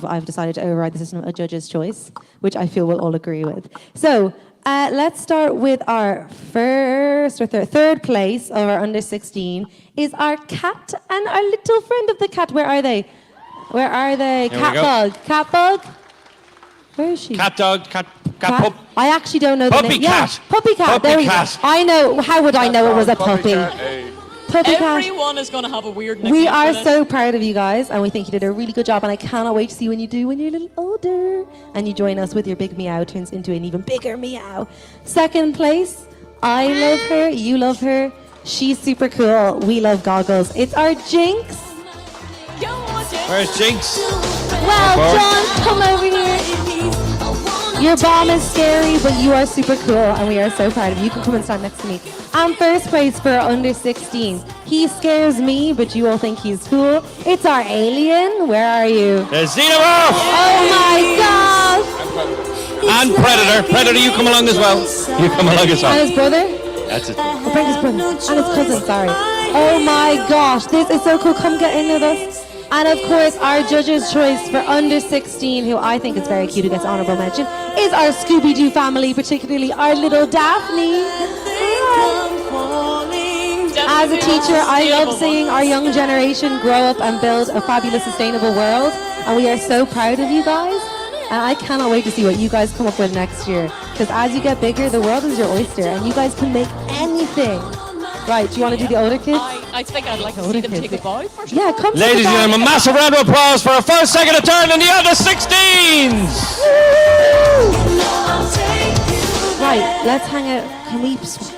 S6: I've decided to override the system of a judge's choice, which I feel we'll all agree with. So let's start with our third place of our under 16 is our cat and our little friend of the cat. Where are they? Where are they?
S13: Here we
S6: Cat
S13: go.
S6: bug. Cat bug. Where is she?
S13: Cat dog, cat pup.
S6: I actually don't know the
S13: Puppy
S6: name.
S13: cat.
S6: Yeah, puppy cat.
S13: Puppy
S6: There we go.
S13: cat.
S6: I know. How would I know it was a puppy? Puppy cat.
S4: Everyone is going to have a weird nickname.
S6: We are
S4: for this.
S6: so proud of you guys, and we think you did a really good job. And I cannot wait to see when you're a little older and you join us with your big meow turns into an even bigger meow. Second place, I love her. You love her. She's super cool. We love goggles. It's our Jinx.
S13: Where's Jinx?
S6: Well, John, come over here. Your bomb is scary, but you are super cool, and we are so proud of you. You can come and stand next to me. And first place for under 16. He scares me, but you all think he's cool. It's our alien. Where are you?
S13: There's Xenomorph!
S6: Oh my gosh!
S13: And Predator. Predator, you come along as well. You come along as well.
S6: And his brother?
S13: That's it.
S6: Oh, Brenda's brother. And his cousin, sorry. Oh my gosh, this is so cool. Come get in with us. And of course, our judge's choice for under 16, who I think is very cute, who gets honorable mention, is our Scooby-Doo family, particularly our little Daphne. As a teacher, I love seeing our young generation grow up and build a fabulous, sustainable world. And we are so proud of you guys. And I cannot wait to see what you guys come up with next year. Because as you get bigger, the world is your oyster, and you guys can make anything. Right, do you want to do the older kids?
S4: I think I'd like to see them take a bow first.
S6: Yeah, come to
S13: Ladies
S6: the
S13: and
S6: back.
S13: gentlemen, massive round of applause for our first, second, and third in the under 16s!
S6: Right, let's hang out. Can we switch?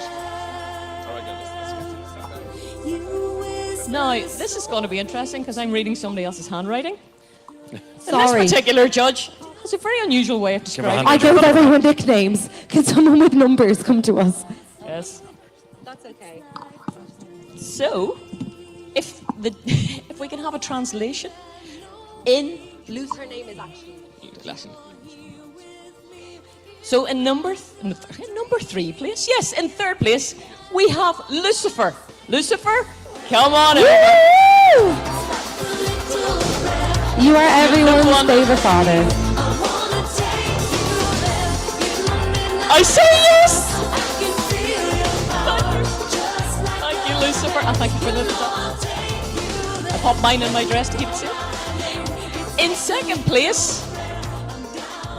S4: Now, this is going to be interesting because I'm reading somebody else's handwriting.
S6: Sorry.
S4: And this particular judge has a very unusual way of describing
S6: I go with everyone nicknames. Can someone with numbers come to us?
S4: Yes.
S6: That's okay.
S4: So, if we can have a translation in
S6: Her name is actually.
S4: So in number 3 place, yes, in third place we have Lucifer. Lucifer, come on in.
S6: You are everyone's favorite father.
S4: I say yes. Thank you, Lucifer, and thank you for the I pop mine in my dress to keep it safe. In second place,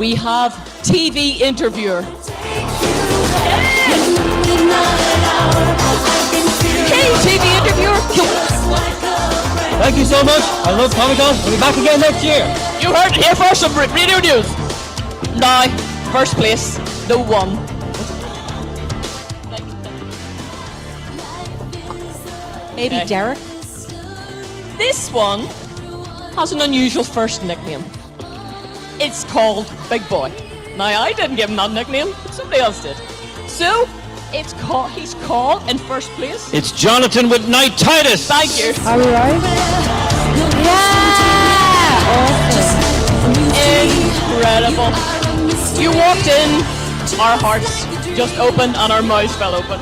S4: we have TV interviewer. Hey, TV interviewer.
S22: Thank you so much. I love Comic Con. We'll be back again next year.
S4: You heard it here first on Radio News. Now, first place, the one.
S6: Maybe
S4: Okay.
S6: Derek?
S4: This one has an unusual first nickname. It's called Big Boy. Now, I didn't give him that nickname, but somebody else did. So, he's called in first place.
S13: It's Jonathan with nightitis.
S4: Thank you.
S6: Are we right? Yeah!
S4: Incredible. You walked in, our hearts just opened and our mouths fell open.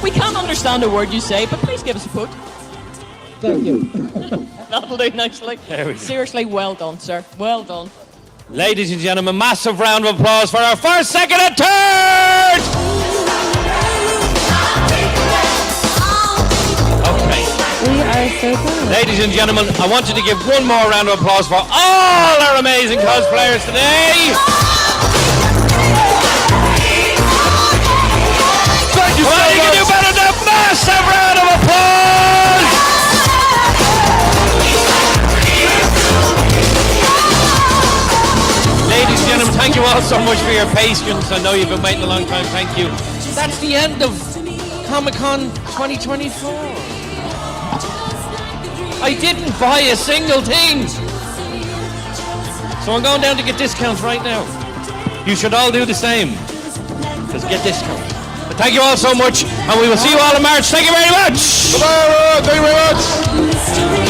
S4: We can't understand a word you say, but please give us a quote.
S22: Thank you.
S4: That'll do nicely.
S13: There we go.
S4: Seriously, well done, sir. Well done.
S13: Ladies and gentlemen, massive round of applause for our first, second, and third! Okay.
S6: We are so proud.
S13: Ladies and gentlemen, I want you to give one more round of applause for all our amazing cosplayers today.
S22: Thank you so
S13: Well, you can do
S22: much.
S13: better than a massive round of applause. Ladies and gentlemen, thank you all so much for your patience. I know you've been waiting a long time. Thank you. That's the end of Comic Con 2024. I didn't buy a single thing. So I'm going down to get discounts right now. You should all do the same. Just get discounts. But thank you all so much, and we will see you all in March. Thank you very much.
S7: Bye-bye. Thank you very much.